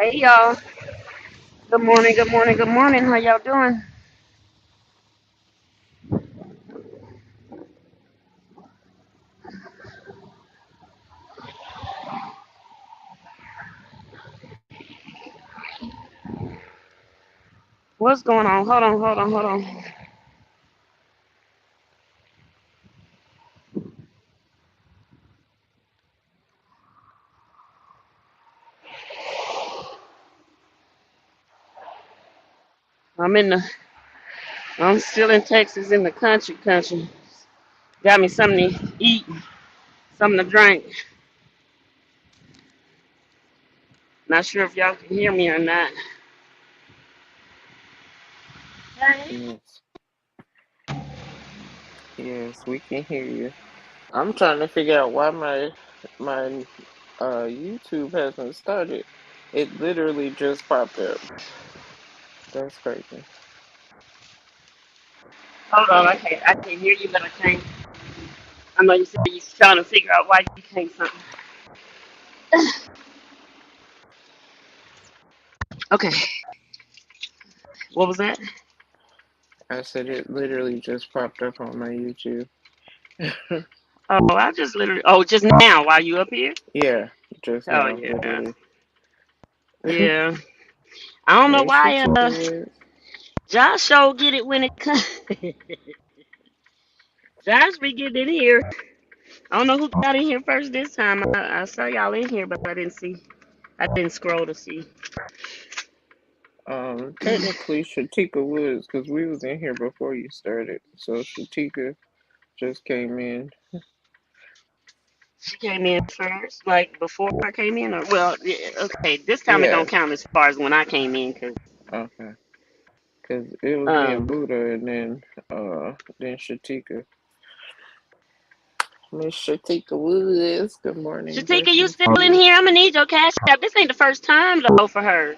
Hey y'all. Good morning, good morning, good morning. How y'all doing? What's going on? Hold on. I'm in the I'm still in Texas in the country. Got me something to eat, something to drink. Not sure if y'all can hear me or not. Hey. Yes, yes, we can hear you. I'm trying to figure out why my YouTube hasn't started. It literally just popped up. That's crazy. Hold on, I can hear you but I can't. I know you said you're trying to figure out why you can't something. Okay. What was that? I said it literally just popped up on my YouTube. Oh, I just literally just now while you up here? Yeah, just Oh now, yeah. literally. Yeah. I don't know Hey, why Shatika Woods. Josh show get it when it comes. Josh be getting in here. I don't know who got in here first this time. I saw y'all in here, but I didn't see. I didn't scroll to see. Technically Shatika Woods, because we was in here before you started. So Shatika just came in. She came in first, like before I came in, or well, yeah, okay. This time it Yeah, don't count as far as when I came in, cause okay. Because it was me and um, Buddha, and then Shatika. Miss Shatika Woods. Good morning. Shatika, Grace you and still in peace. here? I'm gonna need your cash app. This ain't the first time though for her.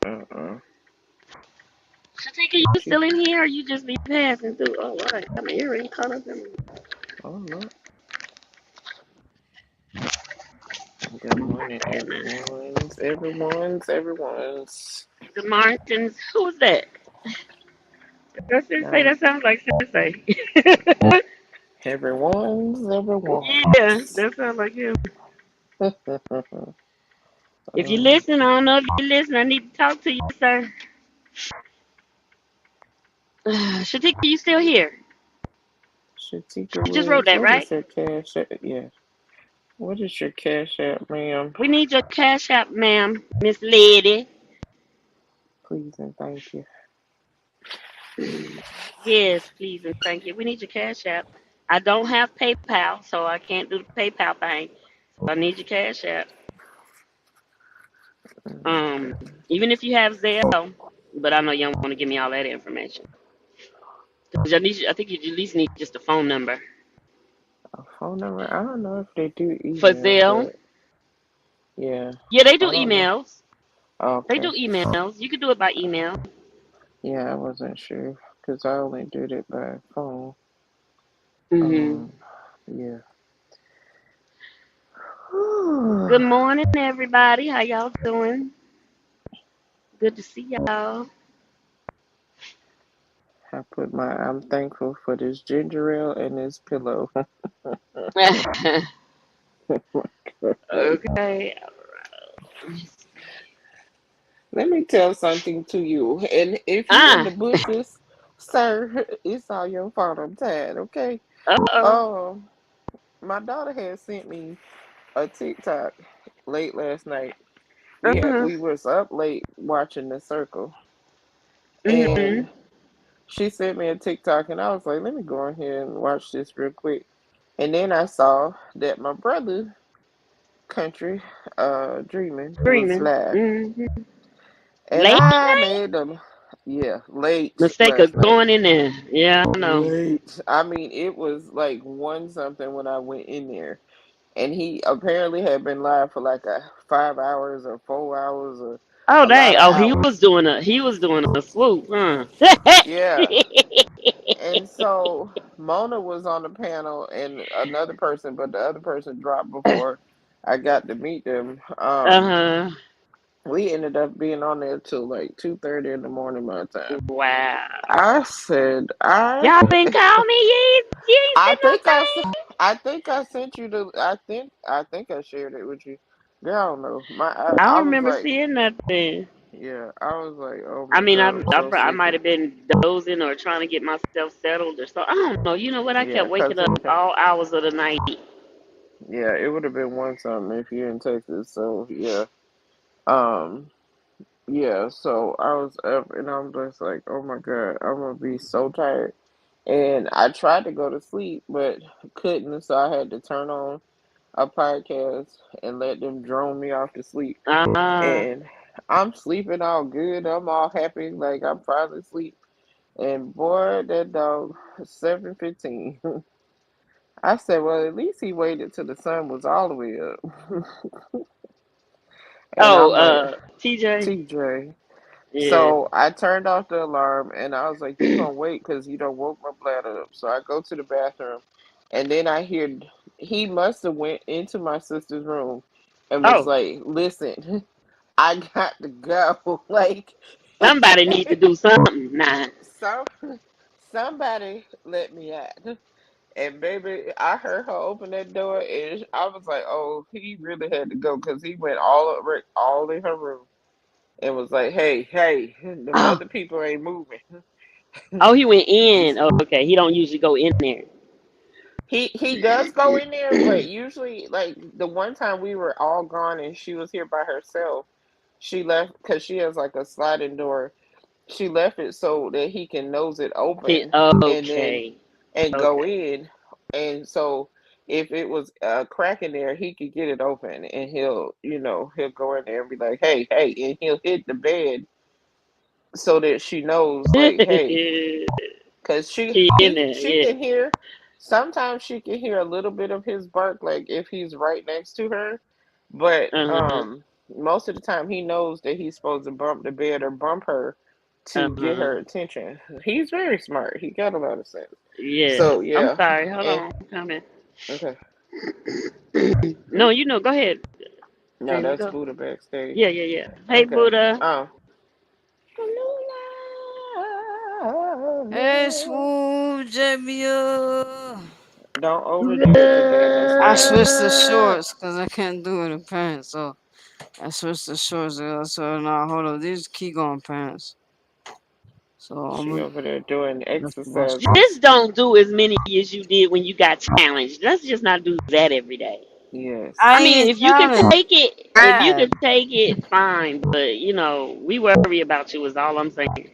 Uh-uh. Shatika, you She, still in here, or you just be passing through? Oh, all right. I'm earring caught up in. oh, no. Good morning, everyone's. The Martins. Who's that? That's Sensei. Um, That sounds like Sensei. Yeah, everyone's. that sounds like him. um, If you listen, I don't know if you listen. I need to talk to you, sir. Shatika, you still here? Shatika You just wrote Woods, that, what right? is your cash app? Yeah. What is your cash app, ma'am? We need your cash app, ma'am, Miss Lady. Please and thank you. Yes, please and thank you. We need your cash app. I don't have PayPal, so I can't do the PayPal thing. So I need your cash app. Um, Okay. even if you have Zelle, but I know you don't want to give me all that information. 'Cause I think you at least need just a phone number A phone number? I don't know if they do for email, Zelle. but yeah. Yeah, they do I don't know. emails. They Okay. do emails. You can do it by email. Yeah, I wasn't sure because I only did it by phone. Hmm. Um, yeah. Good morning, everybody. How y'all doing? Good to see y'all. I'm thankful for this ginger ale and this pillow. Okay. Let me tell something to you. And if you in Ah. the bushes, sir, it's all your fault. I'm tired, okay? Uh-oh. Um, my daughter had sent me a TikTok late last night. Uh-huh. We was up late watching The Circle, Mm-hmm. and she sent me a TikTok, and I was like, let me go in here and watch this real quick. And then I saw that my brother, Country Dreaming, was Screaming. live. Mm-hmm. And Late I night? made them, yeah, late Mistake last of night. going in there. Yeah, I know. Late. I mean, it was like one something when I went in there. And he apparently had been live for like 5 hours or 4 hours or Oh a lot dang. of Oh, hours. he was doing a swoop, huh? Yeah. And so Mona was on the panel and another person, but the other person dropped before I got to meet them. Uh-huh. We ended up being on there till like 2:30 in the morning my time. Wow. I said Y'all ain't call me. You ain't I said no think thing. I think I sent you the I think I shared it with you. Girl, I don't know. I I don't was remember like, seeing nothing. yeah, I was like, oh I my mean, god, I'm so I might sleepy. have been dozing or trying to get myself settled or so. I don't know. You know what? I Yeah, kept waking cause up all hours of the night. yeah, it would have been one something if you're in Texas. So yeah, um, yeah. So I was up and I'm just like, oh my god, I'm gonna be so tired. And I tried to go to sleep, but couldn't. So I had to turn on a podcast and let them drone me off to sleep. Uh, And I'm sleeping all good. I'm all happy, like I'm finally asleep. And boy, that dog, 7:15. I said, well, at least he waited till the sun was all the way up. And oh, I'm like, TJ. TJ. Yeah. So I turned off the alarm and I was like, you gonna wait because you don't woke my bladder up. So I go to the bathroom and then I hear he must have went into my sister's room and was Oh, like, listen, I got to go. Like somebody need to do something now. some somebody let me out. And baby, I heard her open that door, and I was like, "Oh, he really had to go because he went all in her room and was like, hey, hey, the Oh, other people ain't moving." oh, he went in. Oh, okay. He don't usually go in there. He does go in there, but usually, like the one time we were all gone and she was here by herself, she left because she has like a sliding door. She left it so that he can nose it open and then Okay. and go Okay. in. And so if it was a crack in there, he could get it open and he'll go in there and be like, hey, hey, and he'll hit the bed so that she knows, like, hey, because He in there. she Yeah. can hear. Sometimes she can hear a little bit of his bark, like if he's right next to her. But Uh-huh. most of the time he knows that he's supposed to bump the bed or bump her to get Uh-huh. her attention. He's very smart. He got a lot of sense. Yeah. So I'm yeah, sorry. Hold and on. I'm coming. okay, No, go ahead. no, Jamie, that's go. Buddha backstage. Yeah, yeah, yeah. Hey, Okay, Buddha. um, Hey, Swoop, JBO. don't overdo it today, Miss I Love. switched to shorts because I can't do it in pants. So I switched to shorts. So now, hold on. These keep going pants. So I'm She going over there doing to just wash exercises. Just don't do as many as you did when you got challenged. Let's just not do that every day. Yes. I I ain't mean, get challenged. if you Bad. could take it, fine. But we worry about you. Is all I'm saying.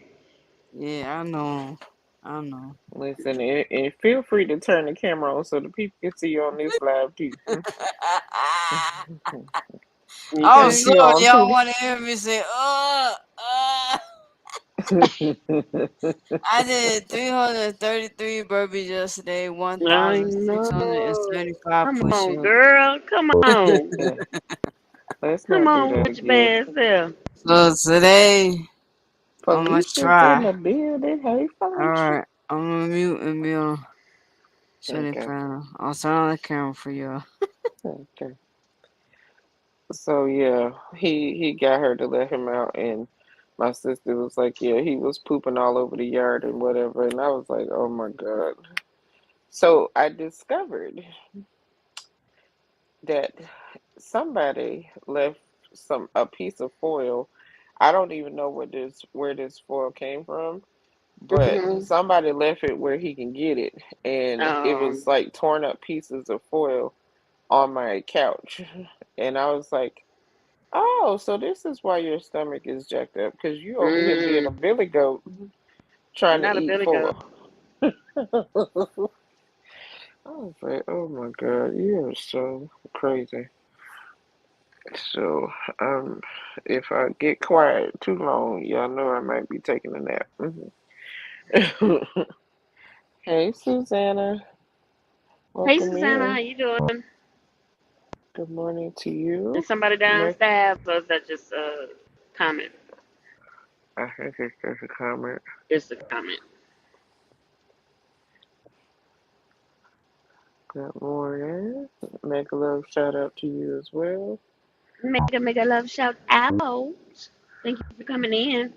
Yeah, I know. I know. Listen, and feel free to turn the camera on so the people can see you on this live too. I was Okay. Since so you on y'all Tootie. want to hear me say, I did 333 burpees yesterday, I know. 1,675 Come push on, ups. girl. Come on. Yeah, let's Come not do on that with your again. bad self. So today, I'm going to Felicia's in try. the building. Hey, Felicia. Alright, I'm going to mute and be on. Shut it, Okay, fam. I'll turn on the camera for y'all. okay. So yeah, he got her to let him out, and my sister was like, "Yeah, he was pooping all over the yard and whatever," and I was like, "Oh my god." So I discovered that somebody left a piece of foil. I don't even know where this foil came from, but Hmm. somebody left it where he can get it, and it was Um. like torn up pieces of foil on my couch, and I was like, "Oh, so this is why your stomach is jacked up because you over here being Mm, a billy goat you're trying to not a eat billy goat. foil." I was like, "Oh my god, you are so crazy." So, if I get quiet too long, y'all know I might be taking a nap. Hey, Susanna. Hey, Welcome Susanna, how in. you doing? Good morning to Is you. somebody Make, downstairs or is that just a comment? I think it's just a comment. Just a comment. Good morning. Make a love shout out to you as well. mega love shout out. Thank you for coming in.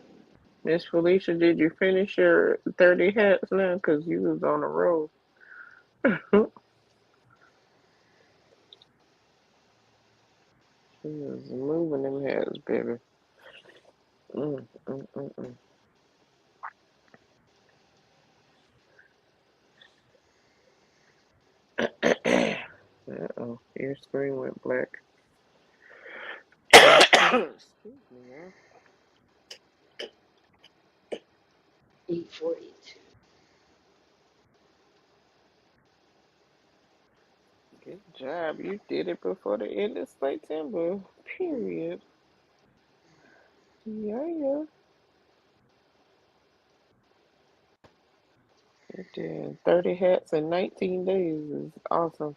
Miss Felicia, did you finish your 30 hats now? Because you was on the road. She was moving them hats, baby. Mm, mm, mm, mm. Uh-oh, your screen went black. Excuse me, y'all. 8:42. Good job. You did it before the end of September. Period. Yeah, yeah. You did 30 hats in 19 days is awesome.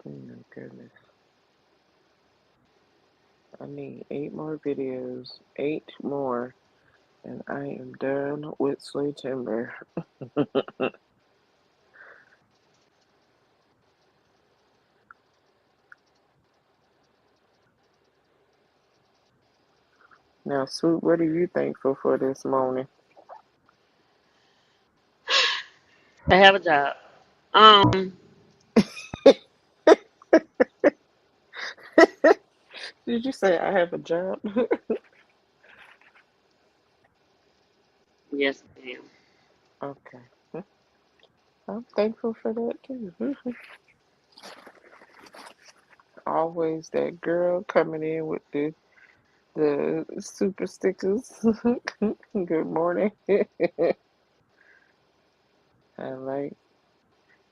Oh my goodness. I need 8 more videos. 8 more. And I am done with September. Now, Swoop, what are you thankful for this morning? I have a job. Um, Did you say I have a job? yes, ma'am. Okay. I'm thankful for that too. Always that girl coming in with the super stickers. Good morning. I like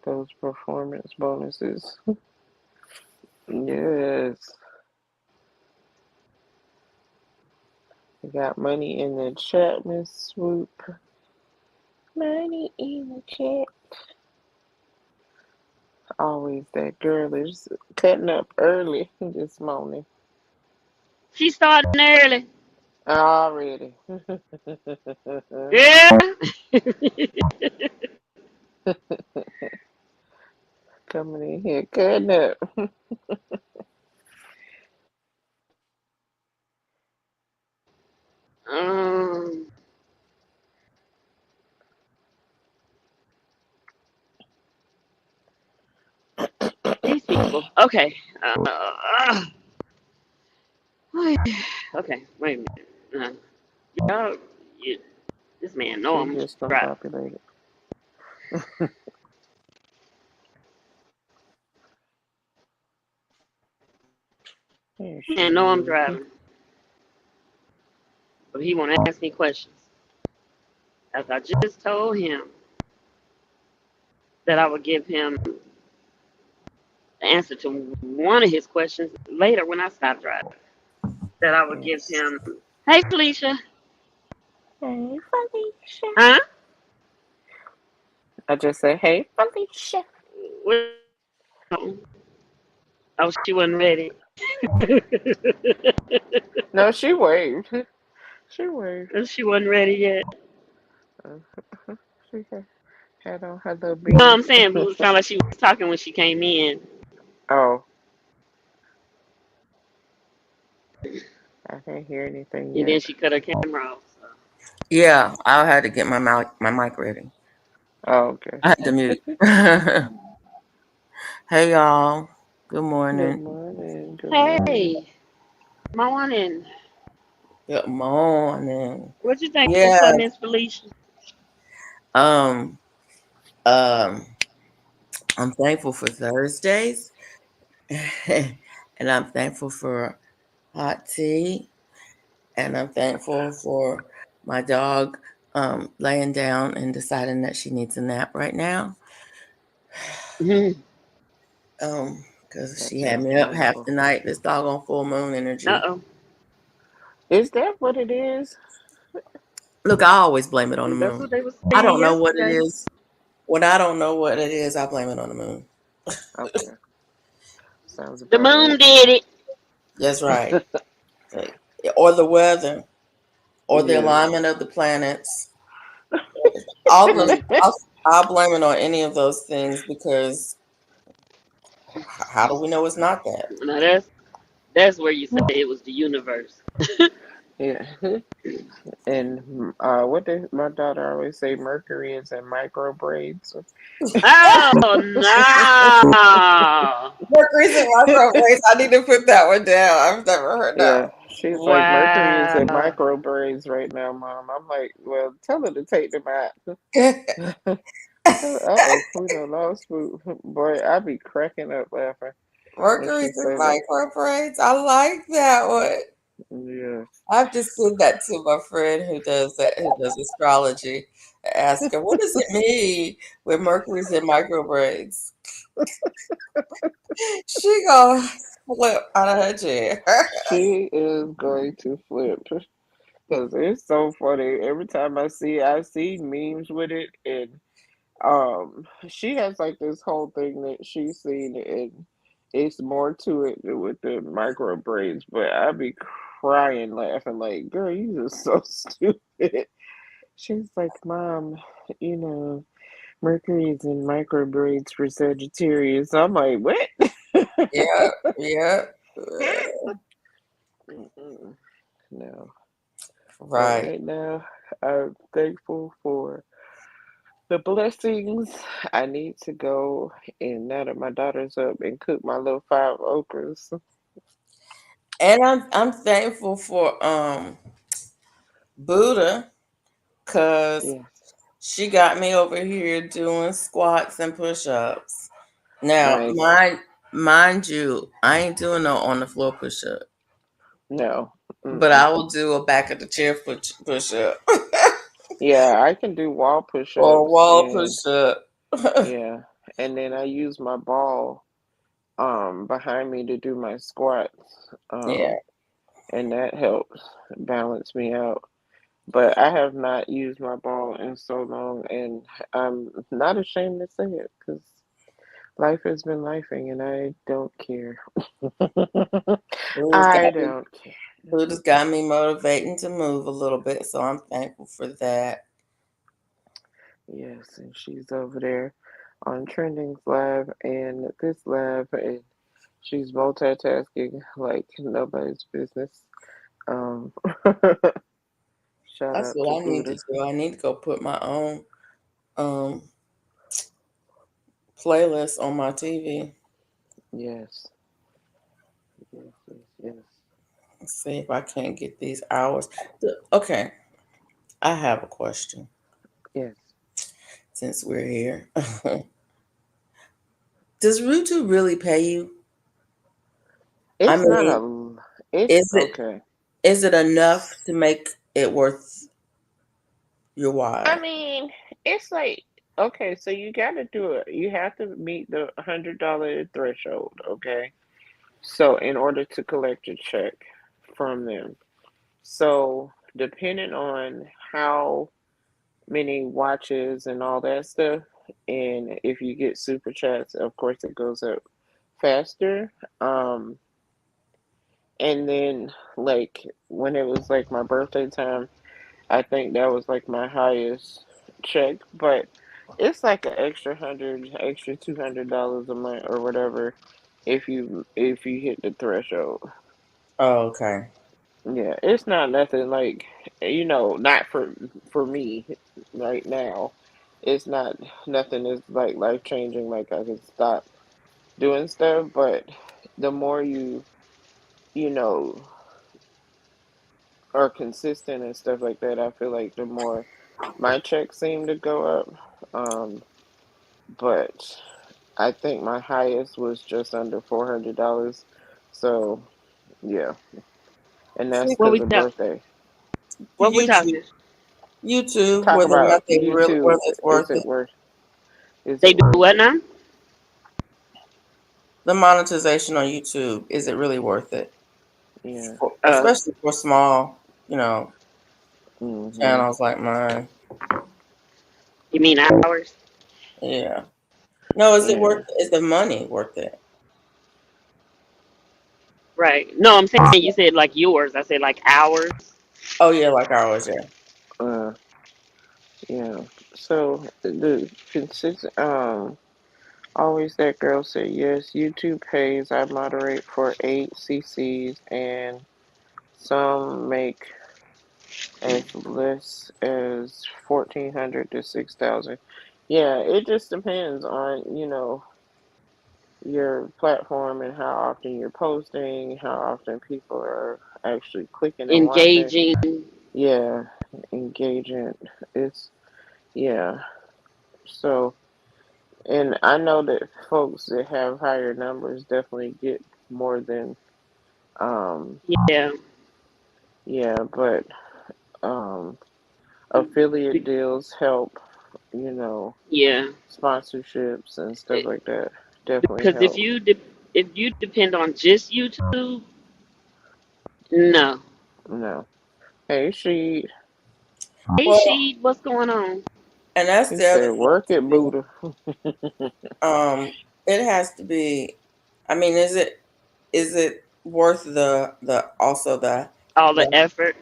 those performance bonuses. Yes. We got money in the chat, Miss Swoop. Money in the chat. Always that girl is cutting up early this morning. She starting early. Already. Yeah. Coming in here cutting up. um, these people. Okay. Okay. Wait a minute. Y'all, you, this man know She I'm just driving. unpopulated. There she Man know I'm is. driving, but he want to ask me questions. As I just told him that I would give him the answer to one of his questions later when I stop driving. That I would give Yes. him. Hey, Felicia. Hey, Felicia. Huh? I just said, hey, Felicia. What? Oh, she wasn't ready. No, she waved. She waved. She wasn't ready yet. Uh, she had on her little No, beanie. I'm saying, but it sounded like she was talking when she came in. Oh, I can't hear anything And then yet. she cut her camera off. So. Yeah, I had to get my mic ready. Oh, okay. I had to mute. Hey y'all. Good Good morning. morning. Good morning. Hey, morning. Good morning. What you thankful for, Yes. Miss Felicia? Um um I'm thankful for Thursdays. And I'm thankful for hot tea. And I'm thankful for my dog laying down and deciding that she needs a nap right now. Mm-hmm. Because That she had sounds me up half wonderful. the night, this doggone full moon Uh energy. oh. Is that what it is? Look, I always blame it on the That's moon. what they were I saying don't know what it yesterday. is. When I don't know what it is, I blame it on the moon. Okay. Sounds The about right. moon did it. That's right. Or the weather, or the Yeah. alignment of the planets, All the I'll blame it on any of those things because how do we know it's not that? Now that's where you say it was the universe. Yeah. And what did my daughter always say? Mercury is in micro braids. Oh no! Mercury's in microwaves. I need to put that one down. I've never heard that Yeah, she's like, Mercury is in Wow. micro braids right now, Mom. I'm like, well, tell her to take them out. one. Uh-oh, we done lost Swoop. Boy, I be cracking up laughing when she Mercury's in say that. microbraids. I like that one. Yeah. I've just sent that to my friend who does that, who does astrology. Ask her, what does it mean when Mercury's in microbraids? She gonna flip out of her chair. She is going to flip. Because it's so funny. Every time I see memes with it, and she has like this whole thing that she's seen, and it's more to it with the micro braids, but I be crying laughing like, girl, you just so stupid. She's like, Mom, you know, Mercury is in micro braids for Sagittarius. I'm like, what? Yeah, yeah, Mm-mm. No. But right. right now, I'm thankful for the blessings. I need to go, and now that my daughter's up, and cook my little five okras. And I'm thankful for Buddha because Yes. she got me over here doing squats and push-ups. Now, Nice. mind you, I ain't doing no on the floor push-up, No. but Mm-mm. I will do a back of the chair push-up Yeah, I can do wall or a push-ups, wall and push-up. yeah, and then I use my ball behind me to do my squats, Yeah, and that helps balance me out. But I have not used my ball in so long, and I'm not ashamed to say it because life has been lifing, and I don't care. Buddha's I got me. don't care. Buddha's got me motivating to move a little bit, so I'm thankful for that. Yes, and she's over there on Trending's live and this live, and she's multitasking like nobody's business. Um, shout That's out to what I need to Buddha. do. I need to go put my own um playlist on my TV. Yes, yes, yes, yes, See if I can't get these hours. Okay, I have a question yes. since we're here. Does Rutu really pay you? I It's not mean, a. It's is it okay. is it enough to make it worth your I while? mean, it's like okay, so you got to do it. You have to meet the $100 threshold. Okay, so in order to collect a check from them. So, depending on how many watches and all that stuff, and if you get super chats, of course, it goes up faster. And then, like, when it was like my birthday time, I think that was like my highest check, but it's like an extra extra $200 a month or whatever if you hit the threshold. Oh, okay. Yeah, it's not nothing like not for me right now. It's not nothing is like life changing like I can stop doing stuff, but the more you know are consistent and stuff like that, I feel like the more my checks seem to go up. Um, but I think my highest was just under $400. So yeah, and that's See, What because we of talk? birthday. What we YouTube, talking? YouTube, Talk whether or not about they really, YouTube. whether it's Is worth it it. worth? Is They it do worth what it? now? The monetization on YouTube, is it really worth it? Yeah. Especially for small, you know, Mhm. channels like mine. You mean hours? Yeah. No, is it worth? Yeah. Is the money worth it? Right. No, I'm saying you said like yours. I said like hours. Oh yeah, like ours. Yeah. Uh. Yeah. So the consistent always that girl said yes, YouTube pays. I moderate for 8 cc's and some make as less as 1,400 to 6,000. Yeah, it just depends on, your platform and how often you're posting, how often people are actually clicking and watching. Engaging. Yeah, engaging. It's yeah. So, and I know that folks that have higher numbers definitely get more than Yeah. yeah, but um affiliate deals help, you know, Yeah. sponsorships and stuff It- like that definitely because if help. you depend on just YouTube, no. No. Hey, she Hey, Well, she, what's going on? and that's he the other said thing work it, too. Buddha. It has to be. I mean, is it worth the also All the the effort.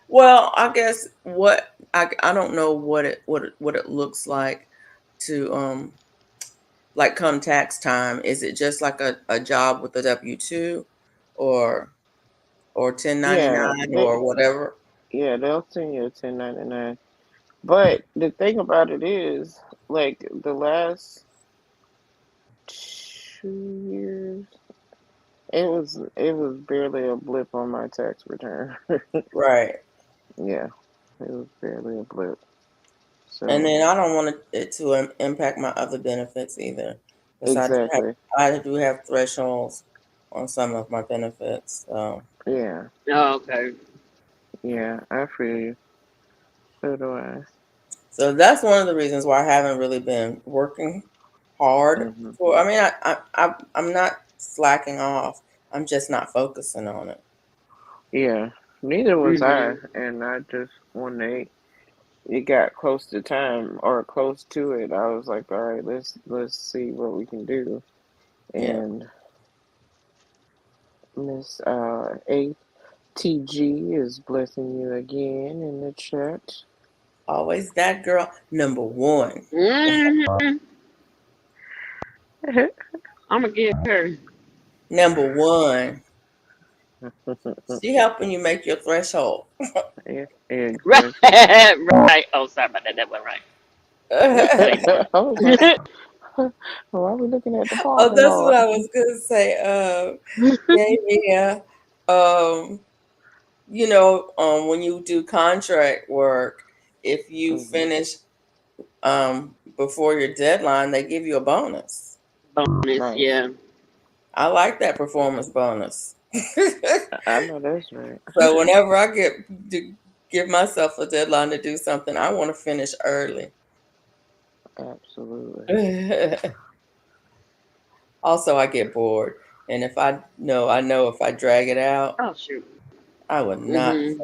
well, I guess I don't know what it looks like to like come tax time. Is it just like a job with a W-2 or or Yeah, 1099 or whatever? they'll send you a 1099. But the thing about it is, like the last 2 years, it was barely a blip on my tax return. Right. Yeah, it was barely a blip. And So then I don't want it to impact my other benefits either, because exactly. I do have thresholds on some of my benefits. Yeah, Oh, okay. yeah, I feel you. So do I. So that's one of the reasons why I haven't really been working hard Hmm. for. I mean, I'm not slacking off. I'm just not focusing on it. Yeah, neither was I, Mhm. and I just when it got close to time or close to it, I was like, all right, let's see what we can do. Yeah, And Miss ATG is blessing you again in the chat. always that girl number one. Mhm. I'm gonna get her. Number one. She helping you make your threshold. Yeah, Right. exactly. Right. Oh, sorry about that. That wasn't right. Say more. I was like, why are we looking at the Oh, parking that's what lot? I was gonna say. Yeah, yeah. Um, when you do contract work, if you Hmm. finish before your deadline, they give you a bonus. Bonus. Nice. Yeah. I like that performance bonus. I know that's right. So whenever I give myself a deadline to do something, I want to finish early. Absolutely. Also, I get bored, and if I know if I drag it out, Oh shoot. I would not. Mhm.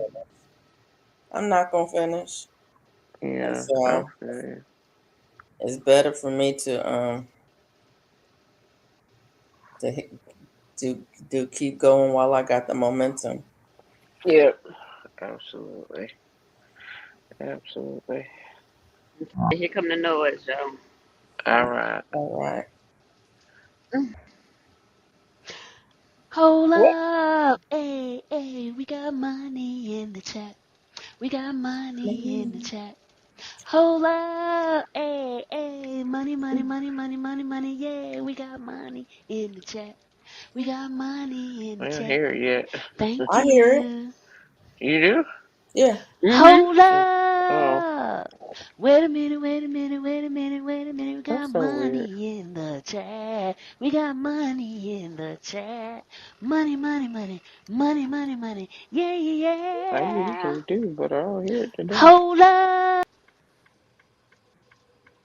I'm not gonna finish, and Yeah, I so feel you. it's better for me to do keep going while I got the momentum. Yep, absolutely. Absolutely. Here come the noise, y'all. All right. All right. Hold What? up, hey, hey, we got money in the chat. We got money in the chat. Hold up, hey, hey, money, money, money, money, money, money, yeah, we got money in the chat. We got money in I the don't chat. hear it yet. Thank I hear it. you. You do? Yeah. Mm-hmm. Let's Hold see. Oh, up. Wait a minute, wait a minute, wait a minute, wait a minute. We got that's so weird. money in the chat. We got money in the chat. Money, money, money, money, money, money. Yeah, I yeah. usually do, but I don't hear it today. Hold up.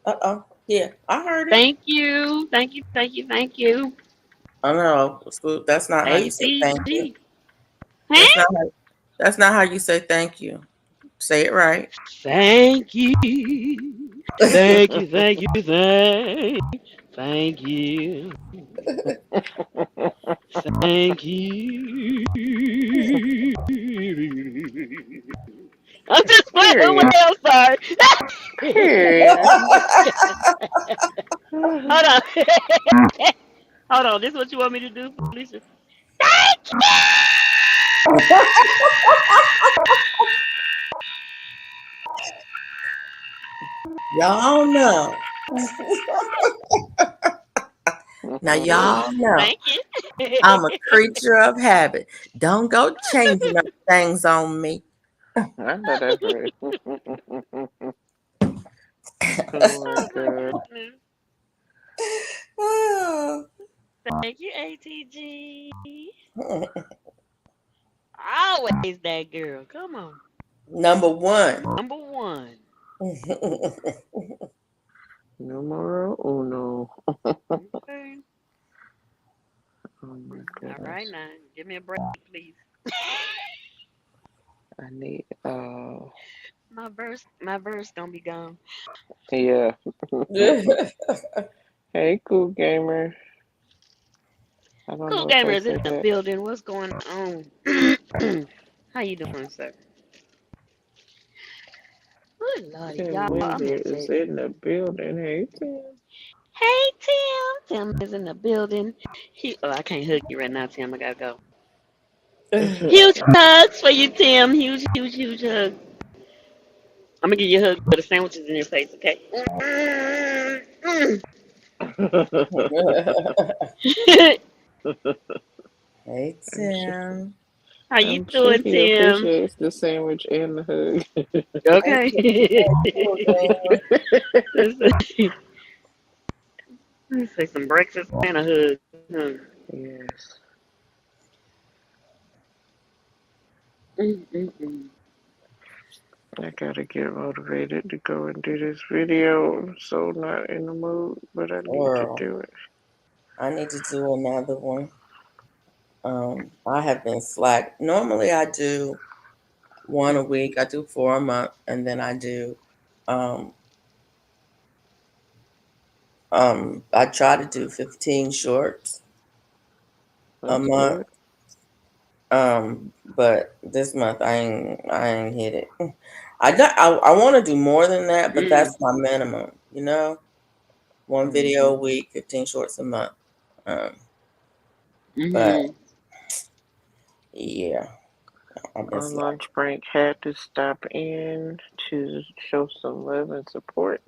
Uh-oh. Yeah, I heard it. Thank you. Thank you, thank you, thank you. Oh no, Swoop, that's not how you say thank you. ATG. That's Huh? not how that's not how you say thank you. Say it right. Thank you. Thank you, thank you, thank you. Thank you. I'm just playing with Period. I'm sorry. Period. Hold on. Hold on. This is what you want me to do, Felicia? Thank Y'all know. Now y'all you. know Thank you. I'm a creature of habit. Don't go changing up things on me. I know that's right. Oh my Oh my god. goodness. Thank you, ATG. Always that girl. Come on. Number one. Number one. Numero uno. Okay. Oh my All right goodness. now. Give me a break, please. I need My verse gonna be gone. yeah. Hey cool gamer. I don't Cool know if I gamers in said the that. building. What's going on? How you doing, sir? Good lordy, Tim y'all. I'm Winder is excited. in the building. Hey Tim. Hey Tim. Tim is in the building. I can't hug you right now, Tim. I gotta go. Huge hugs for you, Tim. Huge, huge, huge hug. I'm gonna give you a hug with the sandwiches in your face, okay? Hey I'm sure. Tim. How you I'm sure doing, he Tim? appreciates the sandwich and the Thank Okay. you. Cool game. let's, let's say some breakfast and a hug. Huh. hug. Yes. Mm-mm-mm. I gotta get motivated to go and do this video. I'm so not in the mood, but I need to Girl, do it. I need to do another one. I have been slack. Normally I do one a week. I do four a month, and then I do um I try to do 15 shorts a That's month. good. But this month I ain't hit it. I want to do more than that, but Mm. that's my minimum. One video a Hmm. week, 15 shorts a month. Um, but Mm-hmm. yeah, I've been Our slack. lunch break had to stop in to show some love and support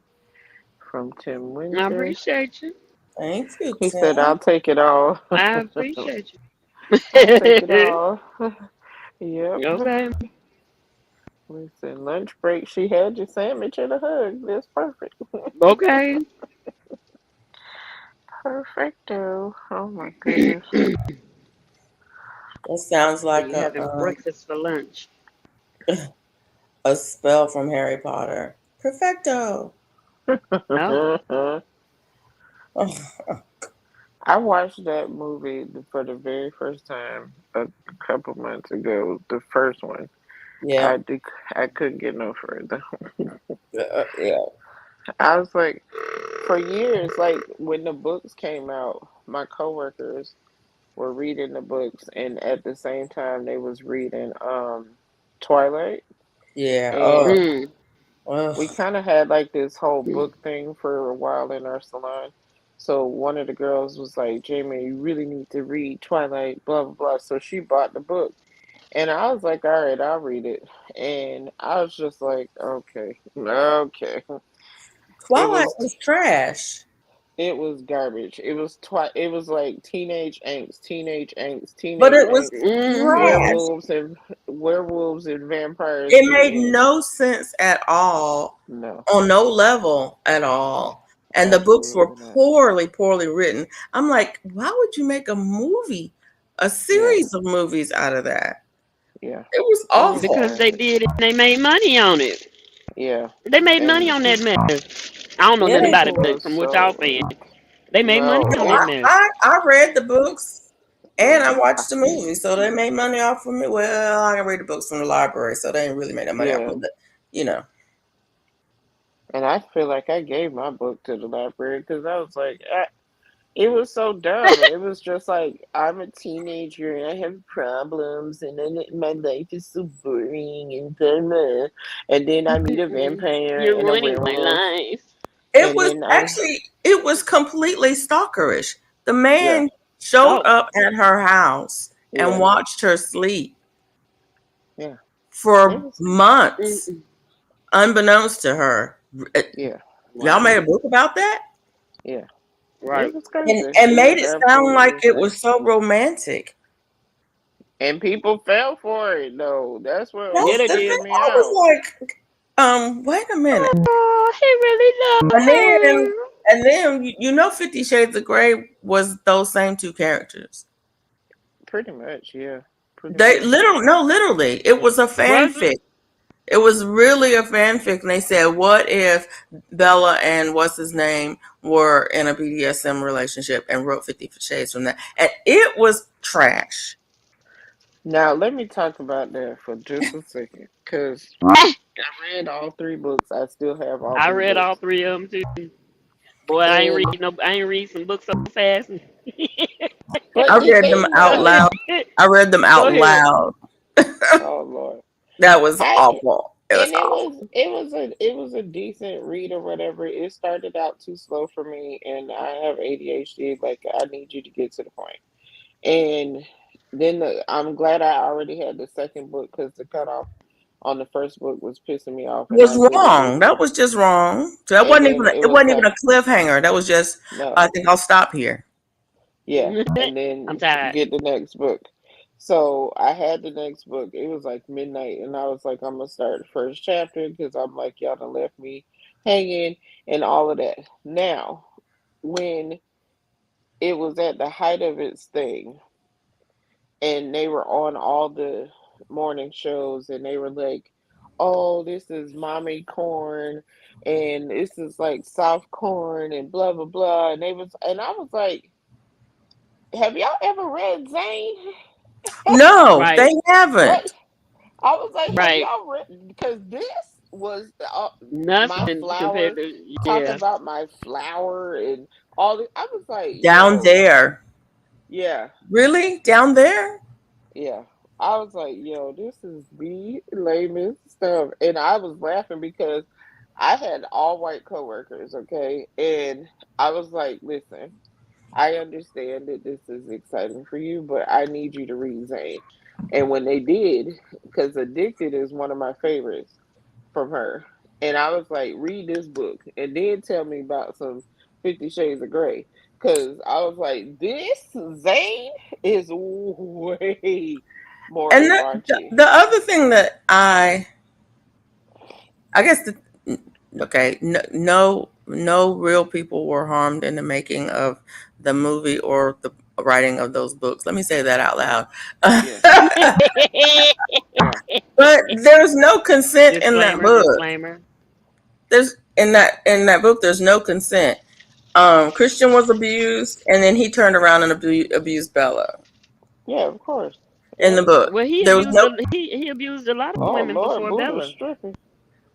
from Tim I Winder. appreciate you. Thank you, He said, I'll Tim. take it all. I appreciate I'll take it you. all. Yep. okay. Listen, lunch break, she had your sandwich and a hug. That's perfect. Okay. Perfecto. Oh my goodness. That sounds So like you having breakfast for lunch. a spell from Harry Potter. Perfecto. Oh. I watched that movie for the very first time a couple months ago. The first one. Yeah, I did, I couldn't get no further. yeah, I was like, for years, like when the books came out, my coworkers were reading the books, and at the same time they was reading Twilight, yeah. and Mm. we Oh, kind of had like this whole book thing for a while in our salon. So one of the girls was like, Jamie, you really need to read Twilight, blah blah blah. So she bought the book, and I was like, all right, I'll read it. And I was just like, okay, okay. It Twilight was was trash, it was garbage. It was like teenage angst, teenage angst, but teenage it was angst, Mm-hmm. trash. werewolves and vampires It shit. made And no sense at all, no, on no level at all. And the books were absolutely not. poorly, poorly written. I'm like, why would you make a movie, a Yeah, series of movies out of that? yeah. It was It was awful. Because they garbage. did it and they made money on it. Yeah, They made money and on that mess. I don't know Yeah, nothing they about it, people but was from what y'all so saying, they made money no. on no, that It mess. I read the books and I yeah, watched the movie, so they made money off of me. Well, I can read the books from the library, so they didn't really make that money off yeah. of it. You know, And I feel like I gave my book to the library because I was like, It was so dumb. It was just like I'm a teenager and I have problems, and then my life is so boring and blah, blah. And then I meet a vampire You're and a ruining my werewolf, life. It and was then actually it was completely stalkerish. The yeah, man showed Oh, up at her house and yeah, watched her sleep yeah. It for was months, mm-mm. unbeknownst to her. yeah, Y'all Wow. made a book about that yeah. It Right. was and, crazy. and It made was it sound absolutely like it insane. was so romantic. And people fell for it though. That's what Yeah, That's they the did. thing. weirded me I out. was like, wait a minute. Oh, he really And loved then her. and then 50 Shades of Grey was those same two characters. Pretty much, yeah. Pretty They much. literally no, literally. It was a Was it? fanfic. It was really a fanfic, and they said, "What if Bella and what's his name were in a BDSM relationship?" and wrote 50 Shades from that, and it was trash. Now let me talk about that for just a second, cause I read all three books. I still have all I three read all books, three of them too. Boy, I ain't and read no. I ain't read some books so fast. but I the read them thing out Go was, loud. ahead. I read them Go out ahead. loud. oh Lord, That was I awful. It was and awful. it was a decent read or whatever. It started out too slow for me, and I have ADHD. Like I need you to get to the point. And then I'm glad I already had the second book because the cutoff on the first book was pissing me off, and Was I didn't wrong. get. That was just wrong. So that And wasn't then even. it It was wasn't even like a cliffhanger. That was just. I no, think I'll stop here. yeah, and I'm then tired. get the next book. So I had the next book. It was like midnight, and I was like, I'm gonna start the first chapter because I'm like, y'all done left me hanging and all of that. Now, when it was at the height of its thing, and they were on all the morning shows, and they were like, "Oh, this is mommy corn, and this is like soft corn, and blah blah blah," and I was like, "Have y'all ever read Zane?" No, Right. they haven't. Like, I was like, "Have Right. y'all read?" Because this was my Nothing compared flower. to Talk yeah. about my flower and all this. I was like, Down "Yo, there. yeah." Really? Down there? Yeah. I was like, yo, this is the lamest stuff. And I was laughing because I had all white coworkers, okay? And I was like, listen, I understand that this is exciting for you, but I need you to read Zane. And when they did, because Addicted is one of my favorites from her. And I was like, read this book and then tell me about some 50 Shades of Grey. Because I was like, this Zane is way more And raunchy. the other thing that I guess okay, no real people were harmed in the making of the movie or the writing of those books. Let me say that out loud. Yeah, yeah, But there's no consent in that Disclaimer, book. disclaimer. There's in that book. There's no consent. Christian was abused, and then he turned around and abused Bella yeah, of course. in Yeah. the book. Well, There was no. he abused a lot of Oh, women Lord, before Buddha Bella. stripping.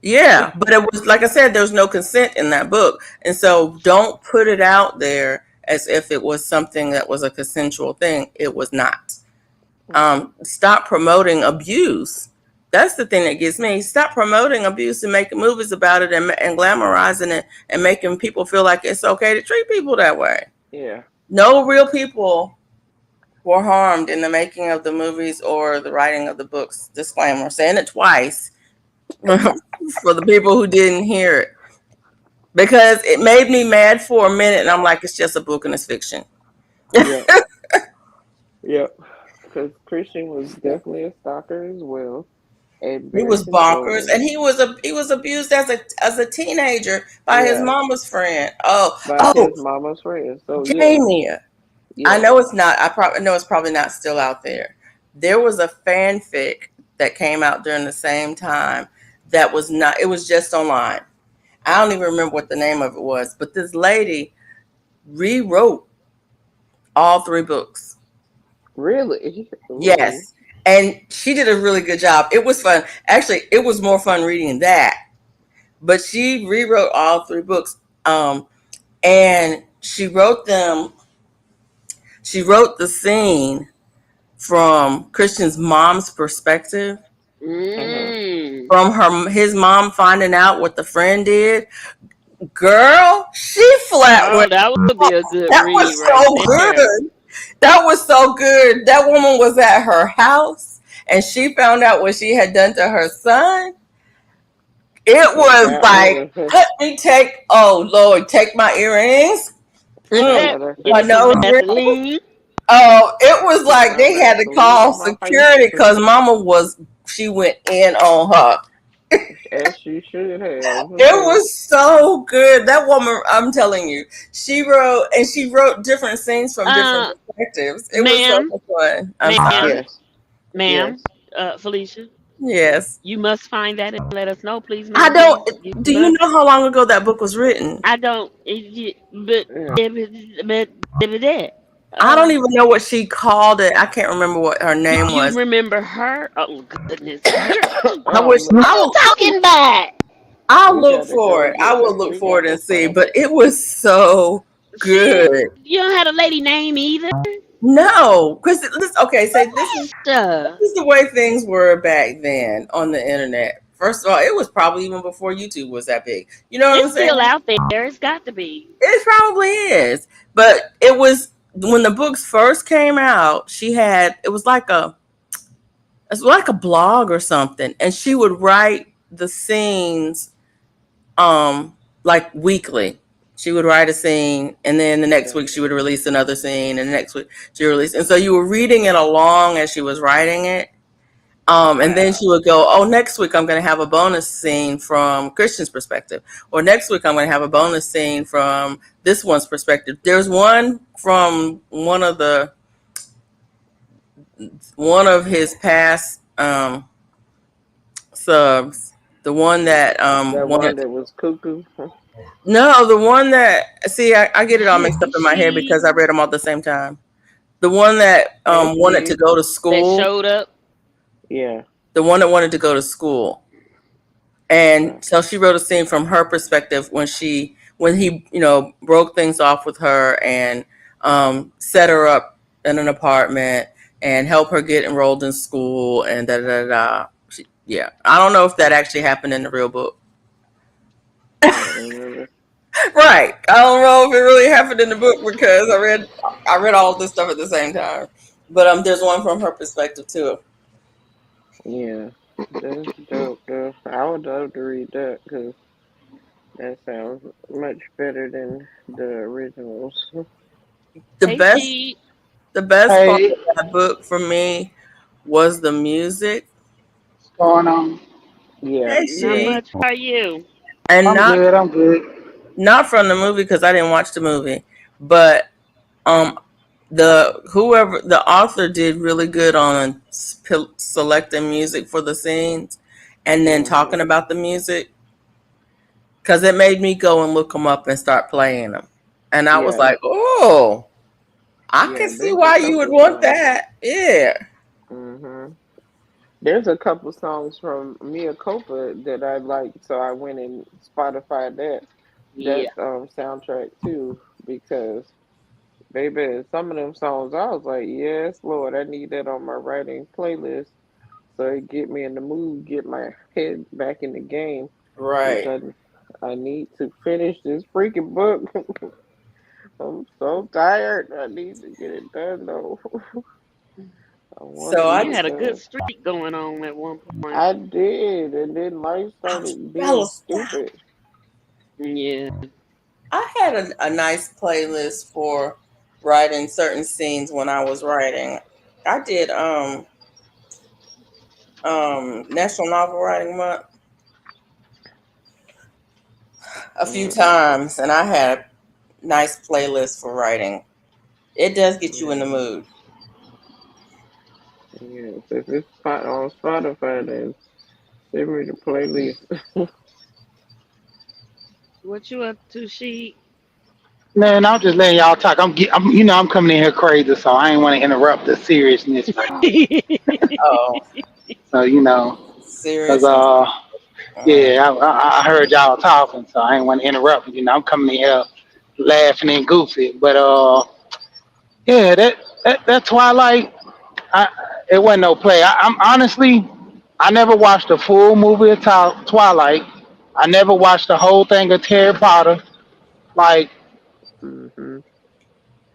Yeah, but it was like I said, there's no consent in that book. And so don't put it out there as if it was something that was a consensual thing. It was not. Hmm. Stop promoting abuse. That's the thing that gets me. Stop promoting abuse and making movies about it and glamorizing it and making people feel like it's okay to treat people that way. Yeah. No real people were harmed in the making of the movies or the writing of the books. Disclaimer, saying it twice for the people who didn't hear it. Because it made me mad for a minute, and I'm like, it's just a book and it's fiction. Yep. Yep. Because Christian was definitely a stalker as well and He very was bonkers, controlling. and he was abused as a teenager by his Yeah. mama's friend. Oh, By oh, his mama's friend. So, yeah. Jamie. I Yeah. know it's not. I probably know it's probably not still out there. There was a fanfic that came out during the same time that was not. It was just online. I don't even remember what the name of it was, but this lady rewrote all three books. Really? Ooh. Yes. And she did a really good job. It was fun. Actually, it was more fun reading that. But she rewrote all three books. And she wrote them. She wrote the scene from Christian's mom's perspective, Uh-huh. Mm. from his mom finding out what the friend did. Girl, she flat Oh, went. that would be a good That read was right so there. good. That was so good. That woman was at her house and she found out what she had done to her son. It And was got rid like, of her. let me take, oh Lord, take my earrings, Yeah, that's Give my me it. some nose ring. Vaseline. Oh, it was Put like my they had to Vaseline call on my face. security because Mama she went in on her. As she should have. It Okay. was so good. That woman, I'm telling you, she wrote different scenes from different Uh, perspectives. It was so ma'am, much fun. I'm ma'am, sorry. Yes. ma'am, Yes. Felicia, Yes. you must find that and let us know, please, I ma'am, don't, please. You do you must. know how long ago that book was written? I don't, but, Yeah. that. I don't even know what she called it. I can't remember what her Do name you was. remember her? Oh goodness, girl, what I wish um, you talking about? I'll we look gotta for go it. I get will the. look We for it got and to see. find But it. it was so She, good. you don't have a lady name either. No, because okay, say Sure. this is the way things were back then on the internet. First of all, it was probably even before YouTube was that big. You know what It's I'm still saying? out there. It's got to be. It probably is. But it was when the books first came out, it was like a blog or something. And she would write the scenes like weekly. She would write a scene and then the next Yeah. week she would release another scene and the next week she released, and so you were reading it along as she was writing it. And then Wow. she would go, oh, next week I'm going to have a bonus scene from Christian's perspective. Or next week I'm going to have a bonus scene from this one's perspective. There's one from one of his past subs. The one that That one wanted, that was cuckoo. no, the one that, see, I get it all mixed up in my head She because I read them all at the same time. The one that wanted to Ashley. go to that school, showed up. Yeah. the one that wanted to go to school. And Okay. so she wrote a scene from her perspective when he broke things off with her and set her up in an apartment and help her get enrolled in school and da da da. Da. Yeah, I don't know if that actually happened in the real book. I don't remember. Right, I don't know if it really happened in the book because I read all this stuff at the same time. But there's one from her perspective too. Yeah. That's dope, though. I would love to read that because that sounds much better than the originals. The Hey, best she. the best part Hey, of that book for me was the music. what's going on? Yeah. Hey, Not Yeah. she much. How are you? and I'm good. I'm good. not from the movie because I didn't watch the movie, but um, the author did really good on selecting music for the scenes, and then Hmm. talking about the music because it made me go and look them up and start playing them, and I was Yeah. like, oh, I can Yeah. see There's a why you would couple want songs. that. Yeah, Hmm. There's a couple songs from Mia Copa that I like, so I went and Spotify that Yeah. soundtrack too because baby, some of them songs I was like, yes, Lord, I need that on my writing playlist so it get me in the mood, get my head back in the game because right. I need to finish this freaking book. I'm so tired. I need to get it done though. I want to So I get You it had a good done. streak going on at one point. I did, and then life started being Bella, stop. stupid. Yeah. I had a nice playlist for writing certain scenes when I was writing. I did National Novel Writing Month a few Mm, times, and I had a nice playlist for writing. It does get you in the yeah, mood. yes. If it's spot on Spotify, then send me the playlist. What you up to, she? Man, I'm just letting y'all talk. I'm coming in here crazy, so I ain't want to interrupt the seriousness. Oh, So cause seriousness. Mm. yeah, I heard y'all talking, so I ain't want to interrupt. I'm coming in here laughing and goofy, but Yeah, that Twilight, I, it wasn't no play. I'm honestly, I never watched the full movie of Twilight. I never watched the whole thing of Harry Potter. Like, Hmm.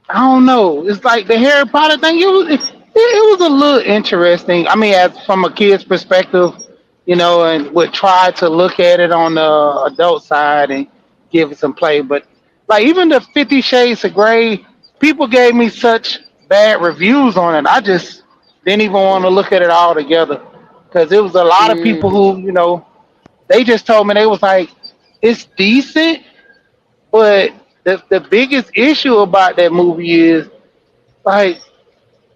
I don't know. It's like the Harry Potter thing. It was a little interesting. I mean, as from a kid's perspective, and would try to look at it on the adult side and give it some play. But like even the 50 Shades of Grey, people gave me such bad reviews on it. I just didn't even want to Yeah. look at it all together because it was a lot of people Mm. who, they just told me they was like, it's decent, but the biggest issue about that movie is like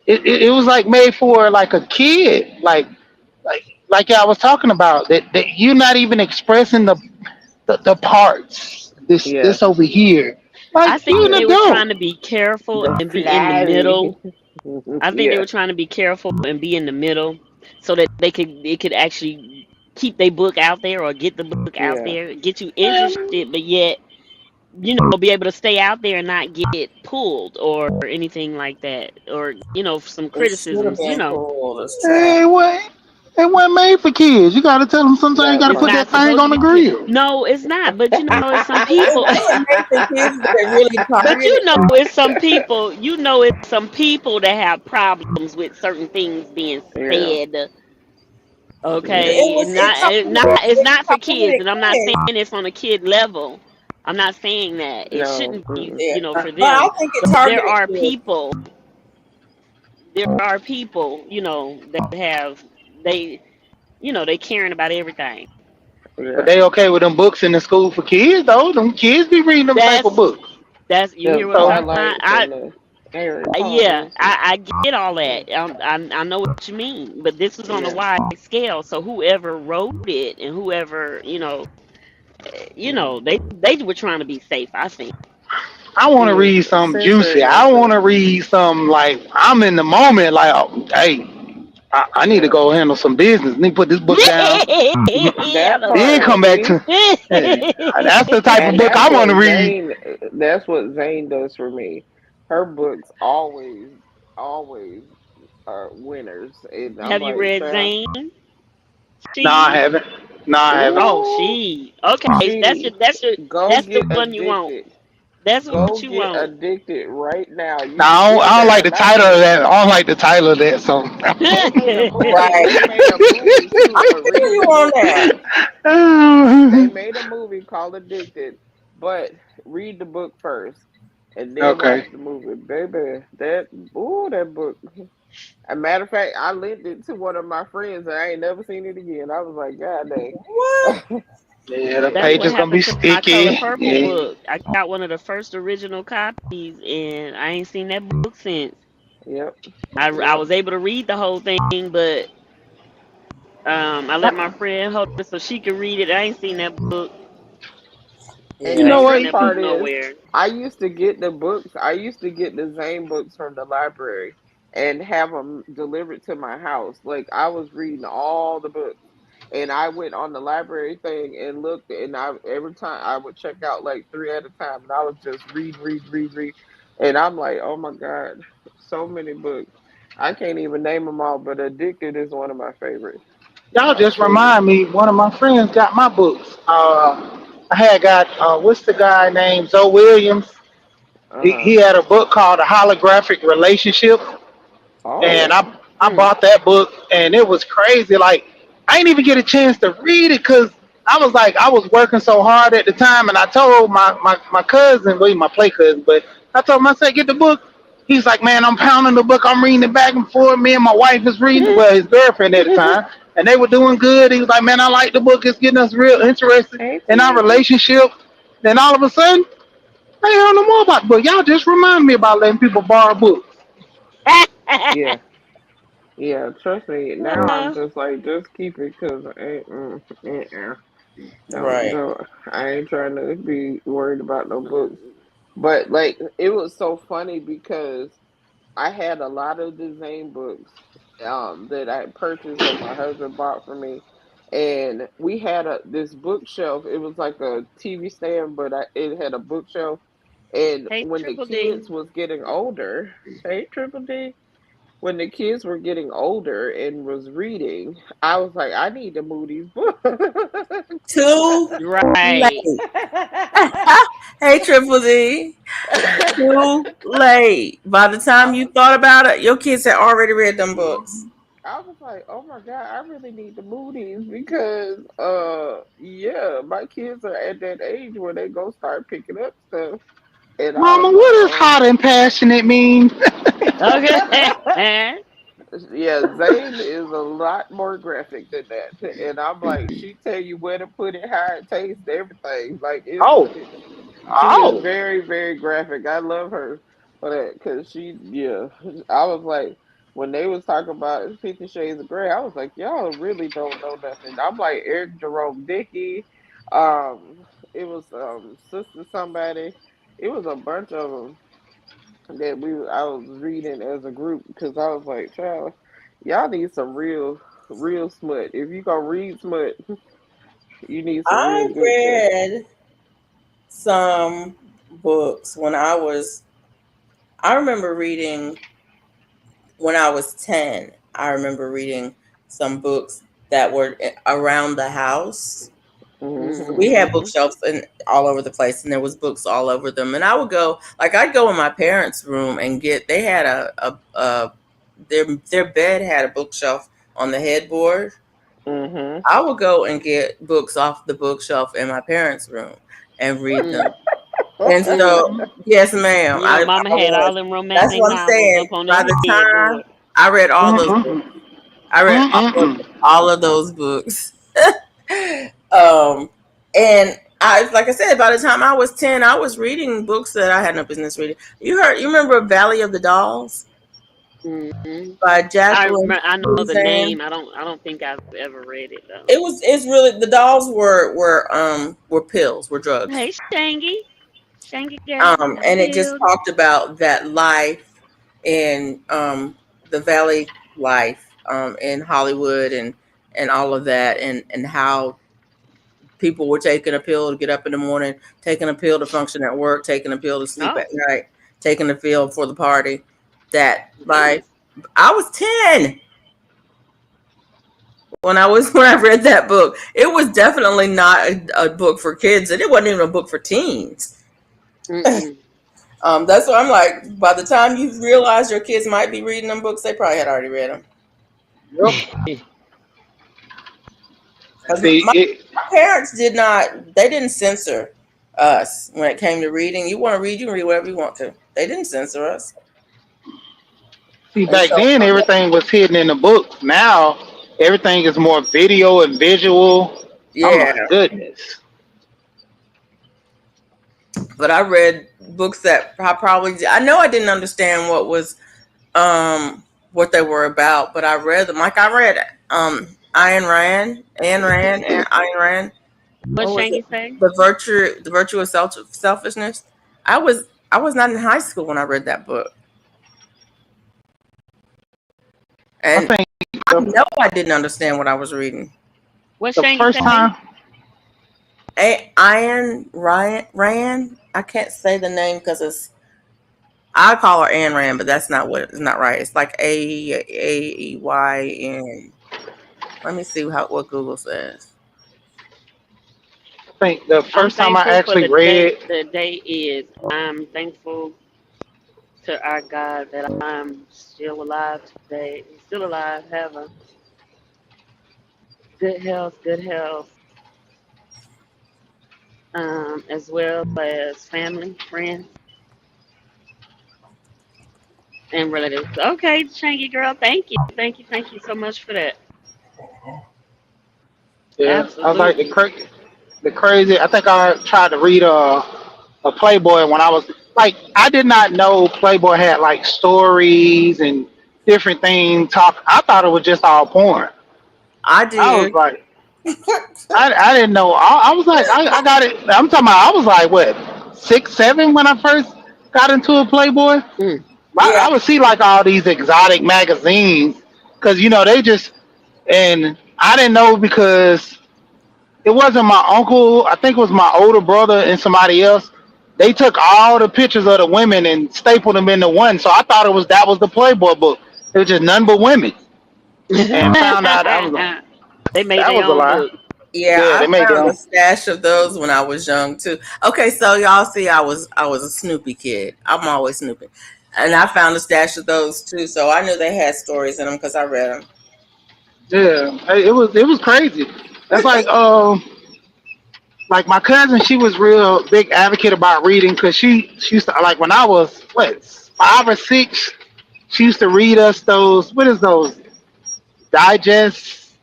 it was like made for like a kid, like I was talking about that you're not even expressing the parts. Yeah. This over here, like I think you an they were trying adult. to be careful The and be in the flattery. middle. I think they Yeah. were trying to be careful and be in the middle so that they could actually keep their book out there or get the book out Yeah. there, get you Man, interested, but yet be able to stay out there and not get pulled or anything like that, or some It should have criticisms. been pulled as trash. hey, what? It wasn't made for kids. You got to tell them sometimes you That got to It's put part. that not thing supposed on to the be kid. grill. No, it's not. But it's some It people. wasn't made for kids, but they really But targeted that. it's some people. It's some people that have problems with certain things being Yeah. said. Yeah. It Okay, was it it's targeted, not for kids, and I'm not saying kids. it's on a kid level. I'm not saying that it No. shouldn't be, Mm-mm. Yeah, for but I them. think it But targeted kids. there are people, that have they, they caring about everything. But Yeah. they okay with them books in the school for kids though. Them kids be reading them type of That's books. you The hear what I'm So talking about? Twilights and the Harry Yeah, Potters. I get all Yeah. that. I know what you mean, but this is on a Yeah. wide scale. So whoever wrote it and whoever, they were trying to be safe. I think. I want to See, read something juicy. censoring I want to yourself. read something like I'm in the moment. Like, oh, hey, I need to Yeah. go handle some business. Need to put this book down. I That know that's Then part. right. come back See? to. Hey, that's the type of And book that's I want what to read. Zane that's what Zane does for me. Her books always are winners. And I'm Have you like, read child, Zane? No, I She. haven't. No, I haven't. Oh, ooh, she. Okay, she go that's the get one you want. addicted. That's Go what you get want. addicted right now. No, You can get it I don't at like a the nice title of book. that. I don't like the title of that. So. They made a movie. Right. They made a movie too, I but feel read you the on book that. first. They made a movie called Addicted, but read the book first and then watch Okay. the movie. Baby, that book. A matter of fact, I lent it to one of my friends and I ain't never seen it again. I was like, God What? dang. Yeah, the That's Yeah. page what is gonna be happened to my Color sticky. Purple Yeah. book. I got one of the first original copies, and I ain't seen that book since. Yep. I Yep. was able to read the whole thing, but I let my friend hold it so she could read it. I ain't seen that book. And You I Yeah. know ain't what? seen trick that book part is, nowhere. I used to get the books. I used to get the Zane books from the library and have them delivered to my house. Like I was reading all the books, and I went on the library thing and looked, and I every time I would check out like three at a time, and I was just read, and I'm like, oh my god, so many books. I can't even name them all, but Addicted is one of my favorites. Y'all I'll just show you. remind me. One of my friends got my books. I had got what's the guy named Zoe Williams. Uh He huh. had a book called A Holographic Relationship, and Oh. I Hmm. bought that book, and it was crazy. Like I didn't even get a chance to read it because I was like I was working so hard at the time, and I told my cousin, well, my play cousin, but I told him I said get the book. He's like, man, I'm pounding the book. I'm reading it back and forth. Me and my wife is reading. Well, his girlfriend at the time, and they were doing good. He was like, man, I like the book. It's getting us real interested Hey, in our Timothy. relationship. Then all of a sudden, I ain't heard no more about the book. Y'all just remind me about letting people borrow books. Yeah. Yeah, trust me. Now I'm Uh, just like, just keep it, cause Right. don't. I ain't trying to be worried about no books. But like, it was so funny because I had a lot of the Zane books, that I purchased or my husband bought for me, and we had this bookshelf. It was like a TV stand, but it had a bookshelf, And Hey, when the Triple D. kids was getting older, hey Triple D, when the kids were getting older and was reading, I was like, I need to move these books. Too Right. late. Hey, Triple D. Too late. By the I time you was thought about it, your kids had already read them books. I was like, oh my God, I really need to move these because yeah, my kids are at that age where they go start picking up stuff. And I Mama, was what like, does hot and passionate mean? Okay. yeah, Zane is a lot more graphic than that. And I'm like, she tell you where to put it, how it tastes, everything. Like Oh, she is oh. very, very graphic. I love her for that because yeah. I was like, when they was talking about 50 Shades of Grey, I was like, y'all really don't know nothing. I'm like Eric Jerome Dickey. It was Sister Somebody. It was a bunch of them that I was reading as a group because I was like, child, y'all need some real smut. If you gonna read smut, you need some real I good stuff. read some books I remember reading when I was 10. I remember reading some books that were around the house. Hmm. We had Hmm. bookshelves all over the place, and there was books all over them. And I would go, like, I'd go in my parents' room and they had their bed had a bookshelf on the headboard. Hmm. I would go and get books off the bookshelf in my parents' room and read Mm, them. And so, mm. yes, ma'am, You know, I Mama had was. all them That's romantic what I'm novels saying. up on By the the time headboard. I read all those books, Mm-mm-mm. I read Mm-mm-mm. all of those books. And like I said, by the time I was 10, I was reading books that I had no business reading. You remember Valley of the Dolls Hmm. by Jacqueline I know the Suzanne? name. I don't think I've ever read it though. It's really, the dolls were pills, were drugs. Hey, Shangy. Shangy girl, got a And it just build. talked about that life in the Valley life in Hollywood and all of that, and how people were taking a pill to get up in the morning, taking a pill to function at work, taking a pill to sleep at Oh, night, taking a pill for the party. That life. goodness. I was 10 when I read that book. It was definitely not a book for kids, and it wasn't even a book for teens. Mm-mm. That's what I'm like. By the time you realize your kids might be reading them books, they probably had already read them. Yep. Because See, it, my parents they didn't censor us when it came to reading. You want to read, you can read whatever you want to. They didn't censor us. see, And back so, then everything was hidden in the books. Now everything is more video and visual. Oh yeah. my goodness. But I read books that I know I didn't understand um, what they were about, but I read them. Like I read Ayn Rand. What What was it? Shangy say? The virtue of selfishness. I was not in high school when I read that book, I and think I the, know I didn't understand what I was reading. What the Shangy first say? time, Rand. I can't say the name because I call her Ayn Rand, but that's not what it's not right. It's like AEYN. Let me see what Google says. I think the I'm first time I thankful for actually the day. read, The day is. I'm thankful to our God that I'm still alive today. Still alive, have a good health, as well as family, friends, and relatives. Okay, Shangy girl, thank you so much for that. yeah, I was like Absolutely. the crazy. I think I tried to read a Playboy when I was like, I did not know Playboy had like stories and different things. Talk. I thought it was just all porn. I I was did. like, I didn't know. I was like, I got it. I'm talking about. I was like, what, 6, 7 when I first got into a Playboy. Mm. Yeah, I would see like all these exotic magazines because they just, and I didn't know because it wasn't my uncle. I think it was my older brother and somebody else they took all the pictures of the women and stapled them into one. So I thought that was the Playboy book. It was just none but women, and found out They made that their was a own lie. book. Yeah, Yeah, I they made found a them. stash of those when I was young too. Okay, so y'all see, I was a Snoopy kid. I'm always Snoopy, and I found a stash of those too. So I knew they had stories in them because I read Yeah, it was crazy. That's like my cousin. She was real big advocate about reading because she used to like when I was what 5 or 6. She used to read us those. What is those digests?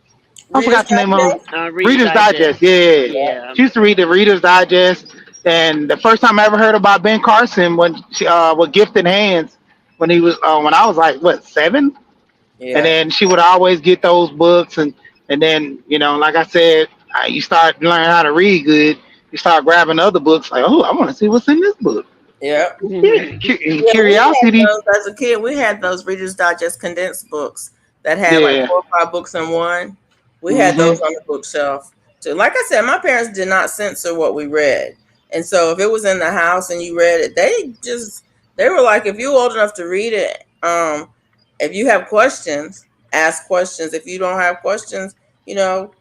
them. I Reader's forgot the name of them. Digest. Reader's Reader's Digest. Digest. Yeah, Yeah. she used to read the Reader's Digest. And the first time I ever heard about Ben Carson when she with Gifted Hands when I was like what 7, and Yeah, then she would always get those books and then like I said, you start learning how to read good. You start grabbing other books like, oh, I want to see what's in this book. yeah. Yeah, Yeah, we had curiosity. those as a kid. We had those Reader's Digest condensed books that had like Yeah. 4 or 5 books in one. We had those Hmm. on the bookshelf too. Like I said, my parents did not censor what we read, and so if it was in the house and you read it, they were like, if you're old enough to read it, if you have questions, ask questions. If you don't have questions, you know,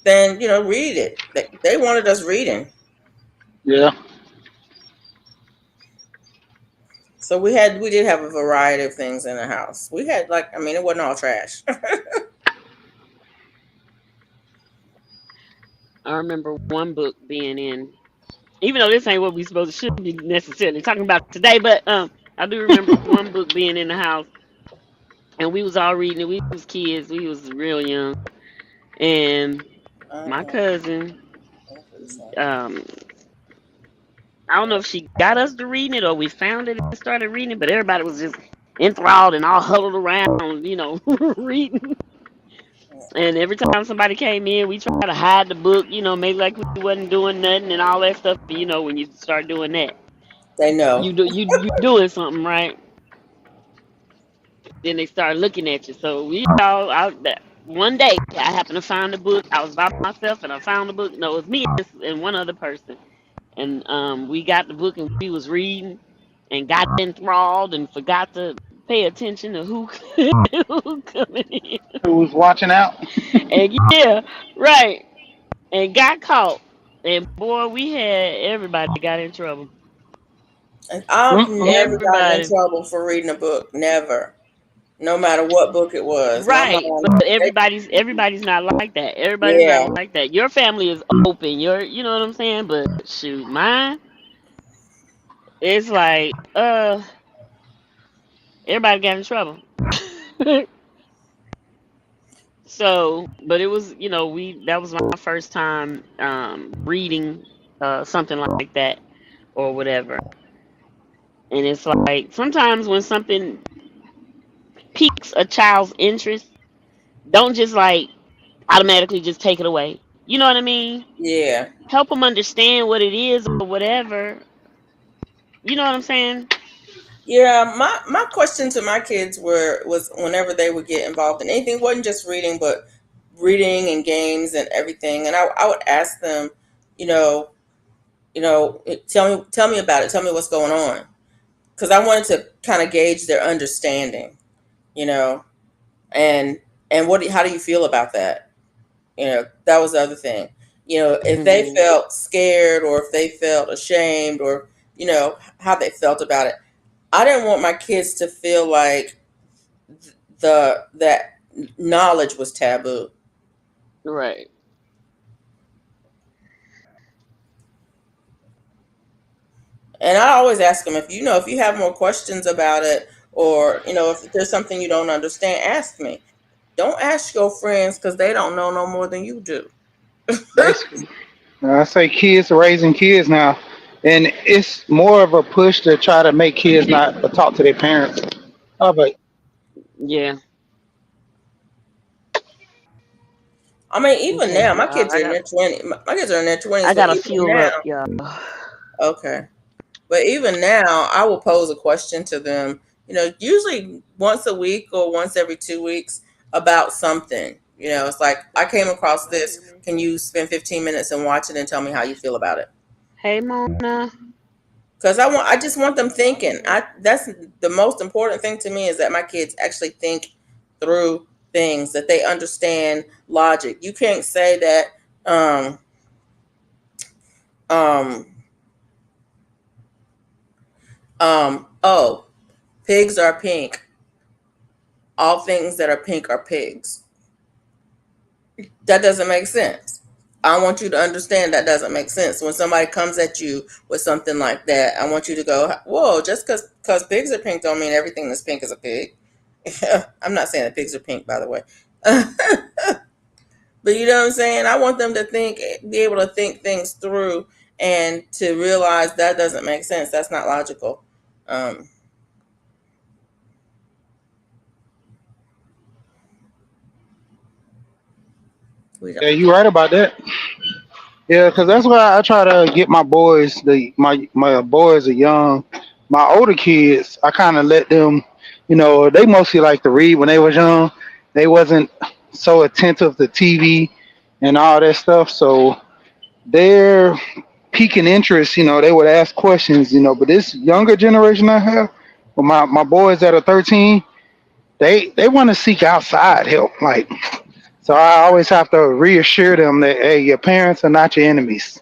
then read it. They wanted us reading. Yeah. So we did have a variety of things in the house. We had like, I mean, it wasn't all trash. I remember one book being in, even though this ain't what we supposed to should be necessarily talking about today, but I do remember one book being in the house, and we was all reading it. We was kids. We was real young, and my Uh-uh. cousin, um, I don't know if she got us to reading it or we found it and started reading it, but everybody was just enthralled and all huddled around, reading. And every time somebody came in, we try to hide the book, make like we wasn't doing nothing and all that stuff. When you start doing that, They know. you doing something right. Then they start looking at you. So we all out that one day I happened to find the book. I was by myself and I found the book. No, it was me and one other person. And we got the book and we was reading and got enthralled and forgot to pay attention to who who coming in. Who was watching out? And yeah, right. And got caught. And boy, we had everybody got in trouble. And I've Mm-mm. never gotten in Everybody. trouble for reading a book. Never. No matter what book it was. My Right. mom, But everybody's not like that. Everybody's yeah, not like that. Your family is open. You know what I'm saying? But shoot, mine, it's like, everybody got in trouble. So, but it was, that was my first time reading something like that or whatever. And it's like sometimes when something piques a child's interest, don't just like automatically just take it away. You know what I mean? yeah. Help them understand what it is or whatever. You know what I'm saying? Yeah, my question to my kids was whenever they would get involved in anything, it wasn't just reading, but reading and games and everything. And I would ask them, you know, tell me about it. Tell me what's going on. Because I wanted to kind of gauge their understanding, you know, and how do you feel about that? That was the other thing. If they Hmm. felt scared or if they felt ashamed or how they felt about it. I didn't want my kids to feel like that knowledge was taboo. Right. And I always ask them, if you have more questions about it, or if there's something you don't understand, ask me. Don't ask your friends because they don't know no more than you do. Basically, I say kids are raising kids now, and it's more of a push to try to make kids not talk to their parents. Oh, but Yeah. I mean, even Okay, now, my y'all. kids are in their 20s. My kids are in their 20s, I but gotta even fuel now, up, y'all. okay. But even now, I will pose a question to them, usually once a week or once every 2 weeks about something. It's like, I came across this. Can you spend 15 minutes and watch it and tell me how you feel about it? Hey, Mona. Because I just want them thinking. That's the most important thing to me, is that my kids actually think through things, that they understand logic. You can't say that um um oh, pigs are pink. All things that are pink are pigs. That doesn't make sense. I want you to understand that doesn't make sense. When somebody comes at you with something like that, I want you to go, whoa, just because pigs are pink don't mean everything that's pink is a pig. I'm not saying that pigs are pink, by the way. But you know what I'm saying? I want them to think, be able to think things through, and to realize that doesn't make sense. That's not logical. Um, we don't. Yeah, you right about that. Yeah, because that's why I try to get my boys. My boys are young. My older kids, I kind of let them. They mostly like to read when they was young. They wasn't so attentive to TV and all that stuff. So their piquing interest, they would ask questions. But this younger generation I have, well, my boys that are 13, they want to seek outside help. Like, so I always have to reassure them that, hey, your parents are not your enemies,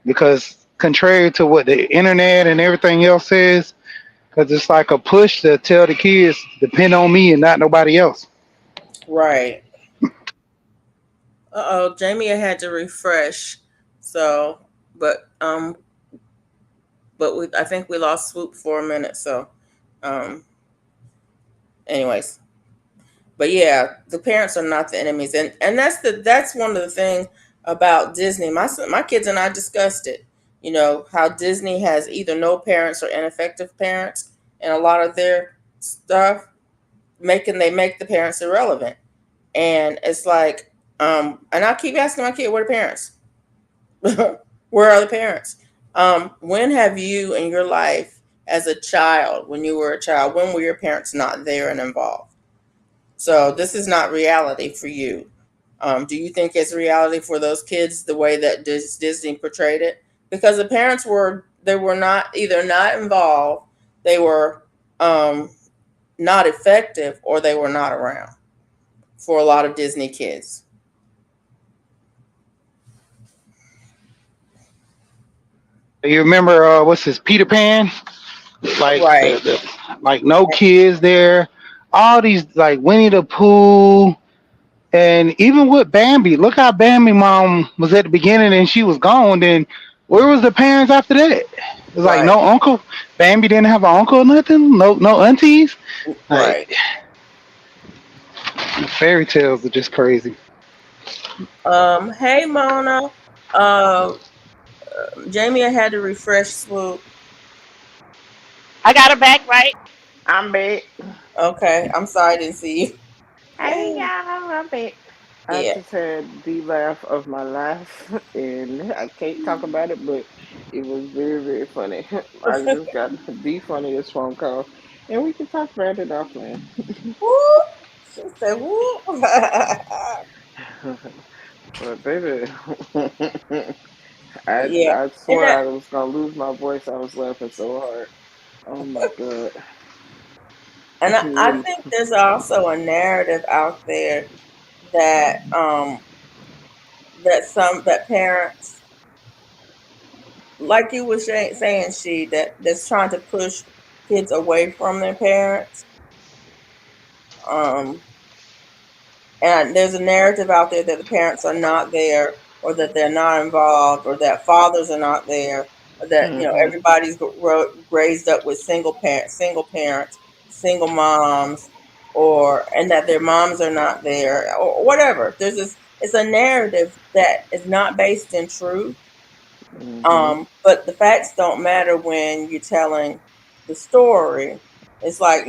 because contrary to what the internet and everything else says, because it's like a push to tell the kids depend on me and not nobody else. Right. Oh, Jamie had to refresh. So, but I think we lost Swoop for a minute. So, um, anyways, but yeah, the parents are not the enemies, and that's one of the things about Disney. My kids and I discussed it. How Disney has either no parents or ineffective parents, and a lot of their stuff they make the parents irrelevant, and it's like, and I keep asking my kid, where are the parents? Where are the parents? When have you in your life as a child, when you were a child, when were your parents not there and involved? So this is not reality for you. Do you think it's reality for those kids the way that Disney portrayed it? Because the parents were not either not involved, they were um, not effective, or they were not around for a lot of Disney kids. You remember what's this Peter Pan? Like Right, like no kids there. All these like Winnie the Pooh, and even with Bambi. Look how Bambi mom was at the beginning and she was gone. Then where was the parents after that? It was like right, no uncle. Bambi didn't have an uncle or nothing. No aunties. Like right. fairy tales are just crazy. Hey Mona. Uh, Jamie, I had to refresh Swoop. I got her back, right? I'm back. Okay, I'm sorry I didn't see Hey you. y'all, I'm back. I Yeah. just had the laugh of my life, and I can't talk about it, but it was very, very funny. I just got the funniest phone call, and we can talk about it offline. Woo! She said, woo! But baby, I Yeah. I And swore I was gonna lose my voice. I was laughing so hard. Oh my god. I think there's also a narrative out there that that parents, like you were saying, that's trying to push kids away from their parents. Um, and there's a narrative out there that the parents are not there, or that they're not involved, or that fathers are not there, or that Hmm. everybody's raised up with single parents, single moms, or and that their moms are not there, or whatever. There's this. It's a narrative that is not based in truth. Hmm. But the facts don't matter when you're telling the story. It's like,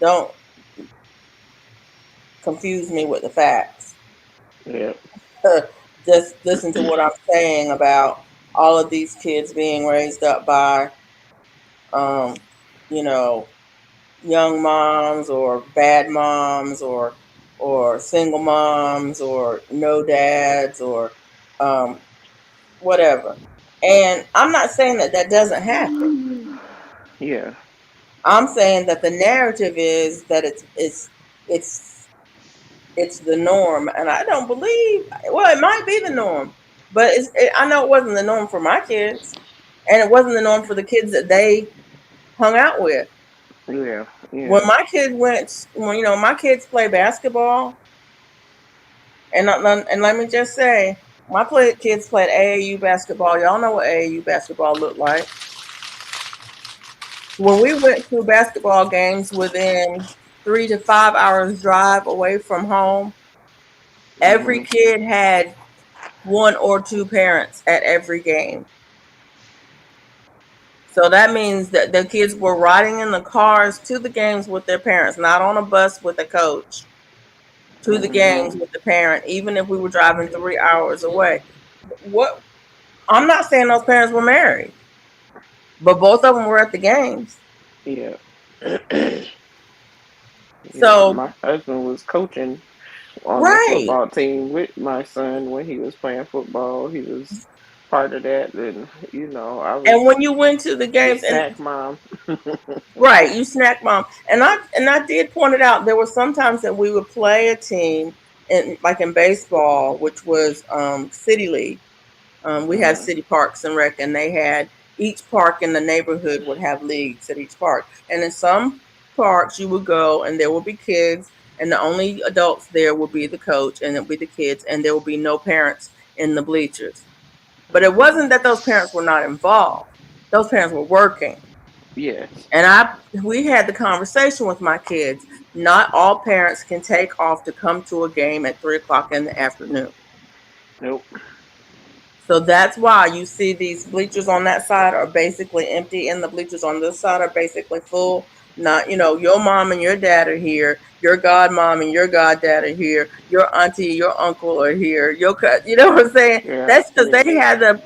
don't confuse me with the facts. Yep. Just listen to what I'm saying about all of these kids being raised up by, um, you know, young moms, or bad moms, or single moms, or no dads, or um, whatever. And I'm not saying that that doesn't happen. Yeah. I'm saying that the narrative is that it's it's the norm, and I don't believe. Well, it might be the norm, but I know it wasn't the norm for my kids, and it wasn't the norm for the kids that they hung out with. Yeah. When Yeah. my kids when my kids play basketball, and let me just say, kids played AAU basketball. Y'all know what AAU basketball looked like. When we went to basketball games within 3 to 5 hours drive away from home, every Mhm. kid had one or two parents at every game. So that means that the kids were riding in the cars to the games with their parents, not on a bus with a coach, to the games Mhm. with the parent, even if we were driving 3 hours away. What I'm not saying those parents were married, but both of them were at the games. Yeah. Yeah. So, My husband was coaching on the right. football team with my son when he was playing football. He was part of that, and I And was when you went to the the games, and snack mom. right, you snack mom. And I did point it out. There were some times that we would play a team in like in baseball, which was city league. We had Mhm. city parks and rec, and they had each park in the neighborhood would have leagues at each park. And in some parks, you would go, and there would be kids, and the only adults there would be the coach, and it would be the kids, and there would be no parents in the bleachers. But it Mhm. wasn't that those parents were not involved; those parents were working. Yes. And we had the conversation with my kids. Not all parents can take off to come to a game at 3 o'clock in the afternoon. Nope. So that's why you see these bleachers on that side are basically empty, and the bleachers on this side are basically full. Not, your mom and your dad are here, your godmom and your goddad are here, your auntie, your uncle are here, you know what I'm saying? Yeah. That's because Yeah.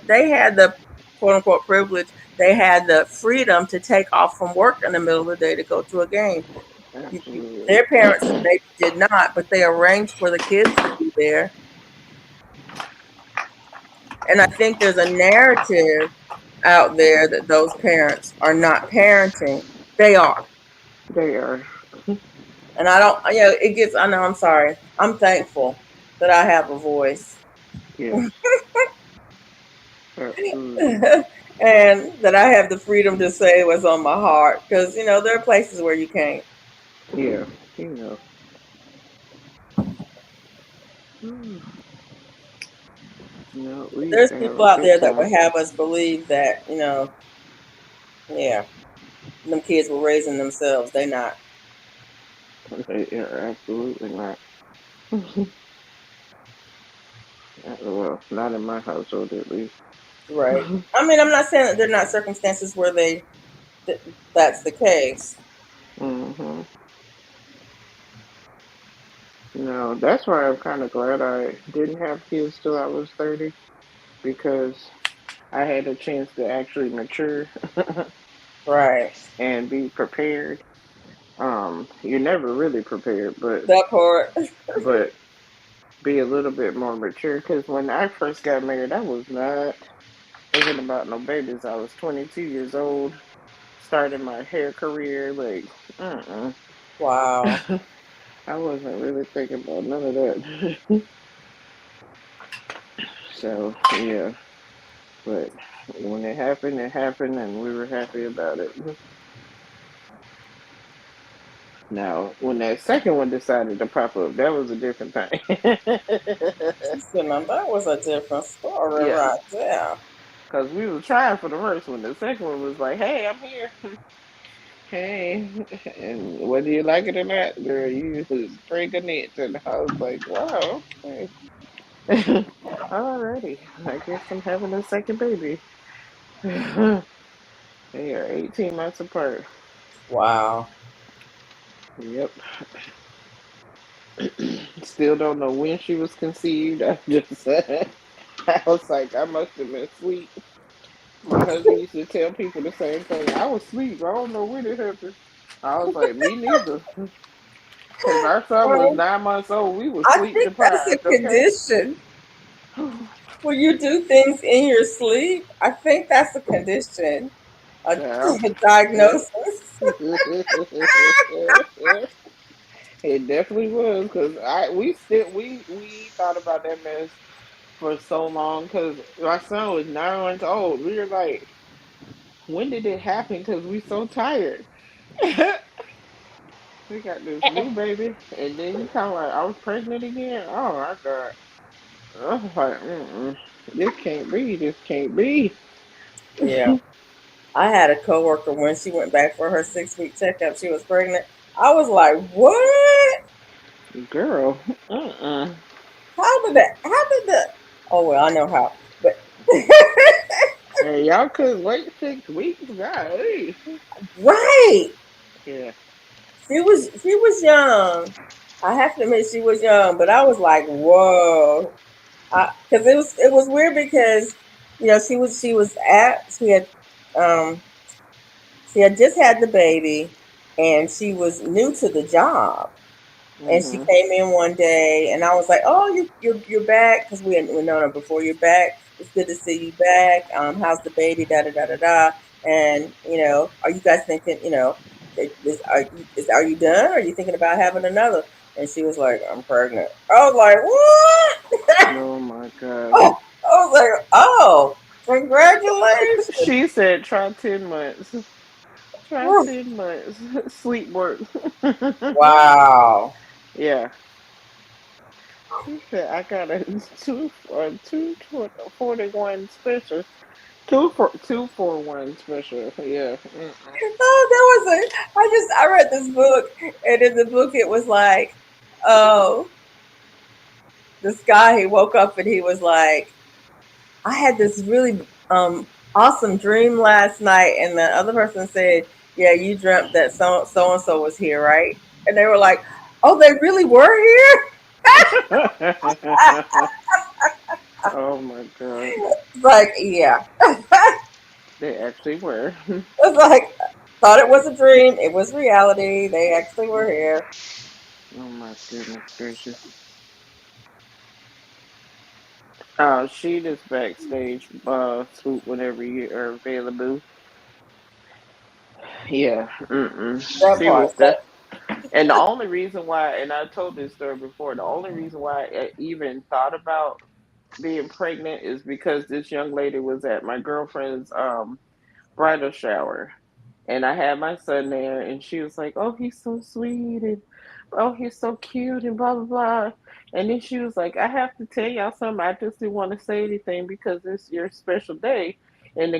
they had the quote unquote privilege. They had the freedom to take off from work in the middle of the day to go to a game. Absolutely. Their parents maybe did not, but they arranged for the kids to be there. And I think there's a narrative out there that those parents are not parenting. They are. They are. And I don't, it gets, I know, I'm sorry. I'm thankful that I have a voice Yes. Absolutely. and that I have the freedom to say what's on my heart. Because, there are places where you can't. Yeah. You know. Mm. No, we used There's to have people a out good there that time. would have us believe that, yeah, them kids were raising themselves. They not. They are absolutely not. Well, not in my household at least. Right. I mean, I'm not saying that they're not circumstances where that's the case. Hmm. No, that's why I'm kind of glad I didn't have kids till I was 30 because I had a chance to actually mature Right. and be prepared. You're never really prepared, That part. but be a little bit more mature. Because when I first got married, I was not thinking about no babies. I was 22 years old, starting my hair career. Like, uh-uh. Wow. I wasn't really thinking about none of that. So yeah, but when it happened, and we were happy about it. Now, when that second one decided to pop up, that was a different thing. She said, now that was a different story Yeah, right there. because we were trying for the first one. The second one was like, "Hey, I'm here. Hey, and whether you like it or not, girl, you was pregnant." And I was like, "Wow, okay, alrighty. I guess I'm having a second baby." They are 18 months apart. Wow. Yep. Still don't know when she was conceived. I just, I was like, I must have been asleep. My husband used to tell people the same thing. I was asleep. I don't know when it happened. I was like, me neither. Because our son was Well, 9 months old. We were I sleep think that's a deprived, okay? condition. Will you do things in your sleep? I think that's a condition, a, Child. a diagnosis. It definitely was because we thought about that mess for so long because my son was 9 months old. We were like, when did it happen? Because we so tired. We got this new baby, and then you kind of like, I was pregnant again. Oh my god! I was like, this can't be. This can't be. Yeah. I had a coworker when she went back for her 6 week checkup, she was pregnant. I was like, what? Girl, uh-uh. How did that? How did that? Oh, well, I know how. But And y'all couldn't wait 6 weeks, golly. right. Yeah. She was young. I have to admit she was young, but I was like, whoa. Because it was weird because um she had just had the baby and she was new to the job. And she Mhm. came in one day, and I was like, "Oh, you're back," because we known her before. You're back. It's good to see you back. How's the baby? Da da da da da. And are you guys thinking? Are you done? Are you thinking about having another? And she was like, "I'm pregnant." I was like, "What?" Oh my gosh. I was like, "Oh, congratulations!" She said, try 10 months. Try Whew. 10 months. Sleep work. Wow. Yeah. She said, I got a 241 special. 241 special. Yeah. Mm-mm. Oh, there was a. I read this book, and in the book it was like, oh, this guy he woke up and he was like, I had this really awesome dream last night, and the other person said, yeah, you dreamt that so and so was here, right? And they were like, oh, they really were here. Oh my god. It's like, yeah, They actually were. it's like thought it was a dream. It was reality. They actually were here. Oh my goodness gracious. She just backstage swoop whenever you are available. Yeah. Mm-mm. That She part. was there. And the only reason why, and I told this story before, the only reason why I even thought about being pregnant is because this young lady was at my girlfriend's bridal shower. And I had my son there, and she was like, "Oh, he's so sweet, and oh, he's so cute, and blah blah blah." And then she was like, "I have to tell y'all something. I just didn't want to say anything because it's your special day." And my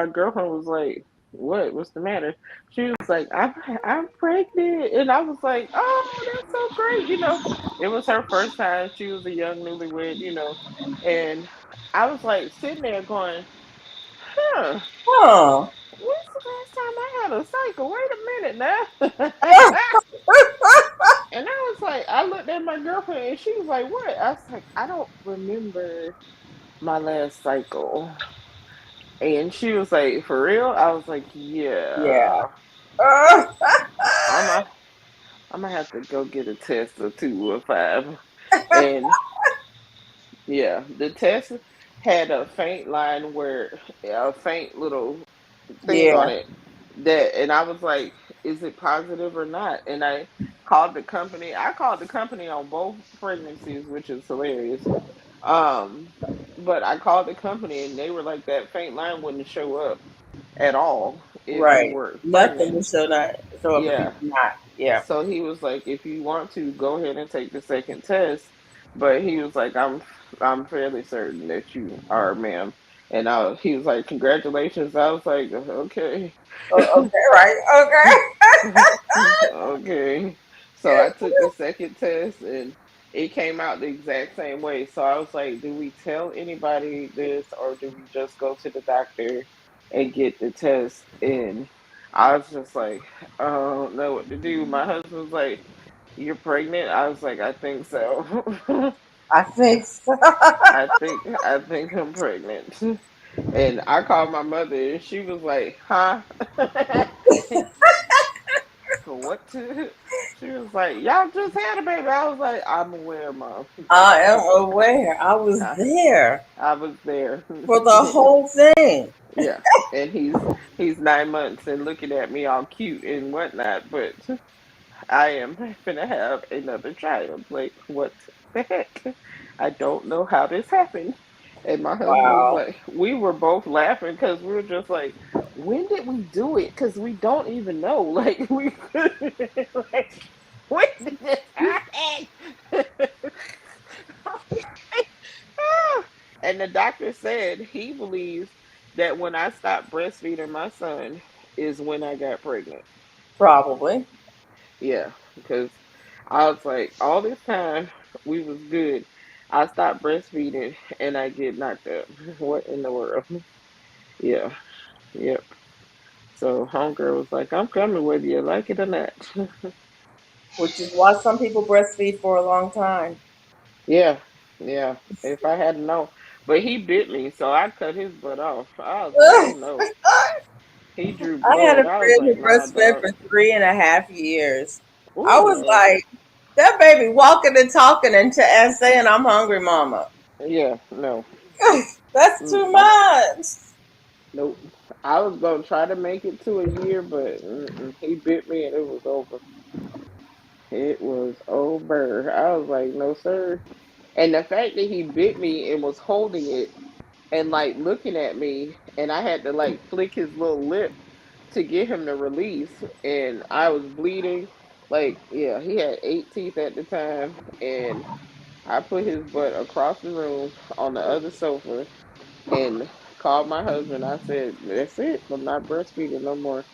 girlfriend was like, "What? What's the matter?" She was like, "I'm pregnant," and I was like, "Oh, that's so great!" It was her first time. She was a young newlywed. And I was like sitting there going, "Huh." Huh. When's the last time I had a cycle? Wait a minute now. And I was like, I looked at my girlfriend and she was like, what? I was like, I don't remember my last cycle. And she was like, for real? I was like, Yeah. yeah. I'm a, I'm gonna have to go get a test or two or five. And yeah, the test had a faint line where a faint little thing on Yeah. it and I was like, is it positive or not? And I called the company. I called the company on both pregnancies, which is hilarious. Um, but I called the company and they were like, that faint line wouldn't show up at all if you Right. weren't Nothing pregnant. will show up if you Yeah. not. Yeah. So he was like, if you want to, go ahead and take the second test. But he was like, I'm fairly certain that you are, ma'am. And he was like, congratulations. I was like, okay. Okay. Right. Okay. So I took the second test and it came out the exact same way. So I was like, do we tell anybody this or do we just go to the doctor and get the test? And I was just like, I don't know what to do. My husband was like, you're pregnant? I was like, I think so. I think so. I think I'm pregnant. And I called my mother and she was like, huh? what to. She was like, "Y'all just had a baby." I was like, "I'm aware, mom. I am aware. I was I, there I was there." for the whole thing. Yeah, and he's 9 months and looking at me all cute and whatnot, but I am finna have another child. Like, what the heck? I don't know how this happened. And my husband was Wow. like, we were both laughing because we were just like, when did we do it? Because we don't even know. Like, like, when did this happen? And the doctor said he believes that when I stopped breastfeeding my son is when I got pregnant. Probably. Yeah, because I was like, all this time we was good. I stopped breastfeeding and I get knocked up. What in the world? Yeah, yep. So homegirl was like, I'm coming with you, like it or not. Which is why some people breastfeed for a long time. Yeah, yeah. If I hadn't known, but he bit me, so I cut his butt off. I was like, oh no. He drew I had a blood. I was friend who like, nah, breastfed dog. for 3.5 years. I Oh was man. like, that baby walking and talking and saying, I'm hungry, mama. Yeah, no. That's too Mm-mm. much. Nope. I was gonna try to make it to a year, but he bit me and it was over. It was over. I was like, no, sir. And the fact that he bit me and was holding it and like looking at me, and I had to like flick his little lip to get him to release, and I was bleeding. Like, yeah, he had 8 teeth at the time, and I put his butt across the room on the other sofa and called my husband. I said, "That's it. I'm not breastfeeding no more."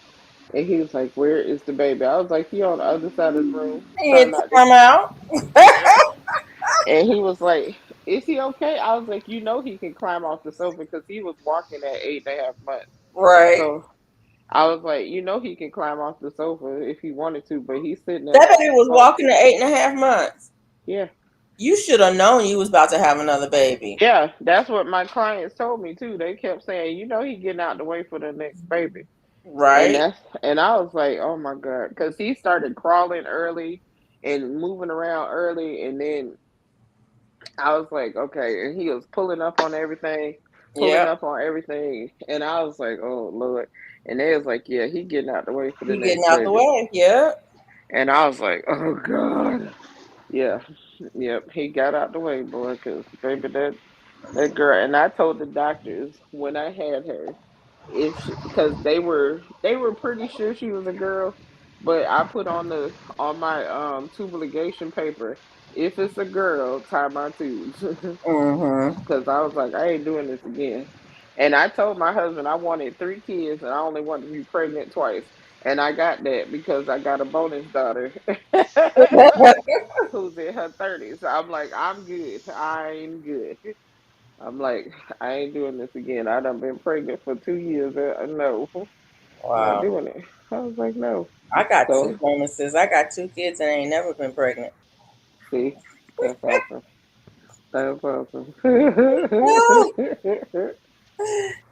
And he was like, "Where is the baby?" I was like, "He on the other side of the room, He trying had not to." time out. Yep. And he was like, "Is he okay?" I was like, "You know, he can climb off the sofa because he was walking at 8.5 months." Right. So I was like, "You know, he can climb off the sofa if he wanted to, but he's sitting there That like baby a was punk." walking at 8.5 months. Yeah, You should have known you was about to have another baby. yeah, that's what my clients told me too. They kept saying, "You know, he getting out the way for the next baby." And Right? I was like, oh my god, because he started crawling early and moving around early, and then I was like, okay, and he was pulling Yep. up on everything, and I was like, oh lord, and they was like, yeah, he getting out the way for the He getting next out the baby, way. Yep. and I was like, oh god, yeah, yep, he got out the way, boy, because baby, that girl, and I told the doctors when I had her, if because they were pretty sure she was a girl, but I put on my tube ligation paper, if it's a girl, tie my tubes, Mm-hmm. because I was like, I ain't doing this again. And I told my husband I wanted 3 kids and I only wanted to be pregnant twice, and I got that because I got a bonus daughter who's in her 30s. So I'm like, I'm good. I'm good. I'm like, I ain't doing this again. I done been pregnant for 2 years. No, not Wow. doing it. I was like, no. I got two So, bonuses. I got two kids and I ain't never been pregnant. see, that's awesome. That's awesome.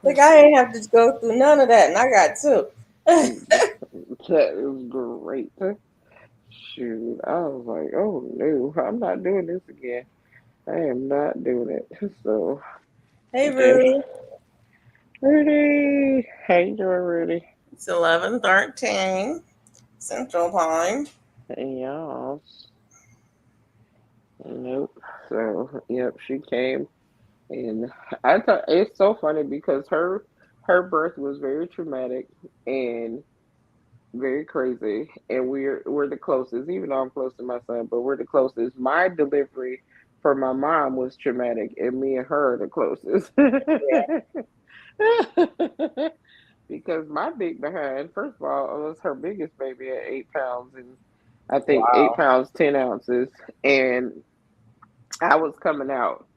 Like I ain't have to go through none of that, and I got two. That is great. Shoot, I was like, oh no, I'm not doing this again. I am not doing it. So, Hey, okay. Rudy. Rudy. How you doing, Rudy? It's 11:13 Central Time. Hey, y'all. Nope. So, yep, she came. And I thought it's so funny because her birth was very traumatic and very crazy, and we're the closest. Even though I'm close to my son, but we're the closest. My delivery for my mom was traumatic, and me and her are the closest. Yeah. Because my big behind, first of all, it was her biggest baby at 8 pounds, and I think eight Wow. pounds 10 ounces, and I was coming out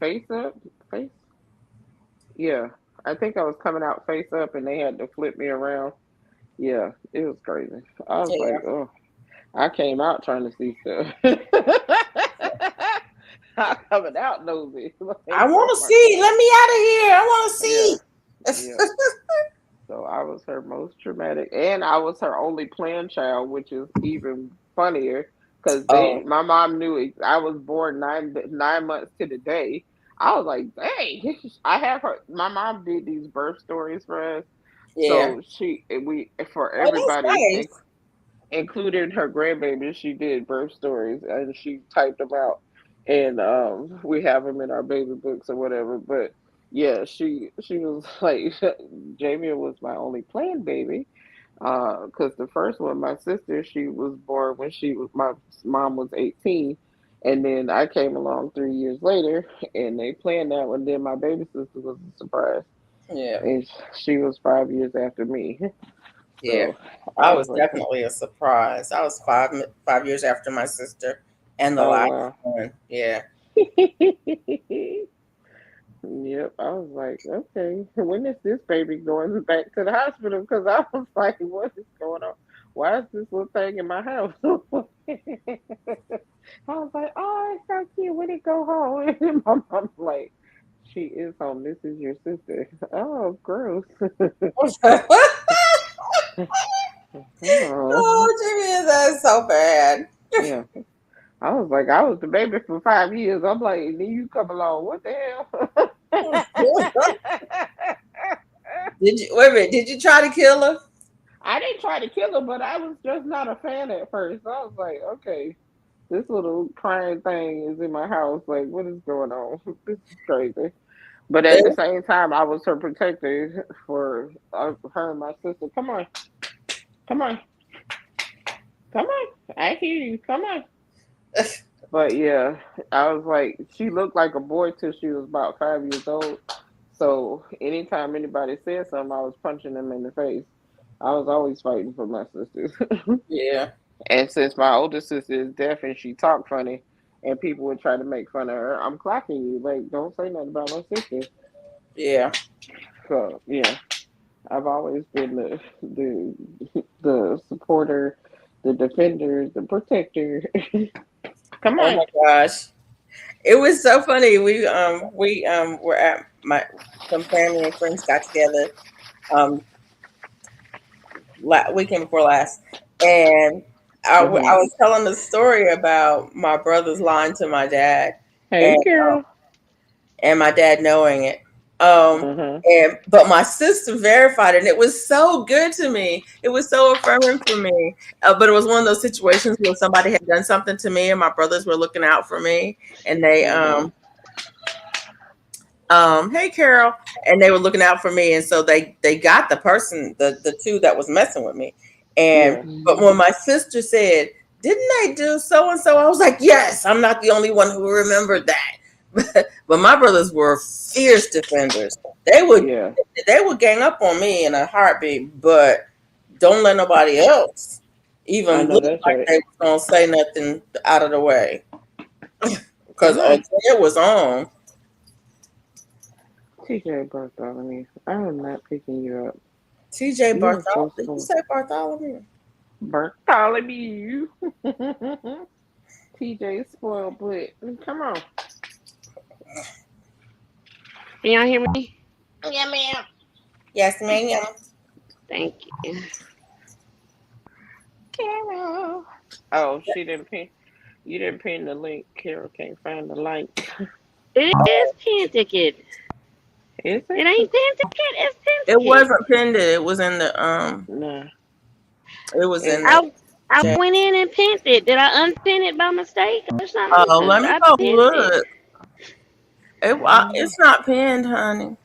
face up, face. Yeah, I think I was coming out face up, and they had to flip me around. Yeah, it was crazy. I was Yeah. like, oh, I came out trying to see stuff. I coming out nosy. I Like, want oh to my see. god. Let me out of here. I want to Yeah, see. yeah. So I was her most traumatic, and I was her only planned child, which is even funnier because Oh, my mom knew I was born 9 months to the day. I was like, dang, I have her. My mom did these birth stories for us, yeah. so we for Oh, that's everybody, nice. including her grandbaby. She did birth stories and she typed them out, and we have them in our baby books or whatever. But yeah, she was like, Jamie was my only planned baby. Because the first one, my sister, she was born when my mom was 18, and then I came along 3 years later, and they planned that one. Then my baby sister was a surprise, Yeah, and she was 5 years after me. yeah. So I I was was like, definitely a surprise. I was 5 years after my sister, and the oh last wow. one. Yeah. Yep, I was like, okay, when is this baby going back to the hospital? Because I was like, what is going on? Why is this little thing in my house? I was like, oh, it's so cute. When it go home? And my mom's like, she is home. This is your sister. Oh, gross. Oh, Oh, Jimmy, that's so bad. yeah. I was like, I was the baby for 5 years. I'm like, and then you come along. What the hell? Did you wait a minute? Did you try to kill her? I didn't try to kill her, but I was just not a fan at first. I was like, okay, this little crying thing is in my house. Like, what is going on? This is crazy. But at the It- same time, I was her protector for her and my sister. Come on, come on, come on. I hear you. Come on. But yeah, I was like, she looked like a boy till she was about 5 years old. So anytime anybody said something, I was punching them in the face. I was always fighting for my sisters. yeah, And since my older sister is deaf and she talk funny, and people would try to make fun of her, I'm clocking you. Like, don't say nothing about my sister. yeah. So yeah, I've always been the supporter, the defender, the protector. Come Oh on. my gosh, it was so funny. We were at my some family and friends got together um weekend before last, and I Hmm. was telling the story about my brother's lying to my dad, Hey, and girl. my dad knowing it. Um, Hmm. and but my sister verified it, and it was so good to me. It was so affirming for me. But it was one of those situations where somebody had done something to me, and my brothers were looking out for me, and they Hmm. hey Carol, and they were looking out for me, and so they got the person, the two that was messing with me, and Yeah, but when my sister said, "Didn't they do so and so?" I was like, "Yes, I'm not the only one who remembered that." But my brothers were fierce defenders. They would yeah. they would gang up on me in a heartbeat, but don't let nobody else I even know look that's like right. they was gonna say nothing out of the way because Come on, it was on. TJ Bartholomew. I am not picking you up. TJ You are Bartholomew. so Did you spoiled. say Bartholomew? Bartholomew. TJ spoiled, but come on. Can y'all hear me? Yeah, ma'am. Yes, ma'am. Thank you. Carol. Oh, she didn't pin. You didn't pin the link. Carol can't find the link. It is pin ticket. Is It it? ain't pin ticket. It's pin It ticket. wasn't pinned. It was in the Nah. It was in It, the I chat. went in and pinned it. Did I unpin it by mistake or Oh, something? let 'Cause me I go pinned it. look. I don't know. It's not pinned, honey.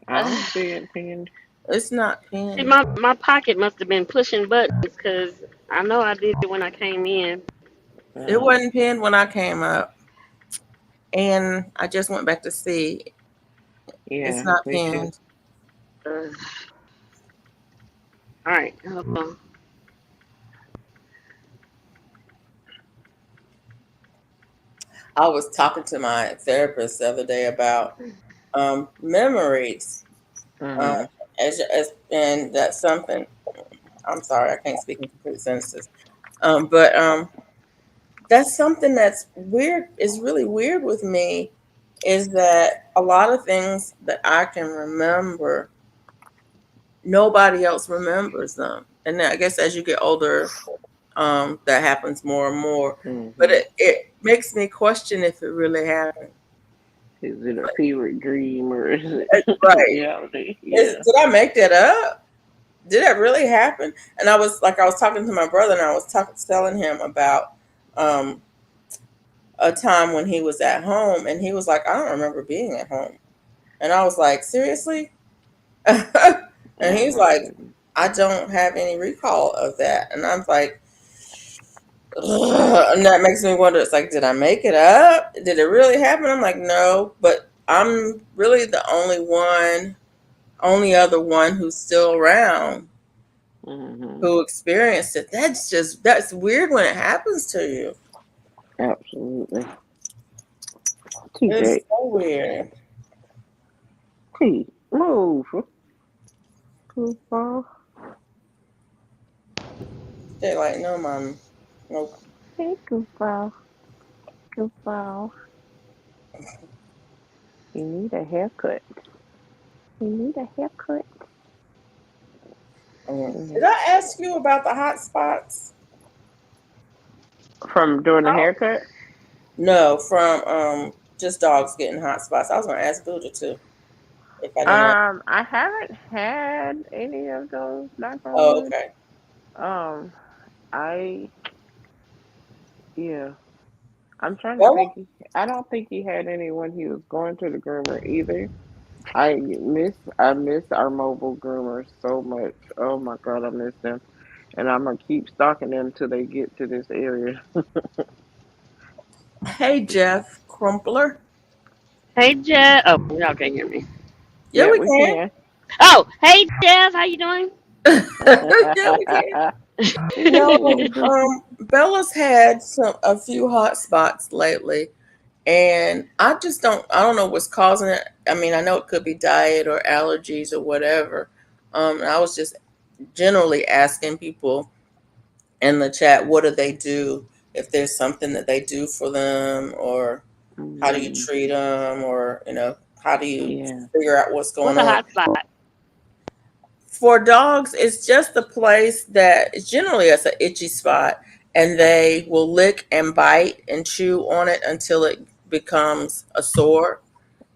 I don't see it pinned. It's not See, pinned. my pocket must have been pushing buttons because I know I did it when I came in. It Uh, wasn't pinned when I came up, and I just went back to see. It's yeah, not me too. pinned. Uh, all right, hold on. I was talking to my therapist the other day about memories. Uh, Hmm. and that's something. I'm sorry, I can't speak in complete sentences. But that's something that's weird. Is really weird with me. Is that a lot of things that I can remember nobody else remembers them. And I guess as you get older, that happens more and more. But Mhm. it makes me question if it really happened. Is it a fever dream or is it Right. reality? Yeah. Did I make that up? Did that really happen? And I was talking to my brother, and I was telling him about um, a time when he was at home, and he was like, I don't remember being at home. And I was like, seriously? And Oh he's my like, goodness. I don't have any recall of that. And I'm like, ugh. And that makes me wonder. It's like, did I make it up? Did it really happen? I'm like, no, but I'm really the only other one who's still around Mhm. who experienced it. That's weird when it happens to you. Absolutely. It's TJ, so weird. T, move. Goofball. They're like, no, mom, nope. Hey, goofball. Goofball. You need a haircut. You need a haircut. Did Mhm. I ask you about the hot spots? From doing the haircut? No, from just dogs getting hot spots. I was gonna ask Buddha too if I didn't already. I haven't had any of those, knock on Oh, wood. okay. Um, I, yeah. I'm trying to Bella? think. I don't think he had any when he was going to the groomer either. I miss our mobile groomers so much. Oh my god, I miss them. And I'm gonna keep stalking them till they get to this area. Hey, Jeff Crumpler. Hey Jeff. Oh, y'all can't hear me. Yeah, Yeah, we we can. can. Oh, hey Jeff, how you doing? Yeah, we can. No, Hey, Dookie. Bella's had a few hot spots lately, and I don't know what's causing it. I mean, I know it could be diet or allergies or whatever. And I was just generally asking people in the chat, what do they do if there's something that they do for them, or how do you Mm, treat them, or how do you yeah. figure out what's going What's a on? hot spot? For dogs, it's just a place that it's generally it's an itchy spot, and they will lick and bite and chew on it until it becomes a sore.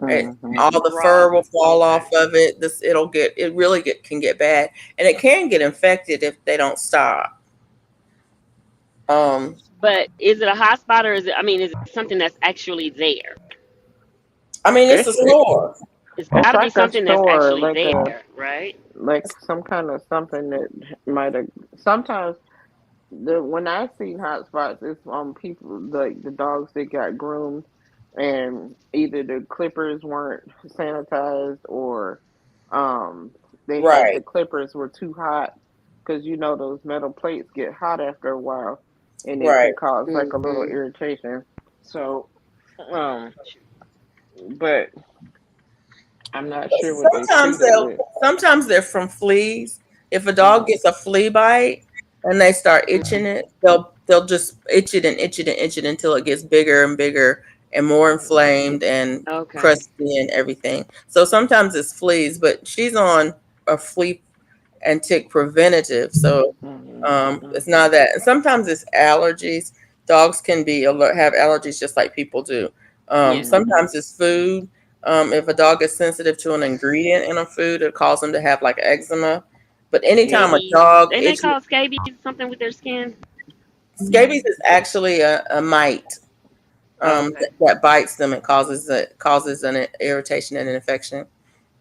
Mhm. All the Raw. fur will fall Okay. off of it. It really can get bad, and it can get infected if they don't stop. Um, But is it a hot spot or is it? I mean, is it something that's actually there? I mean, it's a It's sore. It's got it's to be like a something that's store, actually there, right? like some kind of something that might have. Sometimes when I seen hot spots, it's on people like the dogs that got groomed, and either the clippers weren't sanitized or um they had the Right. clippers were too hot because you know those metal plates get hot after a while, and it can Right. cause like a little Hmm. irritation. So, um, but I'm not sure what they Sometimes treat it with. they're from fleas. If a dog Mm, gets a flea bite and they start itching it, they'll just itch it and itch it and itch it until it gets bigger and bigger and more inflamed and Okay. crusty and everything. So sometimes it's fleas, but she's on a flea and tick preventative. So mm, it's mm, not that. And sometimes it's allergies. Dogs can have allergies just like people do. Yeah. mm, Sometimes it's food. If a dog is sensitive to an ingredient in a food, it causes them to have like eczema. But anytime a yeah. Scabies. dog Ain't they itches, called scabies? Something with their skin? scabies is actually a mite Okay. that bites them and causes an irritation and an infection.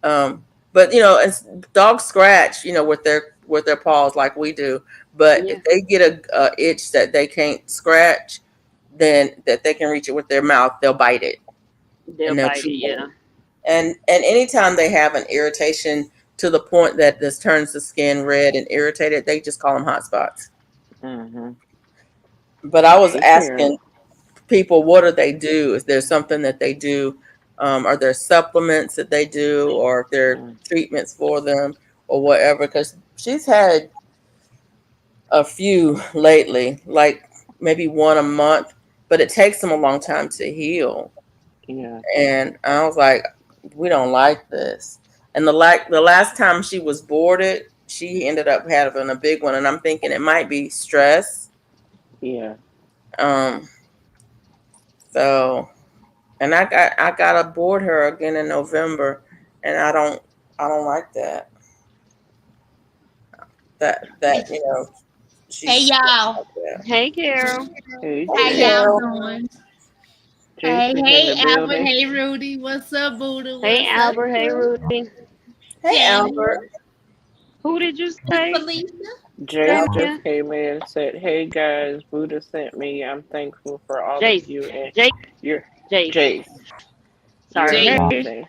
Um, but as dogs scratch, with their paws like we do. But if Yeah. they get a itch that they can't scratch, then that they can reach it with their mouth, they'll bite it They'll and they'll bite chew it. on Yeah. it. And anytime they have an irritation to the point that this turns the skin red and irritated, they just call them hot spots. Mm-hmm. But I was Take care. asking people, what do they do? Is there something that they do? Are there supplements that they do, or if there are Mm, treatments for them, or whatever? Because she's had a few lately, like maybe one a month, but it takes them a long time to heal. yeah. And I was like, we don't like this. And the last time she was boarded, she ended up having a big one, and I'm thinking it might be stress. Yeah. Um, so, and I gotta board her again in November, and I don't like that. That Hey she's y'all. like that. Hey, Carol. Hey, How Hey Jay. y'all Carol. doing? Hey, Jason's in hey, the Albert. building. Hey, Rudy. What's up, Buddha? Hey, What's up, Albert. Hey, Rudy. Hey Jamie? Albert. Who did you Hey, say? Felicia. Jay Albert. Jamia? just came in and said, "Hey guys, Buddha sent me. I'm thankful for all of Jace. you and Jace. your Jace. Jace. You're Sorry. Jay. Hey. amazing.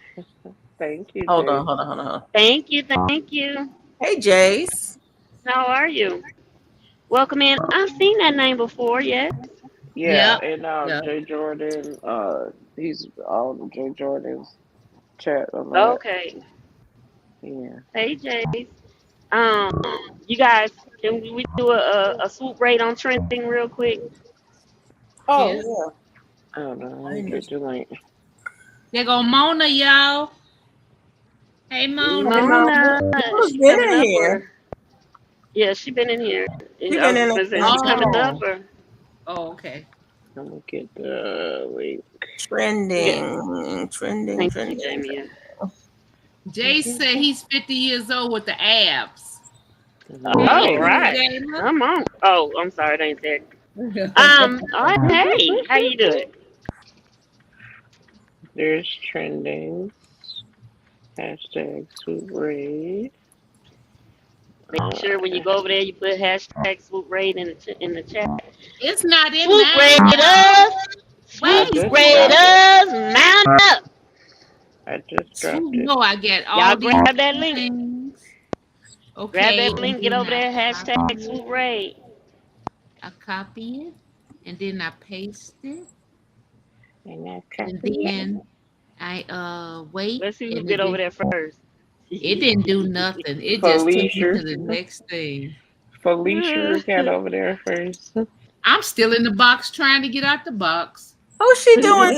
Thank you, Hold Jace. on, hold on, hold on, hold on. Thank you. Thank you. Hey Jace. How are you? Welcome in. I've seen that name before, yes. Yeah, Yep. and Yep. Jay Jordan, he's on Jay Jordan's chat a lot. Okay. Yeah. Hey, Jace. Um, you guys, can we do a swoop rate on trending real quick? Yeah. Oh I don't know. Let yeah. I me know. get the link. There go Mona, y'all. Hey, Hey Mona. Mom. Mona, Who's she been coming in up here? or? Yeah, she been in here. She I been was in gonna say a she coming up Oh. or? Oh, okay. I'm gonna get the link. Yeah. trending, Thank you, trending. Jamie. Jay said he's 50 years old with the abs. Hey, All Nice. Cool right. Gamer. Come on. Oh, I'm sorry, I ain't there. Hey, how you doing? There's trending. Hashtag Swoop Raid. Make sure when you go over there, you put hashtag swoop raid in the chat. It's not in Swoop mine, y'all. raiders, I swoop Wait, just Swoop. dropped it. raiders, mount up. I just Swoop, dropped it. no, I get Y'all all these grab that link. things. Grab Okay, that and link. Get then over there. I Hashtag copy swoop it. raid. I copy it, and then I paste it, And I and copy it. then I wait, Let's see who and get over there first. it didn't do nothing. It just took me Felicia. to the next thing. Felicia got over there first. I'm still in the box trying to get out the box. Who's she doing?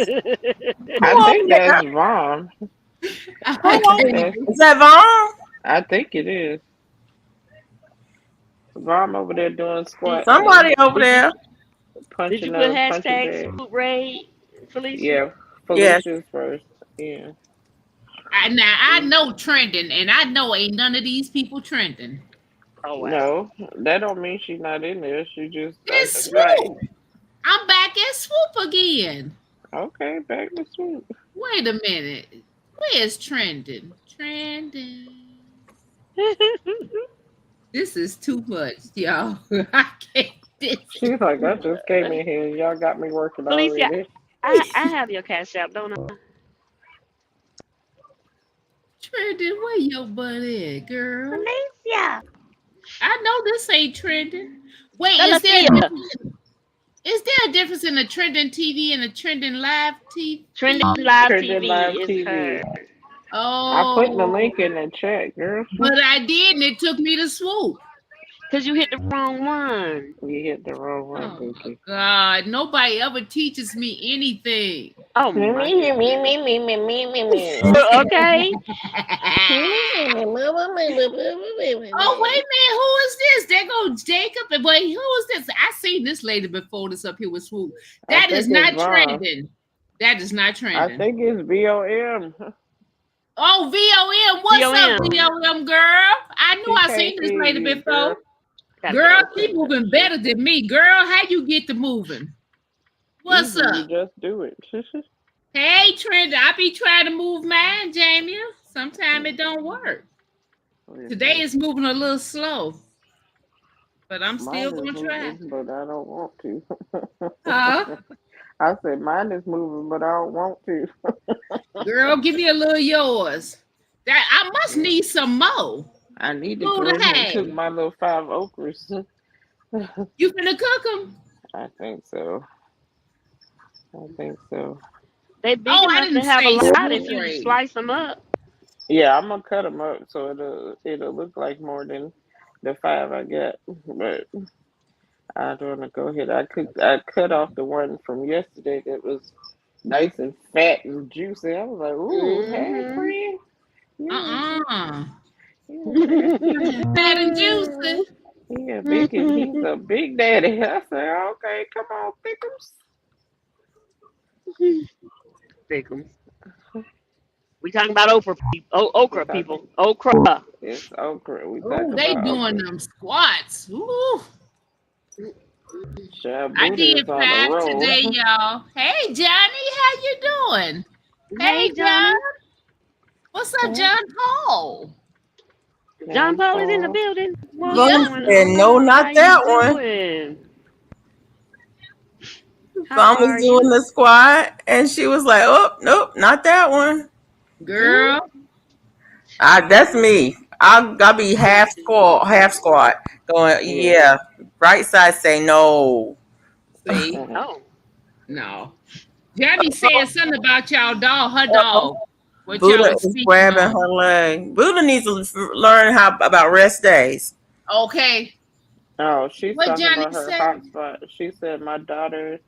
Who I over think that's there? Vaughn. Who I think over that's. Is that Vaughn? I think it is. Vaughn over there doing did, squats and Somebody over did you there. did you punching put a punching hashtag bag. swoop raid, Felicia? Yeah, Yes. Felicia's first. Yeah. Now I know trending, and I know ain't none of these people trending. Oh wow. No, that don't mean she's not in there. She just It's right. Swoop. I'm back at Swoop again. Okay, back to swoop. Wait a minute. Where's trending? Trending. This is too much, y'all. I can't. This is She's like, I too just came much. in here. Y'all got me working Felicia, already. I have your cash app, don't I? Trending, where your butt at, girl? Felicia. I know this ain't trending. Wait, Felicia. is there a difference in a trending TV and a trending live Trending TV? Live Trending TV live is her. TV. I put the Oh, link in the chat, girl. but I did, and it took me to Swoop. Cause you hit the wrong one. You hit the wrong one, Oh my Bookie. God! Nobody ever teaches me anything. Oh Me, my me, me, goodness. me, me, me, me, me, me. Okay. Oh, wait a minute, who is this? There goes Jacob. And wait, who is this? I seen this lady before this up here with Swoop. I That is think it's not Vaughn. trending. That is not I trending. think it's VOM. Oh, VOM. What's up, VOM. VOM girl? I knew She I can't seen this see lady you, girl. before. Gotta get Girl, over she here. moving better than me. Girl, how you get to moving? What's Easy, you up? just do it. Hey, Trenda, I be trying to move mine, Jamie. Sometimes it don't work. Today Listen, is moving a little slow, but I'm still mine is gonna try. moving, but I don't want to. Huh? I said mine is moving, but I don't want to. Girl, give me a little yours. That I must Yeah. need some more. I need to Buddha, go in here and cook hey, my little 5 okras. you finna cook them? I think so. I think so. They big Oh, I enough to didn't have a say lot swoop if you raid. slice them up. Yeah, I'm gonna cut them up so it'll look like more than the 5 I got. But I don't wanna go ahead. I cut off the one from yesterday that was nice and fat and juicy. I was like, ooh, hey Mm-hmm. friend, Yeah, Uh-uh. yeah, man. Fat and juicy. Yeah, big. He's a big daddy. I said, okay, come on, Pickles. Pickles. We talking about okra people. Oh, We okra talking. people. Okra. It's okra. We Oh, talking they about doing okra. them squats. Ooh. Child I Buddha did is on a 5 today, roll. y'all. Hey, Johnny, how you doing? Hey, Hey, John. Johnny. What's up, John Paul? John John Paul is in the Paul. building. What's Yeah. Vaughn going said, no, on? not How you that one. doing? How Vaughn was are doing you? the squat, and she was like, oh, nope, not that one. Ooh, Girl. That's me. I'll be half squat, going, Yeah. yeah. Right side say no. See? oh, No. Johnny said something about y'all dog, her Uh-oh. dog. What y'all Buddha was is speaking grabbing on. her leg. Buddha needs to learn how about rest days. Okay. Oh, she's What talking Johnny about her say? hot spot. She said my daughter's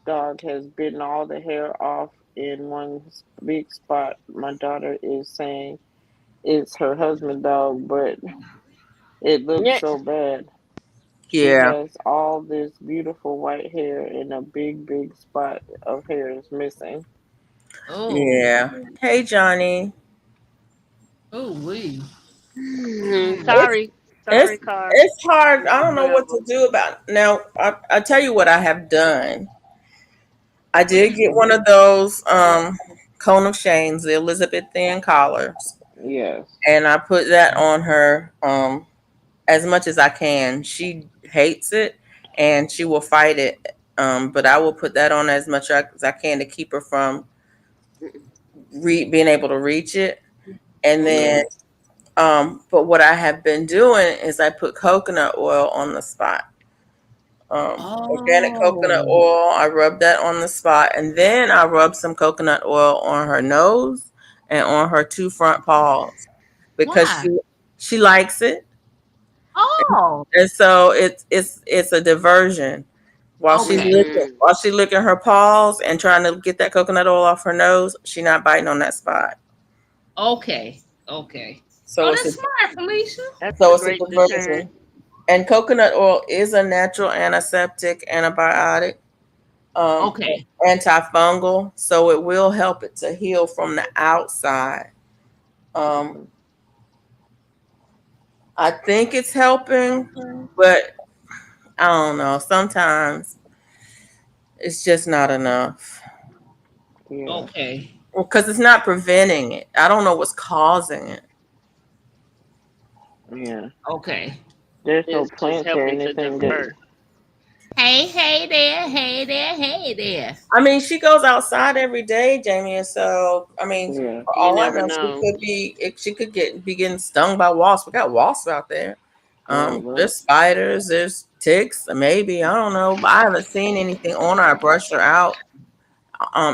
dog has bitten all the hair off in one big spot. My daughter is saying it's her husband's dog, but it looks yeah. so bad. She Yeah, has all this beautiful white hair and a big spot of hair is missing. Oh. yeah. Hey, Johnny. Oh, we. It's Sorry, it's sorry, car. it's hard. I don't know what Whatever. to do about it. Now. I tell you what I have done. I What did you get do? one of those cone of shanes, the Elizabethan collars, Yes. and I put that on her as much as I can. She hates it, and she will fight it. But I will put that on as much as I can to keep her from being able to reach it. And then, Yeah. but what I have been doing is I put coconut oil on the spot. Organic coconut Oh. oil. I rub that on the spot, and then I rub some coconut oil on her nose and on her two front paws because Why? she likes it, Oh. and so it's a diversion Okay. while she licking her paws and trying to get that coconut oil off her nose. She not biting on that spot, Okay. Okay. Oh, so that's smart, Felicia. That's a it's a great deterrent. diversion. And coconut oil is a natural antiseptic, antibiotic, um, Okay. antifungal, so it will help it to heal from the outside. Um, Mhm. I think it's helping, but I don't know. Sometimes it's just not enough. Yeah. Okay. Well, because it's not preventing it. I don't know what's causing it. Yeah. Okay. There's no It's just plants or helping to anything that. divert. Hey, hey there, hey there, hey there. I mean, she goes outside every day, Jamie, and so I mean, Yeah. for You all I never know, know. she could be getting stung by wasps. We got wasps out there. Oh, Lord. There's spiders, there's ticks, maybe I don't know. But I haven't seen anything on her. I brush her out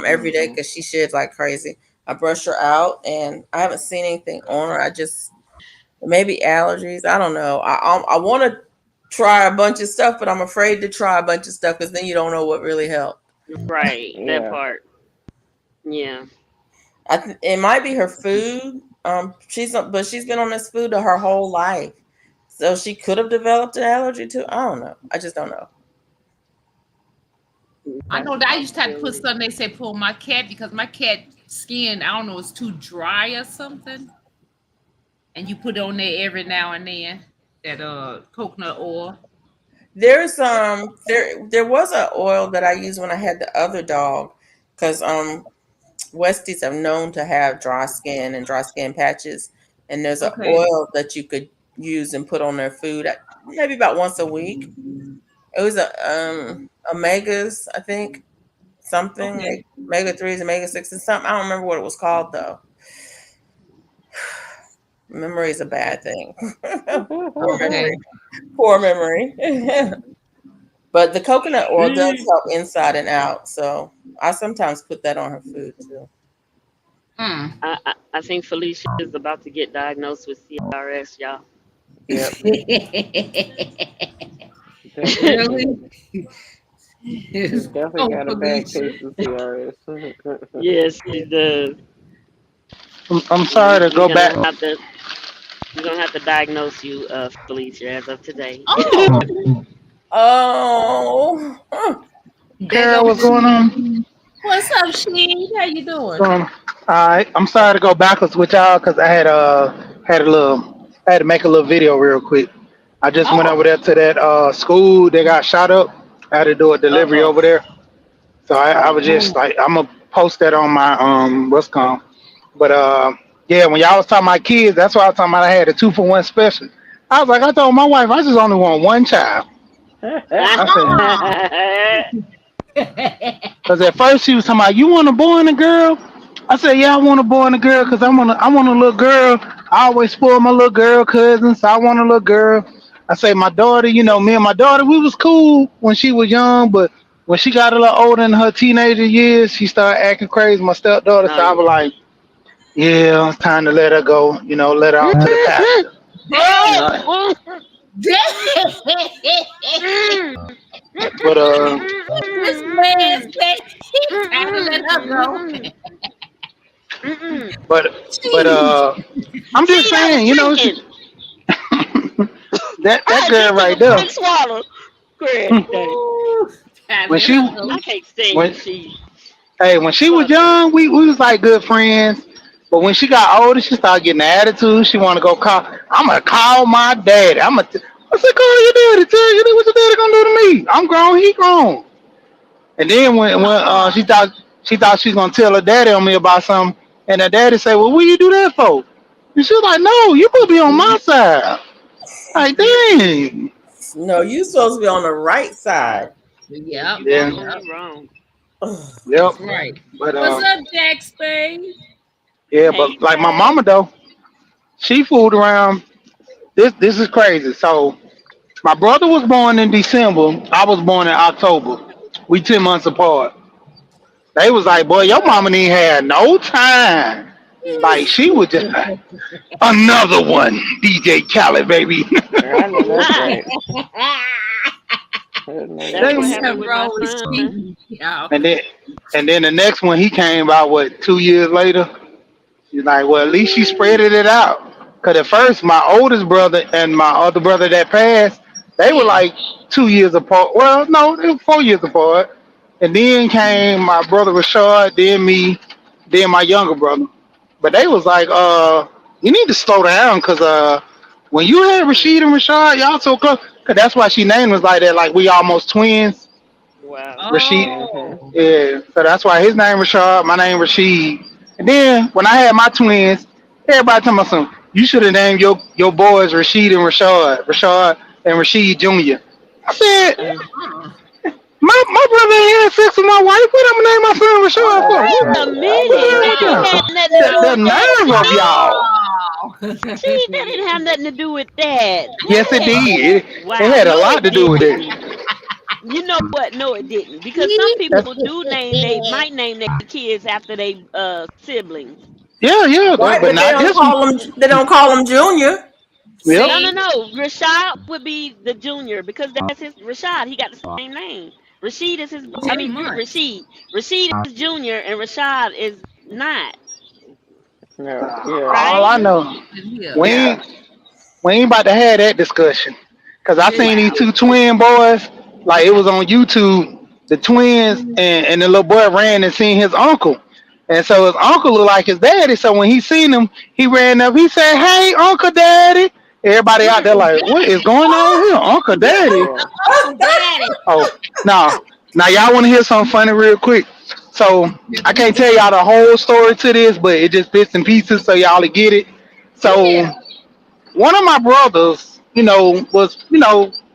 every day Mhm. because she sheds like crazy. I brush her out, and I haven't seen anything on her. I just maybe allergies. I don't know. I want to try a bunch of stuff, but I'm afraid to try a bunch of stuff because then you don't know what really helped. Right, that Yeah. part. Yeah. It might be her food. But she's been on this food her whole life, so she could have developed an allergy to. I don't know. I just don't know. I That's know a that I used to have to put possibility. something they say put on my cat because my cat skin, I don't know, it's too dry or something. And you put it on there every now and then. That coconut oil. There's there was a oil that I used when I had the other dog, because Westies have known to have dry skin and dry skin patches, and there's an Okay. oil that you could use and put on their food maybe about once a week. It was a omegas, I think, something Okay. like omega threes, omega sixes, something. I don't remember what it was called though. Memory is a bad thing. Poor Okay. memory. Poor memory. But the coconut oil does Mm, help inside and out, so I sometimes put that on her food too. Mm. I think Felicia is about to get diagnosed with CRS, y'all. Yep. Definitely. Really? She Yes. definitely Oh, got a bad Felicia. case of CRS. Yes, she does. I'm sorry We to go gonna back. have to diagnose you, Felicia, as of today. Oh, Oh, there go Carol, what's Miss going Sheen. on? What's up, Sheen? How you What's doing? going on? All right, I'm sorry to go backwards with y'all because I had a little I had to make a little video real quick. I just went over Oh, there to that school. They got shot up. I had to do a delivery Uh-oh. over there. So I was Oh. just like, I'm gonna post that on my what's called. But yeah, when y'all was talking about kids, that's why I was talking about. I had a 2-for-1 special. I was like, I told my wife, I just only want one child. I said, ah. because at first she was talking about, you want a boy and a girl? I said, yeah, I want a boy and a girl because I want a little girl. I always spoil my little girl cousins. So I want a little girl. I say my daughter, me and my daughter, we was cool when she was young, but when she got a little older in her teenager years, she started acting crazy. My stepdaughter, Oh so I was yeah. like, yeah, it's time to let her go. Let her out to the pasture. You Dang, know. dang. But This man said he time to let her go. but but Jeez. I'm just See, that was saying, thinking. that I girl just took right a there. big swallow. Great day. Ooh, time to When let she her go. I can't stand when you, she. Hey, when she was Fuck her. young, we was like good friends. But when she got older, she started getting an attitude. She want to go call. I'm gonna call my daddy. I said, call your daddy. Tell you what your daddy gonna do to me. I'm grown. He grown. And then when Uh-uh. she thought she was gonna tell her daddy on me about something, and her daddy said, well, what you do that for? And she was like, no, you supposed to be on my side. Like, dang. no, you supposed to be on the right side. Yeah, if Yep, you Yeah. wrong, yep. you wrong. Yep. That's right. But What's up, Jack Spade? yeah. Hey, But like my Jack. mama though, she fooled around. This is crazy. So my brother was born in December. I was born in October. We 10 months apart. They was like, boy, your mama ain't had no time. Like she was just another one, DJ Khaled, baby. I know that's Ah, right. I know that's that's what They- right. happened Something with my wrong with son. Steve, y'all. and then and then the next one he came out what 2 years later. He's like, well, at least she spread it out. Cause at first my oldest brother and my other brother that passed, they were Yeah. like 2 years apart. Well, no, they were 4 years apart. And then came my brother Rashard, then me, then my younger brother. But they was like, you need to slow down, cause when you had Rashid and Rashad, y'all so close. Cause that's why she named us like that, like we almost twins. Wow. Rashid, Mhm. Oh. yeah. So that's why his name Rashad, my name Rashid. And then when I had my twins, everybody told me something. You should have named your boys Rashid and Rashad and Rashid Jr. I said, Mm. Uh-uh. my brother ain't had sex with my wife. What I'm gonna name my son I Rashad know for? that's Wait a right. I What's know minute. wrong that's with That right. didn't y'all? have Oh. nothing to do The with that, nerve of She. y'all. Oh. She, that didn't have nothing to do with that. Yes, it What? did. It Wow. had a No, lot it to do with it. didn't. You know what? No, it didn't. Because some That's people do name they might name their kids after they siblings. yeah. Right, But but they not don't this call one. them. They don't call them Junior. Yep. No, no, See? no. Rashad would be the junior because that's his Rashad. He got the same name. Rashid is his. I Pretty mean, much. Rashid. Rashid is junior and Rashad is not. No, yeah. All Right? I know, Yeah. we Yeah. ain't we ain't about to have that discussion. Cause I seen these Wow. two twin boys, like it was on YouTube. The twins and the little boy ran and seen his uncle. And so his uncle looked like his daddy. So when he seen him, he ran up. He said, "Hey, Uncle Daddy!" Everybody out there Uncle like, "What is Daddy. going on Oh, here, Uncle Daddy?" Yeah. Uncle Daddy. Oh, now y'all want to hear something funny real quick? So I can't tell y'all the whole story to this, but it just bits and pieces so y'all to get it. So Yeah. one of my brothers, was,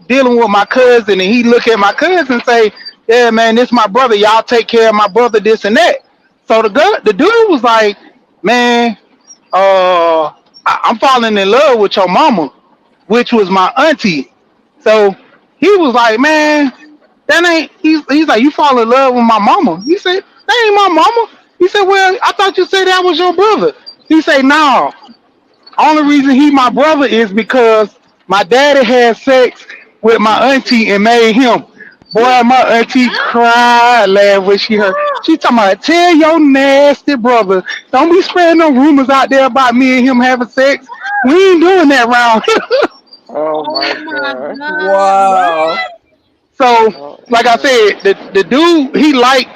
dealing with my cousin, and he look at my cousin and say, "Yeah, man, this my brother. Y'all take care of my brother, this and that." So the dude was like, "Man, I'm falling in love with your mama," which was my auntie. So he was like, "Man, that ain't." He's like, "You fall in love with my mama?" He said, "That ain't my mama." He said, "Well, I thought you said that was your brother." He said, "No, only reason he my brother is because my daddy had sex with my auntie and made him." Boy, my auntie cried, laughed when she heard. She talking about tell your nasty brother. Don't be spreading no rumors out there about me and him having sex. We ain't doing that round here. Oh Oh my my god. God. Wow. What? So, Oh like I man. said, the dude he like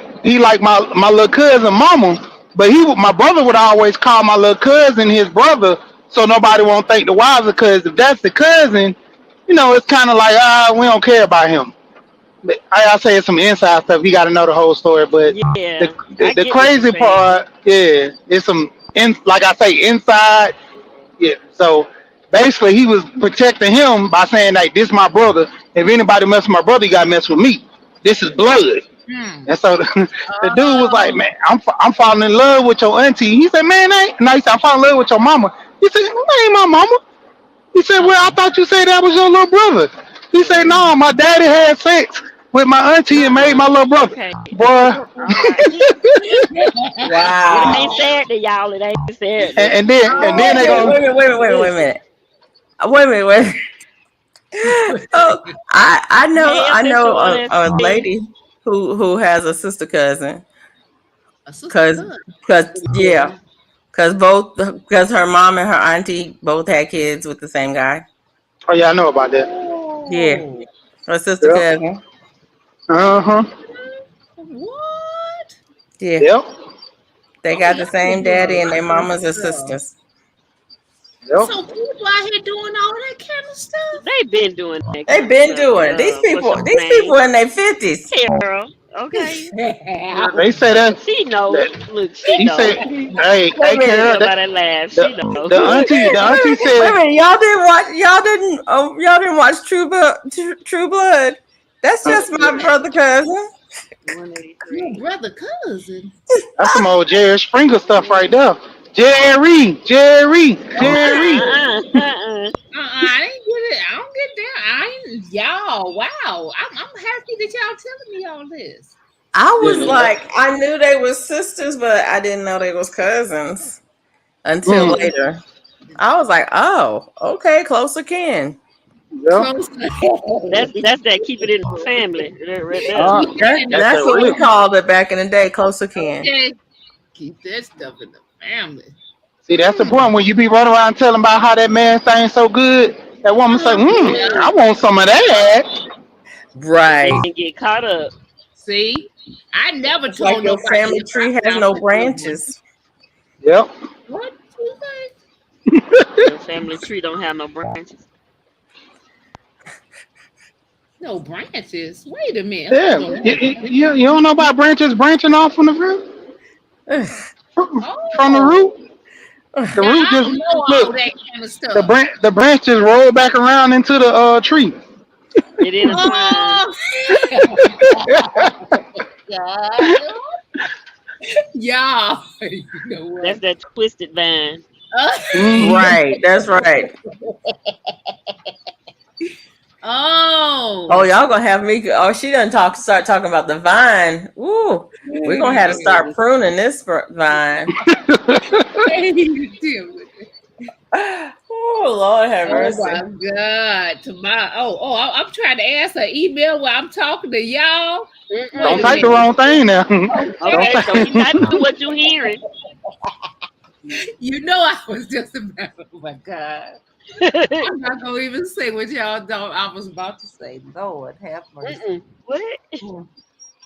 my little cousin mama, but my brother would always call my little cousin his brother, so nobody won't think the wiser. Cause if that's the cousin, it's kind of like we don't care about him. But I say it's some inside stuff. You got to know the whole story. But the, Yeah, the I the get what you're crazy saying. part, yeah, it's some like I say inside. Yeah. So basically, he was protecting him by saying like, "This my brother. If anybody mess with my brother, you got to mess with me. This is blood." Hmm. And so the dude was like, Oh. "Man, I'm falling in love with your auntie." He said, "Man, I ain't." No, he said, "I'm falling in love with your mama." He said, "That ain't my mama." He said, "Well, I thought you said that was your little brother." He said, "No, my daddy had sex with my auntie and made my little brother." Okay. Boy, All right. It ain't Wow. Saturday, y'all. It ain't and, Saturday. and then and Wait then a they minute, go, wait a minute, wait a minute, wait a minute, wait a Listen, minute. Wait a minute, wait. Oh, I hey, know official one a and say, lady who has a sister cousin, A sister cause cousin. cause yeah, cause her mom and her auntie both had kids with the same guy. "Oh yeah, I know about that." Yeah, Oh. her sister Yep. cousin. Uh huh. What? Yeah, Yep. they Oh, got the y'all been same doing a daddy and lot their of mamas are stuff. sisters. Yep. So people out here doing all that kind of stuff. they been doing that They've kind of been stuff. doing these What's people. your These name? people in their 50s. Carol. Okay. They say that. She know. that Look, she he know. said, "Hey, Wait a hey, minute. Carol, Tell by that laugh. She know. the auntie, the auntie Wait a said, minute. Y'all didn't watch True Blood. That's just my brother cousin. 183. Your brother cousin. that's some old Jerry Springer stuff right there." Jerry. I didn't get it. I don't get that. I ain't y'all. Wow. I'm happy that y'all telling me all this. I was Yeah. like, I knew they were sisters, but I didn't know they was cousins until Mm. later. I was like, oh, okay, closer kin. Yeah. Close. That's that keep it in the family right there. That's That's that what we real. called it back in the day, closer kin. Okay. Keep that stuff in the family. See, that's the Hmm. point when you be running around telling about how that man thing so good. That woman say, Yeah. I want some of that." And Right. get caught up. See, I never It's like told your nobody family if I tree has found no a good one. branches. Yep. What you say? Your family tree don't have no branches. No branches. Wait a minute. Yeah. Hold on. You don't know about branches branching off from the root? From the Oh, root? The now root I just don't know all look. that kind of The stuff. branch just roll back around into the tree. It intertwined. Oh, God. Y'all, you know That's what? that twisted vine. Hmm. Right. That's right. Oh, Oh, y'all gonna have me. Oh, she done start talking about the vine. Ooh, we're gonna have to start pruning this vine. Oh, Lord have oh mercy. my God! I'm trying to answer an email while I'm talking to y'all. Wait Don't a Mm-mm. type the minute. wrong thing now. Don't Okay. Okay, don't be type. typing what you hearing. You know I was just about. Oh my God! Mm-mm. I'm not gonna even say what y'all don't. I was about to say. Lord have mercy. What?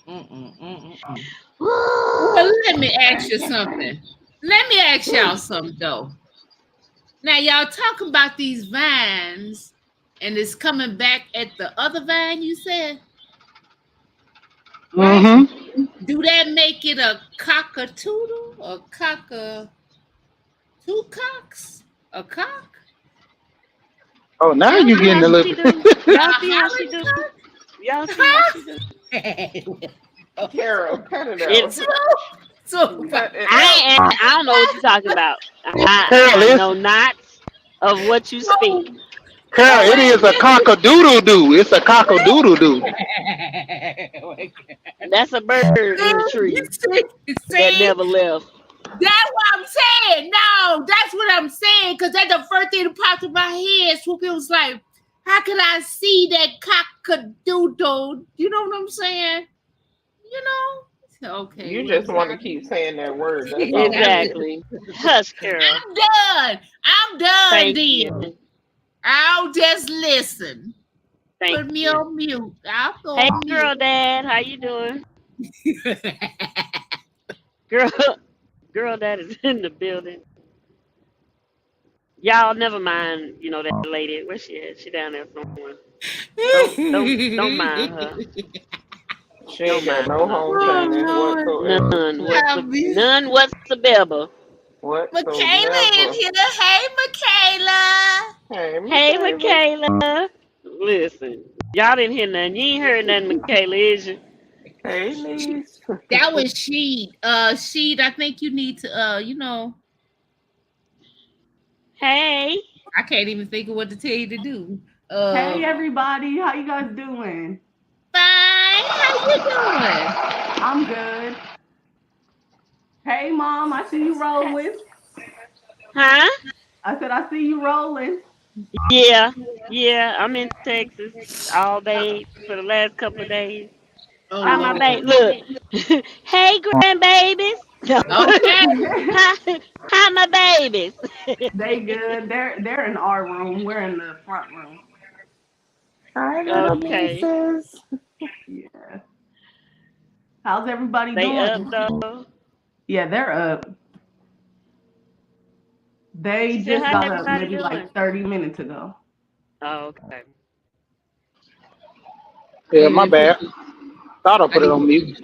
Mm, mm. Well, let me ask you something. Let me ask y'all something though. Now y'all talk about these vines, and it's coming back at the other vine. You said right? Mm-hmm. Do that make it a cockatoodle or two cocks? A cock? Oh, now Y'all you see getting how a she little. do? Y'all A see how she do? Y'all see how holly she do? cock? Carol, cut it It. out. So Cut it out. I don't know what you're talking about. Carol, I know not of what you speak. It wait is a cock a doodle doo. It's a cock a doodle doo. a minute. That's a bird in the You tree that see? never left. That's what I'm saying. No, that's what I'm saying. Cause that's the first thing that popped in my head. Swoop, it was like, how could I see that cock-a-doodle? You know what I'm saying? You know? Okay, You well, just want to keep saying that word. That's all it is. Exactly. Hush, Carol. I'm done. I'm done Thank you. then. I'll just listen. Thank Put me you. on mute. I'll go Hey, on girl, mute. dad, how you doing? Girl, girl, dad is in the building. Y'all never mind. That lady. Where she at? She down there somewhere. Don't mind her. She Don't ain't got mind no her. home Oh training Lord. whatsoever. None whatsoever. Michaela in Whatsoever. here. Hey, Michaela. Hey, Hey, Michaela. Michaela. Listen, y'all didn't hear nothing. You ain't heard nothing, Michaela, is you? Hey, niece. That was Sheed. Sheed, I think you need to, Hey. I can't even think of what to tell you to do. Hey everybody, how you guys doing? Fine. How you doing? I'm good. Hey mom, I see you rolling. Huh? I said I see you rolling. Yeah. Yeah, I'm in Texas all day for the last couple of days. Oh Hi, my Lord. baby. Look. Hey, grandbabies. No. Okay. Hi, my babies. They good. They're in our room. We're in the front room. Hi, little Okay. nieces. Yeah. How's everybody They up, doing? though. Yeah, they're up. She They said, just how got up everybody maybe doing? like 30 minutes ago. Oh, okay. Yeah, Maybe my they put. bad. Thought I I put it need. on mute.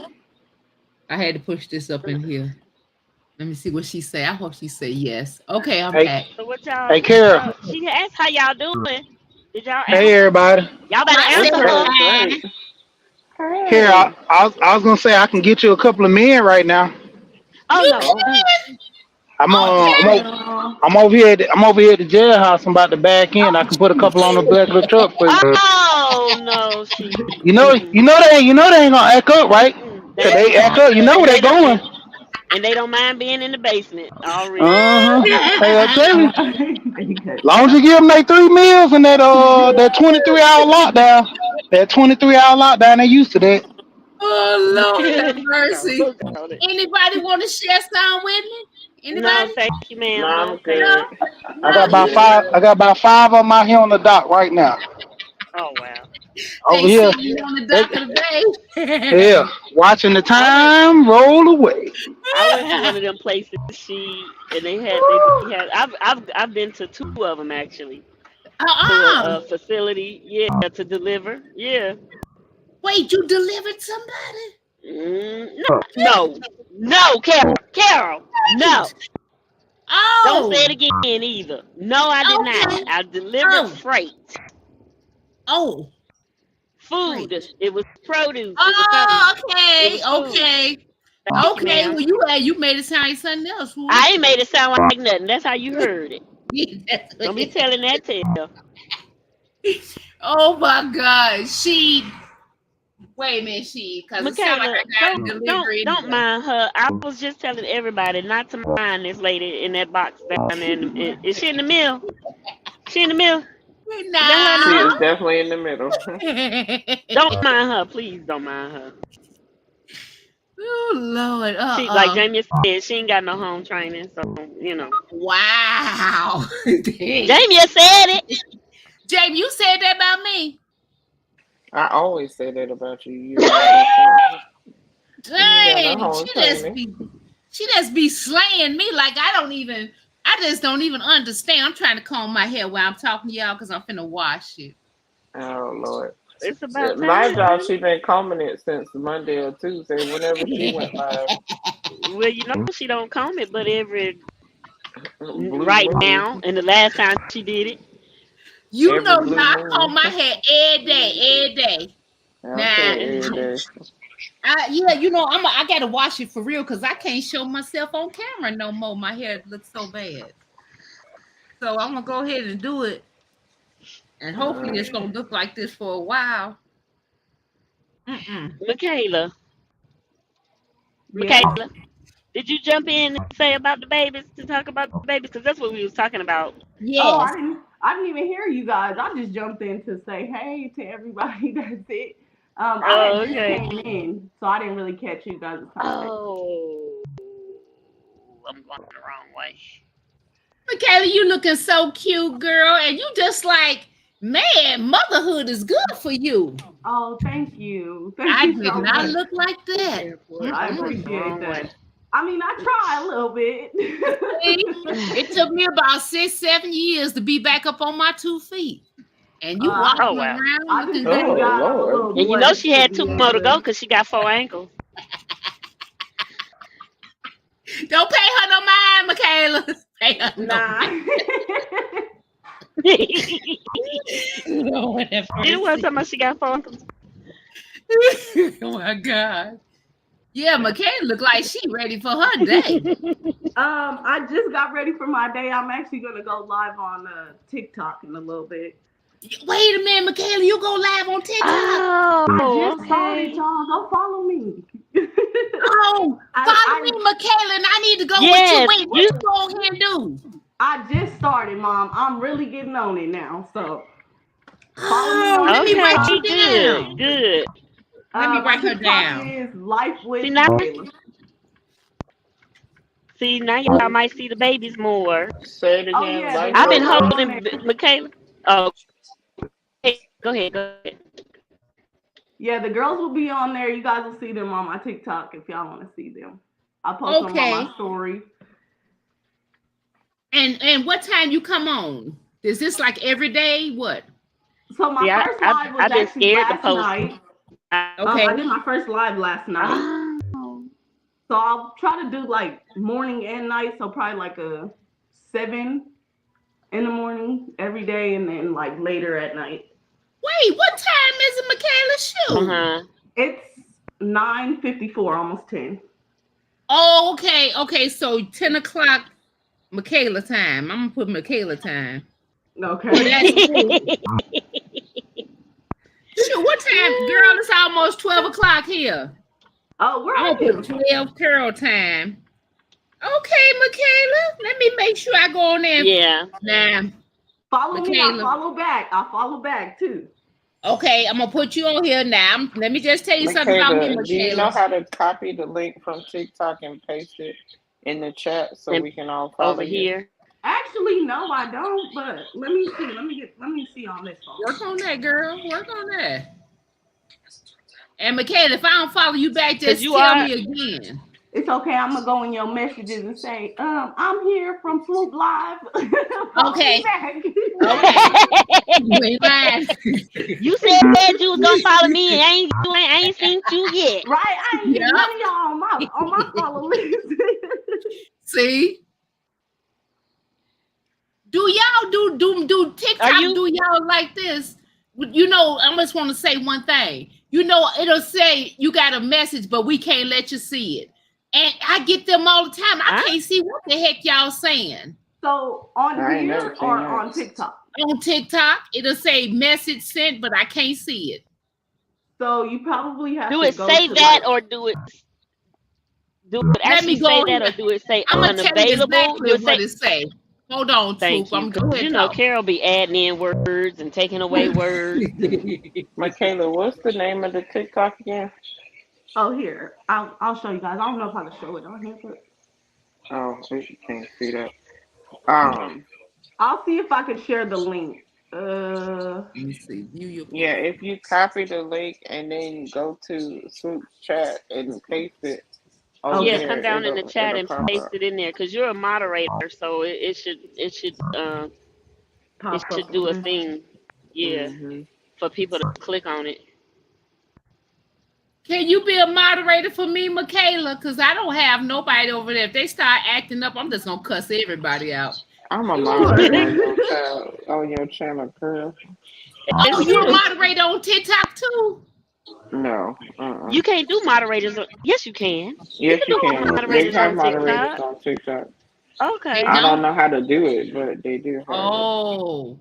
I had to push this up in here. Let me see what she say. I hope she say yes. Okay, I'm Hey, back. So hey, what Kara. y'all, she asked how y'all doing. Did y'all Hey, answer? everybody. Y'all better I We said answer her. heard hi. great. Kara, Hey. I was gonna say I can get you a couple of men right now. Oh, You no. Oh, can. I'm I'm, Okay. No. I'm over here. I'm over here at the jailhouse. I'm about to back in. I can put a couple on the back of the truck for you. Oh, no, she. They ain't gonna act up, right? They Cause ain't they act gonna. up. You know And where they they don't. going. And they don't mind being in the basement already. Uh huh. Hey, I tell you, They good. long as you give them they 3 meals and that 23-hour lockdown, they used to that. Oh Lord have Go, mercy. go there. Anybody want to share some with me? No, Anybody? thank you, no, ma'am. I'm No, thank No, good. you. I'm no. You good. I got about five of them out here on the dock right now. Oh, wow. Over they here, sitting on the they, dock of the yeah, bay. watching the I went. time roll away. I went to one of them places. And they had. I've been to two of them actually. To a Uh-uh. facility, yeah, to deliver, yeah. Wait, you delivered somebody? No, Carol, no. Wait. Don't say Oh, it again either. No, I did not. okay. I delivered Oh, freight, oh, food. great. It was produce. It was something. Oh, It okay, was food. okay. Thank you, Okay, ma'am. well, you made it sound like something else, fool. I ain't made it sound like nothing. That's how you heard it. That's what Don't be it- telling that tale. Oh my God, she. Wait a minute, she, because it sounds like Michaela, I got to deliver don't anyway. mind her. I was just telling everybody not to mind this lady in that box down there. Is she in the mill? She in the mill? Is that her in the She No. mill? is definitely in the middle. Don't mind her, please. Don't mind her. Oh Lord. She, like Jamie said, she ain't got no home training, so you know. Wow. Dang. Jamie said it. Jamie, you said that about me. I always say that about you. You ain't got you ain't got no Dang. home training. She just be slaying me like I just don't even understand. I'm trying to comb my hair while I'm talking to y'all because I'm finna wash it. Oh Lord. It's about My time, job, honey. she been combing it since Monday or Tuesday, whenever she went live. Well, you know she don't comb it, but every Blue right moon. now, and the last time she did it. You Every know, blue y'all moon. comb my hair every day. Okay, Now, every day. yeah, I gotta wash it for real because I can't show myself on camera no more. My hair looks so bad. So I'm gonna go ahead and do it, and hopefully it's gonna look like this for a while. Mm-mm. Michaela, Yeah. Michaela, did you jump in and say about the babies to talk about the babies? Because that's what we was talking about. Oh, Yes. I didn't even hear you guys. I just jumped in to say hey to everybody. That's it. I had just Okay. came in, so I didn't really catch you guys' conversation. Oh, I'm going the wrong way. Michaela, you looking so cute, girl, and you just like, man, motherhood is good for you. Oh, thank you. Thank I you did so not much. look like that. Airport. I I'm going the appreciate wrong way. that. I mean, I try a little bit. See, it took me about 6-7 years to be back up on my 2 feet, and you I, Oh walking wow. around I just looking thank Oh good. God I'm a Lord. little And you know blessed she to had be 2 more to able go to. because she got 4 ankles. Don't pay her no mind, Michaela. Pay her no Nah. Lord have She the one mercy. talking about she got 4 ankles. Oh my God. Yeah, Michaela look like she ready for her day. I just got ready for my day. I'm actually gonna go live on TikTok in a little bit. Wait a minute, Michaela, you go live on TikTok? I Oh, just started, okay. y'all. Go follow me. Oh, follow me, I Michaela, and I need to go with you. Yes, Wait, what you. you go ahead and do? I just started, Mom. I'm really getting on it now. So follow me Oh, on let me write Okay, you TikTok. good, down. good. Let me My write her TikTok down. is Life See with now, Michaela. y'all might see the babies more. Say it Oh again. yeah, the Life I've with been girls are what? on holding there. Michaela. Oh, hey, go ahead, go ahead. Yeah, the girls will be on there. You guys will see them on my TikTok if y'all want to see them. I post them on my Okay. story. And what time you come on? Is this like every day? What? So my See, first live was I've been actually scared to last post. night. Okay. I did my first live last night. Oh, So I'll try to do like morning and night. So probably like a 7 in the morning every day, and then like later at night. Wait, what time is it, Michaela? Shoot. uh-huh. It's 9:54, almost 10. Oh, okay. Okay, so 10 o'clock Michaela time. I'm gonna put Michaela time. Well, Okay. that's cool. Shoot, what time? Girl, it's almost 12 o'clock here. Oh, where I'm are gonna put you? 12 Carol time. Okay, Michaela. Let me make sure I go on there. Yeah. Now, Follow me. I Michaela. follow back. I follow back too. Okay, I'm gonna put you on here now. Let me just tell you something about me, Michaela, do you know Michaela. how to copy the link from TikTok and paste it in the chat so And we can all follow over you? here. Actually, no, I don't. But let me see. Let me see on this phone. Work on that, girl. Work on that. And Michaela, if I don't follow you back, Cause just you tell are. me again. It's okay. I'm gonna go in your messages and say, I'm here from Swoop Live. Follow me Okay. back. Okay. You ain't lying. You said you was gonna follow me, and I ain't seen you yet. Right? I ain't get none Yep. of y'all on my follow list. See? Do y'all do Are TikTok? you? Do y'all like this? You know, I just want to say one thing. You know, it'll say you got a message, but we can't let you see it. And I get them all the time. I Huh? can't see what the heck y'all saying. So on I ain't never here seen or that. on TikTok? On TikTok, it'll say message sent, but I can't see it. So you probably have Do to it go say to that, like. or do it Let actually me say go that, or here. do it say I'm gonna tell you unavailable? Do exactly it what say? it say. Hold on, Thank Swoop. you, I'm go because ahead you and know talk. Carol be adding in words and taking away words. Michaela, what's the name of the TikTok again? Oh, here. I'll show you guys. I don't know if I can show it on here, but Oh, you can't see that. Um, I'll see if I can share the link. Let me see. View your yeah, profile. if you copy the link and then go to Swoop's chat and paste it over Yeah, Okay. come there, down in the chat it'll and pop paste up. it in there, because you're a moderator, so it Pop up should do on a there. thing. Yeah, Hmm for people to click on it. Can you be a moderator for me, Michaela? Because I don't have nobody over there. If they start acting up, I'm just gonna cuss everybody out. I'm a Sure. moderator on your channel, girl. Oh, It's you a you. moderator on TikTok too? No, You can't do moderators. Yes, you can. You Yes, can you do can. They moderators have on moderators TikTok. on TikTok. They Okay. I don't don't. know how to do it, but they do have it. Oh,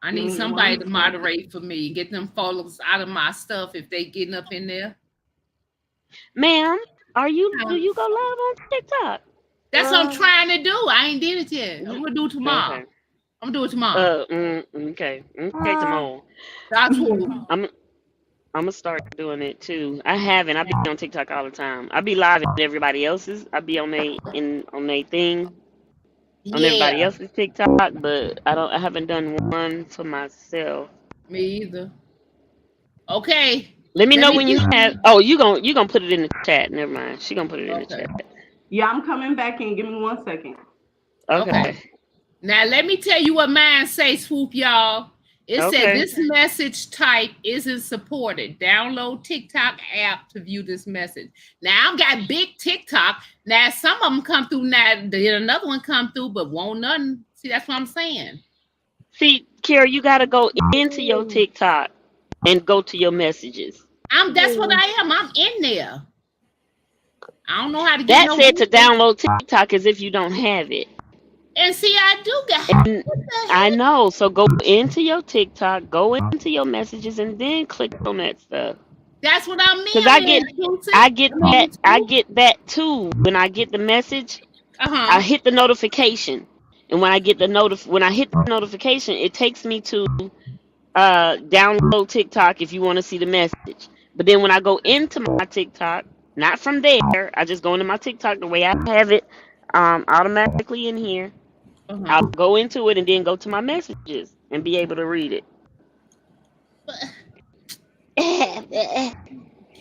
I Give need me somebody one to second. moderate for me. Get them followers out of my stuff if they getting up in there. Ma'am, do Um, you go live on TikTok? That's what I'm trying to do. I ain't did it yet. I'm gonna do it tomorrow. Okay. I'm gonna do it tomorrow. Okay. Okay, tomorrow. That's what. I'm I'm gonna start doing it too. I haven't. I be on TikTok all the time. I be live in everybody else's. I be on they thing on everybody Yeah, else's TikTok, but I haven't done one for myself. me either. Okay, Let me let know me when you do. have. Oh, you gonna put it in the chat. Never mind. She gonna put it in the Okay, chat. Yeah, I'm coming back in. Give me 1 second. okay. Okay. Now let me tell you what mine say, Swoop, y'all. It said Okay. this message type isn't supported. Download TikTok app to view this message. Now I've got big TikTok. Now some of them come through. Now then another one come through, but won't nothing. See, that's what I'm saying. See, Kara, you gotta go into your TikTok and go to your messages. That's what I am. I'm in there. I don't know how to get That no said to deeper. download TikTok as if you don't have it. And see, I do got And what the I heck? know. So go into your TikTok, go into your messages, and then click on that stuff. That's what I Cause mean, man. Tuesday. I mean, I get that too. When I get the message, I uh-huh. hit the notification, and when I hit the notification, it takes me to download TikTok if you want to see the message. But then when I go into my TikTok, not from there, I just go into my TikTok the way I have it automatically in here. I'll Uh-huh. go into it and then go to my messages and be able to read it.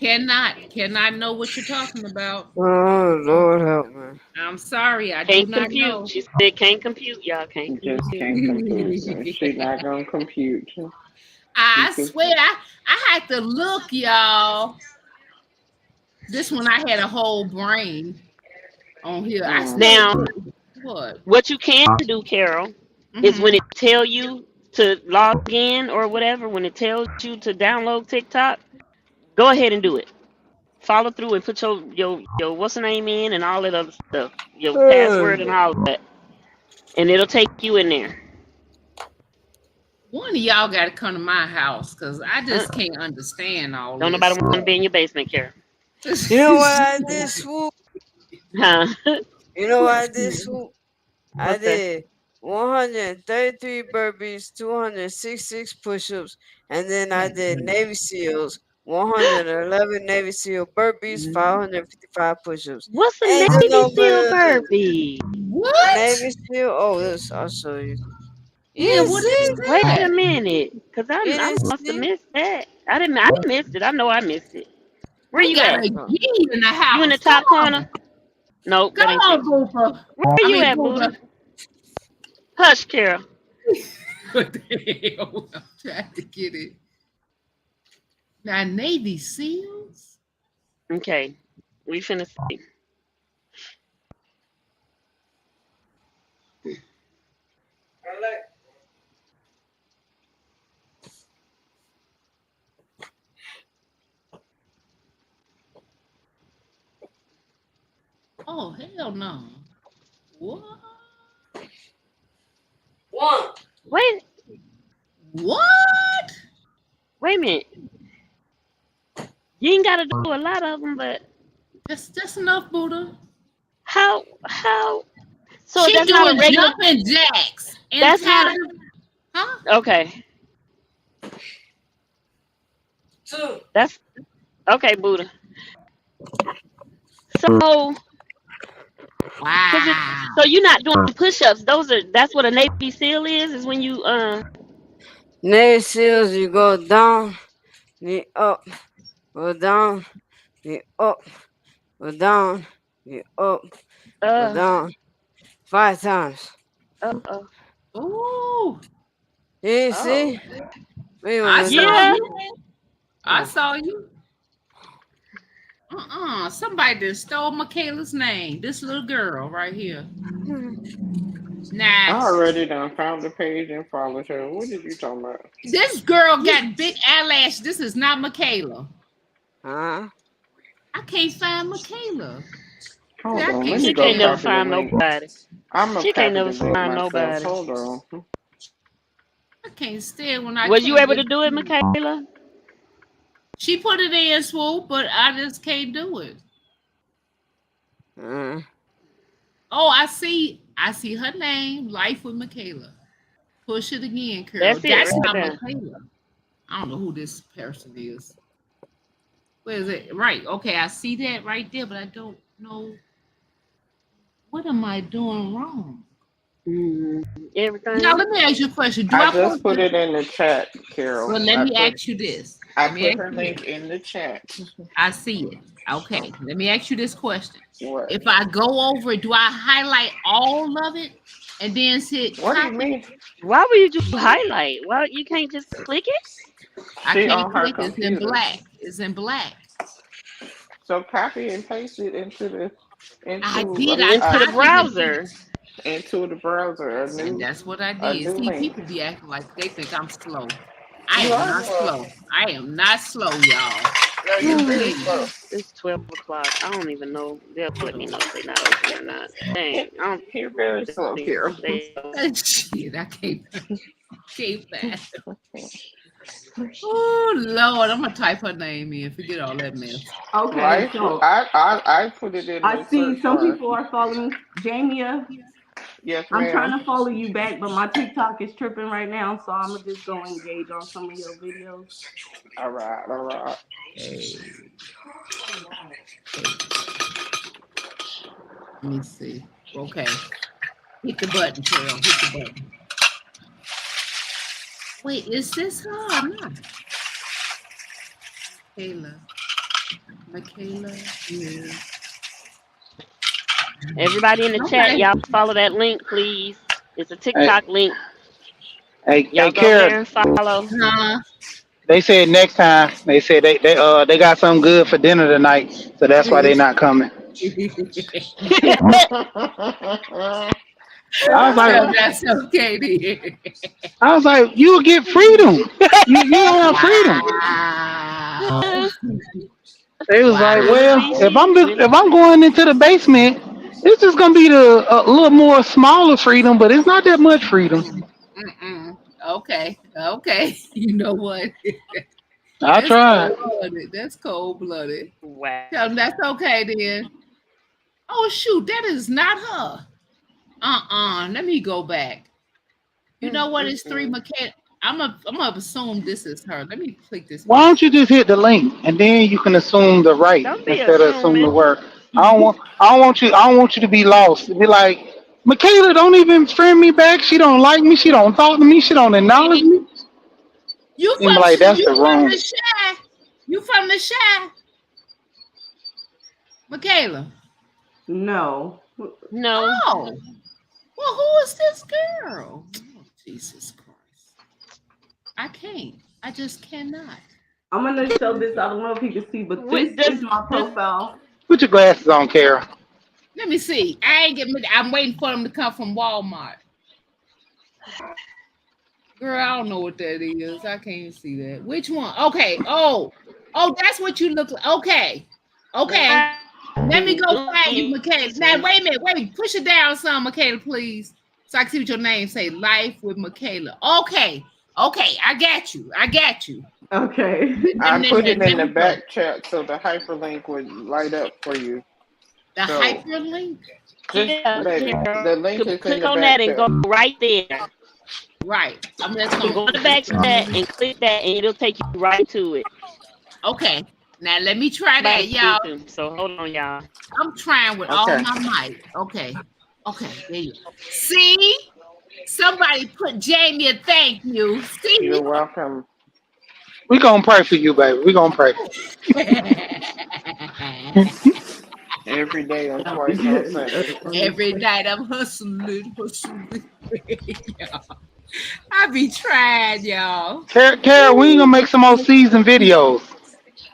Cannot know what you're talking about. Oh Lord help me. I'm sorry, I do Can't not compute. know. She said can't compute, y'all. Can't Just compute. can't compute. She not gonna compute. She I could. swear, I had to look, y'all. This one I had a whole brain on here. I still Now, do. What? what you can do, Carol, is when Mm-hmm. it tell you to log in or whatever, when it tells you to download TikTok, go ahead and do it. Follow through and put your what's the name in and all that other stuff, your password and all that, and it'll take you in there. One of y'all got to come to my house because I Uh, just can't understand all don't this nobody want to stuff. be in your basement, Carol. You know what I did, Swoop? Huh? You know what I did, Swoop? I What's that? did 133 burpees, 266 push-ups, and then I did Navy SEALs, 111 Navy SEAL burpees, 555 push-ups. What's a Ain't do Navy no SEAL better. What? burpee? Navy SEAL. Oh, this I'll show you. You Yeah, didn't what is see? Wait a that? minute, cause You I didn't must have see? missed that. I missed it. I know I missed it. Where We you got at? a Oh. G in the You in the house. Come top corner? on. Nope, Come that ain't you. on, Booper. Where I you mean, at, Buddha? Booper. Hush, Carol. What the hell? I'm trying to get it. Now, Navy SEALs? Okay, we finna see. Oh, hell no. What? One. Wait, What? wait a minute. You ain't gotta do a lot of them, but That's enough, Buddha. how? So She that's not a doing regular. jumping jacks and That's not paddle. Huh? okay. Two. That's okay, Buddha. So, cause it, Wow. so you're not doing push-ups. That's what a Navy SEAL is when you Navy SEAls, you go down, knee up, go down, knee up, go down, knee up, go uh down. 5 times. uh Ooh. You didn't oh see? What you want I me to saw do? yeah. you. I Oh. saw you. Somebody that stole Michaela's name. This little girl right here. I Now, already done found the page and followed her. What did you talking about? this girl got big eyelash. This is not Michaela. Huh? I can't find Michaela. See, Hold I on, let can't me She go can't never stand. copy the find link. nobody. I'm gonna She can't copy never the link find myself. nobody. Hold on. I can't stand when I Was you can't able get. to do it, Michaela? She put it in swoop, but I just can't do it. Uh, Oh, I see. I see her name. Life with Michaela. Push it again, Carol. That's it That's right not there. Michaela. I don't know who this person is. Where is it? Right. Okay, I see that right there, but I don't know what am I doing wrong. Mm, Now everything. let me ask you a question. Do I I just post put this? it in the chat, Carol. Well, let me ask you this. I Let me put ask her you this. link in the chat. I see it. Okay. Let me ask you this question. What? If I go over it, do I highlight all of it and then hit What do you copy? mean? Why would you do highlight? Well, you can't just click it. I She can't on her click it. It's in computer. black. It's in black. So copy and paste it I into did. I Into the copied and pasted. browser. into the browser. And that's what I A did. new See, link. people be acting like they think I'm slow. I You am are not slow. slow. I am not slow, y'all. No, you're very slow. It's 12 o'clock. I don't even know. They'll let me know if they're not open or not. Dang, I don't You're very slow, think Carol. they. Shit, I can't find. Oh Lord, I'm gonna type her name in. Forget all that mess. Okay, Right? so I put it in I the see search some bar. people are following Jamia. Yes, I'm ma'am. trying to follow you back, but my TikTok is tripping right now, so I'm gonna just go engage on some of your videos. All right, all right. Hey, hey, let me see. Okay, hit the button, Carol. Hit the button. Wait, is this her or not? Kayla. Michaela is Everybody in the chat, okay. y'all follow that link, please. It's a Hey, TikTok link. hey, Y'all go Kara. there and follow. Huh? They said next time. They said they got something good for dinner tonight, so that's why they not coming. I was like, Well, that's okay then. you get freedom. You have freedom. Wow. They was like, Wow. Will it well, be? Will if it? I'm going into the basement, it's just gonna be a little more smaller freedom, but it's not that much freedom. Mm-mm. Okay. Okay. You know what? I That's tried. cold blooded. That's cold blooded. Wow. Tell them that's okay then. Oh shoot, that is not her. Let me go back. You know what? It's three Mm-mm-mm. mechanic. I'm gonna assume this is her. Let me click this Why picture. don't you just hit the link and then you can assume the right Don't be instead of assume the assuming. work. I don't want you to be lost. Be like, Michaela don't even friend me back. She don't like me. She don't talk to me. She don't acknowledge me. And be like, that's the You from wrong. the shy? You from the shy, Michaela? No. No. Oh, well, who is this girl? Oh, Jesus Christ! I can't. I just cannot. I'm gonna show this. I don't know if you can see, but this What is does my does profile. Put your glasses on, Kara. Let me see. I ain't getting. I'm waiting for them to come from Walmart. Girl, I don't know what that is. I can't see that. Which one? Okay. Oh, that's what you look like. Okay. Okay. Let me go find you, Michaela. Now, wait a minute. Wait. Push it down some, Michaela, please. So I can see what your name say. Life with Michaela. Okay. Okay. I got you. I got you. Okay. I put it in Let the me go. back chat so the hyperlink would light up for you. The So hyperlink. just yeah, baby, Carol, the link is in click the on back that and chat. go right there. Right. I'm just You can going to go to put the this back on. chat and click that, and it'll take you right to it. Okay. Now, let me try Everybody that, see y'all. too. So hold on, y'all. I'm trying with all Okay. my might. Okay. Okay. There you go. See? Somebody put Jamie a thank you. You're See? welcome. We gonna pray for you, baby. We gonna pray. Every day and twice on Sunday. Every night I'm hustling, hustling. Y'all. I be trying, y'all. Kara, we ain't gonna make some more season videos.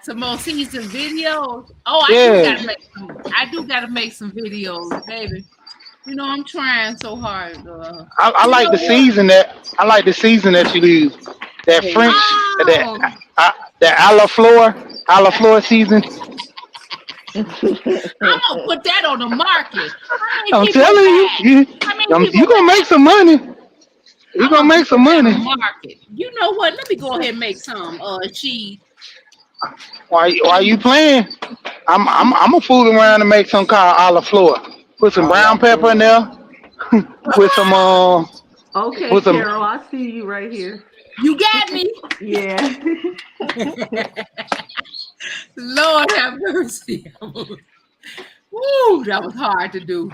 Some more season videos. Oh, I do Yeah, gotta make some. I do gotta make some videos, baby. You know I'm trying so hard. I You like know the what? season that you use. That French, Oh, that a la fleur season. I'm gonna put that on the market. How many I'm people telling you, buy? How many you people gonna make buy? some money. You I'm gonna gonna make put some that on money. the market. You know what? Let me go ahead and make some. Why you playing? I'm a fool around and make some called a la fleur. Put some A la brown pepper in fleur. there with some Okay, with some. Carol, I see you right here. You got me. Yeah. Lord have mercy. Woo, that was hard to do.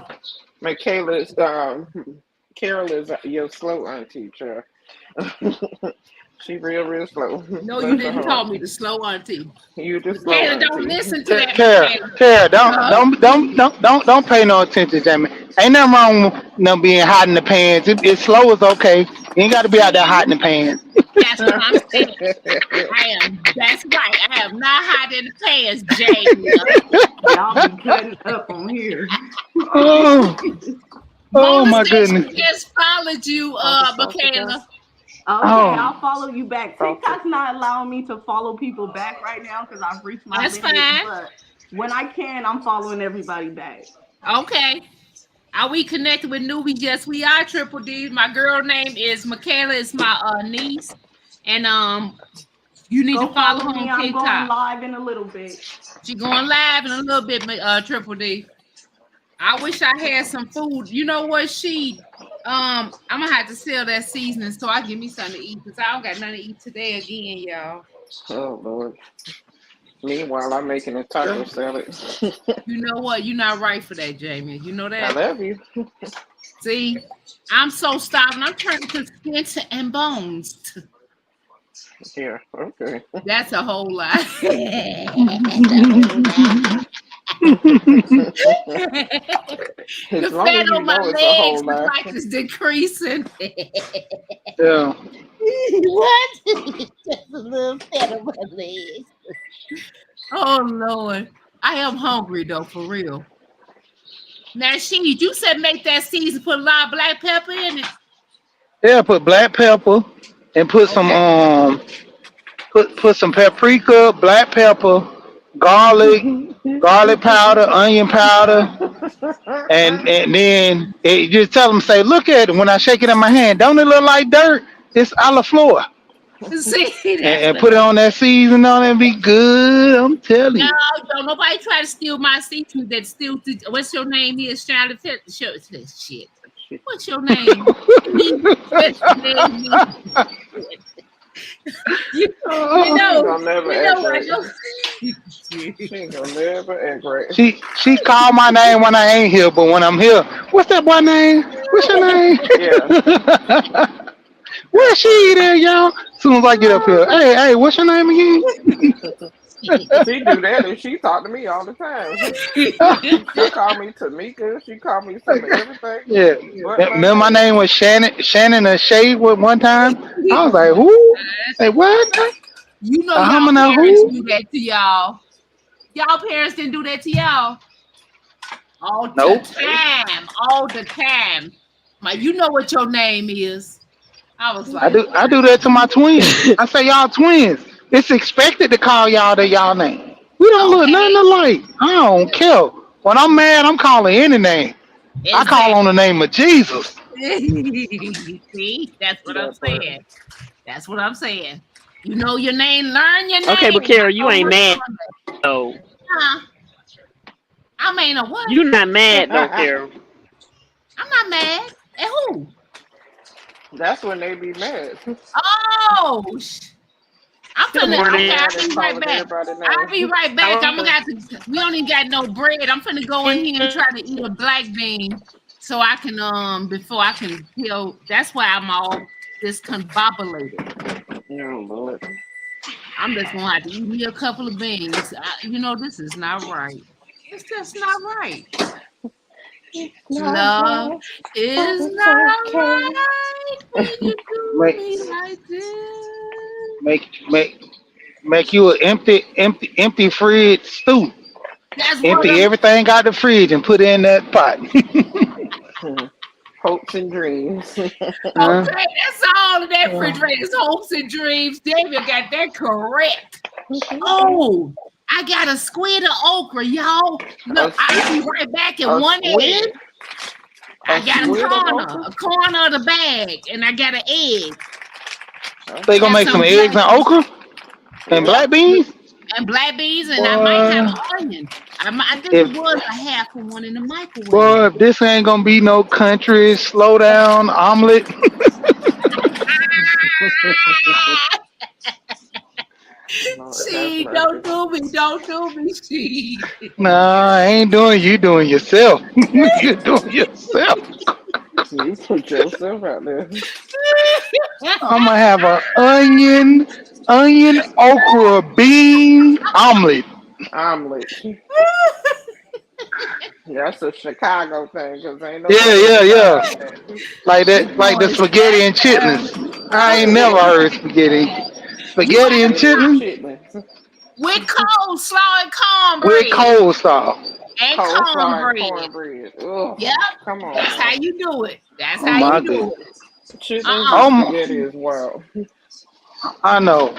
Michaela's Carol is your slow auntie, child. She real slow. No, you Bless her didn't heart. call me the slow auntie. You the slow Michaela, don't auntie. listen to that, Tara, Michaela. Tara, Huh? don't pay no attention, Jamie. Ain't nothing wrong with no being hot in the pants. It's slow is okay. You ain't got to be out there hot See, in the pants. that's what I'm saying. I am. That's right. I am not hot in the pants, Jamie. Y'all be cutting up on here. Oh, oh Mona my said she goodness. just followed you, All the sausages. Michaela. Okay, Oh, I'll follow you back. Salted. TikTok's not allowing me to follow people back right now because I've reached my That's limit, fine. but when I can, I'm following everybody back. Okay. Are we connected with newbies? Yes, we are. Triple D. My girl name is Michaela. Is my niece, and you need to Go follow follow her me. on I'm going TikTok. live in a little bit. She going live in a little bit. Triple D. I wish I had some food. You know what? I'm gonna have to sell that seasoning so I give me something to eat because I don't got nothing to eat today again, y'all. Oh Lord. Meanwhile, I'm making a taco salad. You know what? You're not right for that, Jamie. You know I that? love you. See, I'm so starving. I'm turning to skin and bones. Yeah. Okay. That's a whole lot. That's a whole lot. As The long fat as you on my know it's a legs whole looks lot. like it's decreasing. yeah. What? Just a little fat on my legs. Oh Lord. I am hungry though, for real. Now she, you said make that season, put a lot of black pepper in it. Yeah, put black pepper and put some Okay. put some paprika, black pepper, garlic, garlic powder, onion powder, and then just tell them, say, look at it. When I shake it in my hand, don't it look like dirt? It's a la flor. See, that's And what put it on that season on it and be good. I'm telling no, you. don't nobody try to steal my season that steal what's your name is Charlotte shit. What's your name? What's your name? You, you She ain't know, gonna never you act know right. what? She ain't gonna never act right. She called my name when I ain't here, but when I'm here, what's that boy name? What's your name? Yeah, Where's that she part. there, y'all? As soon as I get up here, hey, what's your name again? She do that and she talk to me all the time. She call me Tamika. She call me some of everything Yeah. but my Remember my name. name was Shannon and Shay one time? I was like, who? Say what? You know A y'all humming a parents who? do that to y'all. Y'all parents didn't do that to y'all all the Nope. time, all the time. My, you know what your name is. I was I like, do I do that to my twins. I say y'all twins. It's expected to call y'all their y'all name. We don't look nothing okay, alike. I don't care. When I'm mad, I'm calling any name. I call on the exactly. name of Jesus. See, that's what I'm That part. saying. That's what I'm saying. You know your name, learn your Okay, but name. I Carol, you told ain't my mad son that. though. Huh? I mean, a what? You not mad though, Carol. I'm not mad. At who? That's when they be mad. Oh, I'm Good finna. They get Okay, morning. mad I'll and be right calling back. everybody I'll name. be right back. How I'm gonna have to. We don't even got no bread. I'm finna go in here and try to eat a black bean so I can before I can That's why I'm all discombobulated. Oh Lord. I'm just gonna have to eat me a couple of beans. This is not right. It's just not right. Not Love right, but is it's not okay. right when you do Make me like this. make make make you an empty fridge stew. That's what Empty I'm. everything out the fridge and put it in that pot. Hopes and dreams. Okay, that's all of that refrigerator's hopes and dreams. David got that correct. Oh, I got a squid of okra, y'all. a Look, I'll be squid, right back in a one egg. squid, I a got squid of okra. a corner of the bag, and I got an egg. So you Okay. gonna Got make some some eggs and okra and yep, black beans? and black beans, and I might have Boy, an onion. I think it if was a half of one in the microwave. boy, if this ain't gonna be no country slow down omelet. Lord have She, mercy. don't do me. Don't do me, she. Nah, I ain't doing you doing yourself. You doing yourself. You put yourself out there. I'm gonna have a onion, okra, bean omelet. Omelet. Yeah, that's a Chicago thing, because ain't Yeah, nobody yeah, ever yeah. called me that. You Like the going spaghetti and special. chitlins. I ain't Yeah. never heard spaghetti. You Spaghetti and Spaghetti and chitlins chitlins. with coleslaw and with cornbread. coleslaw. And Coleslaw and cornbread. cornbread. Ugh. Yep. Come on That's how now. you do it. That's Oh how you my do goodness. it. Chitlins and Uh-uh. spaghetti Oh, is wild. I know.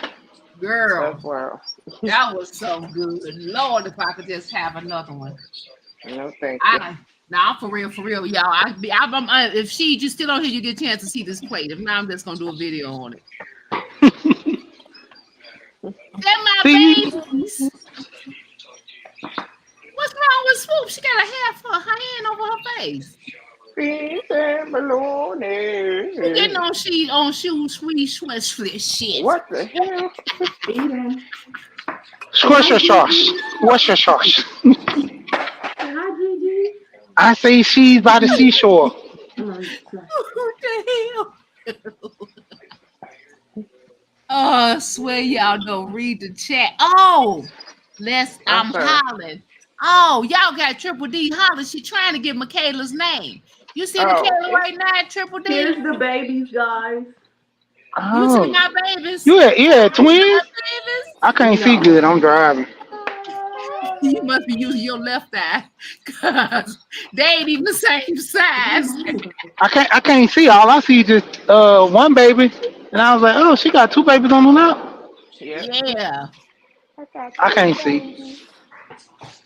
Girl, That's wild. that was so good. Lord, if I could just have another one. No, thank you. I Now for real, y'all. If she just still on here, you get a chance to see this plate. If not, I'm just gonna do a video on it. They're my See, babies. What's wrong with Swoop? She got a half her hand over her face. Beans and Who getting bologna. on shoes, sweet sweat shit? What the hell? Eden. Say squish hi, your sauce. Gigi. Squish your sauce. Say hi, Gigi. I say she's by the seashore. Oh, sorry. What the hell? Oh, I swear y'all don't read the chat. Oh, I'm I'm sorry. hollering. Oh, y'all got Triple D hollering. She trying to get Michaela's name. You see Oh, Michaela right now at Triple D? Here's the babies, guys. You see Oh, my babies? you had You see my twins? babies? I can't see No. good. I'm driving. You must be using your left eye because they ain't even the same size. I can't see. All I see is just one baby, and I was like, oh, she got two babies on the lap. yep. Yeah, I got I two can't see babies.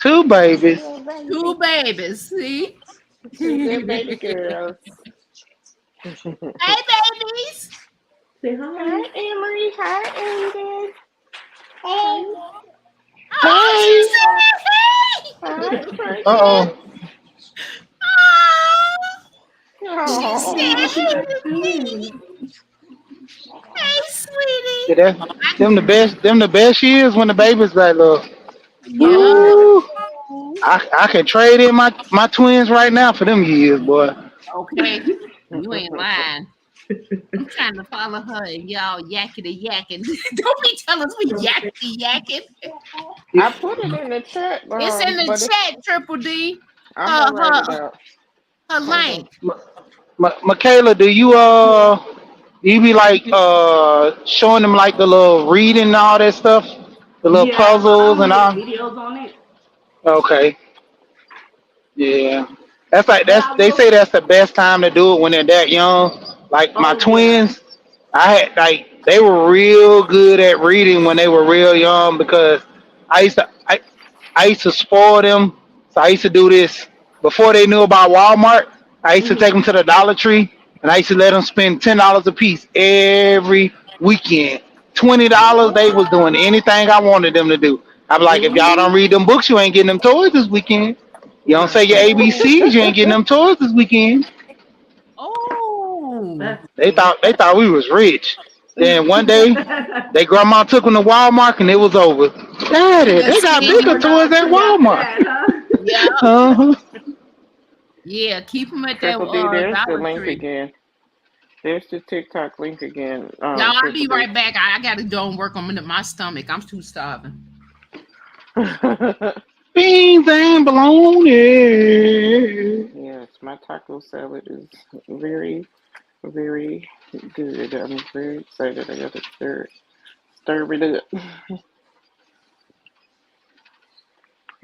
two Two babies. little babies. two babies. See? Two little Hey, baby girls. babies. Say hi. Hi, Emery. Hi, Aiden. Hi. Oh, she Hey. said, hey. Hi, Uh Princess. oh. Oh, she said, Oh. hey, hey, Yeah, sweetie. that, them the best. Them the best years when the babies like look. Yeah. Ooh. I can trade in my twins right now for them years, boy. Okay. You ain't lying. I'm trying to follow her and y'all yakety yakking. Don't be telling us we yakety yakking. I put it in the chat, It's in the but chat, Triple D. I'm Her gonna write it her out. her Hold on. link. Michaela, do you be like showing them like the little reading and all that stuff, the little Yeah, puzzles I'll and make all? videos on it. Okay, yeah. But I They say will. that's the best time to do it when they're that young. Like my Oh, yeah. twins, I had like they were real good at reading when they were real young because I used to I, I used to spoil them. So I used to do this before they knew about Walmart. I used to take them Hmm. to the Dollar Tree and I used to let them spend $10 a piece every weekend. $20, they was doing anything I wanted them to do. I'm like, if y'all don't read them books, you ain't getting them toys this weekend. You don't say your Right. ABCs, you ain't getting them toys this weekend. Oh. That's funny. They thought we was rich. Then one day, they grandma took them to Walmart and it was over. Daddy, Yeah, they got No see? bigger more toys Dollar at Tree after Walmart. that, huh? Yeah. Uh-huh. Yeah. Keep them at that Triple D, there's the Dollar link Tree. again. There's the TikTok link again. Y'all, I'll Triple be D. right back. I gotta go and work on my stomach. I'm too starving. Beans and bologna. Yes, my taco salad is very, very good. I'm very excited. I gotta stir it up.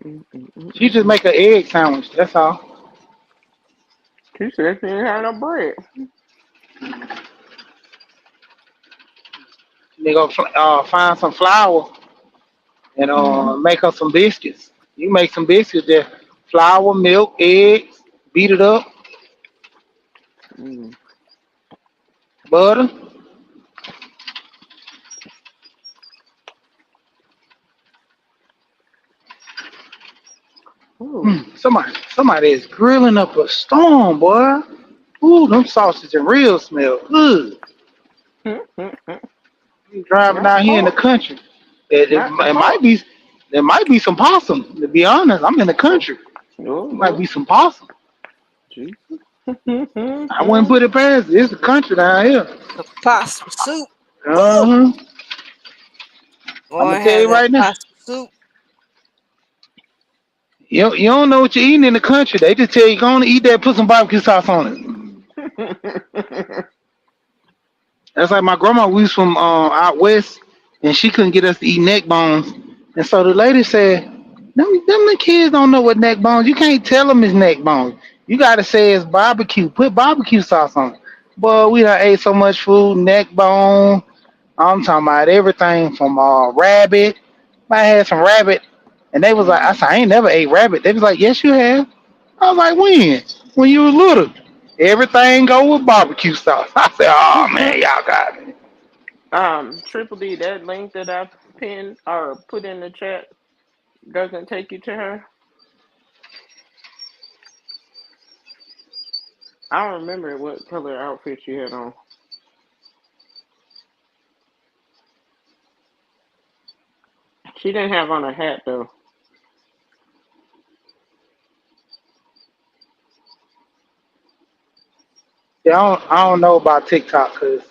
Mm, mm, mm, She mm, just mm. make an egg sandwich. That's all. She said she didn't have no bread. They go find some flour and make her some biscuits. You make some biscuits there. Flour, milk, eggs, beat it up, Mm. butter. Ooh. Somebody is grilling up a storm, boy. Ooh, them sausages and real smell good. Mm, mm, mm. You driving Y'all out here in the spoiled. country. Not the it might hawk. be there might be some possum. To be honest, I'm in the Oh, country. There might oh, be some possum. Jesus. I wouldn't put it past it. It's the country down here. The possum soup. Uh Woo! huh. I'm Boy, gonna tell have you that right now. possum soup. You don't know what you're eating in the country. They just tell you go on and eat that. Put some barbecue sauce on it. That's like my grandma. We was from out west, and she couldn't get us to eat neck bones. And so the lady said, them the kids don't know what neck bones. You can't tell them it's neck bones. You gotta say it's barbecue. Put barbecue sauce on it. Boy, we done ate so much food, neck bone. I'm talking about everything from rabbit. I had some rabbit, and they was like, I said, I ain't never ate rabbit. They was like, yes, you have. I was like, when? When you was little. Everything go with barbecue sauce. I said, oh man, y'all got me. Triple D, that link that I pinned or put in the chat doesn't take you to her. I don't remember what color outfit she had on. She didn't have on a hat though. Yeah, I don't know about TikTok because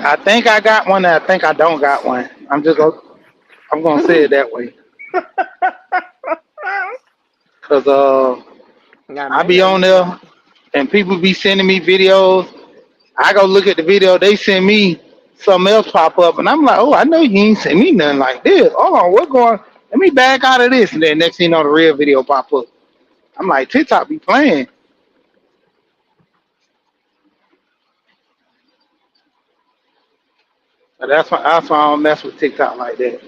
I think I got one and I think I don't got one. I'm gonna say it that way because I I may be know on you got there and people be sending me videos. I go look at the video, they send me something else pop up, and I'm like, oh, I know you ain't sent me nothing like this. Hold on, what's going? Let me back out of this, and then next thing you know, the real video pop up. I'm like, TikTok be playing, but that's why I don't mess with TikTok like that.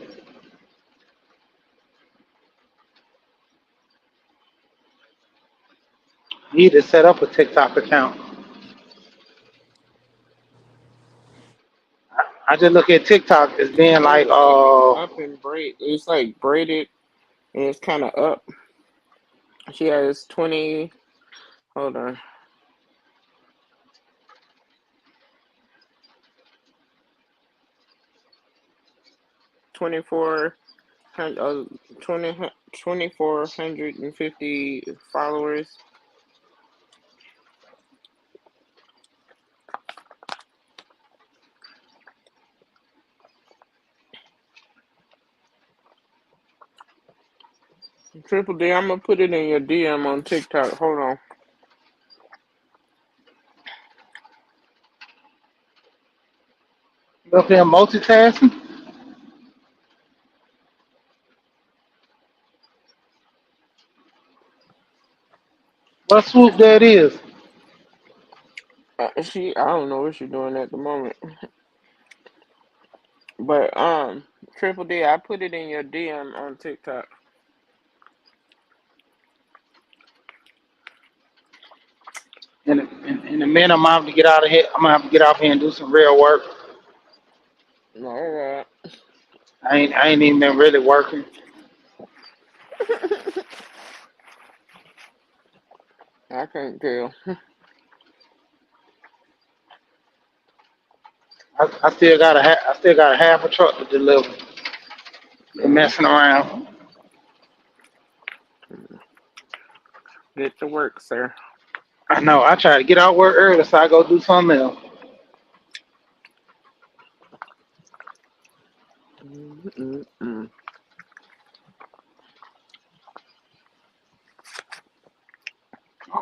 You need to set up a TikTok account. I just look at TikTok as being hers like, is like up and braid. It's like braided and it's kind of up. She has 20. Hold on, 24. 20, 2,450 followers. Triple D, I'm gonna put it in your DM on TikTok. Hold on. up there multitasking. What swoop that is? I don't know what she's doing at the moment, but Triple D, I put it in your DM on TikTok. In a minute, I'm gonna have to get out of here. I'm gonna have to get off here and do some real work. All right, I ain't even been really working. I can't tell. I still got a half a truck to deliver. Been Mm, messing around. get to work, sir. I know. I try to get out work early so I go do something else. Mm-mm-mm.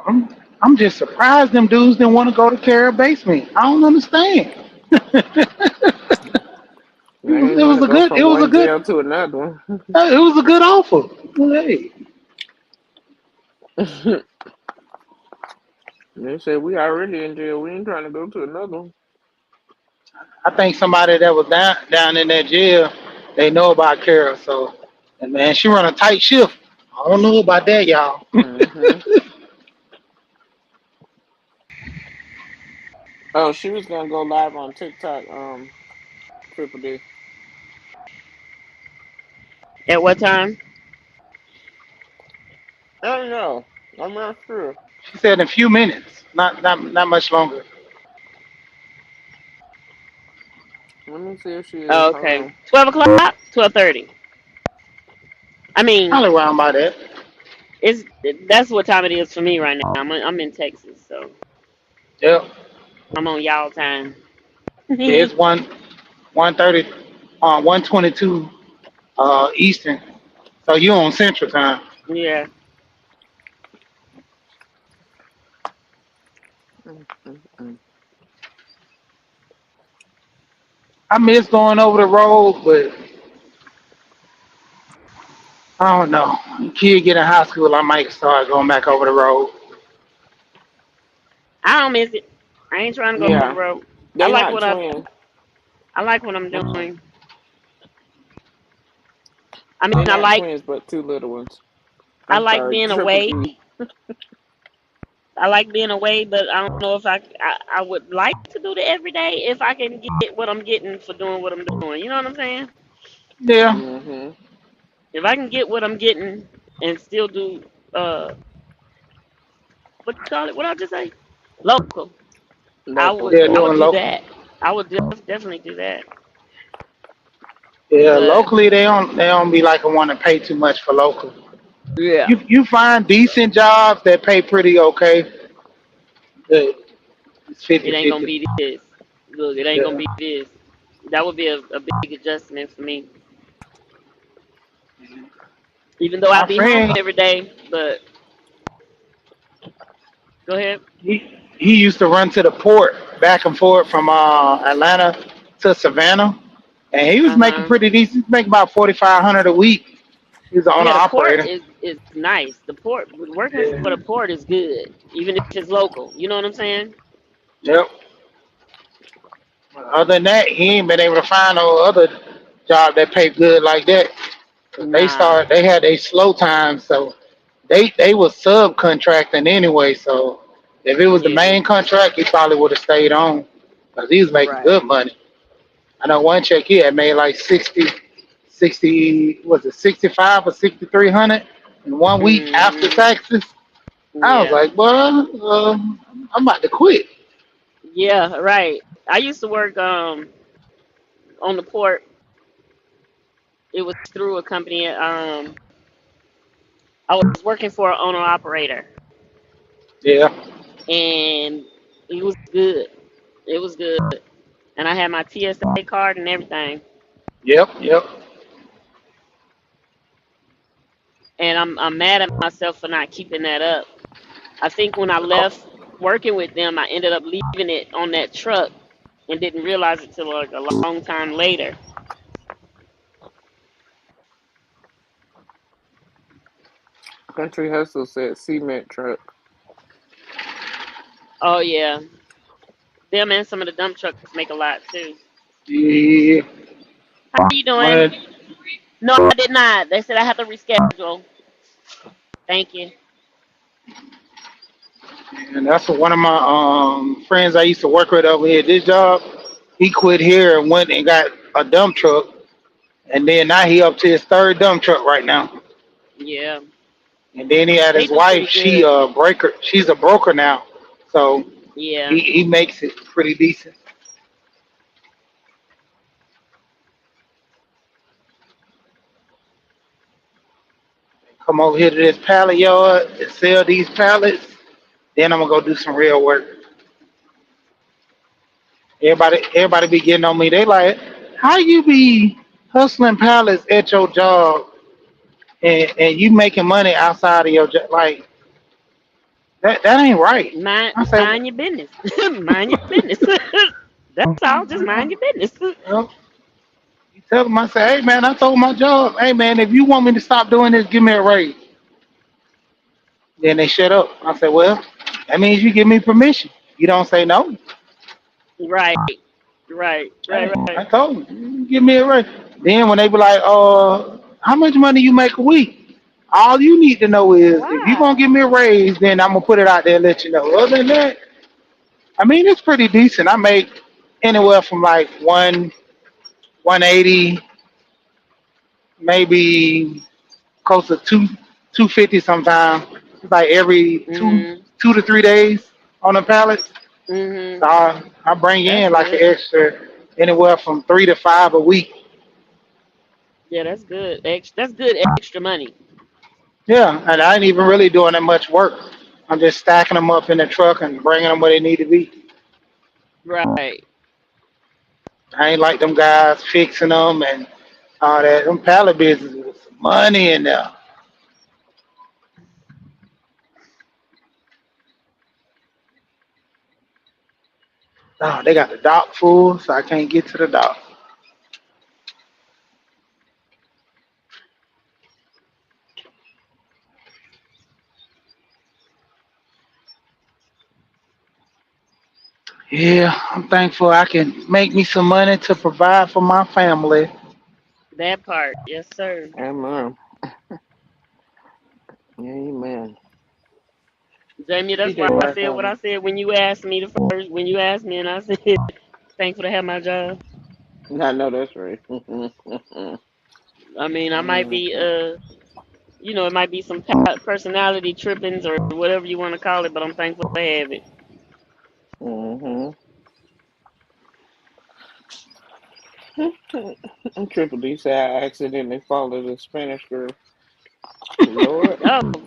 I'm, I'm just surprised them dudes didn't want to go to Carol Basement. I don't understand. They ain't It want was to a go good. It from was a one good. jail to another one. It was a good offer. Hey, They said we already in jail. We ain't trying to go to another one. I think somebody that was down in that jail, they know about Carol. So, and man, she run a tight shift. I don't know about that, y'all. Hmm. Oh, she was gonna go live on TikTok. Triple D. At what time? I don't know. I'm not sure. She said in a few minutes, not much longer. Let me see if she is. Oh, Hold okay. on. 12 o'clock, 12:30. I mean, Probably around by that. it's that's what time it is for me right now. I'm in Texas, so Yep. I'm on y'all time. Yeah, it's 1:30, 1:22 Eastern. So you on Central Time. Yeah, Mm, mm, mm. I miss going over the road, but I don't know. Kid get in high school, I might start going back over the road. I don't miss it. I ain't trying to go over the Yeah, road. I they like not what I twins. I like what I'm doing. I mean, They not twins, but two little ones. I I'm like sorry, being triple away. D. I like being away, but I don't know if I would like to do the everyday if I can get what I'm getting for doing what I'm doing. You know what I'm saying? Yeah, Mhm. If I can get what I'm getting and still do what you call it? What I just say? Local. Local. yeah, I would doing do local. that. I would definitely do that. Yeah, But locally they don't be like I want to pay too much for local. yeah, You find decent jobs that pay pretty okay. But it's it ain't gonna 50-50. be this. Look, it ain't gonna Yeah. be this. That would be a big adjustment for me. Even though I My be home friend, every day, but go ahead. he used to run to the port back and forth from Atlanta to Savannah, and he was Uh making huh. pretty decent. He was making about 4,500 a week. He was an owner Yeah, the port operator. is nice. The port working for the Yeah. port is good, even if it's local. You know what I'm saying? Yep. Other than that, he ain't been able to find no other job that pay good like that. 'Cause Nah. they had a slow time, so they was subcontracting anyway. So if it was the Yeah. main contract, he probably would have stayed on because he was making Right. good money. I know one check he had made like 60, was it 65 or 6,300 in one week after Mhm. taxes? I was Yeah. like, well, I'm about to quit. Yeah. Right. I used to work on the port. It was through a company. I was working for an owner operator, Yeah. and it was good. It was good, and I had my TSA card and everything. Yep. Yep. And I'm mad at myself for not keeping that up. I think when I left working with them, I ended up leaving it on that truck and didn't realize it till like a long time later. Country Hustle said cement truck. Oh yeah, them and some of the dump trucks make a lot too. Yeah. How you doing? One No, I did not. They said I have to reschedule. Thank you. And that's what one of my friends I used to work with over here at this job. He quit here and went and got a dump truck, and then now he up to his third dump truck right now. Yeah, And then he had they his do wife. pretty She good. a breaker. She's a broker now, so Yeah. he makes it pretty decent. Come over here to this pallet yard and sell these pallets. Then I'm gonna go do some real work. Everybody be getting on me. They like, how you be hustling pallets at your job and you making money outside of your job? Like that ain't right. Mind I say, mind your business. Mind your business. That's all. Just mind your business. well, you tell them. I say, hey man, I told my job, hey man, if you want me to stop doing this, give me a raise. Then they shut up. I say, well, that means you give me permission. You don't say no. Right. Right. Right. Hey, Right. I told them, give me a raise. Then when they be like, how much money you make a week? All you need to know is if you gonna Why? give me a raise, then I'm gonna put it out there and let you know. Other than that, I mean it's pretty decent. I make anywhere from like 180, maybe close to 250 sometimes. It's like every Mhm. 2 to 3 days on the pallet. So Mhm. I bring That's in like an good. extra. anywhere from 3 to 5 a week. Yeah, that's good. That's good extra money. Yeah, and I ain't even really doing that much work. I'm just stacking them up in the truck and bringing them where they need to be. Right. I ain't like them guys fixing them and all that. Them pallet business with some money in there. Oh, they got the dock full, so I can't get to the dock. Yeah, I'm thankful I can make me some money to provide for my family. That part. Yes, sir. Amen. Amen. Jamie, He that's why did I right said what on I said when you asked me the first when you asked me and I said thankful to have my job. me. I know that's right. I mean, I might be Mhm. it might be some personality trippings or whatever you want to call it, but I'm thankful to have it. Mhm. Triple D said I accidentally followed the Spanish girl. Lord. Oh.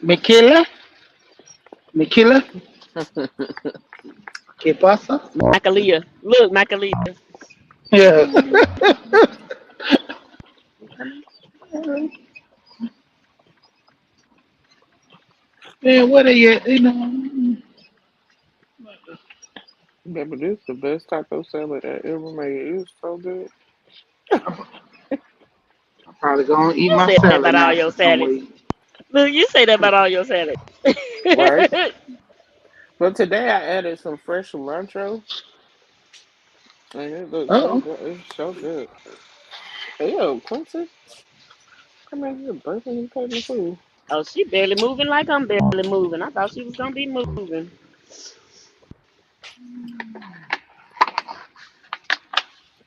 Michaela, Michaela, ¿qué pasa? Macalia. Look, Macalia. Yeah. You coming? Man, what are you? You know, Yeah, but this is the best taco salad I ever made. It was so good. I'm probably gonna eat You my said that salad about all now your since I'm salads. waiting. Look, you say that about all your salads. Right? But today I added some fresh cilantro, and it looks so Oh, good. It's so good. Ew, Quincy, come in here burping and cutting the food. Oh, she barely moving like I'm barely moving. I thought she was gonna be moving.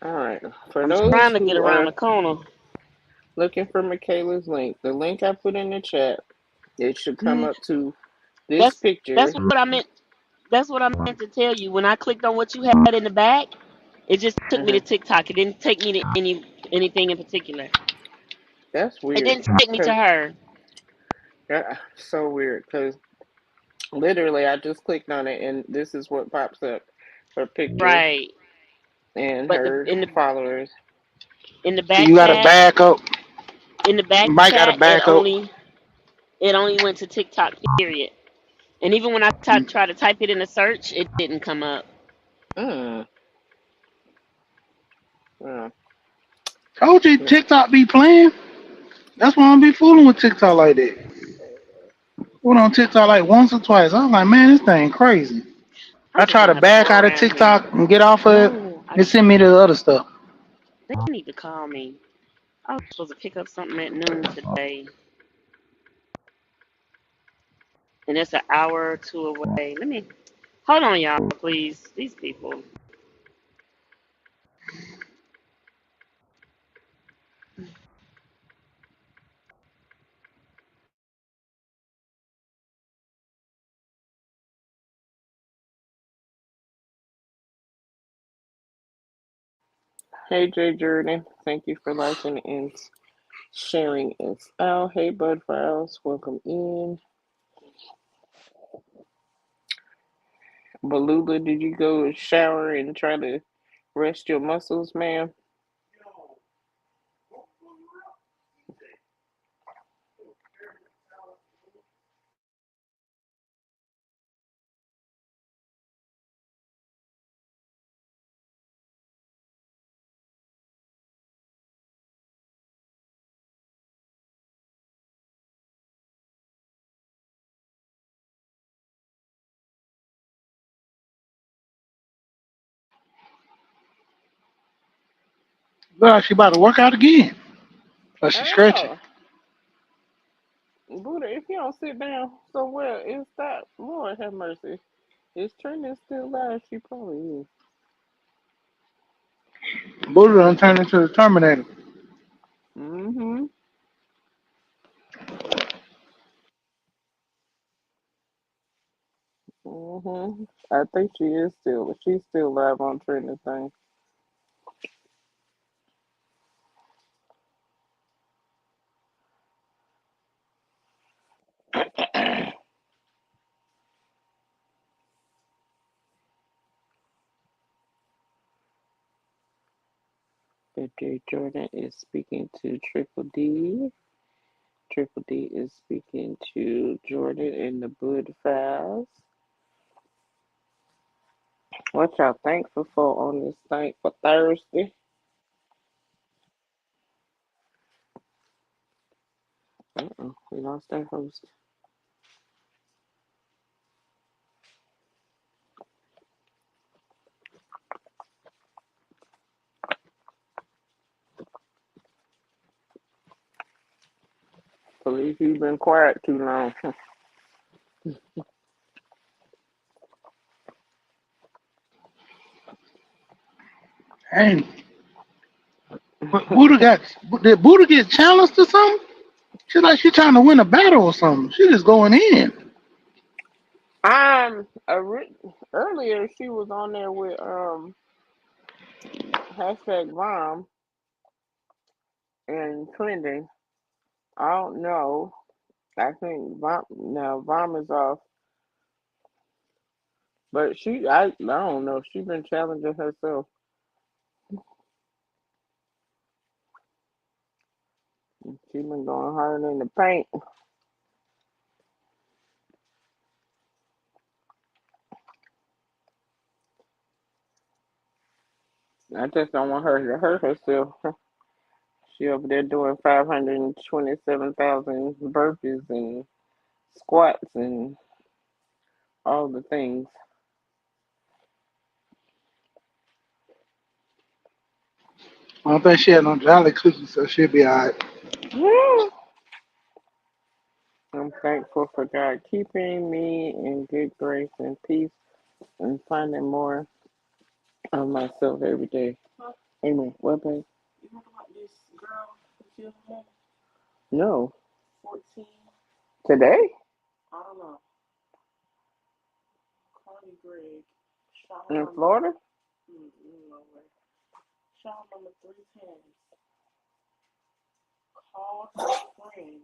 All right. For I'm those trying to get who around are the corner. looking for Michaela's link, the link I put in the chat, it should come Mm, up to this that's that's picture. what I meant. That's what I meant to tell you. When I clicked on what you had in the back, it just took me to Uh-huh. TikTok. It didn't take me to anything in particular. That's It weird. didn't take me to Cause her. so weird. Cause literally, I just clicked on it, and this is what pops up: her picture Right. and But her followers. in the so back you got to chat, back up. in the back You might got to chat, it back up. only went to TikTok. Period. And even when I try to type it in a search, it didn't come up. Mm. Uh, Told you yeah. TikTok be playing. That's why I don't be fooling with TikTok like that. Went on TikTok like once or twice. I was like, man, this thing crazy. I I just try don't to have to go back out of around here. TikTok and get off of it. No, It send me to the other stuff. they need to call me. I was supposed to pick up something at noon today, and it's an hour or two away. Let me hold on, y'all, please. These people. Hey, J Jordan. Thank you for liking and sharing us out. Hey, Bud Files. Welcome in. Balula, did you go shower and try to rest your muscles, ma'am? Girl, she about to work out again. But she stretching. Oh, Buddha, if you don't sit down so well, it's that. Lord have mercy. Is Trina still alive? She probably is. Buddha done turned into the Terminator. Mm-hmm. Mm-hmm. I think she's still live on trending thing. But Jay Jordan is speaking to Triple D. Triple D is speaking to Jordan in the Bud Files. What y'all thankful for on this thankful Thursday? We lost our host. Believe you've been quiet too long. And did Buddha get challenged or something? She like she trying to win a battle or something. She just going in. Um, earlier she was on there with hashtag Vom and trending. I don't know. I think Vom is off, but I don't know. She's been challenging herself. She's been going hard in the paint. I just don't want her to hurt herself. She over there doing 527,000 burpees and squats and all the things. I don't think she had no jolly cookies, so she'll be alright. I'm thankful for God keeping me in good grace and peace and finding more of myself every day. Amen. What, babe? You heard about this girl who killed her? No. 14. Today? I don't know. Carly Gregg shot her In mama. Florida? No way. Shot her mama 3 times. Called her friend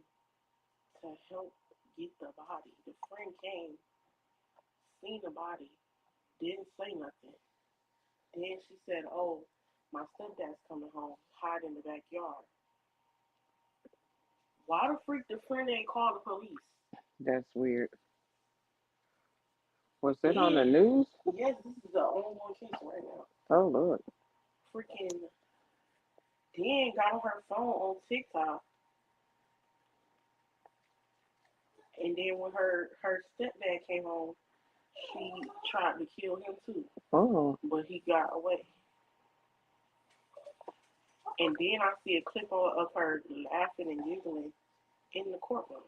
to help get the body. The friend came, seen the body, didn't say nothing. Then she said, "Oh, my stepdad's coming home. Hide in the backyard." Why the freak the friend ain't call the police? That's weird. Was it on the Then, news? yes, this is the ongoing case right now. Oh, Lord. Freaking Dan got on her phone on TikTok, and then when her stepdad came home, she tried to kill him too, Oh. but he got away. And then I see a clip of her laughing and giggling in the courtroom.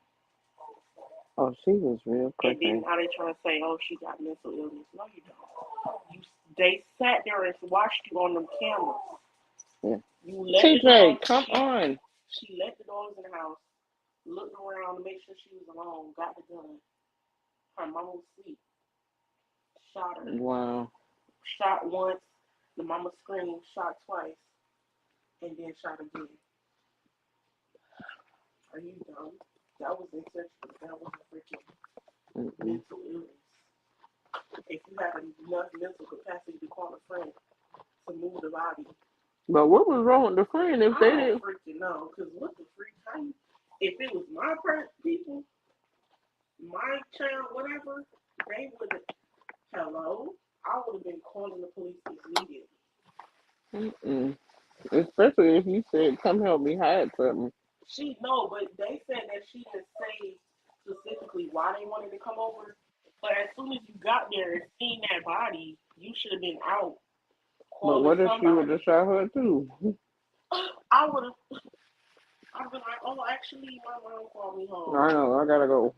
Oh, she was real And then crazy. now they trying to say, "Oh, she got mental illness." No, you don't. They sat there and watched you on them cameras. Yeah. You let the TJ, dogs. come on. She let the dogs in the house, looked around to make sure she was alone, got the gun. Her mama was asleep. Shot her. Wow. Shot once. The mama screamed. Shot twice. And then shot again. Are you dumb? That was intentional. That was a freaking mental illness. If you have enough mental capacity to call a friend to move the body. But what was wrong with the friend if they I didn't? don't freaking know. Because what the freak? How you, if it was my people, my child, whatever, they would have, hello? I would have been calling the police immediately. Mm-mm. Especially if you said, come help me hide something. She, no, but they said that she didn't say specifically why they wanted to come over. But as soon as you got there and seen that body, you should have been out But calling what if she would have somebody. shot her too? I would have. I've been like, oh, actually, my mom called me home. I know, I gotta go.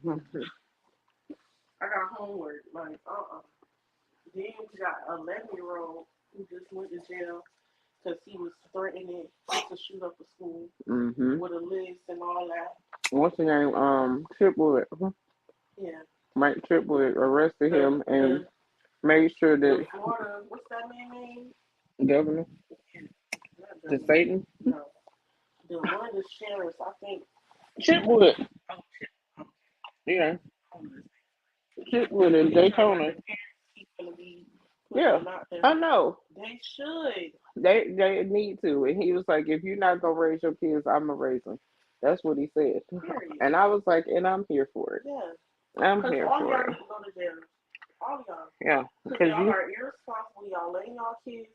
I got homework. Like, Then we got a 11-year-old who just went to jail because he was threatening to shoot up a school with a list and all that. What's his name? Tripwood. Yeah. Mike Tripwood arrested him and Make sure The that Florida, what's that man name? governor, Not the governor. Satan, No. The one of the sheriffs, I think. Chipwood, Oh shit. Oh, yeah, oh, Chipwood in they talking about Daytona, the parents he's gonna be putting yeah, them out there. I know. They should. They need to, and he was like, if you're not gonna raise your kids, I'm gonna raise them. That's what he said, Period. and I was like, and I'm here for it. Yeah. I'm Cause here all for y'all it. need to go to jail. All y'all. Yeah, Cause because y'all you are irresponsible. Y'all letting y'all kids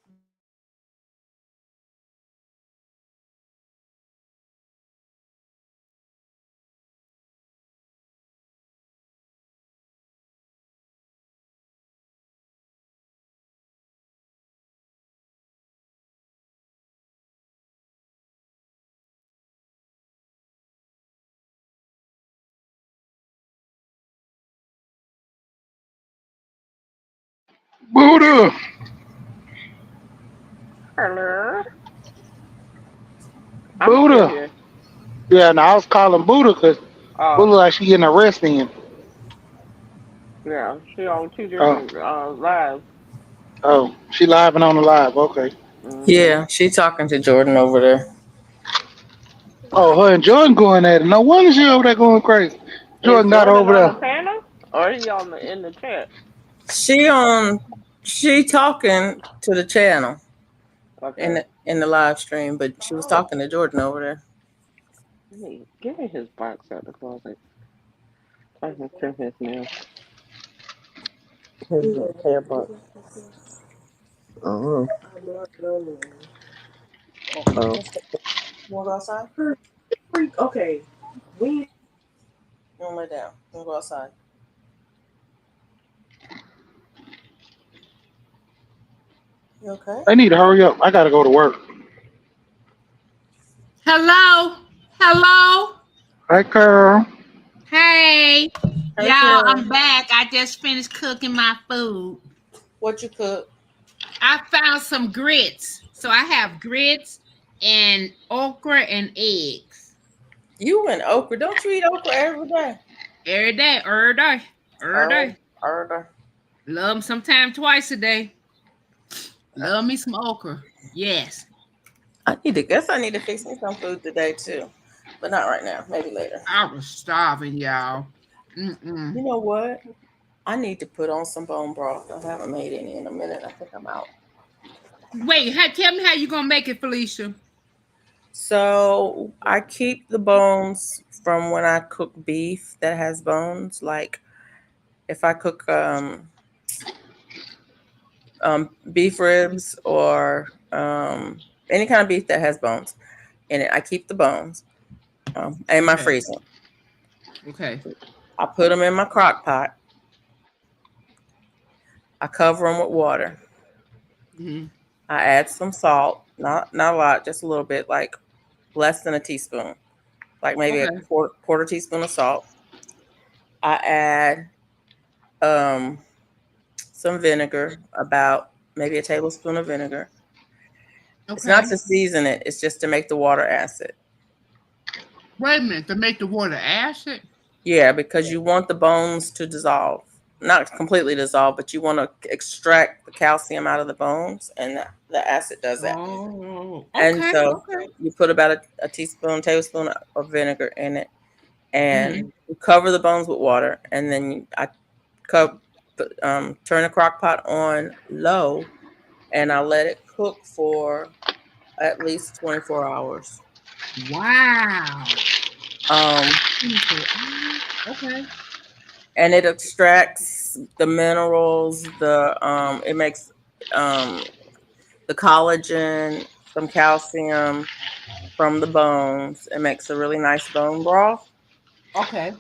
Buddha, hello. I'm still Buddha. here. Yeah, and I was calling Buddha because Buddha Oh, like she getting arrested in. yeah, she on two Oh, different lives. oh, she live and on the live. Okay. Mhm. Yeah, she talking to Jordan over there. Oh, her and Jordan going at it. No wonder she over there going crazy. Is Jordan got her Jordan over on the there. panel or he on the in the chat? She on she talking to the channel Okay. in the live stream, but she was Oh, talking to Jordan over there. give me his box out the closet. I can trim his nails. His hair box. Oh, no no. oh. You wanna go outside? Freak. Okay. We You wanna lay down? You wanna go outside? You okay? They need to hurry up. I gotta go to work. Hello? Hello? Hey, girl. Hey. Hey Y'all, I'm Karen. back. I just finished cooking my food. What you cook? I found some grits. So I have grits and okra and eggs. You and okra. Don't you eat okra every day? Every day, every day, every Oh, day. herder. Love them sometime twice a day. Love me some okra. Yes. I need to fix me some food today too. But not right now. Maybe later. I was starving, y'all. Mm-mm. You know what? I need to put on some bone broth. I haven't made any in a minute. I think I'm out. Wait, tell me how you gonna make it, Felicia. So I keep the bones from when I cook beef that has bones. Like if I cook beef ribs or any kind of beef that has bones in it, I keep the bones in my Okay. freezer. Okay. I put them in my crock pot. I cover them with water. Hmm. I add some salt, not a lot, just a little bit, like less than a teaspoon, like maybe a Okay. quarter teaspoon of salt. I add um, some vinegar, about maybe a tablespoon of vinegar. It's not Okay. to season it; it's just to make the water acid. Wait a minute, to make the water acid? Yeah, because you want the bones to dissolve, not completely dissolve, but you want to extract the calcium out of the bones, and the acid does that. Oh, And okay, so okay. you put about a tablespoon of vinegar in it, and Hmm. you cover the bones with water, and then I co- turn the crock pot on low, and I let it cook for at least 24 hours. Wow. Um, 24 hours? Okay. and it extracts the minerals, it makes um, the collagen, some calcium from the bones. It makes a really nice bone broth. Okay.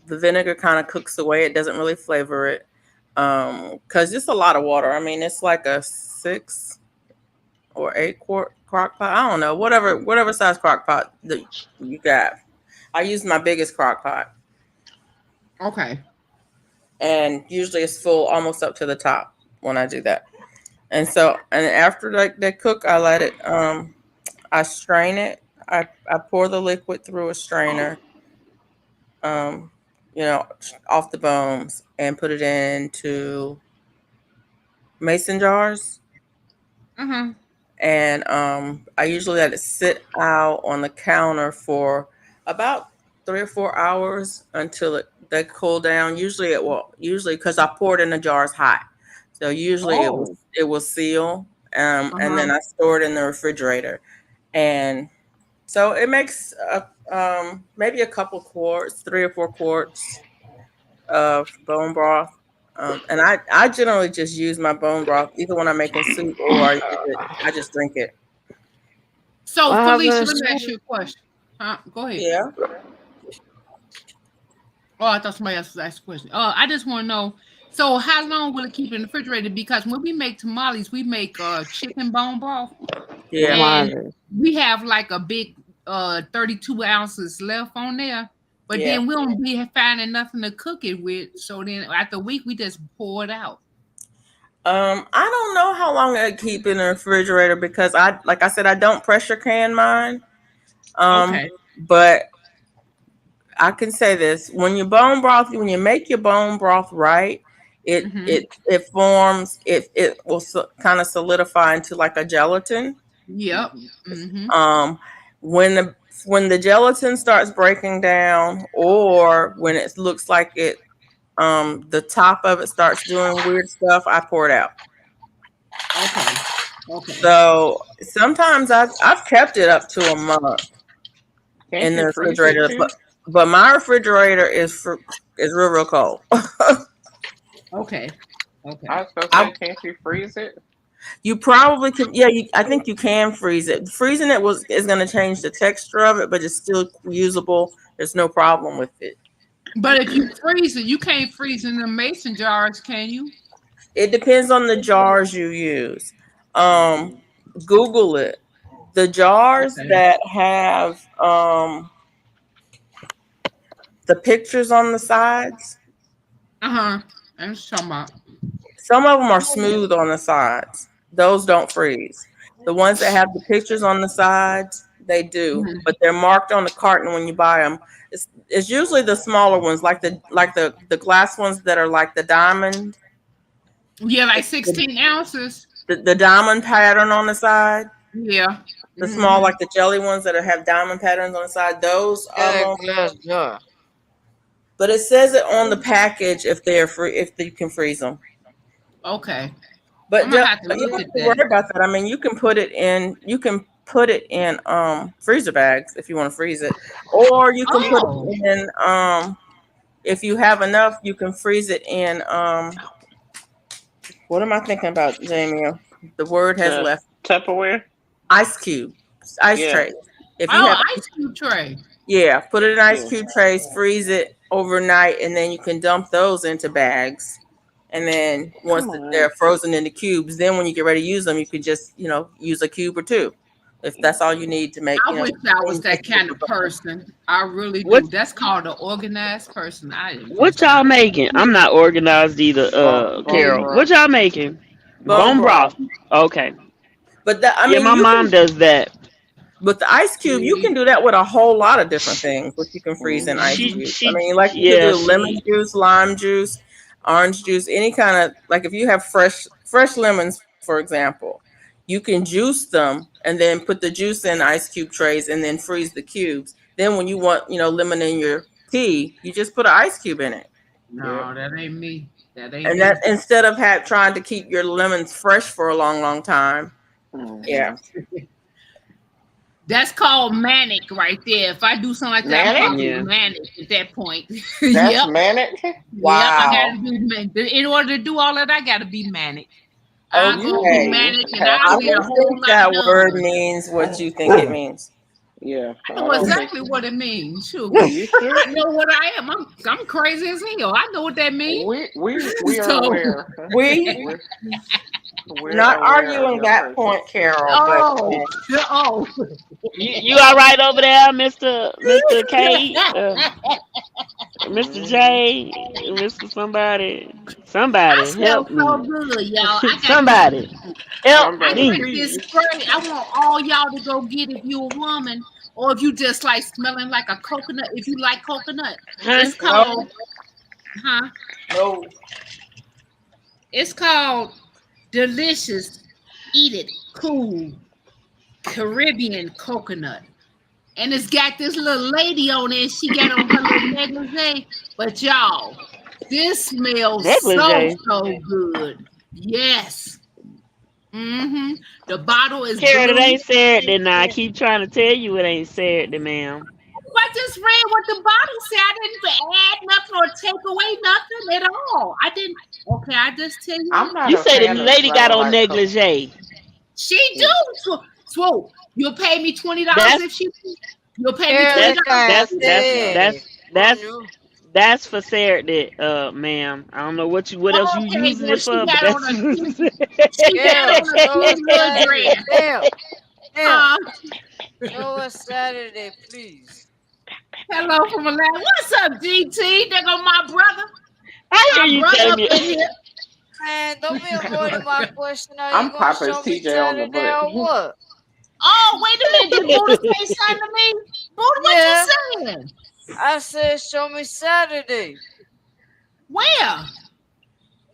The vinegar kind of cooks away. It doesn't really flavor it because it's a lot of water. I mean, it's like a 6 or 8 quart crock pot. I don't know, whatever size crock pot that you got. I use my biggest crock pot, Okay. and usually it's full almost up to the top when I do that. And so, and after they cook, I let it. I strain it. I pour the liquid through a strainer. Um, off the bones and put it into. mason jars, Uh-huh. and I usually let it sit out on the counter for about 3 or 4 hours until they cool down. Usually it will, usually because I pour it in the jars hot, so usually Oh. it will seal, and Uh-huh. then I store it in the refrigerator, and so it makes maybe a couple quarts, 3 or 4 quarts of bone broth. And I generally just use my bone broth either when I'm making soup or I just drink it. So, What Felicia, happened let to me ask soup? you a question. Huh? Go ahead. Yeah. Oh, I thought somebody else was asking a question. I just want to know. So, how long will it keep in the refrigerator? Because when we make tamales, we make chicken bone broth, Yeah. and Tamales. we have like a big 32 ounces left on there. But Yeah. then we don't be finding nothing to cook it with. So then after a week, we just pour it out. I don't know how long I keep in the refrigerator because like I said, I don't pressure can mine. Um, Okay. but I can say this: when you make your bone broth right, Mm-hmm. it forms, it will kind of solidify into like a gelatin. Yep. Mm-hmm. Um, when the gelatin starts breaking down, or when it looks like the top of it starts doing weird stuff, I pour it out. Okay. Okay. So sometimes I've kept it up to a month Can't in the you freeze it refrigerator, too? but my refrigerator is real cold. Okay. Okay. I was gonna I say, can't you freeze it? You probably can, yeah. I think you can freeze it. Freezing it is going to change the texture of it, but it's still usable. There's no problem with it. But if you freeze it, you can't freeze in the mason jars, can you? It depends on the jars you use. Um, Google it. The jars Okay. that have the pictures on the sides, Uh-huh. I'm just talking about. some of them are smooth on the sides. Those don't freeze. The ones that have the pictures on the sides, they do, Mhm. but they're marked on the carton when you buy them. It's usually the smaller ones, like the glass ones that are like the diamond, Yeah, like the, 16 ounces. the diamond pattern on the side. Yeah. The small, Mm-hmm. like the jelly ones that have diamond patterns on the side. Those Get a glass jar. but it says it on the package if they're free, if you can freeze them. Okay. I'm But gonna have to you don't look have at to worry that. about that. I mean, you can put it in freezer bags if you want to freeze it, or you can put Oh. it in if you have enough, you can freeze it in what am I thinking about, Jamie? The word has The left. Tupperware? Ice cubes, ice Yeah, trays. If you Oh, have, ice cube tray. yeah, put it in ice yeah. cube trays, freeze it overnight, and then you can dump those into bags. And then once Come on. they're frozen into cubes, then when you get ready to use them, you could just, use a cube or two. If that's all you need to make, I wish I was things that kind of go. person. I really What do. That's called an organized person. I what wish y'all I making? I'm not organized either, Bone Carol. me. What broth. y'all making? Bone Bone broth. broth. Okay. But that, I Yeah, mean, my you mom can, does that. with the ice cube, you can do that with a whole lot of different things, which you can freeze in ice Mm-hmm. cubes. I mean, like you could Yeah, do lemon she juice, lime juice, orange juice, any kind of, like if you have fresh lemons, for example, you can juice them and then put the juice in ice cube trays and then freeze the cubes. Then when you want, lemon in your tea, you just put an ice cube in it. Yep. No, that ain't me. That ain't And that, me. instead of trying to keep your lemons fresh for a long, long time. Yeah. Mm-hmm. That's called manic right there. If I do something like that, I'm Manic? probably yeah. manic at that point. That's Yep. manic? Yep. I gotta Wow. do in order to do all that, I gotta be manic. I'm gonna be Okay. You manic and have I'll I to get a don't be. whole think lot that word done. means what you think it means. Yeah, I I know don't think exactly so. what it means. Shoot. You sure? I know what I am. I'm crazy as hell. I know what that means. We are So aware. We We're we're not aware of arguing your that point, presence. Carol, but oh oh You all right over there, Mister K, Mister Mm-hmm. J, Mister somebody I smell help so me, good, y'all. I got this. somebody help I Somebody, me. drink this please. spray. I want all y'all to go get if you a woman or if you just like smelling like a coconut. If you like coconut, Huh? it's no, called huh? no. It's called delicious, eat it, cool, Caribbean coconut. And it's got this little lady on it. She got on her little negligee. But y'all, this smells Negligee. so good. Yes. Mm-hmm. The bottle is Carrot, it blue. ain't Saturday now. I keep trying to tell you it ain't Saturday, ma'am. I just read what the bottle said. I didn't add nothing or take away nothing at all. I didn't. Okay, I just tell you I'm what. not You a say the fan of lady got smelling on like negligee. She do. Swoop. You'll pay me $20 That's if she. You'll pay me Carol twenty that's dollars if got that's she that's does that. said that's on that's you. that's for Saturday, ma'am. I don't know what else you Okay, using well it she for, but got on that's a cute. She got Carol, on a show cute us little Saturday. dress. Carol, Huh? show us Saturday, please. Hello from Atlanta. What's up, GT? There go my brother. I hear My you brother telling up me. in here. Man, don't be avoiding my question. Are you I'm gonna popping show me TJ on the Saturday butt. or what? Oh, wait a minute. Did Buddha say something to me? Buddha, what you Yeah, saying? I said show me Saturday. Where?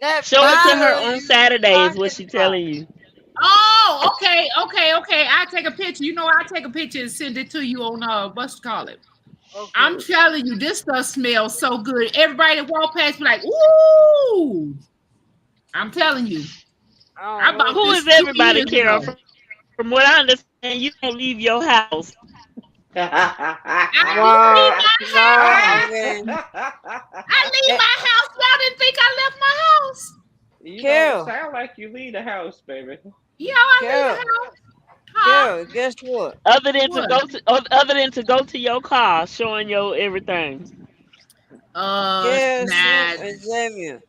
That Show it to her bottle on you Saturday is what talking she about. telling you. Oh, okay. I take a picture. You know, I take a picture and send it to you on what's it call it. I'm Okay. telling you, this stuff smells so good. Everybody that walk past be like, "Ooh!" I'm telling you, I don't I know bought what Who this this is two everybody, years Carol? ago. From what I understand, you don't leave your house. I do leave Well, my no, I house. mean, I leave eh, my house. Y'all didn't think I left my house? You don't Carol, sound like you leave the house, baby. Yeah, I leave the Carol, house. Huh? Carol. Guess what? What? Other than to go to your car, showing your everything. Carol, Swoop, Nah, and Jamie.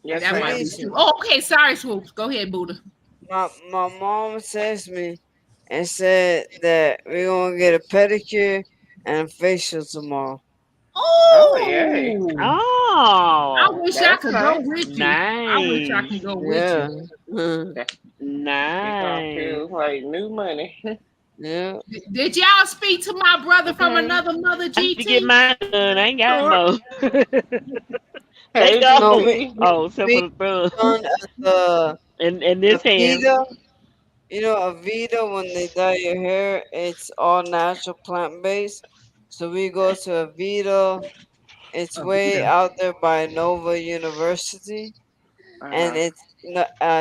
Yes, that might ma'am. be Listen, true. Oh, okay. Sorry, Swoops. Go ahead, Buddha. my mom texted me and said that we're gonna get a pedicure and a facial tomorrow. Oh, yay. Oh, I Oh, wish I That's could go nice. with you. I wish I nice, can go with Yeah. you. That- You gonna nice. feel like new money. Yeah. Did y'all speak to my brother from Okay. another mother, I need to get GT? mine done. I ain't got Sure. more. They Hey, No, go. GT. Oh, except for we the thumb done at the and this hand. Avita. You know, Avita, when they dye your hair, it's all natural plant based. So we go to Avita. It's Oh, way Vita. out there by Nova University, and Uh-huh. it's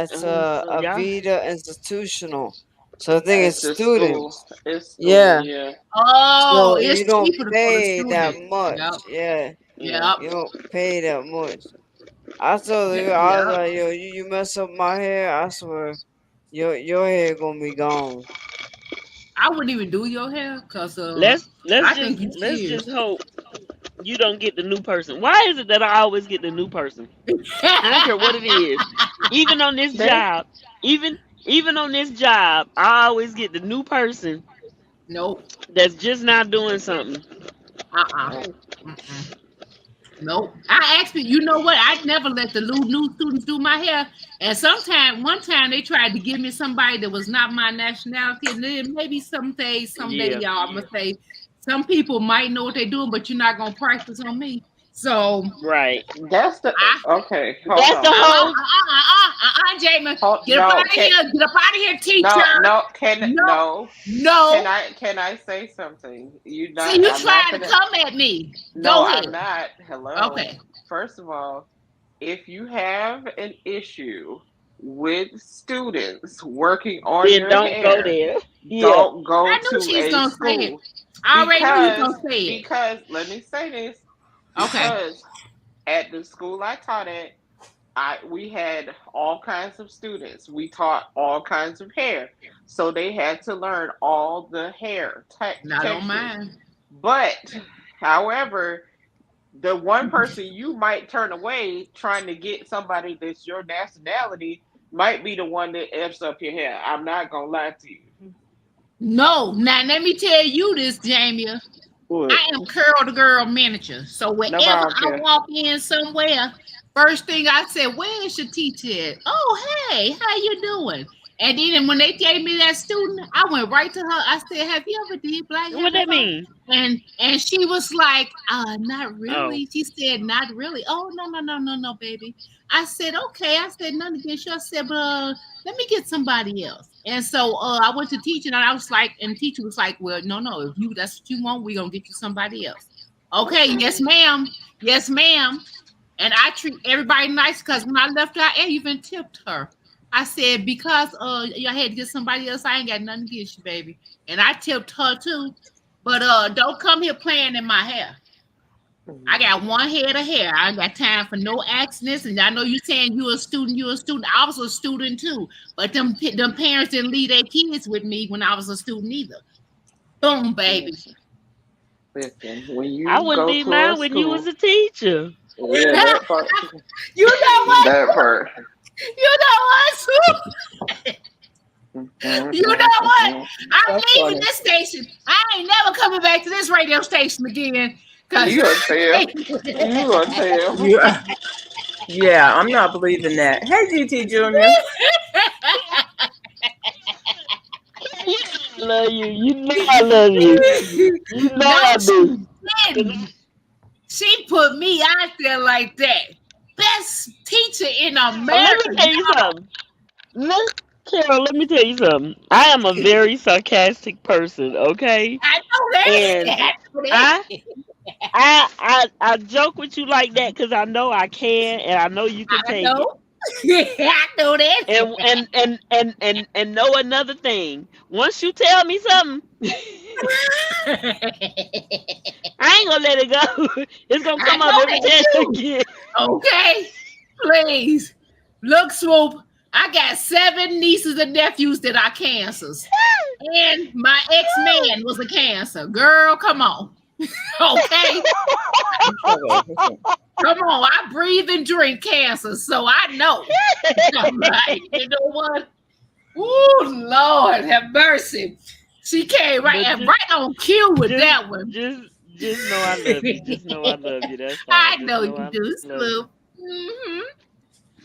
So y'all, Avita institutional. So I think it's It's the school. students. It's school, Yeah. yeah. Oh, So you it's don't cheaper for the pay that student. Yep. much. Yeah. Yeah. Yep. You don't pay that much. I told Yep. you, I was Yep. like, yo, you mess up my hair, I swear, your hair gonna be gone. I wouldn't even do your hair because let's I think just you let's should. just hope you don't get the new person. Why is it that I always get the new person? I don't care what it is. Even on this They job, even even on this job, I always get the new person Nope. that's just not doing something. Uh-uh. Mm-mm. Nope. I actually, you know what? I never let the new students do my hair. And one time they tried to give me somebody that was not my nationality. And then maybe someday, Yeah. y'all, I'm gonna say some people might know what they're doing, but you're not gonna practice on me. So Right. that's the I okay, hold That's the on. whole. Jamie, Hold, get up out no, of can here, get up out of here, no, teacher. no, can No, no. no. Can I say something? You See, not you I'm not trying to gonna come at me. no, Go ahead. I'm not. Hello. Okay. First of all, if you have an issue with students working on Then your don't go hair, there. Yeah. don't go I knew to she's a gonna say it. school I already knew you was because gonna say it. let me say this Okay. because at the school I taught at, we had all kinds of students. We taught all kinds of hair. So they had to learn all the hair Not on textures. mine. But however, the one person you might turn away trying to get somebody that's your nationality might be the one that f's up your hair. I'm not gonna lie to you. No. Now let me tell you this, Jamie. What? I am Curl the Girl manager. So Nobody wherever don't I care. walk in somewhere, first thing I said, "Where is your teacher at? Oh, hey, how you doing?" And then when they gave me that student, I went right to her. I said, "Have you ever did black What that Heaven?" mean? And she was like, not Oh, really. She said, not really. Oh, no, no, no, no, no, baby. I said, okay. I said, none against you. I said, but let me get somebody else. And so I went to teaching and I was like, and the teacher was like, well, no, no, if you that's what you want, we're gonna get you somebody else. Okay, yes, Okay. ma'am. Yes, ma'am. And I treat everybody nice because when I left her, I even tipped her. I said, because you had to get somebody else, I ain't got nothing against you, baby. And I tipped her too. But don't come here playing in my hair. I got one head of hair. I ain't got time for no accidents. And I know you saying you a student, you a student. I was a student too. But them parents didn't leave their kids with me when I was a student either. Boom, baby. Listen, listen. When I you wouldn't go leave to a mine when you was school, a teacher. yeah, that part, You know what? that part. You know what, Swoop? You know what? I'm That's leaving funny. this station. I ain't never coming back to this radio station again. Cause You gonna tell? You gonna tell? You, yeah, I'm not believing that. Hey, GT Junior. I love you. You know I love you. You know no, I do. she didn't. She put me out there like that. Best teacher in Let me America, tell you y'all. something. Carol, let me tell you something. I am a very sarcastic person, okay? I know that. And I know I that. I joke with you like that because I know I can and I know you can I take it. know. I know that. And know another thing. Once you tell me something, I ain't gonna let it go. It's gonna I come up know every that chance I too. get. Okay, please. Look, Swoop, I got 7 nieces and nephews that are cancers. And my ex-man was a cancer. Girl, come on. Okay? Come on. I breathe and drink cancer, so I know. I'm like, you know what? Ooh, Lord, have mercy. She came But right on cue with just that one. just just know I love you. Just know I love you. That's all. I Just know know you I do, love you. Sloop. Hmm.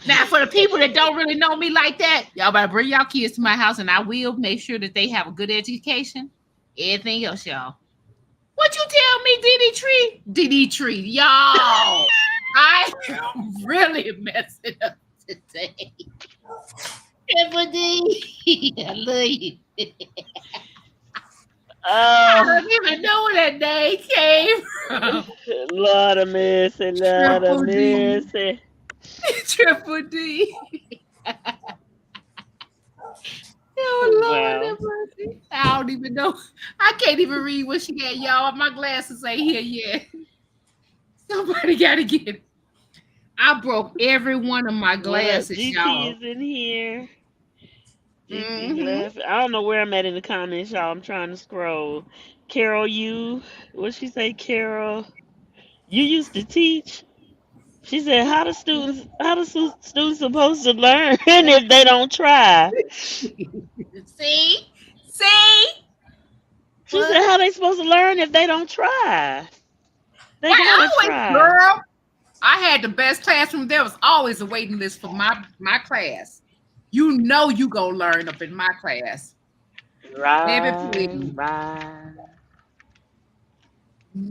Now, for the people that don't really know me like that, y'all better bring y'all kids to my house, and I will make sure that they have a good education. Everything else, y'all. What you tell me, DD Tree? DD Tree, y'all. I am really messing up today. Triple D, I love you. I Oh, don't even know where that name came from. Lord of mercy, Lord of Triple D, mercy. Triple D. Oh Lord, Wow. have mercy. I don't even know. I can't even read what she got, y'all. My glasses ain't here yet. Somebody gotta get it. I broke every one of my What up? glasses, GT y'all. is in here. GT Hmm. left. I don't know where I'm at in the comments, y'all. I'm trying to scroll. Carol, what she say? Carol, you used to teach. She said, how the students supposed to learn if they don't try? See? See? She said, What? how they supposed to learn if they don't try? They gotta I always, try. girl. I had the best classroom. There was always a waiting list for my class. You know you gonna learn up in my class. Baby, Right, please. right.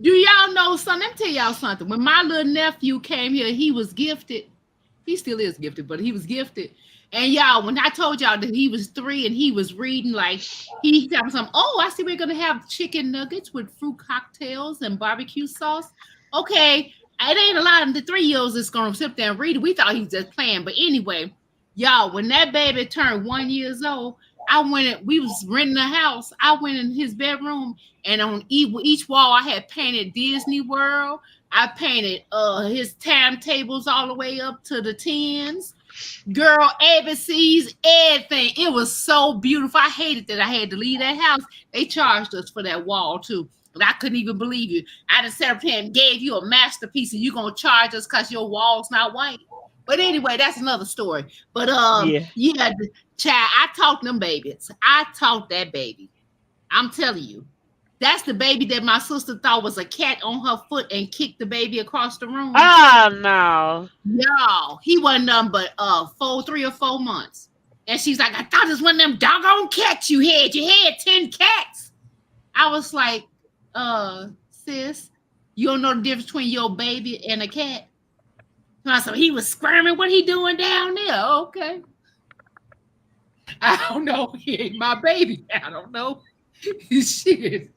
Do y'all know something? Let me tell y'all something. When my little nephew came here, he was gifted. He still is gifted, but he was gifted. And y'all, when I told y'all that he was 3 and he was reading, like he told me something, oh, I see we're gonna have chicken nuggets with fruit cocktails and barbecue sauce. Okay, it ain't a lot of the 3 year olds that's gonna sit there and read it. We thought he was just playing, but anyway, y'all, when that baby turned 1 years old, we was renting a house. I went in his bedroom and on each wall I had painted Disney World. I painted his timetables all the way up to the tens. Girl, ABCs, everything. It was so beautiful. I hated that I had to leave that house. They charged us for that wall too. And I couldn't even believe it. I just sat up here and gave you a masterpiece and you gonna charge us because your wall's not white. But anyway, that's another story. But Yeah. yeah, child, I taught them babies. I taught that baby. I'm telling you. That's the baby that my sister thought was a cat on her foot and kicked the baby across the room. Oh no. Y'all, he wasn't nothing but 3 or 4 months. And she's like, I thought it was one of them doggone cats you had. You had 10 cats. I was like, sis, you don't know the difference between your baby and a cat? So he was squirming. What he doing down there? Okay. I don't know. He ain't my baby. I don't know. Shit.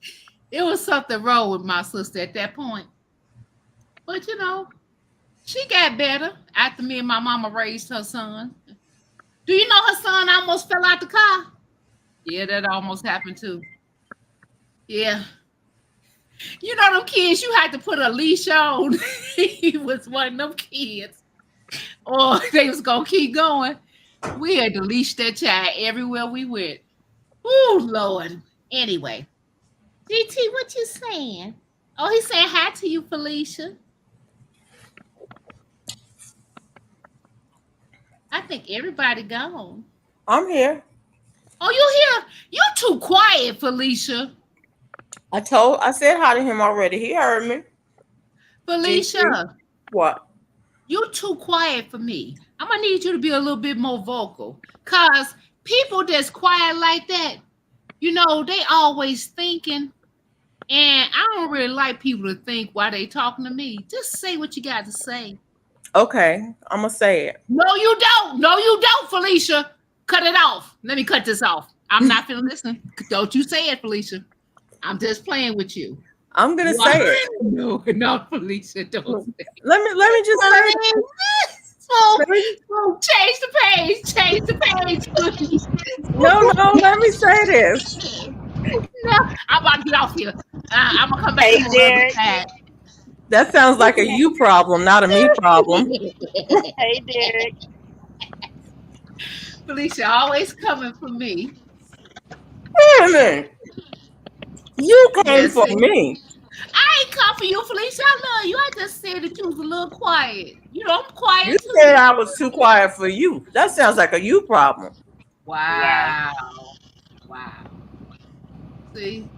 It was something wrong with my sister at that point. But she got better after me and my mama raised her son. Do you know her son almost fell out the car? Yeah, that almost happened too. Yeah. You know them kids you had to put a leash on. He was one of them kids. Or they was gonna keep going. We had to leash that child everywhere we went. Oh Lord. Anyway. DT, what you saying? Oh, he's saying hi to you, Felicia. I think everybody gone. I'm here. Oh, you here? You too quiet, Felicia. I said hi to him already. He heard me. GT. Felicia, What? you too quiet for me. I'm gonna need you to be a little bit more vocal. Cause people that's quiet like that, they always thinking. And I don't really like people to think while they talking to me. Just say what you got to say. Okay, I'm gonna say it. No, you don't. No, you don't, Felicia. Cut it off. Let me cut this off. I'm not gonna listen. Don't you say it, Felicia. I'm just playing with you. I'm gonna Why? say it. No, no, Felicia, don't say it. Let me just say it. So, change the page. Change the page, please. No, let me say this. No, I'm about to get off here. I'm gonna come back Hey, to the other Derek. side. That sounds like a you problem, not a me problem. Hey, Derek. Felicia always coming for me. Wait a minute. You came Yes, for me. I ain't come for you, Felicia. I love you. I just said that you was a little quiet. I'm You quiet said too. I was too quiet for you. That sounds like a you problem. Wow. Wow. Wow. See,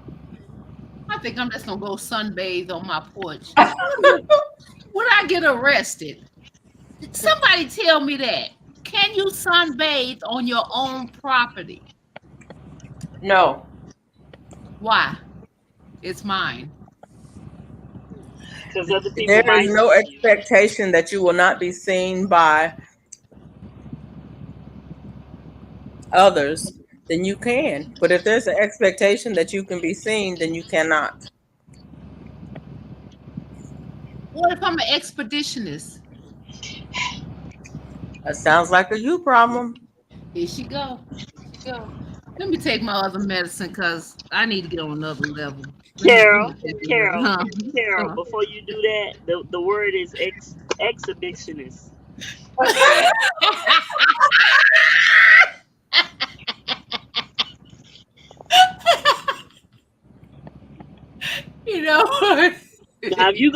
I think I'm just gonna go sunbathe on my porch. Would I get arrested? Somebody tell me that. Can you sunbathe on your own property? No. Why? It's mine. Because other people There is might no see you. expectation that you will not be seen by others, then you can. But if there's an expectation that you can be seen, then you cannot. What if I'm an expeditionist? That sounds like a you problem. Here she go. Here she go. Let me take my other medicine because I need to get on another level. Let me Carol, take another. Carol, Carol. Huh? Before you do that, the word is exhibitionist. You know what? Now, if you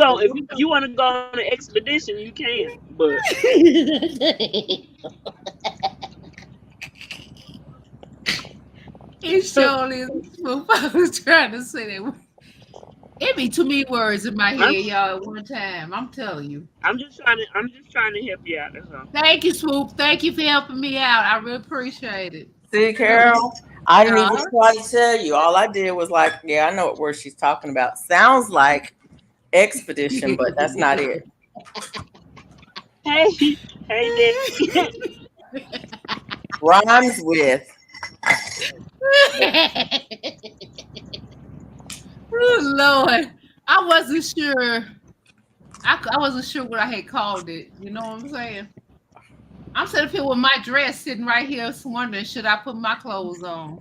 want to go on an expedition, you can. But It surely is smooth. I was trying to say that. It be too many words in my I'm head, y'all, at one time. I'm telling you. I'm just trying to help you out. That's all. Thank you, Swoop. Thank you for helping me out. I really appreciate it. See, Really. Carol, I didn't even Yeah. try to tell you. All I did was like, yeah, I know what word she's talking about. Sounds like expedition, but that's not it. Hey, hey, Derek. Rhymes with. Oh, Lord. I wasn't sure. I wasn't sure what I had called it. You know what I'm saying? I'm sitting up here with my dress sitting right here, wondering should I put my clothes on?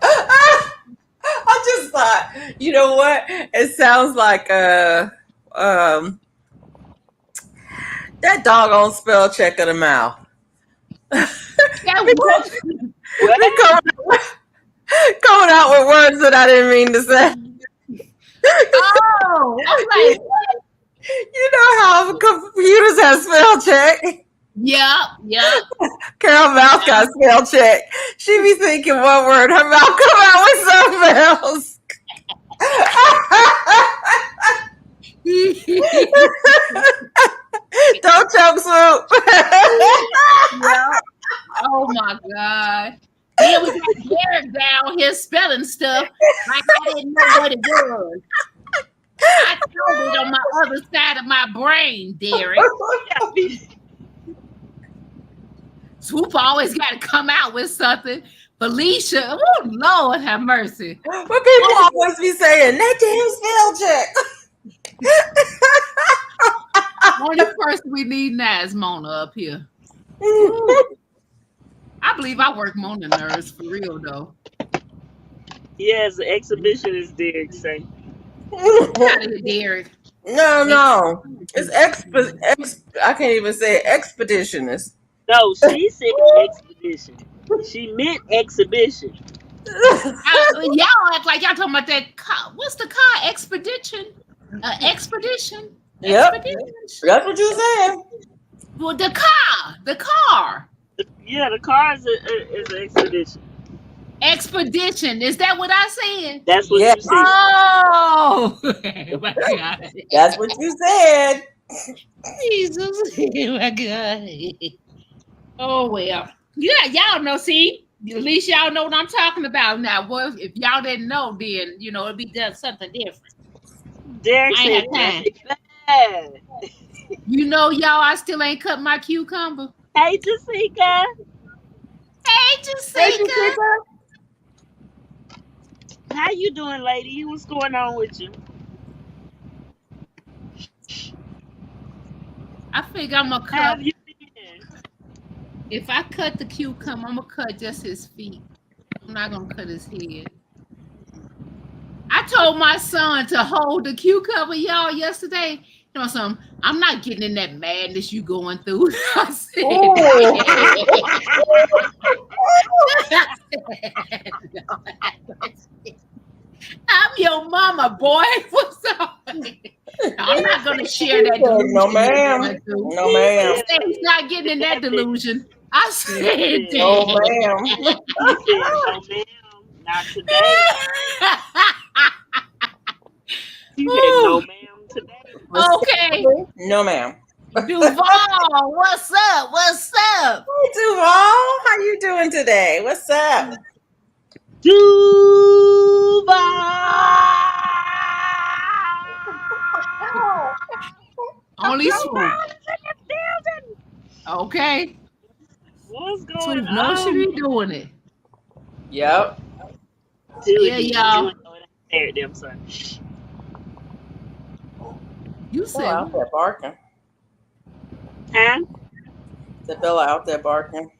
I just thought, you know what? It sounds like um that doggone spell check of the mouth. That Be what? What? coming out with words that I didn't mean to say. Oh, I'm like, You know how computers have spell check. yep. Carol mouth got spell check. She be thinking one word, her mouth come out with something else. Don't choke, Swoop. Yeah. Oh my spelling stuff like I didn't know what it was. I told it on my other side of my brain, Derek. Swoop always got to come out with something. Felicia, oh Lord have mercy. But people always be saying, that damn spell check. Only person we need now is Mona up here. Ooh. I believe I work Mona nerves for real though. Yes, the exhibitionist, Derek say. Derek. No. It's I can't even say expeditionist. No, she said expedition. She meant exhibition. Y'all act like y'all talking about that car. What's the car? Expedition? Expedition? Yep. Expedition? That's what you said. Well, the car. Yeah, the car is an expedition. Expedition. Is that what I said? That's what you said. Oh, my God. That's what you said. Jesus. Oh, my God. Oh, well. Yeah, y'all know. See, at least y'all know what I'm talking about now. Well, if y'all didn't know, then, it'd be done something different. Derek said, bad. Y'all, I still ain't cut my cucumber. Hey, Jessica. Hey, Jessica. How you doing, lady? What's going on with you? I think I'm going to cut. How have you been? If I cut the cucumber, I'm going to cut just his feet. I'm not going to cut his head. I told my son to hold the cucumber, y'all, yesterday. You know something? I'm not getting in that madness you going through. I said, I'm your mama, boy. What's up? I'm not going to share that delusion. No, ma'am. No, ma'am. He said he's not getting in that delusion. I said, no, ma'am. He said, no, ma'am. Not today. He said, no, ma'am, today. Okay. No, ma'am. Duval, what's up? What's up? Hey, Duval. How you doing today? What's up? Duval. Only Swoop. Okay. What's going Swoop, on? no, she be doing it. Yep. Yeah, y'all. Them, son. You said out there barking. Huh? The fella out there barking.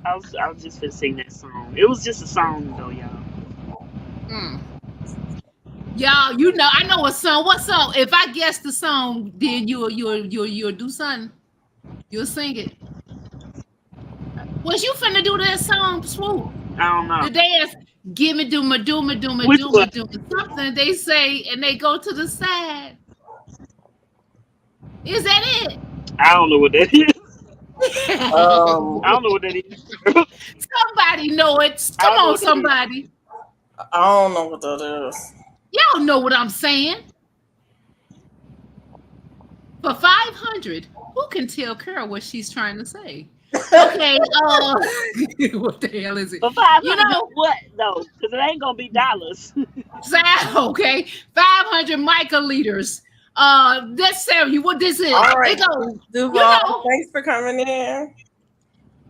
I was just gonna sing that song. It was just a song though, y'all. Y'all, I know a song. What song? If I guess the song, then you'll do something. You'll sing it. Was you finna do that song, Swoop? I don't know. The dance, give me do me something they say and they go to the side. Is that it? I don't know what that is. I don't know what that is. Somebody know it. Come on, somebody. I don't know what that is. Y'all know what I'm saying. For 500, who can tell Carol what she's trying to say? Okay, what the hell is it? For 500, what though? Because it ain't gonna be dollars. Okay, 500 microliters. Let's tell you what this is. All right, it goes. Duval, thanks for coming in.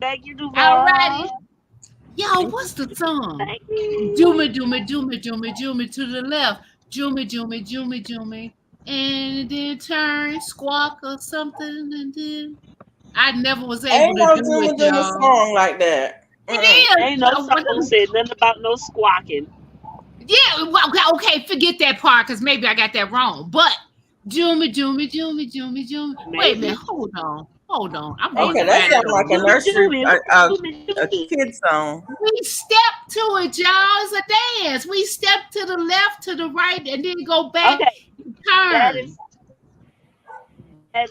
Thank you, Duval. All righty. Yo, what's the song? Do me to the left. Do me, and then turn, squawk or something, and then I never was able to do it, y'all. A song like that. It is. Ain't no song said nothing about no squawking. Yeah, well, okay, forget that part because maybe I got that wrong. But do me. Wait a minute, hold on. I'm okay, that sounds like a nursery, a kid song. We step to it, y'all. It's a dance. We step to the left, to the right, and then go back. Okay. Turn. That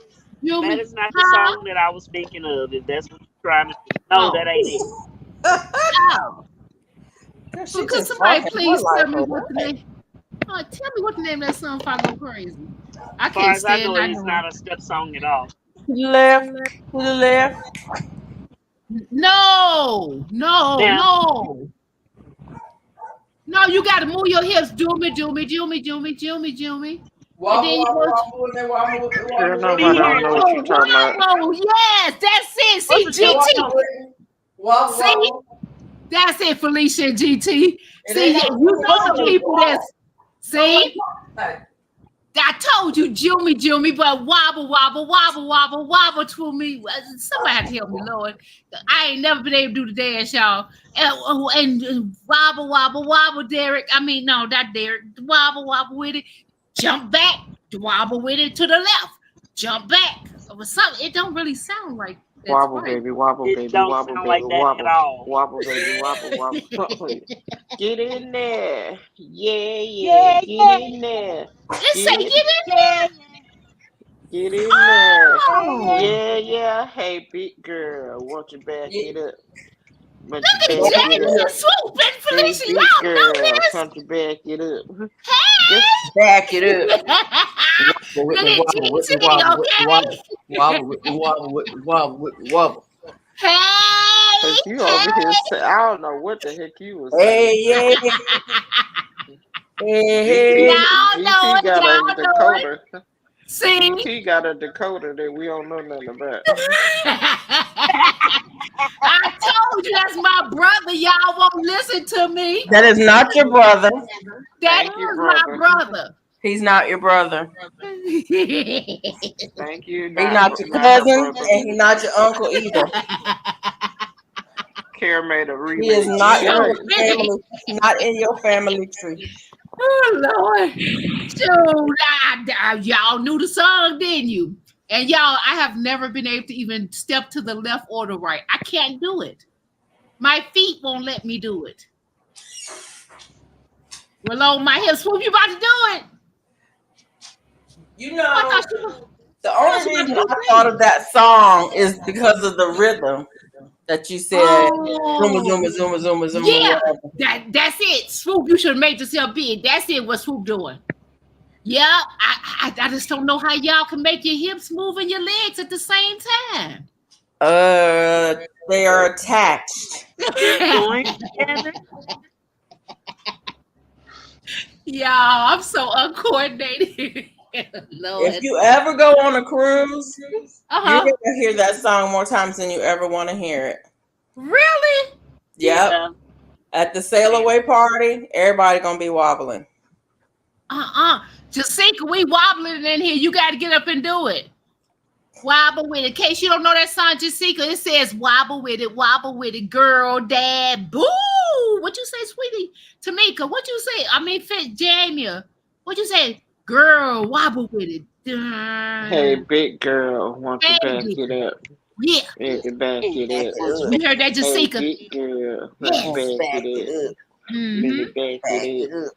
is not the song that I was thinking of. If that's what you're trying to do. No, that ain't it. Oh. Well, could somebody please tell me what the name? Tell me what the name of that song if I go crazy. I can't stand it. It's not a step song at all. To the left. No, no, Now, no. No, you got to move your hips. Joomy, joomy, joomy, joomy, joomy, joomy. And then Wobble, you wobble, go. wobble, and then wobble, Girl, wobble, see nobody here, don't know what you Wobble, talking about. wobble. Yes, that's it. what's See, the wobble, difference? GT. wobble, wobble, See, wobble. that's it, Felicia and GT. It See, ain't yeah, no you wobble, What's know the the wobble, difference? people wobble. that's. Oh my See, God. I told you, Jimmy, Jimmy, but wobble, wobble, wobble, wobble, wobble to me. Somebody have to help me, Lord. I ain't never been able to do the dance, y'all. And wobble, wobble, wobble, Derek. I mean, no, not Derek. Wobble, wobble with it. Jump back. Wobble with it to the left. Jump back. Or something. It don't really sound like that's right. It don't Wobble, sound baby, like that at wobble, all. wobble, baby, wobble, wobble. Get in there, yeah, yeah, Yeah, get yeah, in there, It say get, get in yeah, get in there, yeah, Oh, yeah. yeah, yeah. Hey, big girl, won't you back Yeah, it up? Won't you look at back wobble, it Jamie up? and Swoop and Hey, Felicia. big Y'all know girl, this. won't you back it up? Girl, Hey. back it up. Wobble with Look me, at wobble with me, GT, wobble with me, wobble. okay? Wobble with me, wobble with me, wobble with me, wobble. Hey, cause you over here hey. say, I don't know what the heck you was saying. Hey, yeah, hey, GT, hey. Y'all know GT it. got a Y'all know it. decoder. See? GT got a decoder that we don't know nothing about. I told you that's my brother. Y'all won't listen to me. That is not your brother. That Thank you, is my brother. brother. He's not your brother. Thank you, He's not not your not her cousin, brother. and he's not your uncle either. Kara made a He is remix. not You in Shoot right. your me. family, not in your family tree. Oh, Lord. Shoot. Y'all knew the song, didn't you? And y'all, I have never been able to even step to the left or the right. I can't do it. My feet won't let me do it. Well, on my hips. Swoop, you about to do it? You Oh, I know, thought you. the I thought only you were reason about I to thought do of me. that song is because of the rhythm that you said. Zuma, Oh, zuma, zuma, zuma, zuma, yeah. whatever. That's it. Swoop, you should have made yourself big. That's it. What Swoop doing? Yeah, I just don't know how y'all can make your hips move and your legs at the same time. They are attached. They're joined together. Y'all, I'm so uncoordinated. If Lord. you ever go on a cruise, you're Uh-huh. gonna hear that song more times than you ever want to hear it. Really? Yep. Yeah. At the sail away party, everybody gonna be wobbling. Jessica, we wobbling in here. You got to get up and do it. Wobble with it. In case you don't know that song, Jessica, it says wobble with it, girl, dad, boo. What you say, sweetie? Tamika, what you say? I mean, Fit Jamia, what you say? Girl, wobble with it. Hey, big girl, won't you back Baby. it up? Yeah. Back it, back Mm, it Back up. it up. You heard that, Hey, Jessica? big girl, won't you Yes. back Back it up? it up. Let me Mm-hmm. back Back it it up.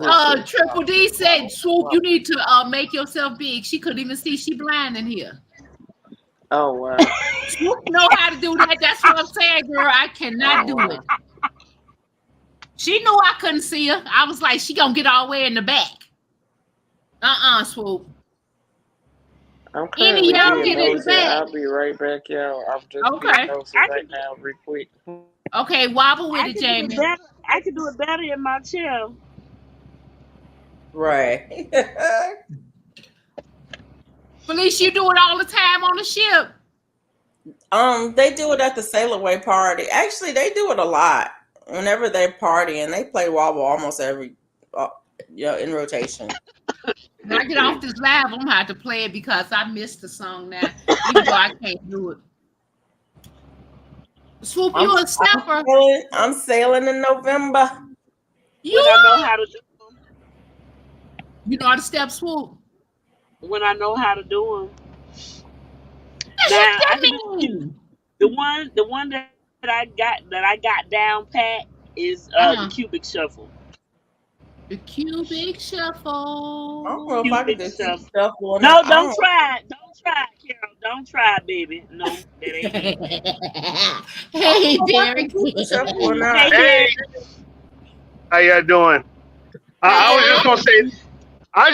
up. Okay. Triple D said, Wobble, Swoop, you wobble. need to make yourself big. She couldn't even see. She blind in here. Oh wow. Swoop know how to do that. That's what I'm saying, girl. I cannot Oh do it. wow. She knew I couldn't see her. I was like, she gonna get all the way in the back. Swoop. I'm Any currently y'all being get in the nosy. back. I'll be right back, y'all. I'm just being Okay. nosy I right could do. now, real quick. Okay, wobble with I it, could do it Jamie. better. I could do it better in my chair. Right. Felicia, you do it all the time on the ship. They do it at the sail away party. Actually, they do it a lot. Whenever they party and they play wobble almost every, uh, in rotation. When I get off this live, I'm gonna have to play it because I missed the song now, even though I can't do it. Swoop, I'm you a stepper. I'm sailing in November. You When I know are. how to do them. You know how to step, Swoop. When I know how to do them. The heck Now I that can do mean? the one that I got down pat is the Uh-huh. cubic shuffle. The cubic I don't know shuffle. if I could Cubic do keep shuffle. shuffle or not. No, don't try it. Don't try it, Carol. Don't try it, baby. No, that ain't it. I don't Hey, know if I can Derek. keep the shuffle or Hey, not. Hey, Derek. how y'all doing? I was Hey.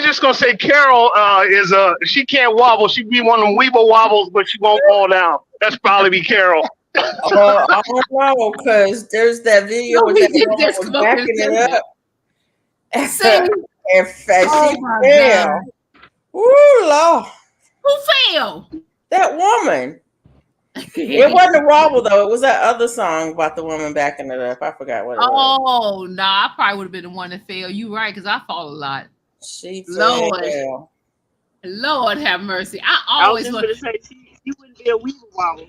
just gonna say, Carol is she can't wobble. She be one of them weeble wobbles, but she won't fall down. That's probably be Carol. Oh, I don't know, because there's that video No, where he that didn't woman just was come up and backing say it that. up. See? And Oh she my God. fell. Ooh, Lord. Who fell? That woman. It wasn't a wobble, though. It was that other song about the woman backing it up. I forgot what it was. Oh, no, I probably would have been the one that fell. You right, because I fall a lot. She Lord, fell. Lord have mercy. I I was always just want, gonna say she wouldn't be a weaver wobble.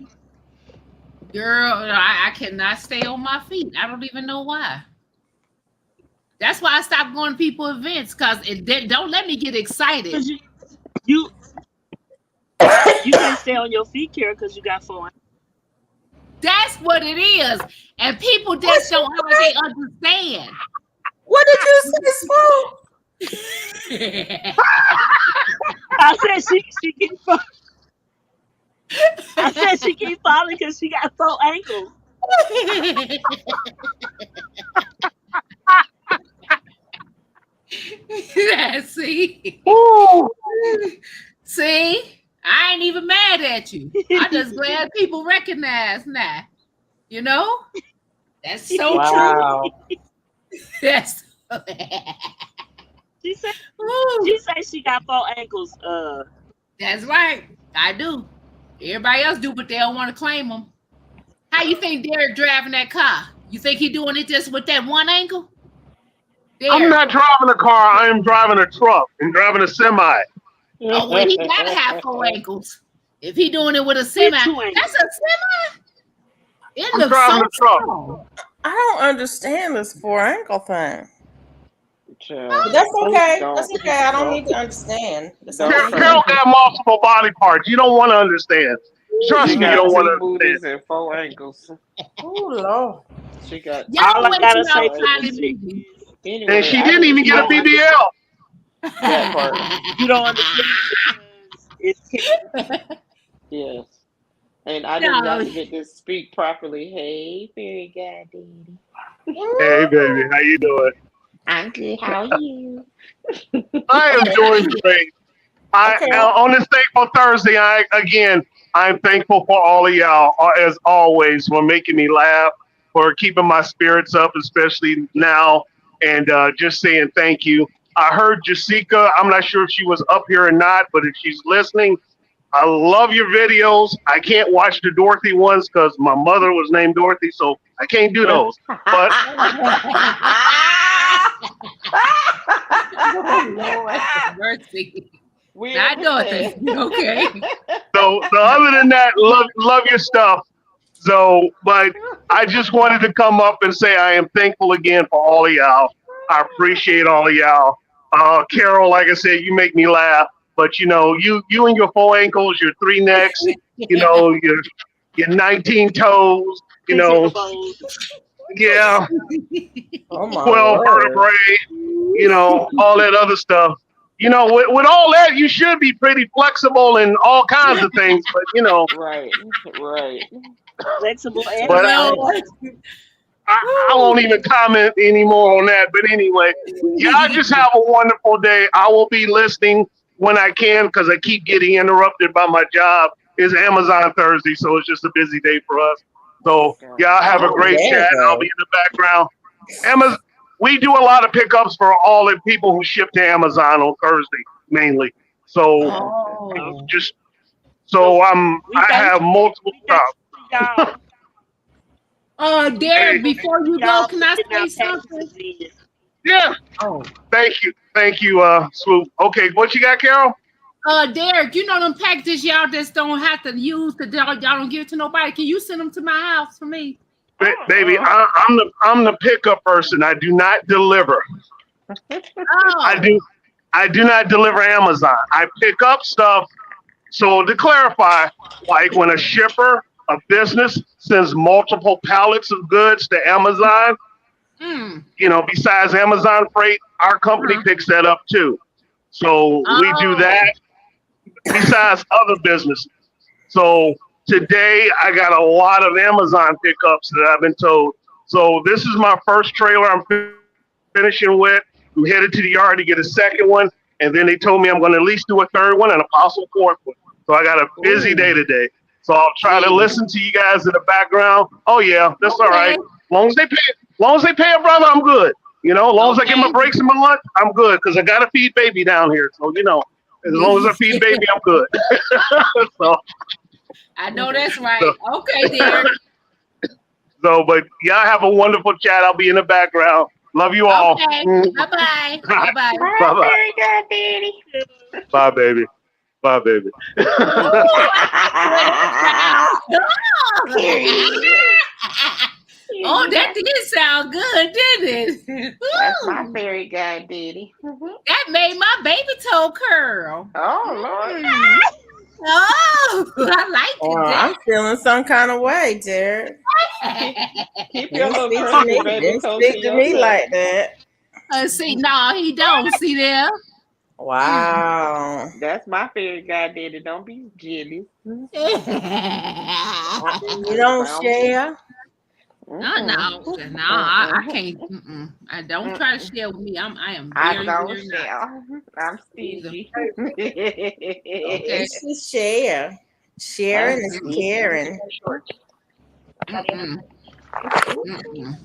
girl, I cannot stay on my feet. I don't even know why. That's why I stopped going to people events because don't let me get excited. Cause you you can't stay on your feet, Kara, because you got four. That's what it is. And people What just you don't act like say? they understand. What did you say, Swoop? I said she keep I said she keep falling because she got four ankles. See? Ooh. See? I ain't even mad at you. I just glad people recognize now. You know? That's so true. Wow. That's She said Woo. she said she got four ankles. That's right. I do. Everybody else do, but they don't want to claim them. How you think Derek driving that car? You think he doing it just with that one ankle? I'm Derek. not driving a car. I am driving a truck and driving a semi. Oh, well, he gotta have four ankles. If he doing it with a semi, With two that's ankles. a semi. It I'm looks so driving a truck. small. I don't understand this four ankle thing. But Child, that's okay. That's don't okay. I don't don't need to understand. That's don't okay. try. Carol got multiple body parts. You don't want to understand. She Trust me, you got don't want two to understand. booties and four ankles. Oh, Lord. She got two Y'all All I wait booties till gotta and say y'all four to find the it ankles. chick movie. is And Anyway, she I didn't didn't even you get a don't see understand. BBL. that part. You don't understand because it's Yes. And I didn't got No, to get to speak properly. Hey, fairy goddaddy. Hey, baby, how you doing? I'm good. How are you? I am doing great. I Okay. on this thankful Thursday. I'm thankful for all of y'all as always for making me laugh, for keeping my spirits up, especially now, and just saying thank you. I heard Jessica. I'm not sure if she was up here or not, but if she's listening, I love your videos. I can't watch the Dorothy ones because my mother was named Dorothy, so I can't do those. But Oh Lord. mercy. We Not Dorothy. understand. Okay. so other than that, love your stuff. So, but I just wanted to come up and say I am thankful again for all of y'all. I appreciate all of y'all. Carol, like I said, you make me laugh. But you and your four ankles, your three necks, your 19 toes, 15 bones. yeah, Oh, my 12 word. vertebrae, all that other stuff. With all that, you should be pretty flexible in all kinds of things. But Right. Right. Flexible and but strong. Lord. I won't even comment anymore on that. But anyway, y'all just have a wonderful day. I will be listening when I can because I keep getting interrupted by my job. It's Amazon Thursday, so it's just a busy day for us. So y'all Gotcha. have a Oh, great there you chat. I'll be go. in the background. Amazon, we do a lot of pickups for all the people who ship to Amazon on Thursday mainly. So Okay. Oh. just So so we I thank have multiple we thank stops. y'all. We Hey, Derek, thank before you go, y'all can for I getting say our something? packages in. yeah, Oh. thank you, Swoop. Okay, what you got, Carol? Derek, you know them packages y'all just don't have to use to y'all don't give it to nobody. Can you send them to my house for me? Baby, Uh-uh. I'm the pickup person. I do not deliver. I Oh. do I do not deliver Amazon. I pick up stuff. So to clarify, like when a shipper, a business sends multiple pallets of goods to Amazon, Mm. besides Amazon Freight, our company Uh-huh. picks that up too. So we do Oh. that besides other businesses. So today I got a lot of Amazon pickups that I've been told. So this is my first trailer I'm finishing with. I'm headed to the yard to get a second one, and then they told me I'm going to at least do a third one and a possible fourth one. So I got a busy day Ooh. today. So I'll try to Yeah. listen to you guys in the background. Oh yeah, that's all right. Okay. Long as they pay a brother, I'm good. As long as I get my Okay. breaks and my lunch, I'm good because I gotta feed baby down here. So as long as I feed baby, I'm good. so, I know that's so, right. Okay, Derek. but y'all have a wonderful chat. I'll be in the background. Love you all. Okay. Bye bye. Bye bye. My Bye bye. fairy goddaddy. Bye baby. Bye baby. Ooh, I like the way that Period. sounds. Oh, Period. that did sound good, didn't it? That's my Ooh, fairy godaddy. that made my baby toe curl. Oh Lord. Mm. Oh, I like it, I'm feeling some kind of way, Derek. Keep, that. keep your Didn't little speak to curly me. baby Didn't toe to speak to me yourself. like that. See, no, he don't. See there? Mm. Wow. That's my fairy godaddy. Don't be jealous. You Just don't sound. share. No, Mm-mm. no, no, I Mm-mm. can't. Mm-mm. I don't try to Mm-mm. share with me. I am I very, don't very not share. I'm either. stingy. Okay. You should share. I'm Sharing is Mm-mm. stingy. caring. Mm-mm. Mm-mm.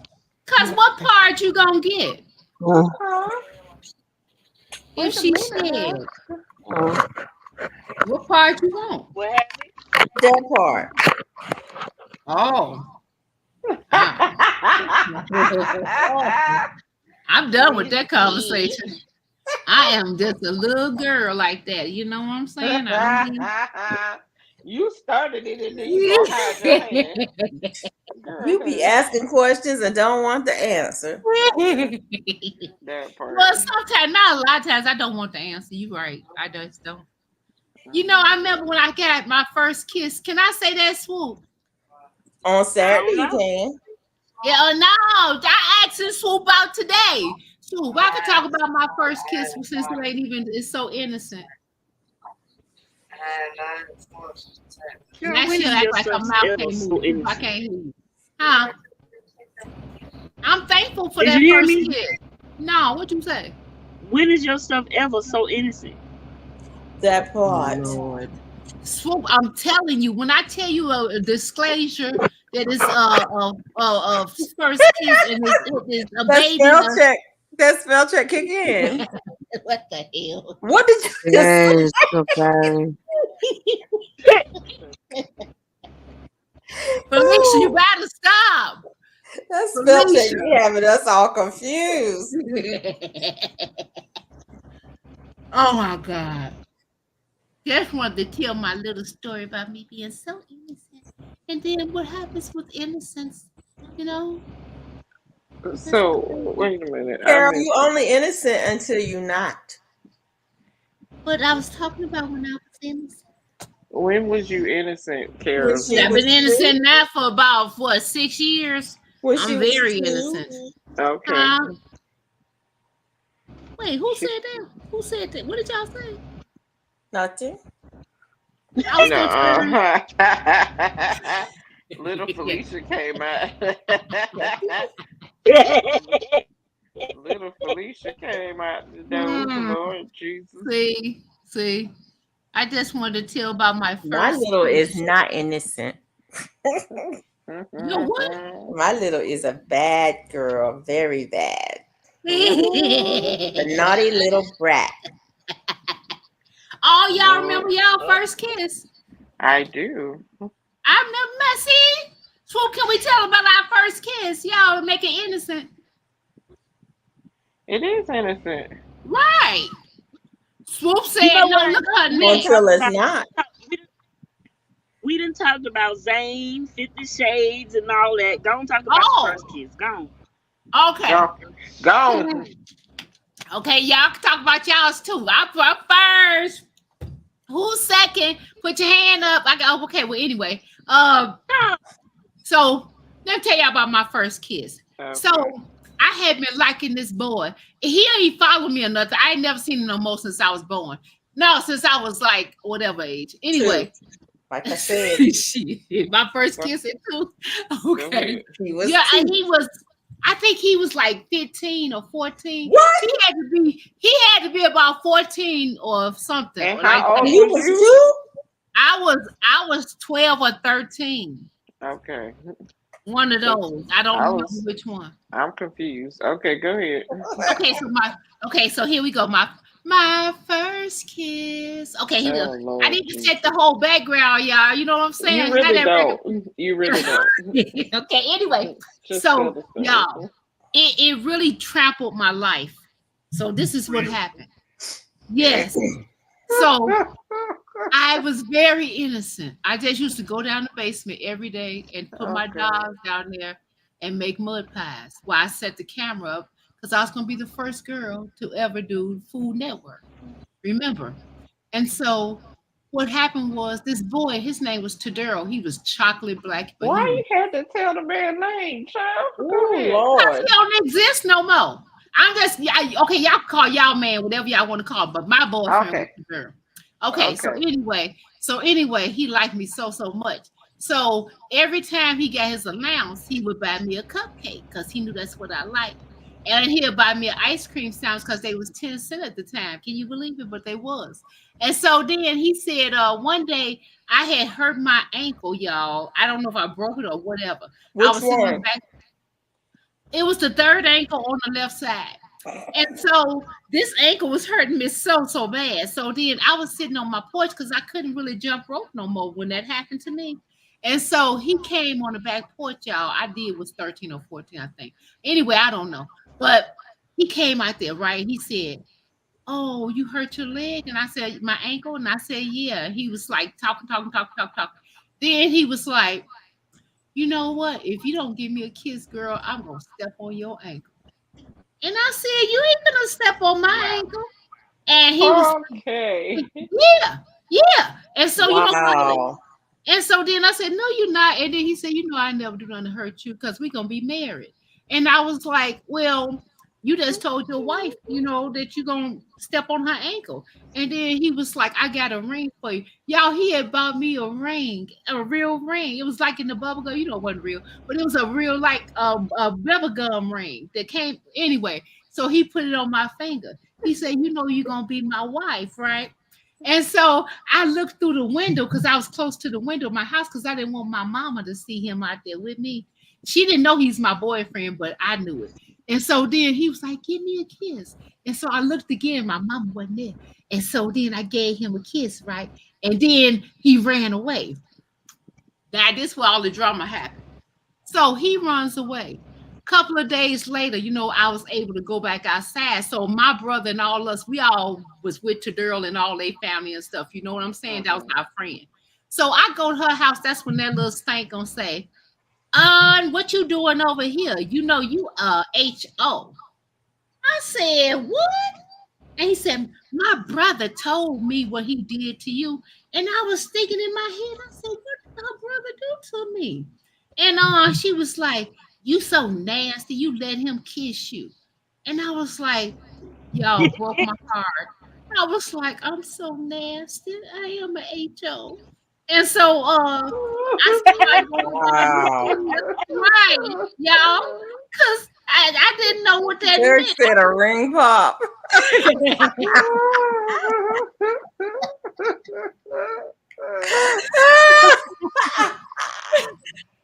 Cause what part you gonna get Huh? if Wait a she minute now. shared? What part you want? What happened? That part. Oh, wow. I'm done with that conversation. I am just a little girl like that. You know what I'm saying? I don't need. You started it and then you gonna hide your hand. You be Girl, asking questions and don't want the answer. that part. Well, sometimes, not a lot of times, I don't want the answer. You right. I just don't. You know, I remember when I got my first kiss. Can I say that, Swoop? On I Saturday don't you know. can. Yeah, no. I asked and Swoop out today. Swoop, I could talk about my first kiss since it ain't even, it's so innocent. Girl, Now when she'll is act your like her stuff mouth ever can't so move. Swoop, I innocent? can't hear you. Huh? I'm thankful for Did you that hear first me? kiss. No, what you say? When is your stuff ever so innocent? That part. Lord. Swoop, I'm telling you, when I tell you a disclosure that is first kiss and it is a That baby. spell check. That spell check kick in. What the hell? What did you just say? Yes, okay. Felicia, you gotta stop. That spell check Felicia. be having us all confused. Oh my God. Just wanted to tell my little story about me being so innocent. And then what happens with innocence, you know? Just a So baby. wait a minute, I Carol, missed you it. only innocent until you not. But I was talking about when I was innocent. When was you innocent, When Kara? Yeah, she I've was been two. innocent now for about 6 years. When she I'm was very two. innocent. Okay. Huh? Wait, who She, said that? Who said that? What did y'all say? Nothing. I was gonna turn. no. Little Felicia came out. Nothing. Little Felicia came out the door. Hmm, Lord Jesus. see. I just wanted to tell about my My first little is kiss. not innocent. You know what? My little is a bad girl, very bad. A Ooh. naughty little brat. Oh, y'all remember Lord. y'all first kiss? I do. I remember. See, Swoop, can we tell about our first kiss? Y'all make it innocent, It is innocent. right? Swoop You said, know "No, what? look at her We done neck." Until talked it's about not. we done talked about Zane, 50 Shades, and all that. Go and talk about your Oh, first kiss. Go okay. Go. Gone. Okay, y'all can talk about y'all's too. I'm up first. Who's second? Put your hand up. I got okay. Well, anyway, on. so let me tell y'all about my first kiss. So Okay. I had been liking this boy. He ain't follow me or nothing. I ain't never seen him no more since I was born. No, since I was like whatever age. Two. Anyway, Like I said, shit, my first Go, kiss at two. go Okay, ahead. he was yeah, and two. he was. I think he was like 15 or 14. What? He had to be about 14 or something And or like how that. old He was was you? two? I was 12 or 13. Okay. One of Cause those. I don't I remember was which one. I'm confused. Okay, go ahead. Okay, so my okay, so here we go. My first kiss. Okay, here we go. Oh I Lord need to set the Jesus. whole background, y'all. You know what I'm You saying? How really that don't. You really don't. okay, anyway. Just tell So the story. y'all, it really trampled my life. So this is what happened. Yes. So I was very innocent. I just used to go down the basement every day and put my Okay. dolls down there and make mud pies while I set the camera up because I was going to be the first girl to ever do Food Network. Remember? And so what happened was this boy, his name was Tadero. He was chocolate black, but he was Why you had to tell the man name, child? Go Oh ahead. because he Lord. don't exist no more. I'm just okay. Y'all call y'all man whatever y'all want to call, but my boyfriend was Okay. the girl. Okay, Okay. so anyway, he liked me so much. So every time he got his allowance, he would buy me a cupcake because he knew that's what I liked. And he'd buy me an ice cream sandwich because they was 10 cents at the time. Can you believe it? But they was. And so then he said, one day I had hurt my ankle, y'all. I don't know if I broke it or whatever. I Which was sitting in the one? back. It was the third ankle on the left side. And so this ankle was hurting me so bad. So then I was sitting on my porch because I couldn't really jump rope no more when that happened to me. And so he came on the back porch, y'all. I did was 13 or 14, I think. Anyway, I don't know. But he came out there, right? He said, "Oh, you hurt your leg?" And I said, "My ankle." And I said, "Yeah." He was like talking. Then he was like, "You know what? If you don't give me a kiss, girl, I'm gonna step on your ankle." And I said, "You ain't gonna step on my ankle." And he was Okay. like, "Yeah, yeah." And so you know what? Wow. And so then I said, "No, you're not." And then he said, I never do nothing to hurt you because we're gonna be married. And I was like, "Well, you just told your wife, that you're gonna step on her ankle." And then he was like, "I got a ring for you." Y'all, he had bought me a ring, a real ring. It was like in the bubble gum, it wasn't real, but it was a real like a bubble gum ring that came anyway. So he put it on my finger. He said, "You're gonna be my wife, right?" And so I looked through the window because I was close to the window of my house because I didn't want my mama to see him out there with me. She didn't know he's my boyfriend, but I knew it. And so then he was like, "Give me a kiss." And so I looked again, my mama wasn't there. And so then I gave him a kiss, right? And then he ran away. Now, this is where all the drama happened. So he runs away. Couple of days later, I was able to go back outside. So my brother and all us, we all was with Tadurl and all their family and stuff. You know what I'm saying? That was Mhm. our friend. So I go to her house. That's when that little stank gonna say, what you doing over here? You HO. I said, what? And he said, "My brother told me what he did to you." And I was thinking in my head, I said, "What did her brother do to me?" And she was like, "You so nasty. You let him kiss you." And I was like, y'all broke my heart. I was like, "I'm so nasty. I am a HO." And so I started going down this Wow. right, y'all, because I didn't know what that Derek meant. said a ring pop.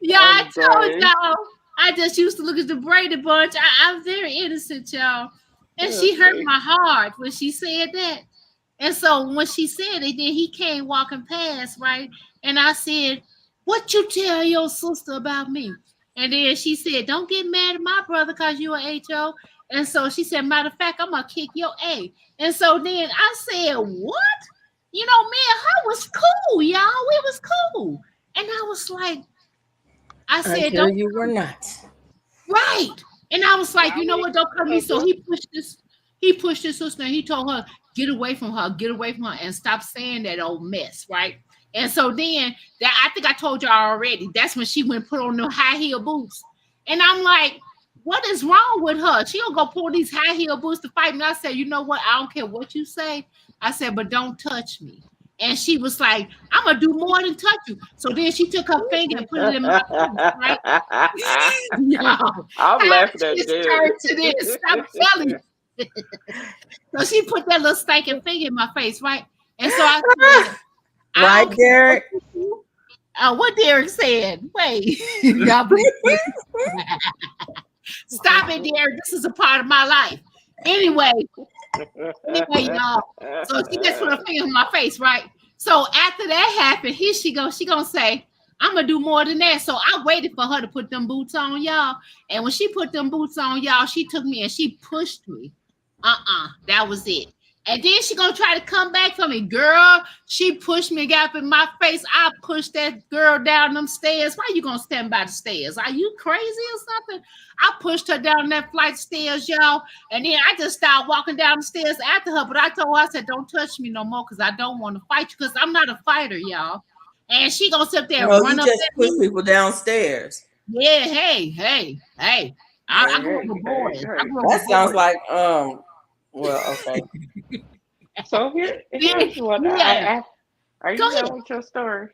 Yeah, I I'm told dying. y'all. I just used to look at the Brady Bunch. I'm very innocent, y'all. And she hurt Okay. my heart when she said that. And so when she said it, then he came walking past, right? And I said, "What you tell your sister about me?" And then she said, "Don't get mad at my brother because you a HO." And so she said, "Matter of fact, I'm gonna kick your A." And so then I said, "What?" Me and her was cool, y'all. We was cool. And I was like, I said, Until "Don't you were not. right." And I was like, "You know Mommy, what? Don't come to me." So Papa. he pushed his sister and he told her, get away from her, and stop saying that old mess, right? And so then that I think I told you already. That's when she went and put on the high heel boots. And I'm like, what is wrong with her? She gonna go pull these high heel boots to fight me. I said, "You know what? I don't care what you say." I said, "But don't touch me." And she was like, "I'm gonna do more than touch you." So then she took her finger and put it in my face, right? Yo, I'm how laughing at this Derek. turned to this? I'm telling you. So she put that little stinking finger in my face, right? And so I said, I Right, don't care what Derek? you do. What Derek said. Wait, y'all believe me? Stop it, Derek. This is a part of my life. Anyway, anyway, y'all. So she just put her finger in my face, right? So after that happened, here she goes. She gonna say, "I'm gonna do more than that." So I waited for her to put them boots on, y'all. And when she put them boots on, y'all, she took me and she pushed me. That was it. And then she gonna try to come back for me, girl. She pushed me, got up in my face. I pushed that girl down them stairs. Why you gonna stand by the stairs? Are you crazy or something? I pushed her down that flight of stairs, y'all. And then I just started walking down the stairs after her. But I told her, I said, don't touch me no more because I don't want to fight you because I'm not a fighter, y'all. And she gonna sit there No, and you run up just at push me. people downstairs. Yeah, hey. I grew up Hey, with hey, boys. I hey. grew up That with sounds boys. like well, okay. So Yeah, here's what yeah. I are Go you ahead. done with your story?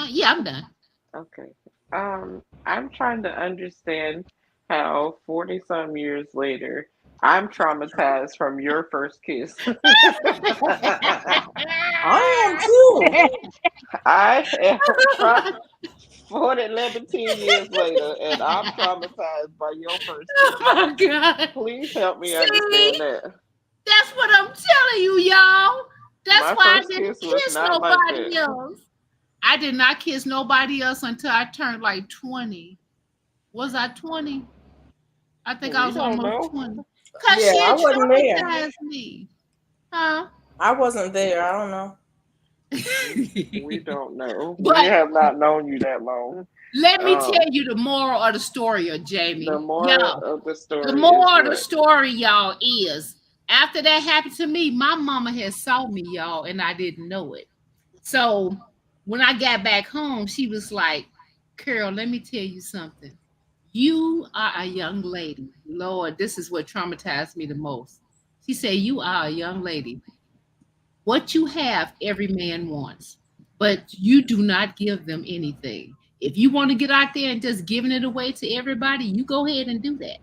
Yeah, I'm done. Okay. I'm trying to understand how 40 some years later I'm traumatized from your first kiss. I am too. I am trying 40, 11, 10 years later, and I'm traumatized by your first Oh kiss. my God. Please help me understand See? that. That's what I'm telling you, y'all. That's My why I first didn't kiss was kiss not like that. nobody else. I did not kiss nobody else until I turned like 20. Was I 20? I think I We was don't almost know. 20. Because Yeah, she I had wasn't there. traumatized me. Huh? I wasn't there. I don't know. We don't know. We But have not known you that long. let me tell Um, you the moral of the story, of the Jamie. moral Y'all, of the the story is moral of the what? story, y'all, is after that happened to me, my mama had saw me, y'all, and I didn't know it. So when I got back home, she was like, Carol, let me tell you something. You are a young lady. Lord, this is what traumatized me the most. She said, you are a young lady. What you have, every man wants, but you do not give them anything. If you want to get out there and just giving it away to everybody, you go ahead and do that.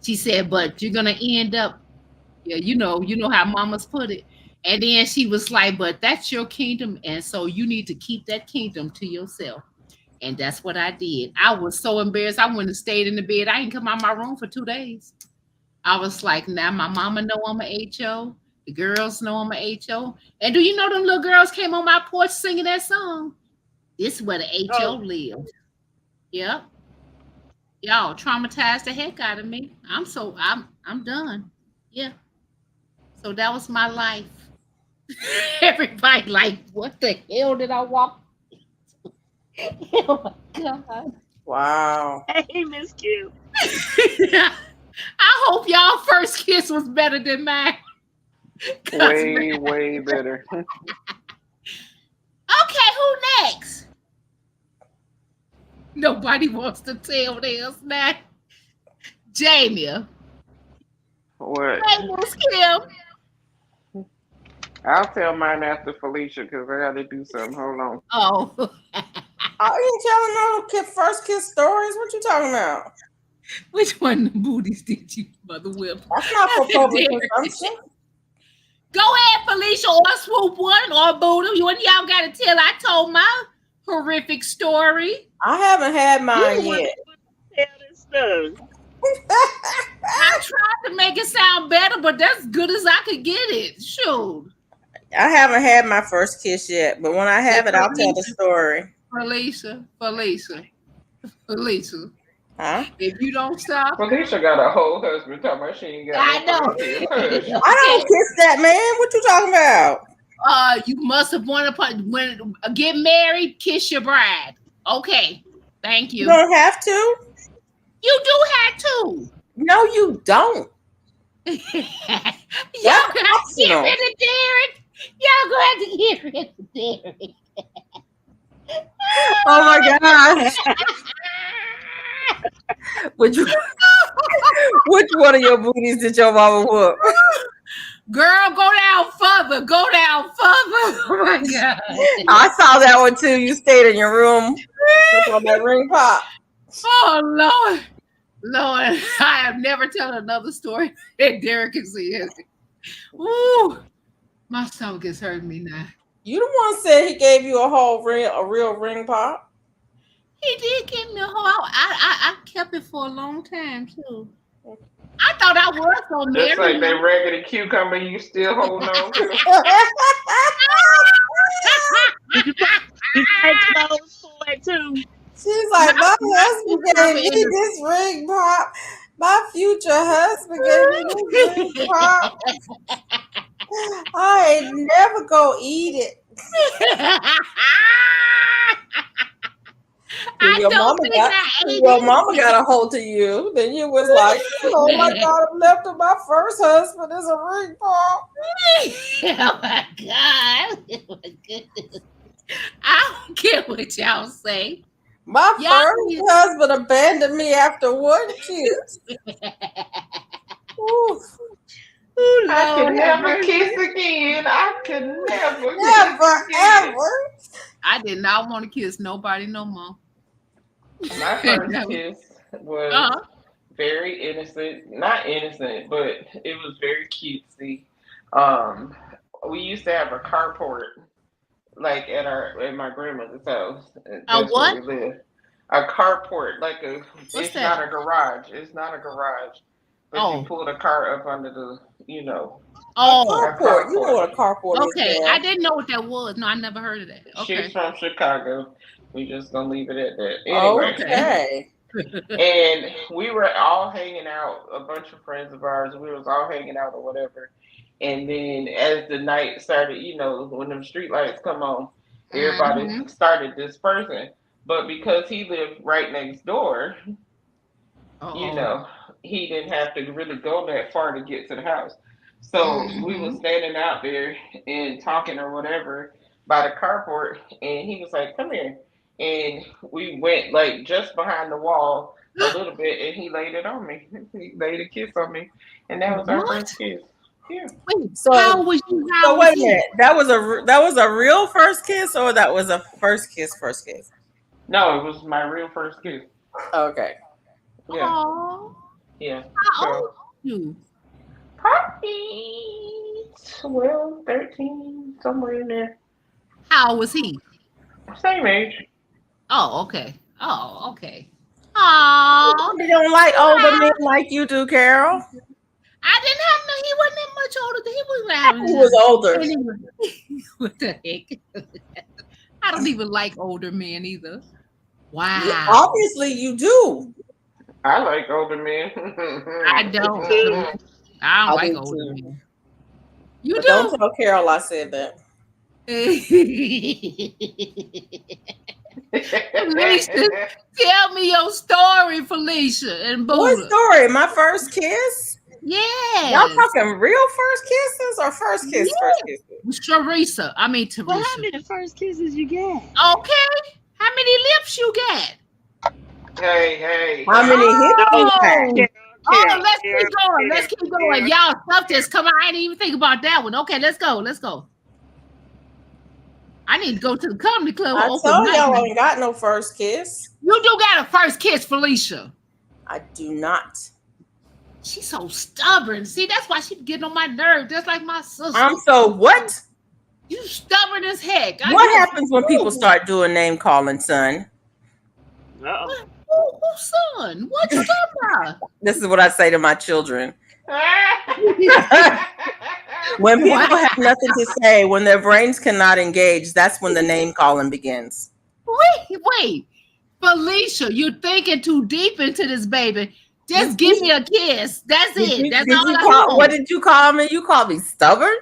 She said, but you're gonna end up, yeah, you know how mamas put it. And then she was like, but that's your kingdom, and so you need to keep that kingdom to yourself. And that's what I did. I was so embarrassed. I went and stayed in the bed. I didn't come out my room for 2 days. I was like, now my mama know I'm a HO. The girls know I'm a HO. And do you know them little girls came on my porch singing that song? This is where the HO Oh, lived. Yep. Y'all traumatized the heck out of me. I'm done. Yeah. So that was my life. Everybody like, what the hell did I walk? Oh my God. Wow. Hey, Miss Q. I hope y'all first kiss was better than mine. Cause man, Way, way better. okay, who next? Nobody wants to tell theirs now. Jamie. What? Hey, Miss Kim. I'll tell mine after Felicia because I got to do something. Hold on. Oh, I ain't telling no first kiss stories. What you talking about? which one of the booties did you mother whip? That's not for public consumption. Go ahead, Felicia, or Swoop One, or Buddha. You and y'all got to tell. I told my horrific story. I haven't had You the mine one yet. that tell this story. I tried to make it sound better, but that's good as I could get it. Shoot. I haven't had my first kiss yet, but when I Hey, have it, I'll tell the story. Felicia. Huh? If you don't stop, Felicia got a whole husband talking about she ain't got no I first know. kiss. Hush. I don't Okay. kiss that man. What you talking about? You must have wanted when get married, kiss your bride. Okay. Thank You you. don't have to. You do have to. No, you don't. That's Y'all gonna have to get optional. rid of Derek. Y'all gonna have to get rid of Derek. Oh my gosh. Which which one of your booties did your mama whoop? Girl, go down further. Go down further. Oh my God. I saw that one too. You stayed in your room. Took on that ring pop. Oh Lord. Lord, I have never told another story that Derek can see it. Ooh, my stomach is hurting me now. You the one said he gave you a whole ring, a real ring pop. He did give me a whole. I kept it for a long time too. I thought I was gonna Just marry like that him. raggedy cucumber you still holding on to. Did you buy clothes for it too? She's My like, my my husband gave cucumber me in the this ring pop. My future husband gave me this ring pop. I ain't never go eat it. I don't think I ate Your mama got a hold of you. Then you was like, oh my it. God, I'm left of my first husband is a ring pop. Oh my god. Oh my goodness. I don't care what y'all say. My Y'all first need- husband abandoned me after one kiss. Oof. Oh I Lord could have never mercy. kiss again. I could never kiss Never, again. ever. I did not want to kiss nobody no more. My first kiss was uh very innocent. Not innocent, but it was very cutesy. Um, we used to have a carport like at my grandmother's house. A That's where what? we live. A carport, like a. What's It's not that? a garage. It's not a garage, but you Oh. pull the car up under the, A Oh. a carport. You know carport. what a carport is, Okay. I Carol. didn't know what that was. No, I never heard of that. She's Okay. from Chicago. We just gonna leave it at that. Anyway, Okay. Okay. and we were all hanging out, a bunch of friends of ours. We was all hanging out or whatever. And then as the night started, when them street lights come on, everybody Mm-hmm. started dispersing. But because he lived right next door, you Uh-oh. know, he didn't have to really go that far to get to the house. So we was Mm-hmm. standing out there and talking or whatever by the carport, and he was like, "Come here," and we went like just behind the wall a little bit, and he laid it on me. He laid a kiss on me, and that was our What? first kiss. Yeah. Wait, So, how was you? so How was wait a he? minute. That was a real first kiss, or that was a first kiss, first kiss. No, it was my real first kiss. Okay. Yeah, Oh, yeah. how old So, are you? probably 12, 13, somewhere in there. How old was he? Same age. Oh, okay. Oh, okay. Oh, You don't like older men like you do, Carol. I didn't have no. He wasn't that much older. He was He was older. having what the heck? I don't even like older men either. Yeah, Wow. obviously you do. I like older men. I don't. I don't I like do older too. men. You But don't do? tell Carol I said that. Felicia, tell me your story, Felicia and What Buddha. story? My first kiss? Y'all Yes. talking real first kisses or first kiss, first Yes. kisses? Teresa. I mean Well, how Teresa. many first kisses you got? Okay. How many lips you got? hey, How many hips you got? Oh, oh, let's keep going. Let's keep going. Y'all, stuff just come out. I didn't even think about that one. Okay, let's go. Let's go. I need to go to the comedy club I open told mic. y'all I ain't got no first kiss. You do got a first kiss, Felicia. I do not. She's so stubborn. See, that's why she getting on my nerve. Just like my sister. I'm so what? You stubborn as heck. What happens when people start doing name calling, son? What? Who's son? What you talking about? This is what I say to my children. hey. When people Wow. have nothing to say, when their brains cannot engage, that's when the name calling begins. Wait. Felicia, you're thinking too deep into this, baby. Just give me a kiss. That's it. That's all I want. What did you call me? You called me stubborn?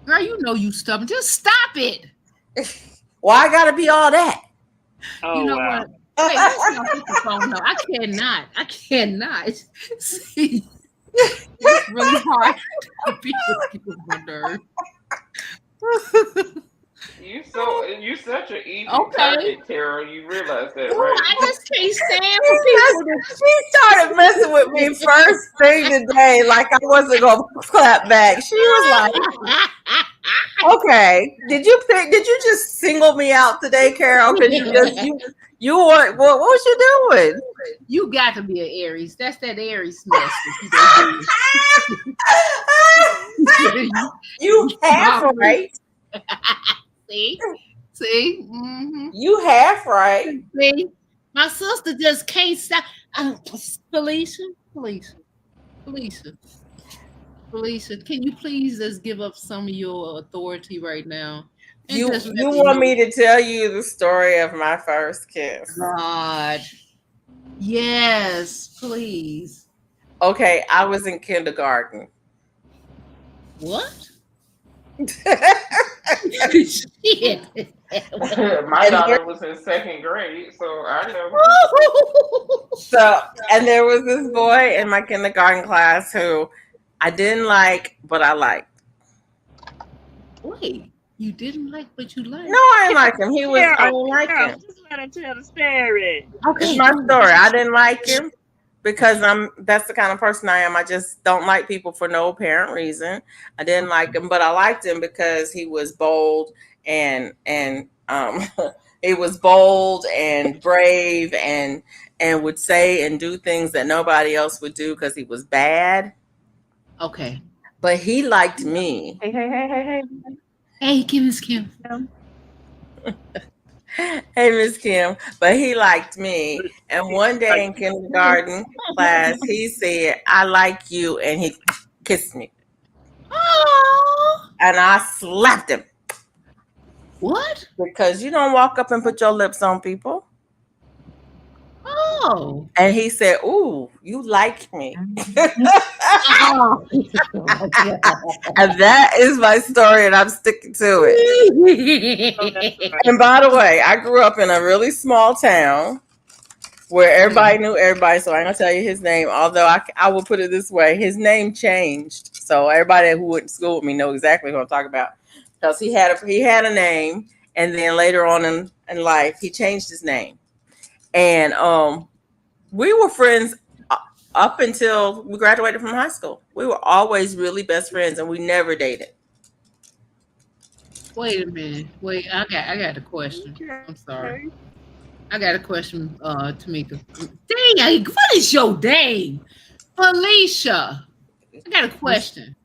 Girl, you know you stubborn. Just stop it. Why I gotta be all that? You know what? Wait, let's not put the phone though. I cannot. See, it's really hard to be with my nerve. You such an easy Okay. target, Tara. You realize that, Ooh, right? I just can't stand for people to She started messing with me first thing today, like I wasn't gonna clap back. She was like, "Okay, did you just single me out today, Carol? Because you weren't. What was you doing? You got to be an Aries. That's that Aries mess. You half right. See, see, mm-hmm. You half right. See, my sister just can't stop. Felicia, Felicia, Felicia, Felicia, can you please just give up some of your authority right now and just let You me want know? me to tell you the story of my first kiss? God, yes, please. Okay, I was in kindergarten. What? And Shit. My there, daughter was in second grade, so I know. so and there was this boy in my kindergarten class who I didn't like, but I liked. Wait, you didn't like what you No, liked? I didn't like him. I Carol, didn't like Carol, him. just let her tell the story. It's Okay, my go story. I didn't like him because that's the kind of person I am. I just don't like people for no apparent reason. I didn't like him, but I liked him because he was bold and he was bold and brave and would say and do things that nobody else would do because he was bad. okay. But he liked me. Hey. Hey, Kim is Kim. Hey, Miss Kim. But he liked me. And one day in kindergarten class, he said, I like you. And he kissed me. Oh, And I slapped him what? because you don't walk up and put your lips on people. Oh, And he said, ooh, you like me. oh, oh my And that is my story, and I'm sticking to it. Oh, that's God. right. And by the way, I grew up in a really small town where Okay. everybody knew everybody. So I'm gonna tell you his name. Although I will put it this way, his name changed. So everybody who went to school with me know exactly who I'm talking about because he had a name, and then later on in life he changed his name. And we were friends up until we graduated from high school. We were always really best friends, and we never dated. Wait a minute. Wait, I got a question. I'm sorry. Okay. I got a question, Tamika. Dang, what is your name? Felicia. I got a question.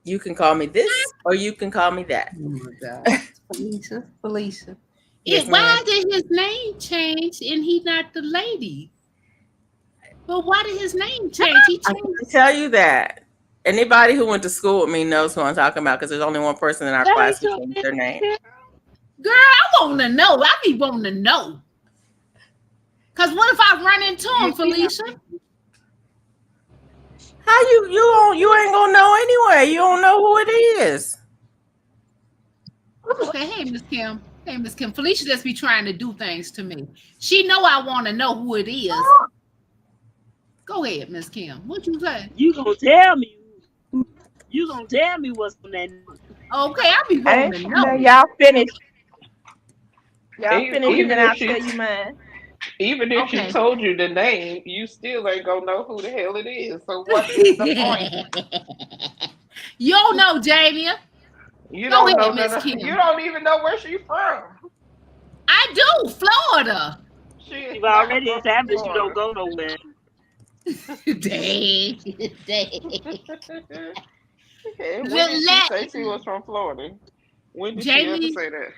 You can call me this, or you can call me that. Oh my God. Felicia. Felicia. Yes, ma'am. Why did his name change and he not the lady? But why did his name change? He I changed. can tell you that. Anybody who went to school with me knows who I'm talking about because there's only one person in our That class ain't who your changed their business, name. Carol. Girl, I want to know. I be wanting to know. Cause what if I run into him, You see how Felicia? How you ain't gonna know anyway. You don't know who it is. Okay, hey Miss Kim. Hey Miss Kim. Felicia just be trying to do things to me. She know I want to know who it is. Go ahead, Miss Kim. What you say? you gonna tell me? You gonna tell me what's on that? Okay, I be wanting Hey, to now know. y'all finish. Y'all E- finish, and Even then if I'll she, tell you mine. even if she Okay. told you the name, you still ain't gonna know who the hell it is. So what is the point? You don't know, Jamie. You Go don't ahead, know Miss that. You Kim. don't even know where she's from. I do, Florida. She is You've not already from established you don't Florida. go nowhere. Dang. Dang. And when did she Relax. say she was from Florida? When did she ever Jamie, say that?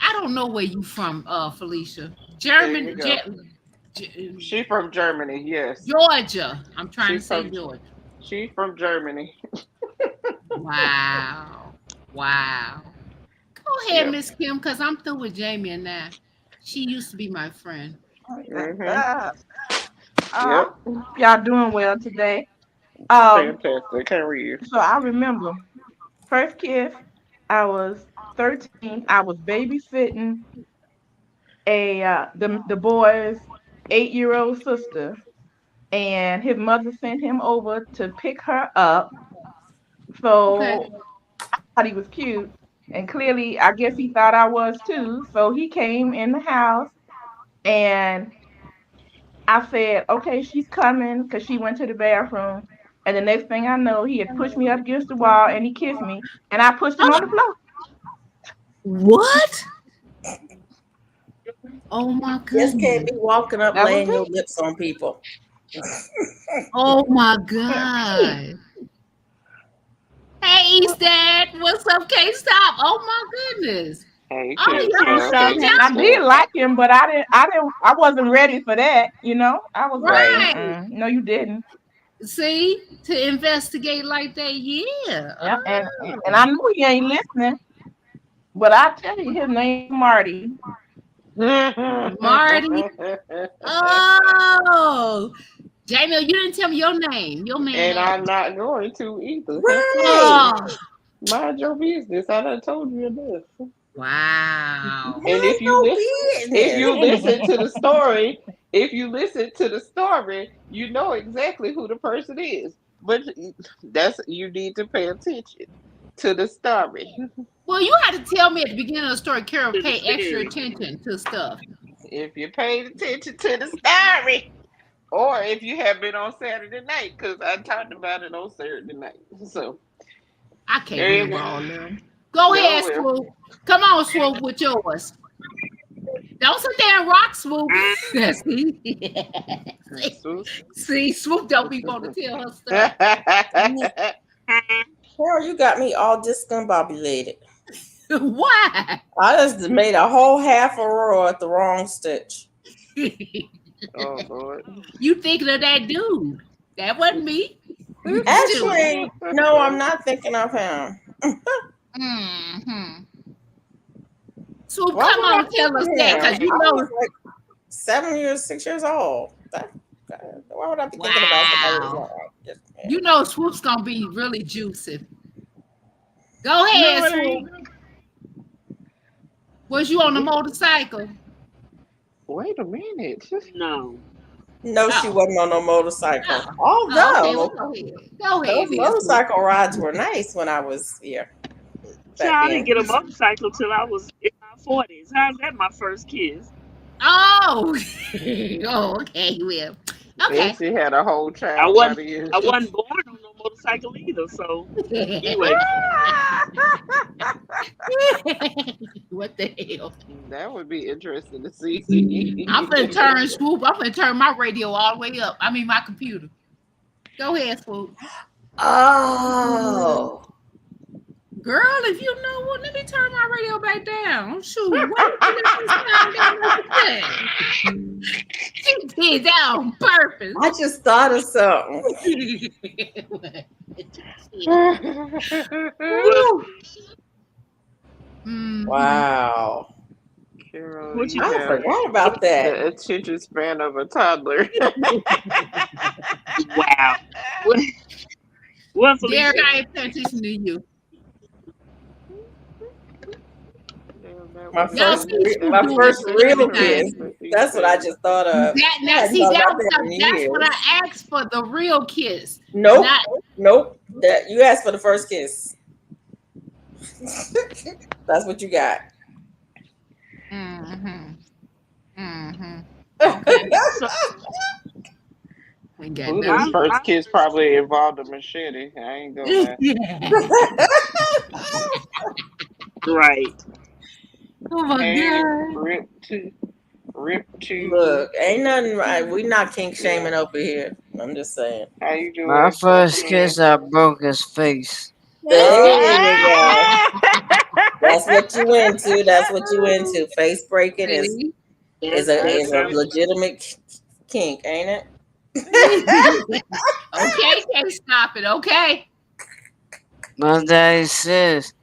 I don't know where you from, Felicia. There you go. Ge- She from Germany. Yes, Georgia. I'm trying she to say from Georgia. she from Germany. Wow. Wow. Go ahead, Yep. Miss Kim, because I'm through with Jamie and now. She used to be my friend. Mhm. I Yep. hope y'all doing well today. Fantastic. How are you? So I remember first kiss. I was 13. I was babysitting the boy's 8-year old sister, and his mother sent him over to pick her up. Okay. So I thought he was cute, and clearly, I guess he thought I was too. So he came in the house, and I said, okay, she's coming because she went to the bathroom. And the next thing I know, he had pushed me up against the wall and he kissed me, and I pushed him on the floor. What? Oh my Just can't goodness. be walking up That was laying your it. lips on people. Oh my God. Hey, K-Stat. What's up, K-Stop? Oh my goodness. Hey, Oh, Kim y'all, Stuff. K-Stop, Hey, y'all, Kim I did Stuff. like him, but I wasn't ready for that. You know, I was like, right. right. no, you didn't. See, to investigate like that, yeah. Yeah, and Oh, I know he ain't listening, but I tell you, his name Marty. Marty. Oh, Jamie, you didn't tell me your name, your man And name. I'm not going to either. Right. Oh, Mind your business. I done told you enough. wow. And Mind your business. if you listen to the story, you know exactly who the person is. But that's you need to pay attention to the story. Well, you had to tell me at the beginning of the story, Carol, To the pay extra spirit. attention to stuff. If you paid attention to the story, or if you have been on Saturday night, because I talked about it on Saturday night. So I can't there you remember go. all of them. Go Oh ahead, well. Swoop. Come on, Swoop, with yours. Don't sit there and rock, Swoop. see, see, Swoop don't be want to tell her stuff. Carol, you got me all discombobulated. Why? I just made a whole half a row at the wrong stitch. Oh Lord. You thinking of that dude? That wasn't me. Shoot. Actually, no, I'm not thinking of him. Mm-hmm. Swoop, Why come would I on, think tell of us him? that, cause you I was know. like 6 years old. Why would I be thinking about somebody who's Wow. not just yeah. You know, Swoop's gonna be really juicy. Go No, ahead, it ain't. Swoop. Was you on a motorcycle? Wait a minute. No. No, she Oh, wasn't on no motorcycle. oh, oh, okay. Well, Although go ahead. Go those ahead, then, Swoop. motorcycle rides were nice when I was here back Child, I didn't then. get a motorcycle till I was in my 40s. How's that my first kiss? Oh, oh, okay. Well, And okay. she had a whole I child by wasn't the end. I wasn't born on no motorcycle either. So anyway, What the hell? That would be interesting to see. I'm gonna turn Swoop. I'm gonna turn my radio all the way up. I mean, my computer. Go ahead, Swoop. Oh, Girl, if you know what, let me turn my radio back down. Shoot, why would you let me sound down like that? She did that on purpose. I just thought of something. what Woo. Mhm. Wow, Carol, what you you I have forgot about that. the attention span of a toddler. wow. What what Derek, Felicia? I ain't paying attention to you. Damn, that My would have Y'all first, been see Swoop my doing first this shit every real kiss. time. interesting these That's what I days. just thought of. That I now hadn't see thought that about was that in that's what years. I asked for, the real kiss. Nope, Not nope. That you asked for the first kiss. That's what you got. mm-hmm. Mm-hmm. Okay. So Ain't got Buddha's nothing. my first kiss probably involved a machete. I ain't gonna lie. right. Oh my Hey, god. rip to. Look, ain't nothing right. We not kink shaming over here. I'm just saying. How you My doing, first Stephanie? kiss, I broke his face. There you go. Ah! That's what you into. That's what you into. Face breaking is See? is That a that is a sounds legitimate kink, ain't it? Okay, can't stop it. Okay. My daddy says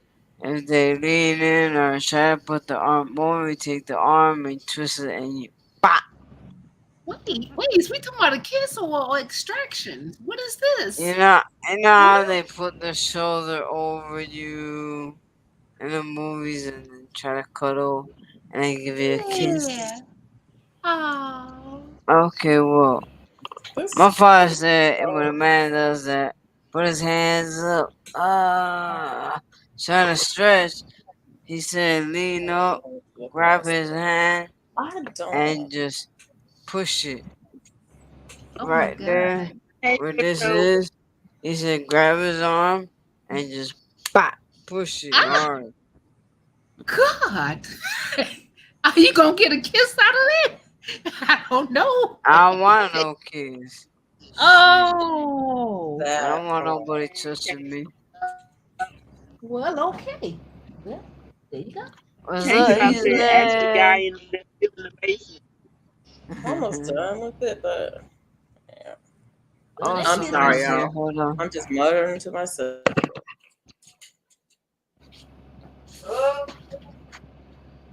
if they lean in or try to put the arm over, you take the arm and twist it and you pop. Wait, is we talking about a kiss or extraction? What is this? You know how they put the shoulder over you in the movies and then try to cuddle and then give you a kiss? Yeah. Oh. Okay, well, my This father said when a man does that, put his hands up, trying to stretch. He said lean up, grab his hand, I don't. and just push it Oh my right there god. hey, where this Carol. is. He said grab his arm and just pop, push it Ah, hard. God. Are you gonna get a kiss out of it? I don't know. I don't want no kids. Shit. Oh. I That don't want part. nobody touching me. Well, okay. Well, there you go. What's Can't up, stop that ashy Easy? guy that's still in the basement. Almost done with it, but yeah. Well, Oh, that's I'm just sorry, somebody's here. y'all. Hold on. I'm just muttering to myself.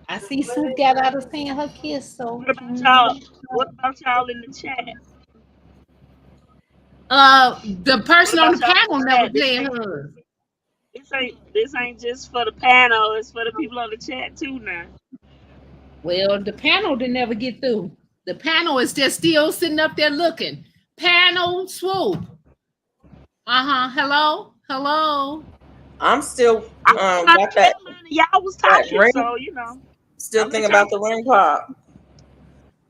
I see Swoop got out of saying her kiss, so What about y'all? What about y'all in the chat? the What person on about the y'all in panel the never chat? played hers. This ain't just for the panel. It's for the people on the chat too now. Well, the panel didn't ever get through. The panel is just still sitting up there looking. Panel Swoop. Hello? Hello? I'm still I was trying got to tell mine, and y'all was that talking, ring. so Still I let thinking y'all about the talk. ring pop.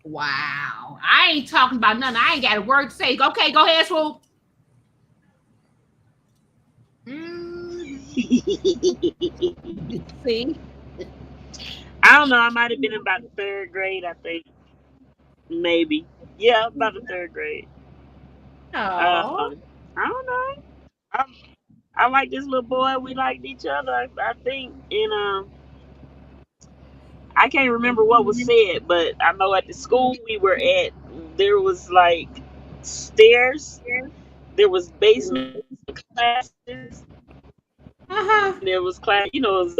Wow. I ain't talking about nothing. I ain't got a word to say. Okay, go ahead, Swoop. See? I don't know. I might have been in about the third grade. I think maybe. Yeah, about the third grade. Oh. I don't know. I, I like this little boy. We liked each other. I think, and I can't remember what was said, but I know at the school we were at, there was like stairs. There was basement classes. Uh-huh. And there was class. It was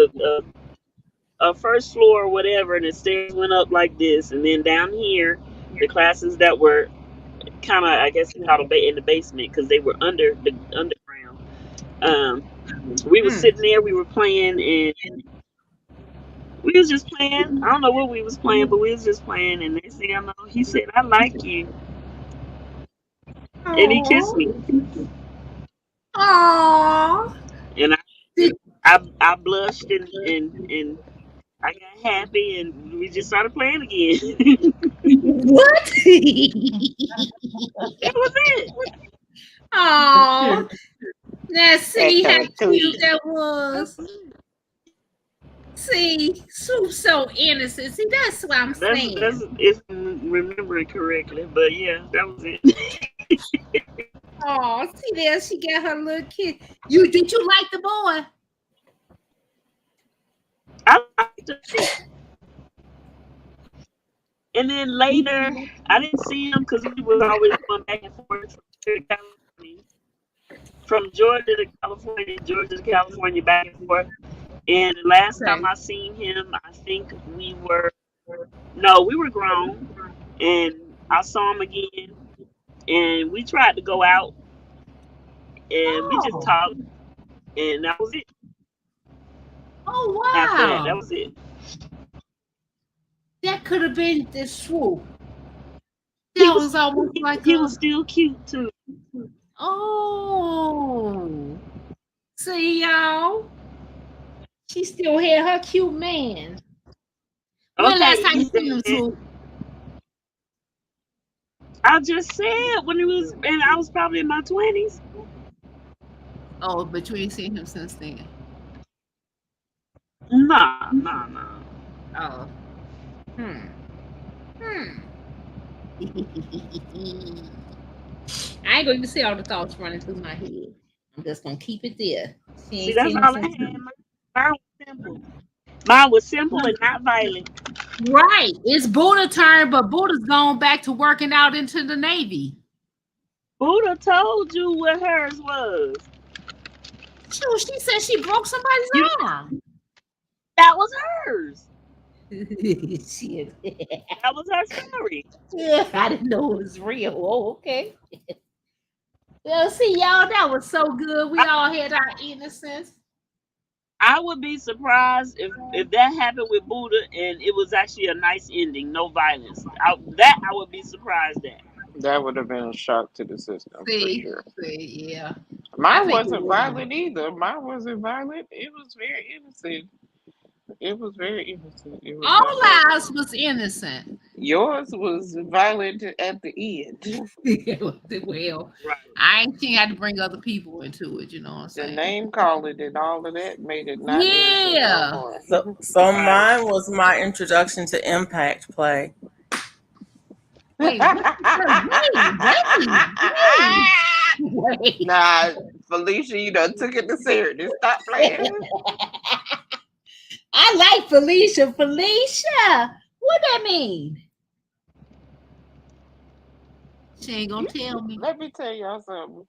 a first floor or whatever, and the stairs went up like this, and then down here, the classes that were kind of, I guess, you call them in the basement because they were under the underground. Um, we was Mm. sitting there, we were playing, and we was just playing. I don't know what we was playing, but we was just playing, and next thing I know, he said, "I like you," and he kissed Oh. me, Oh. and Did I blushed and I got happy, and we just started playing again. what? That was it. Oh. Now see how That's cute sweet. that was. See, Swoop's so innocent. See, that's what I'm That's saying. if I'm remembering correctly, but yeah, that was it. Oh, see there, she got her little kid. Did you like the boy? I liked it. And then later, I didn't see him because we was always going back and forth from California, from Georgia to California, Georgia to California, back and forth. And the last time Okay. I seen him, I think we were grown, and I saw him again, and we tried to go out, and we just Oh, talked, and that was it. oh After that, wow. that was it. That could have been the Swoop. He That was was almost like he was a still cute too. oh. See y'all. She still had her cute man. When Okay, last time you seen him, Easy. Swoop? I just said when it was, and I was probably in my 20s. Oh, but you ain't seen him since then. Nah, nah, nah. Oh. Hmm. Hmm. I ain't going to say all the thoughts running through my head. I'm just gonna keep it there. She See, ain't that's seen him all I since had. then. Mine was simple. Mine was simple and not violent. Right. It's Buddha turn, but Buddha's gone back to working out into the Navy. Buddha told you what hers was. Shoot, she said she broke somebody's You arm. That was hers. Shit. That was her story. Yeah, I didn't know it was real. Oh, okay. Well, see, y'all, that was so good. We I, all had our innocence. I would be surprised if that happened with Buddha and it was actually a nice ending, no violence. I would be surprised at. That would have been a shock to the system for See, sure. see, yeah. I Mine think it wasn't was. violent either. Mine wasn't violent. It was very innocent. It was very innocent. It was not All violent. ours was innocent. Yours was violent at the end. Well, Right. I ain't think I had to bring other people into it, you know what I'm The saying? name calling and all of that made it not innocent no Yeah. more. So Right. mine was my introduction to impact play. Wait, what? Wait, wait, wait, wait. Nah, Felicia, you done took it to serious. Stop playing. I like Felicia. Felicia, what that mean? She ain't gonna tell me. Let me tell y'all something.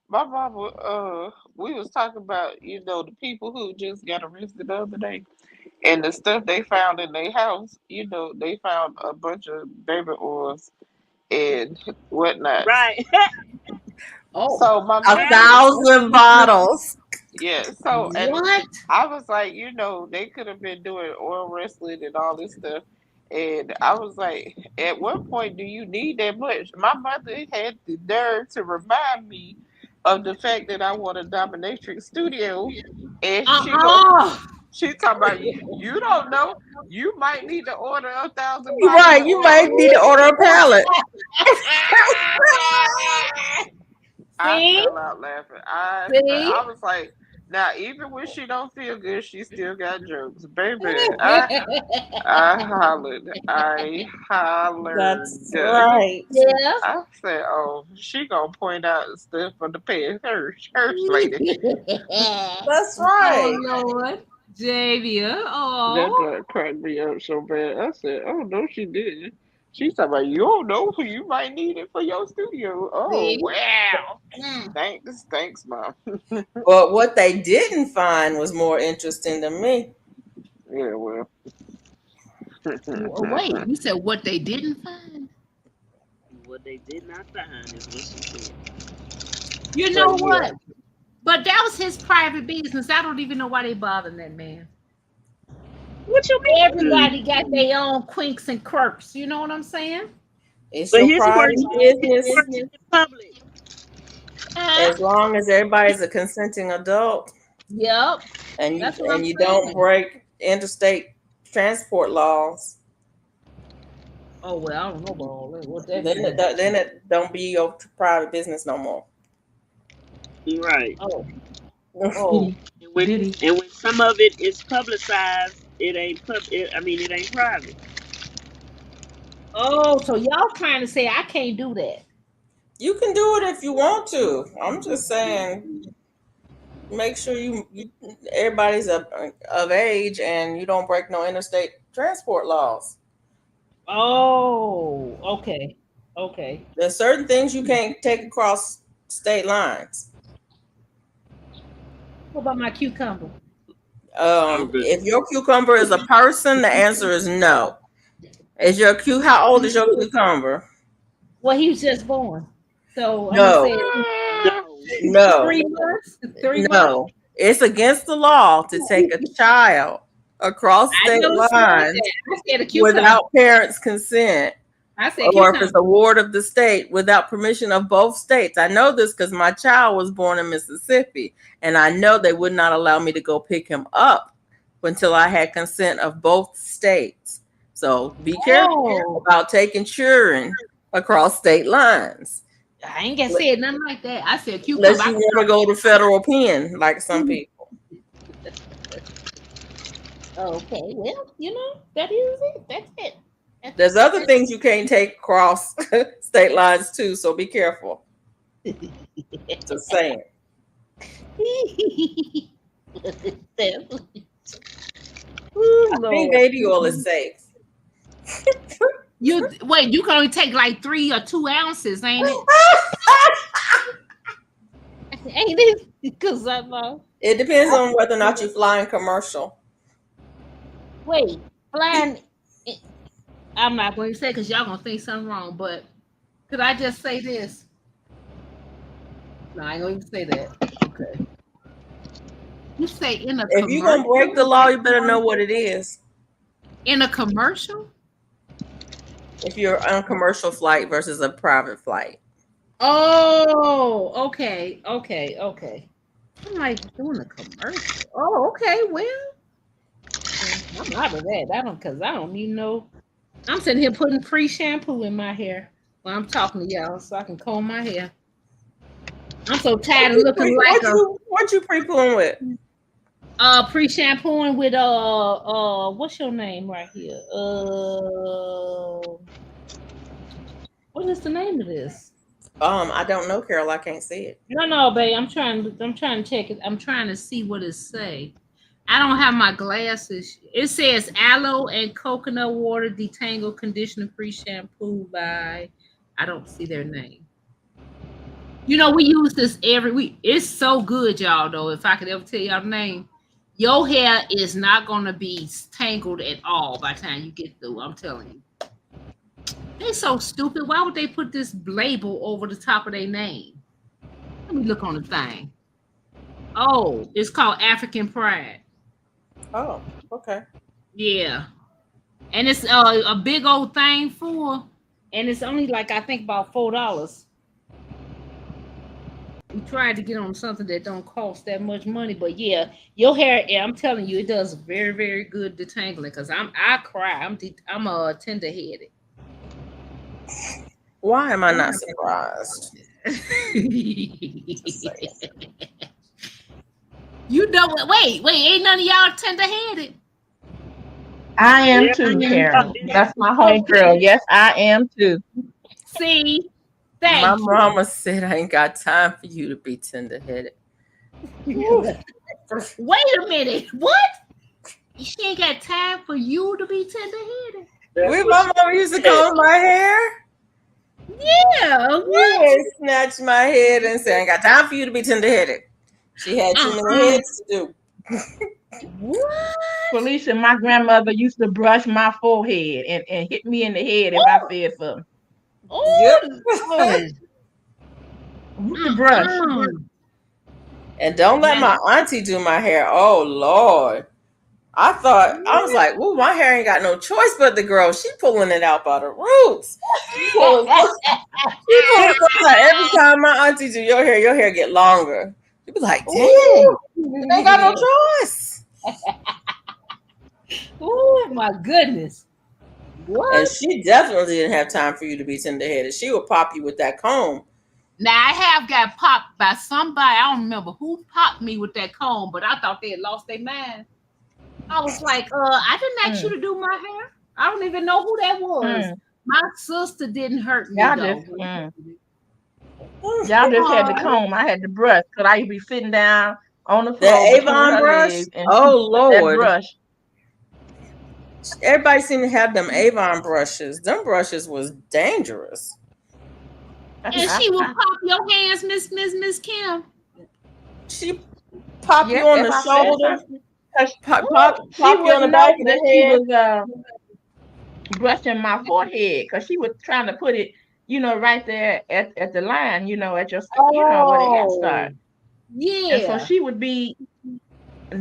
My mama, we was talking about, the people who just got arrested the other day. And the stuff they found in their house, they found a bunch of baby oils and whatnots. Right. Oh, So my A mother, thousand bottles. yeah. So and what? I was like, they could have been doing oil wrestling and all this stuff. And I was like, at what point do you need that much? My mother had the nerve to remind me of the fact that I want a dominatrix studio, and Uh-uh. she talking about you don't know. You might need to order 1,000 You're bottles right. of You might oil. need to order a pallet. I See? fell out laughing. I See? was like, now even when she don't feel good, she still got jokes, baby. I hollered. I That's hollered. right. Yeah. I said, "Oh, she gonna point out stuff for the past church lady." That's Oh right. Lord. Javia. That Oh. joint cracked me up so bad. I said, "Oh no, she didn't." She's talking about you don't know who you might need it for your studio. Oh See? wow! Mm. Thanks, mom. But what they didn't find was more interesting to me. Yeah, well. Wait, you said what they didn't find? What they did not find is what she said. You But know yeah, what? But that was his private business. I don't even know why they bothering that man. What you mean? Everybody got their own quinks and quirks. You know what I'm saying? it's But your his work, private work business in public. Huh? as long as everybody's a consenting adult Yep. and you That's what I'm don't saying. break interstate transport laws. Oh well, I don't know about all that. What that Then means? it don't be your private business no more. Right. Oh, oh, And when did he? some of it is publicized, it ain't I mean, it ain't private. Oh, so y'all trying to say I can't do that? You can do it if you want to. I'm just saying, make sure you everybody's of age and you don't break no interstate transport laws. Oh, okay, okay. There's certain things you can't take across state lines. What about my cucumber? Okay. If your cucumber is a person, the answer is no. Is your How old is your cucumber? Well, he was just born, so I'm gonna No, say No. no, 3 months. 3 months. no. It's against the law to take a child across I state never said lines that. I said a cucumber. without parents' consent, I said or if it's cucumber. a ward of the state without permission of both states. I know this because my child was born in Mississippi, and I know they would not allow me to go pick him up until I had consent of both states. So be careful Oh, about taking children across state lines. I ain't gonna say nothing like that. I said cucumber. Unless you want to go to federal pen, like some people. Okay, well, that is it. That's it. There's other things you can't take across state lines too, so be careful. Just saying. Ooh, I think Lord. baby oil is safe. You wait, you can only take like 3 or 2 ounces, ain't it? Ain't it? Because It depends on whether or not you're flying commercial. wait, flying. I'm not going to say because y'all gonna think something wrong, but could I just say this? No, I ain't going to say that. Okay. You say in a If you're gonna break the commercial? law, you better know what it is. In a commercial? If you're on a commercial flight versus a private flight. Oh, okay, okay, okay. I'm like doing a commercial. Oh, okay. Well, I'm out of that. I don't need no. I'm sitting here putting free shampoo in my hair while I'm talking to y'all so I can comb my hair. I'm so tired of looking like What you pre-pooing with? pre-shampooing with what's your name right here? What is the name of this? I don't know, Carol. I can't see it. No, no, babe. I'm trying to check it. I'm trying to see what it say. I don't have my glasses. It says aloe and coconut water detangle conditioner free shampoo by. I don't see their name. You know, we use this every week. It's so good, y'all. Though, if I could ever tell y'all the name, your hair is not gonna be tangled at all by the time you get through. I'm telling you, they so stupid. Why would they put this label over the top of their name? Let me look on the thing. Oh, it's called African Pride. Oh, okay. Yeah, and it's a big old thing for, and it's only like I think about $4. We tried to get on something that don't cost that much money, but yeah, your hair. Yeah, I'm telling you, it does very, very good detangling. Cause I cry. I'm a tender headed. Why am I not surprised? Just saying. You know what? Wait, ain't none of y'all tender headed. I am Yeah, too, I Carol. did. That's my home girl. Okay. Yes, I am too. See, My thank you. mama said I ain't got time for you to be tender headed. Wait a minute. What? She ain't got time for you to be tender headed. That's what My she mama used to said. comb my hair. Yeah. She What? would snatch my head and say, I ain't got time for you to be tender headed. She had too many Uh-uh. heads to do. What? Felicia, my grandmother used to brush my forehead and hit me in the head if I Oh, said something Yep. oh, Lord. with the brush. Mm-mm. And don't let Now, my auntie do my hair. Oh Lord. I was like, ooh, my hair ain't got no choice but to grow. She pulling it out by the roots. She pulling it out every time my auntie do your hair get longer. You be like, dang, Ooh, you ain't got no choice. oh my goodness. And What? she definitely didn't have time for you to be tender headed. She would pop you with that comb. Now I have got popped by somebody. I don't remember who popped me with that comb, but I thought they had lost their mind. I was like, I didn't ask you mm, to do my hair. I don't even know who that was. mm. My sister didn't hurt me Y'all just, though. y'all just had the Oh, comb. I had the brush because I used to be sitting down on the The floor between Avon her brush. legs, and she Oh put that Lord. brush. Everybody seemed to have them Avon brushes. Them brushes was dangerous. and she will pop your hands, Miss Kim. She pop you Yes, on if the I said shoulder, something, 'cause she pop you on the wouldn't back know of that she the was brushing my forehead because she was trying to put it, right there at the line, at your, where the hair Oh, starts. And so yeah. she would be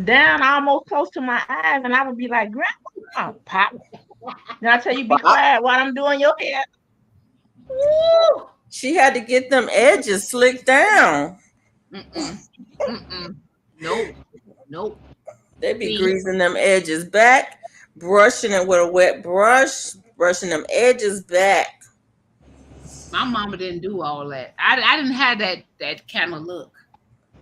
down almost close to my eyes, and I would be like, Grandma, pop. Then I tell you, be head. quiet while I'm doing your hair. Woo. She had to get them edges slicked down. Mm-mm. Mm-mm. Nope. Nope. They be See, greasing them edges back, brushing it with a wet brush, brushing them edges back. my mama didn't do all that. I didn't have that kind of look.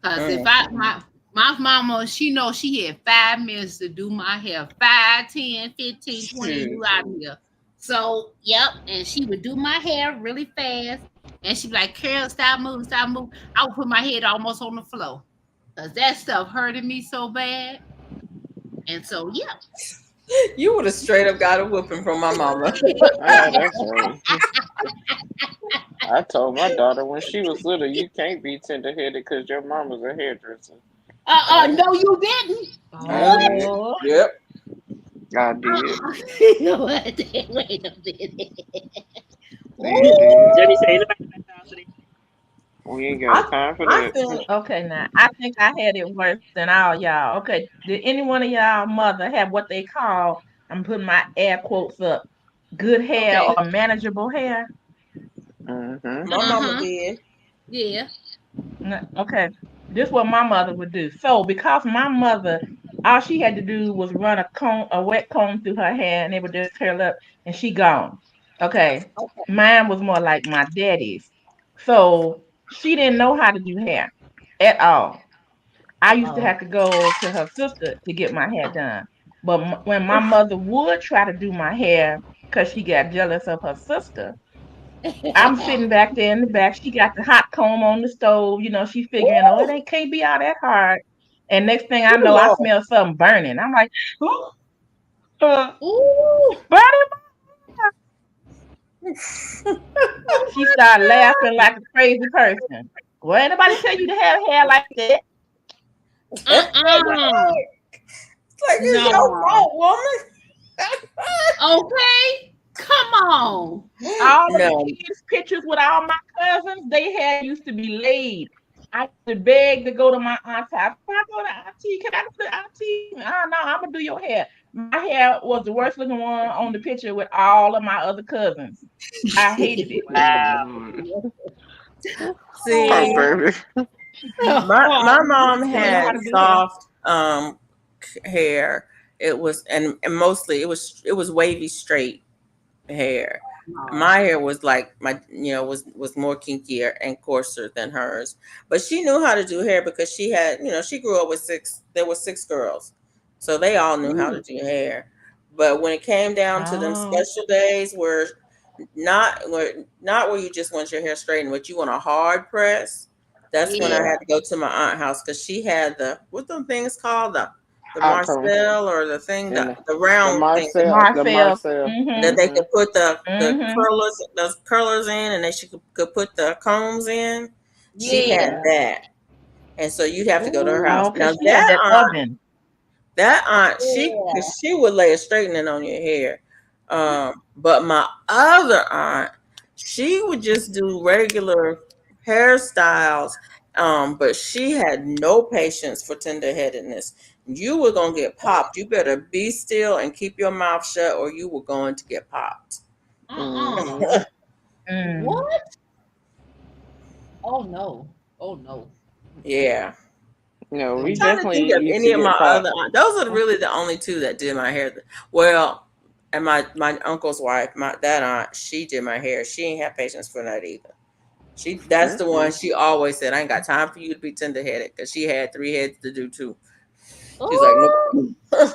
Cause if Mm. I my mama, she knows she had 5 minutes to do my hair. 5, 10, 15, 20, and Shoot. you out of here. So yep, and she would do my hair really fast. And she'd be like, Carol, stop moving, stop moving. I would put my head almost on the floor. Cause that stuff hurted me so bad. And so yeah. You would have straight up got a whooping from my mama. I know that's right. I told my daughter when she was little, you can't be tender headed because your mama's a hairdresser. I, No, you didn't. I did. Oh, Yep. I did. What? Wait a minute. You Ooh. did. Jenny said, "Ain't nobody got time for that." We ain't I got time for I that. think okay, now I think I had it worse than all y'all. Okay, did any one of y'all mother have what they call? I'm putting my air quotes up. Good hair Okay. or manageable hair? Mm-hmm. my mama Uh-huh. did. Yeah. Okay, this what my mother would do. So because my mother, all she had to do was run a wet comb through her hair, and it would just curl up, and she gone. Okay, mine was more like my daddy's. So she didn't know how to do hair at all. I used to Uh-oh. have to go to her sister to get my hair done. But when my mother would try to do my hair because she got jealous of her sister, I'm sitting back there in the back. She got the hot comb on the stove. She figuring, oh, it ain't can't be all that hard. And next thing I Good know, I Lord. smell something burning. I'm like, oh, Ooh. burning. She started laughing like a crazy person. Well, anybody tell you to have hair like that? Uh-uh. It's like it's your No. fault, woman. Okay. Come on. All of the No, kids' pictures with all my cousins, they hair used to be laid. I used to beg to go to my auntie. Can I go to auntie? Can I go to auntie? No, I'm gonna do your hair. My hair was the worst looking one on the picture with all of my other cousins. I hated it. Oh Wow. Lord. Poor see, Oh. baby. my mom They didn't know how had to do hair. soft hair. It was and mostly it was wavy straight hair. Oh. My hair was like my was more kinkier and coarser than hers. But she knew how to do hair because she grew up with there were six girls. So they all knew how to Ooh. do hair. But when it came down to them Oh. special days where you just want your hair straightened, but you want a hard press, that's when I Yeah. Yeah. had to go to my aunt house because she had what them things called the Hot comb. Marcel or the thing And the the round thing Marcel. The Marcel. Marcel. Mm-hmm. that they Mm-hmm. could put the Mm-hmm. curlers in, and could put the combs in. She had Yeah. that, and so you'd have to go to her Ooh. house. Oh, Now because she had that oven. that aunt, Yeah. she would lay a straightening on your hair. But my other aunt, she would just do regular hairstyles. But she had no patience for tenderheadedness. You were gonna get popped. You better be still and keep your mouth shut, or you were going to get popped. Mm. Uh-uh. Mm. What? Oh no. Oh no. Mm-mm. Yeah. No, I'm we trying to definitely think of used to any of my get other popped. aunts. Those are really the only two that did my hair. Well, and my uncle's wife, that aunt, she did my hair. She ain't have patience for that either. That's the one. Mm-mm. She always said, "I ain't got time for you to be tender headed," because she had three heads to do too. She's like, "Nope." Oh.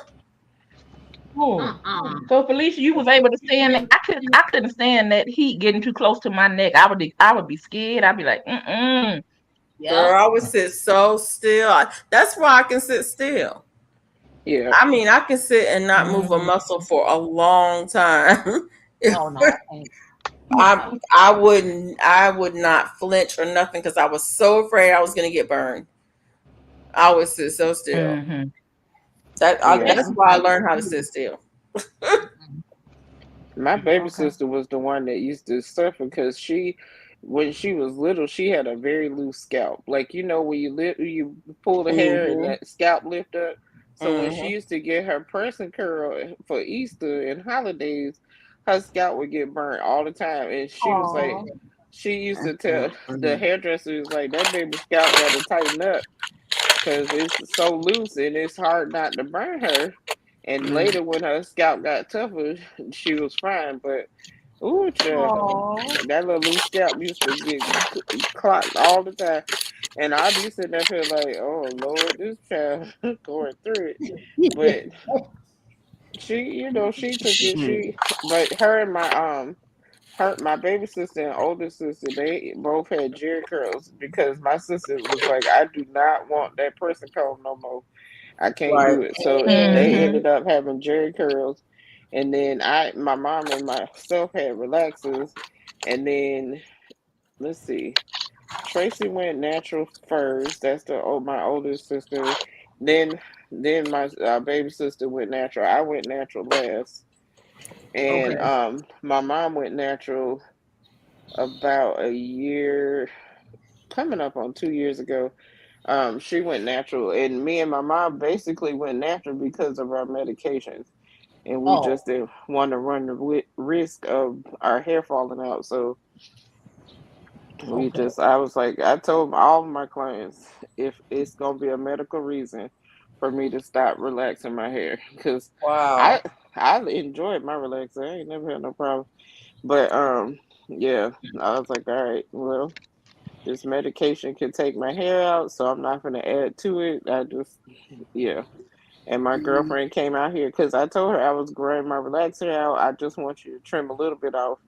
Oh. Uh-uh. So Felicia, you was able to stand that. I couldn't stand that heat getting too close to my neck. I would be scared. I'd be like, mm-mm. Yep. Girl, I would sit so still. That's why I can sit still. Yeah. I mean, I can sit and not move a Mm. muscle for a long time. Oh no, I can't. I would not flinch or nothing because I was so afraid I was gonna get burned. I would sit so still. Mm-hmm. Yeah. That's Especially why I like learned how to you. sit still. Mm-mm. My baby Okay. sister was the one that used to suffer because when she was little, she had a very loose scalp. Like when you pull the hair and Mhm. that scalp lift up. So when she Mhm. used to get her person curl for Easter and holidays, her scalp would get burnt all the time. And she was like, Oh. she used to tell the Mhm. hairdresser was like that baby scalp got to tighten up because it's so loose and it's hard not to burn her. And Mhm. later, when her scalp got tougher, she was fine. But ooh, child, Oh. that little loose scalp used to get clocked all the time. And I'd be sitting there feel like, oh Lord, this child going through it. But she took it. But her and my baby sister and older sister, they both had Jerry curls because my sister was like, I do not want that person comb no more. I can't Right. do it. So Yeah. they Mm-hmm. ended up having Jerry curls, and then my mom and myself had relaxers, and then let's see, Tracy went natural first. That's my older sister. Then my baby sister went natural. I went natural last, and Okay. my mom went natural about a year, coming up on 2 years ago. She went natural, and me and my mom basically went natural because of our medications, and we Oh. just didn't want to run the risk of our hair falling out. So Okay. I was like, I told all of my clients if it's gonna be a medical reason for me to stop relaxing my hair, because Wow. I I enjoyed my relaxer. I ain't never had no problem. But yeah, I was like, all right, well, this medication can take my hair out, so I'm not gonna add to it. I just yeah. And my Mhm. girlfriend came out here because I told her I was growing my relaxer out. I just want you to trim a little bit off.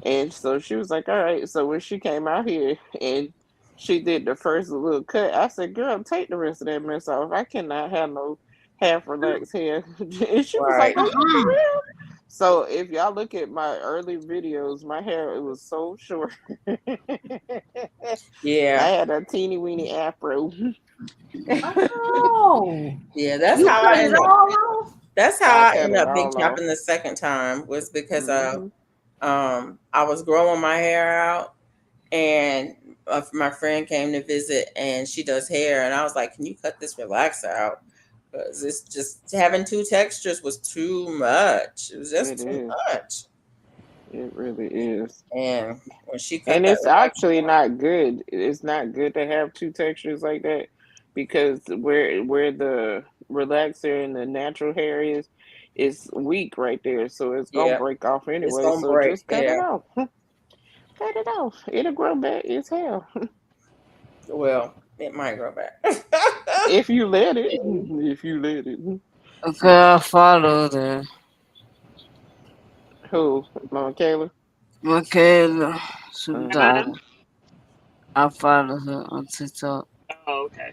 And so she was like, all right. So when she came out here and she did the first little cut, I said, girl, take the rest of that mess off. I cannot have no half relaxed hair. And she was like, Right. are you for Uh-uh. real? So if y'all look at my early videos, my hair it was so short. I Yeah. had a teeny weeny afro. Oh, Yeah, that's you how cut I it end up. all off? That's how I I cut ended it up big all off. chopping the second time was because of Hmm. I was growing my hair out, and my friend came to visit, and she does hair, and I was like, "Can you cut this relaxer out? Because it's just having two textures was too much. It was It just too is. much." It really is. And when she cut And that it's relaxer actually out, not good. It's not good to have two textures like that because where the relaxer and the natural hair is weak right there. So it's gonna yeah, break off it's anyway. gonna So break. just cut it Yeah. off. Cut it off. It'll grow back. It's hell. Well, it might grow back. If you let it. If you let it. Okay, I follow the Who? Mama Kayla? Michaela Uh-huh. Sultana. I follow her on TikTok. Oh, okay.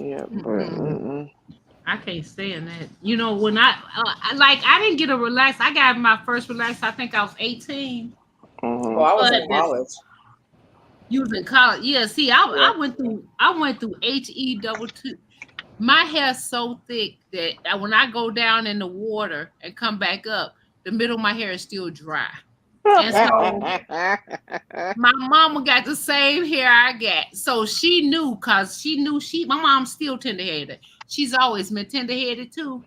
Yeah, but Mm-mm. mm-mm. I can't stand that. You know, when I didn't get a relax. I got my first relax. I think I was 18, Oh, Uh-huh. I was but in college. you was in college. Yeah, see, Yeah. I went through HE my hair's so thick that when I go down in the water and come back up, the middle of my hair is still dry. And so my mama got the same hair I got. So she knew cause she knew my mom's still tender headed. She's always been tender headed too.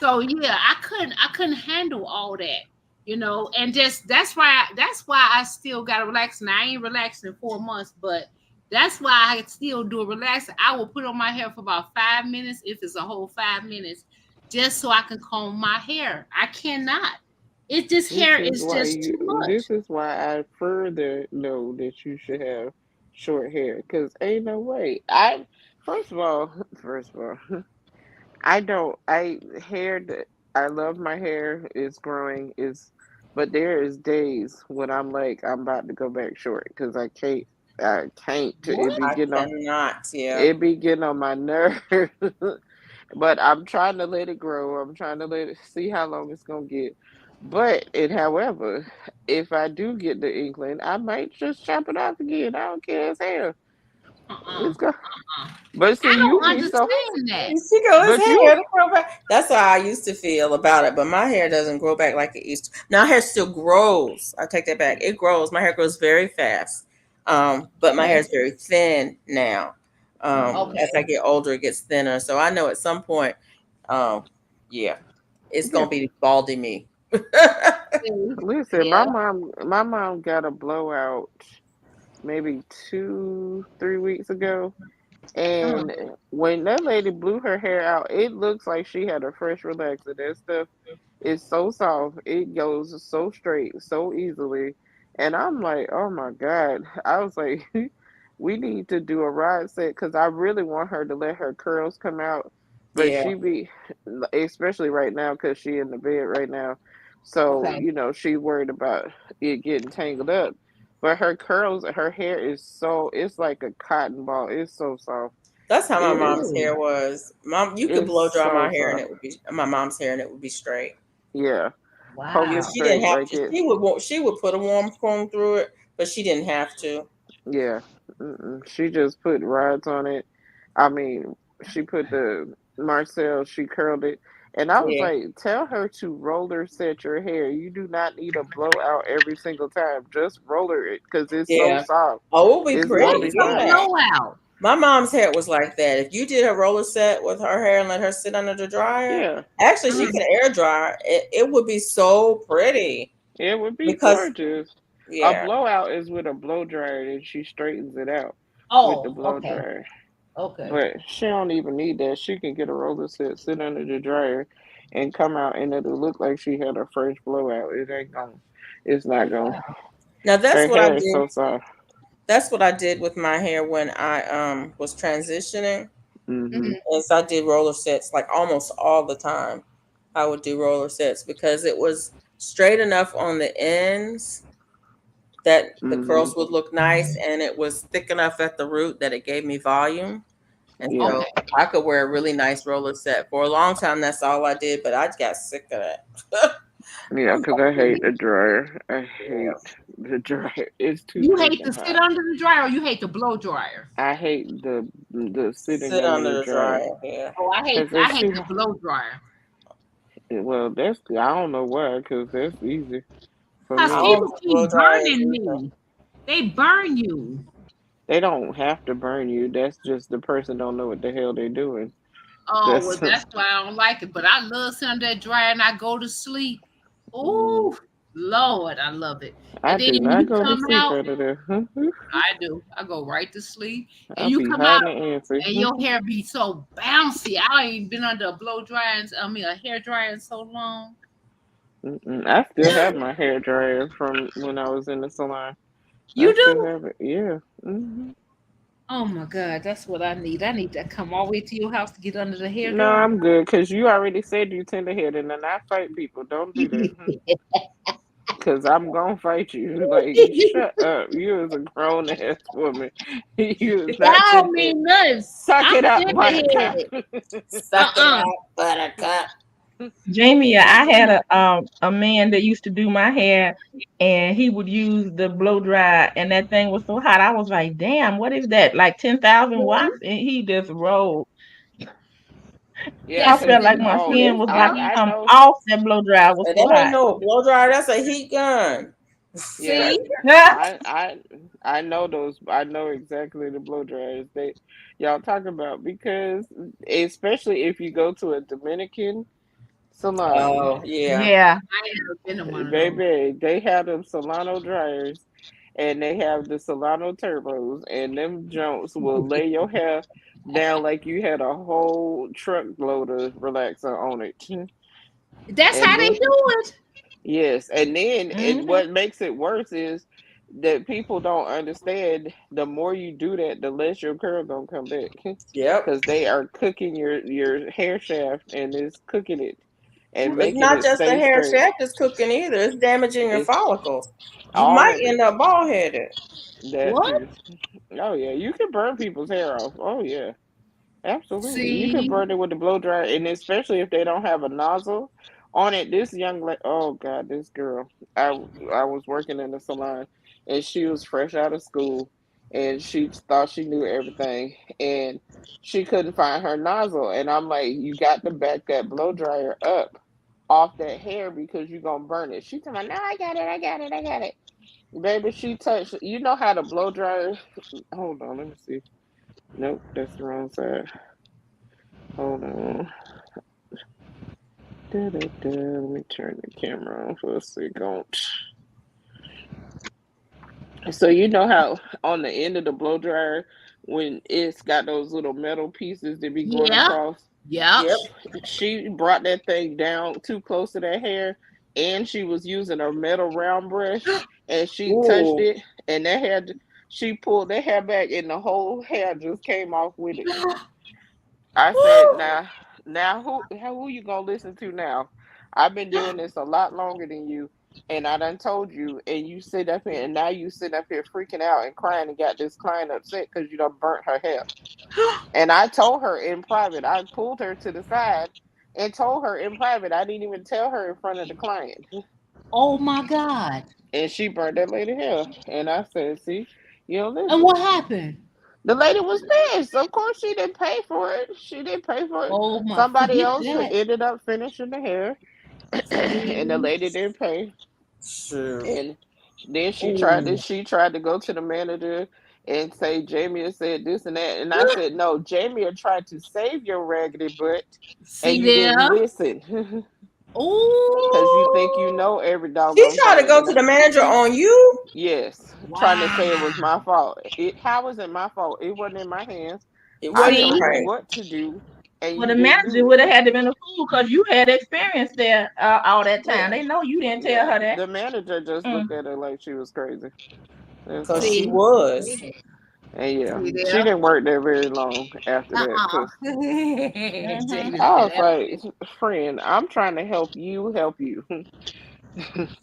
So yeah, I couldn't handle all that, and just that's why I still gotta relax. And I ain't relaxing in 4 months, but that's why I still do a relax. I will put on my hair for about 5 minutes if it's a whole 5 minutes, just so I can comb my hair. I cannot. It just hair is just too This much. is why I further know that you should have short hair because ain't no way. First of all, first of all, I don't I hair that I love my hair is growing is but there is days when I'm like I'm about to go back short because I can't it be What? I getting on cannot. Yeah. it be getting on my nerves. But I'm trying to let it grow. I'm trying to let it see how long it's gonna get. But and however, if I do get the inkling, I might just chop it off again. I don't care as hell. Uh-uh. It's go. Uh-uh. But see, I you don't be so. understand that. She goes, his But hair you. to grow back. That's how I used to feel about it, but my hair doesn't grow back like it used to. Now, hair still grows. I take that back. It grows. My hair grows very fast, but my hair Okay. is very thin now. As I Okay. get older, it gets thinner. So I know at some point, um, yeah, it's Yeah. gonna be baldy me. Listen, Yeah. my mom got a blowout maybe 3 weeks ago, Uh-huh. and when that lady blew her hair out, it looks like she had a fresh relaxer. That stuff is so soft. It goes so straight, so easily. And I'm like, oh my God. I was like, we need to do a ride set because I really want her to let her curls come out. But Yeah, she be, especially right now because she in the bed right now. So, Okay. she's worried about it getting tangled up. But her curls, her hair is so, it's like a cotton ball. It's so soft. that's how my It is, mom's Really? hair was. Mom, you could it's blow dry so my hair and soft. it would be my mom's hair and it would be straight. Yeah. Poke Yeah, it Wow. she didn't straight have like to. it. She would put a warm comb through it, but she didn't have to. Yeah, mm-mm. She just put rods on it. I mean, she put the Marcel, she curled it. And I was Yeah, like, tell her to roller set your hair. You do not need a blowout every single time. Just roller it because it's so yeah. soft. Oh, it would be It's gonna pretty. be What's a fine. Yeah. blowout? My mom's hair was like that. If you did a roller set with her hair and let her sit under the dryer, Yeah, actually, she Uh-huh. could air dry. It would be so pretty it would be because, gorgeous. A yeah, blowout is with a blow dryer and she straightens it out with the Oh, blow okay. dryer. Okay. But she don't even need that. She can get a roller set, sit under the dryer, and come out, and it'll look like she had a fresh blowout. It ain't gonna. It's not gonna. Wow. now Her hair is so soft. that's what I did with my hair when I was transitioning. Mhm. Mhm. Is I did roller sets like almost all the time. I would do roller sets because it was straight enough on the ends that the Hmm. curls would look nice, and it was thick enough at the root that it gave me volume. And Yeah. so Okay. I could wear a really nice roller set. For a long time, that's all I did, but I got sick of that. Yeah, I'm 'cause like, I hate really? the dryer. I Yeah. hate the dryer. It's too You hate to freaking sit hot. under the dryer or you hate the blow dryer? I hate the sitting Sit under the under the dryer. dryer. Yeah. Oh, Cause I it's hate too the blow dryer. well. That's I don't know why. Cause that's easy for Cause I me. don't people do blow keep dryers burning either. me. They burn you. They don't have to burn you. That's just the person don't know what the hell they're doing. Oh, well, That's that's why I don't like it. But I love sitting under that dryer and I go to sleep. mm, Oh, Lord, I love it. I And then do not you go to come sleep out, under there. I do. I go right to sleep. And I'll you be come hiding out and answer. and your hair be so bouncy. I ain't been under a blow dryer, a hair dryer in so long. Mm-mm. I still have my hair dryer from when I was in the salon. I You still do? have it. Yeah. Hmm. Oh my God, that's what I need. I need to come all the way to your house to get under the hair No, dryer. I'm good because you already said you tender headed and I fight people. Don't do that. Because I'm going to fight you. Like, shut up. You is a grown ass woman. You is not That tender don't headed. mean nothing. Suck I'm it up, tender buttercup. headed. Suck it Uh-uh. out, buttercup. Jamie, I had a man that used to do my hair, and he would use the blow dry, and that thing was so hot. I was like, "Damn, what is that? Like 10,000 watts?" And he just rolled. Yeah, I That's because felt like you, my oh, skin it's, was about to I come know. off. That blow dry was And so that ain't hot. no blow dryer. That's a heat gun. Yeah. see? I, I, I know those. I know exactly the blow dryers they y'all talk about because especially if you go to a Dominican salon. Oh yeah. Yeah. I ain't never been in one of those. Baby, they have them Solano dryers and they have the Solano turbos, and them Jones will lay your hair down like you had a whole truckload of relaxer on it. That's how And they then, do it. yes, and then Hmm. what makes it worse is that people don't understand the more you do that, the less your curl gonna come back. Yep. Because they are cooking your hair shaft and it's cooking it and It's making not it just the stay hair straight. shaft that's cooking either. It's damaging your It's follicles. You all might of it. end up bald headed. That What? too. Oh yeah, you can burn people's hair off. Oh yeah, absolutely. You can See? burn it with the blow dryer, and especially if they don't have a nozzle on it. This young lady, oh god, this girl. I was working in the salon, and she was fresh out of school, and she thought she knew everything, and she couldn't find her nozzle, and I'm like, you got to back that blow dryer up off that hair because you're gonna burn it. She told me, no, I got it, I got it, I got it. Baby, she touched. You know how to blow dryer. Hold on, let me see. Nope, that's the wrong side. Hold on. Da, da, da. Let me turn the camera on for a second. So you know how on the end of the blow dryer, when it's got those little metal pieces that be going Yeah. across, Yep. Yep. she brought that thing down too close to that hair, and she was using a metal round brush, and she touched Ooh. it, and that hair, she pulled that hair back, and the whole hair just came off with it. I said, Woo. now who you gonna listen to now? I've been doing this a lot longer than you, and I done told you, and you sit up here, and now you sit up here freaking out and crying and got this client upset because you done burnt her hair. And I told her in private, I pulled her to the side and told her in private. I didn't even tell her in front of the client, Oh my God. and she burnt that lady hair. And I said, see, you don't And listen. what happened? The lady was pissed. Of course, she didn't pay for it. She didn't pay for it. Oh my, Somebody forget else that. ended up finishing the hair, and the See? lady didn't pay. Shoot. And then Oh, she tried to go to the manager and say Jamie had said this and that. And I said, no, Jamie had tried to save your raggedy butt, see and you there? didn't listen because you think you Oh, know every She doggone tried to thing. go And to the manager on you. yes, trying to say it was wow. my fault. How was it my fault? It wasn't in my hands. It I wasn't told See? you right. what to do, and Well, you the didn't manager do would it. have had to been a fool because you had experience there all that time. Yeah, They know you didn't tell yeah. her that. The manager just Mm. looked at her like she was crazy. That's Cause all. she See? was. And yeah, See she there? didn't work there very long after that Uh-uh. because Hmm. Jamie I said was that. like, friend, I'm trying to help you help you.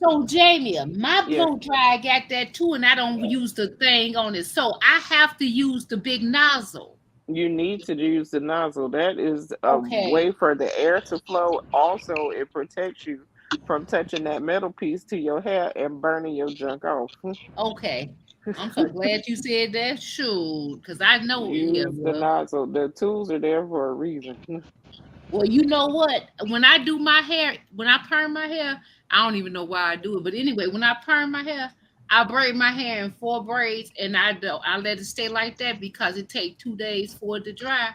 So Jamie, my Yeah, blow dry got that too, and I don't use the thing on it, so I have to use the big nozzle. you need to use the nozzle. That is a Okay, way for the air to flow. Also, it protects you from touching that metal piece to your hair and burning your junk off. okay. I'm so glad you said that. Shoot, because I know, yeah, Use the well, nozzle. The tools are there for a reason. well, you know what? When I do my hair, when I perm my hair, I don't even know why I do it, but anyway, when I perm my hair, I braid my hair in four braids, and I let it stay like that because it takes 2 days for it to dry.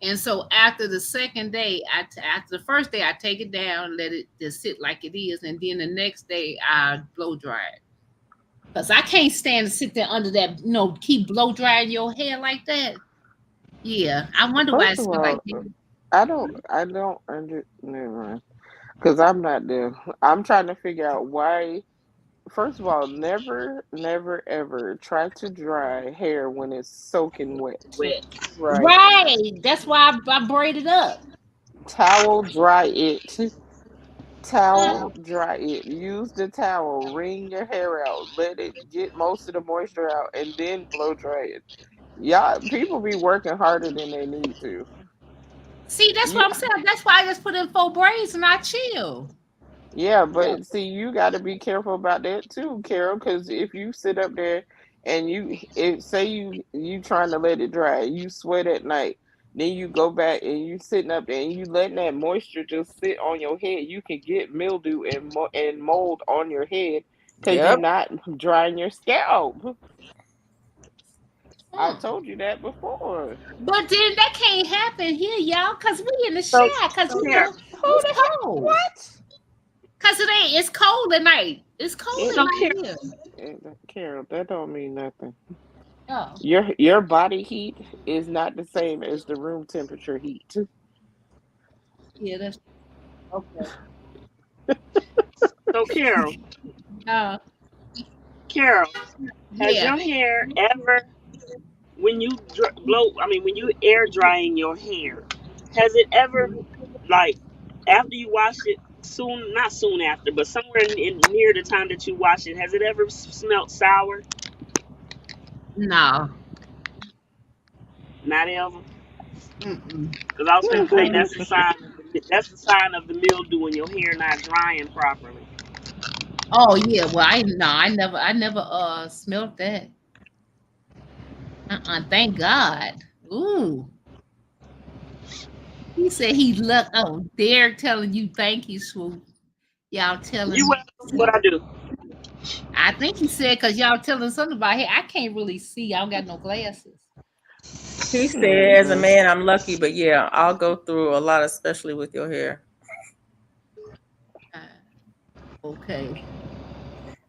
And so after the second day, after the first day, I take it down, let it just sit like it is, and then the next day I blow dry it. Cause I can't stand to sit there under that, keep blow drying your hair like that. Yeah, I wonder why First it of smells like all, that. I don't under never mind. Because I'm not there. I'm trying to figure out why. First of all, never, never, ever try to dry hair when it's soaking wet. Wet. Right? Right. That's why I braided up. Towel dry it. Uh, Towel dry it. Use the towel. Wring your hair out. Let it get most of the moisture out, and then blow dry it. Y'all, people be working harder than they need to. See, that's You what I'm saying. That's why I just put in four braids and I chill. Yeah, but see, you got to be careful about that too, Carol. Because if you sit up there and say you trying to let it dry, you sweat at night, then you go back and you sitting up there and you letting that moisture just sit on your head, you can get mildew and mold on your head because you're Yep. not drying your scalp. I Hmm. told you that before. But then that can't happen here, y'all, because we in the So, shack, because so Karen, it's Who the heck? cold. What? Because it's cold at night. It's cold It, at so night Karen, here. Carol, that don't mean nothing. Oh, Your body heat is not the same as the room temperature heat. yeah, that's okay. so Carol, Uh, Carol, has yeah. your hair ever, when you blow, I mean, when you air drying your hair, has it ever, like, after you wash it, soon, not soon after, but somewhere near the time that you wash it, has it ever smelled sour? No. Not ever. Mm-mm. Because I was going to say Uh-uh. that's the sign of the mildew in your hair not drying properly. Oh yeah. Well, I never smelled that. Thank God. Ooh. He said he look. Oh, Derek telling you thank you, Swoop. Y'all You telling. welcome. What I do? I think he said because y'all telling something about here. I can't really see. I don't got no glasses. He said, as a Hmm. man, I'm lucky, but yeah, I'll go through a lot, especially with your hair. Uh, okay.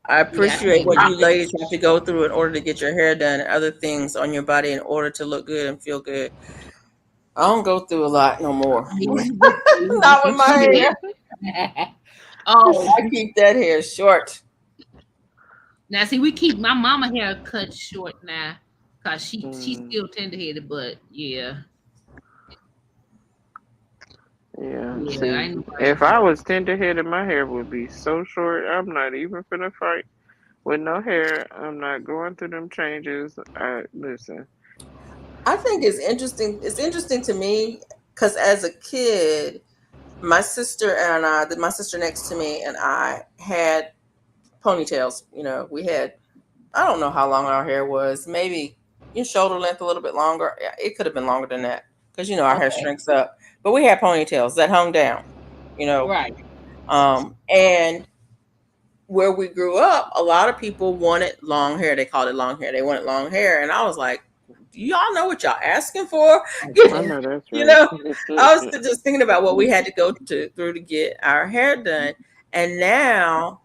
I Yeah, I appreciate can't what really. you ladies have to go through in order to get your hair done and other things on your body in order to look good and feel good. I don't go through a lot no more. Yeah, you look. Not with my hair. Oh, I keep that hair short. now see, we keep my mama hair cut short now, cause she's Mm, still tender headed, but yeah, yeah, yeah, I see, ain't nobody. if I was tender headed, my hair would be so short. I'm not even finna fight with no hair. I'm not going through them changes. I listen. I think it's interesting. It's interesting to me because as a kid, my sister and my sister next to me and I had ponytails. You know, we had, I don't know how long our hair was, maybe your shoulder length, a little bit longer. Yeah, it could have been longer than that because, our hair Okay, shrinks up. But we had ponytails that hung down, you know. right. And where we grew up, a lot of people wanted long hair. They called it long hair. They wanted long hair. And I was like, do y'all know what y'all asking for? I Okay. know that's You right. know, I was just thinking about what we had to go through to get our hair done. And now,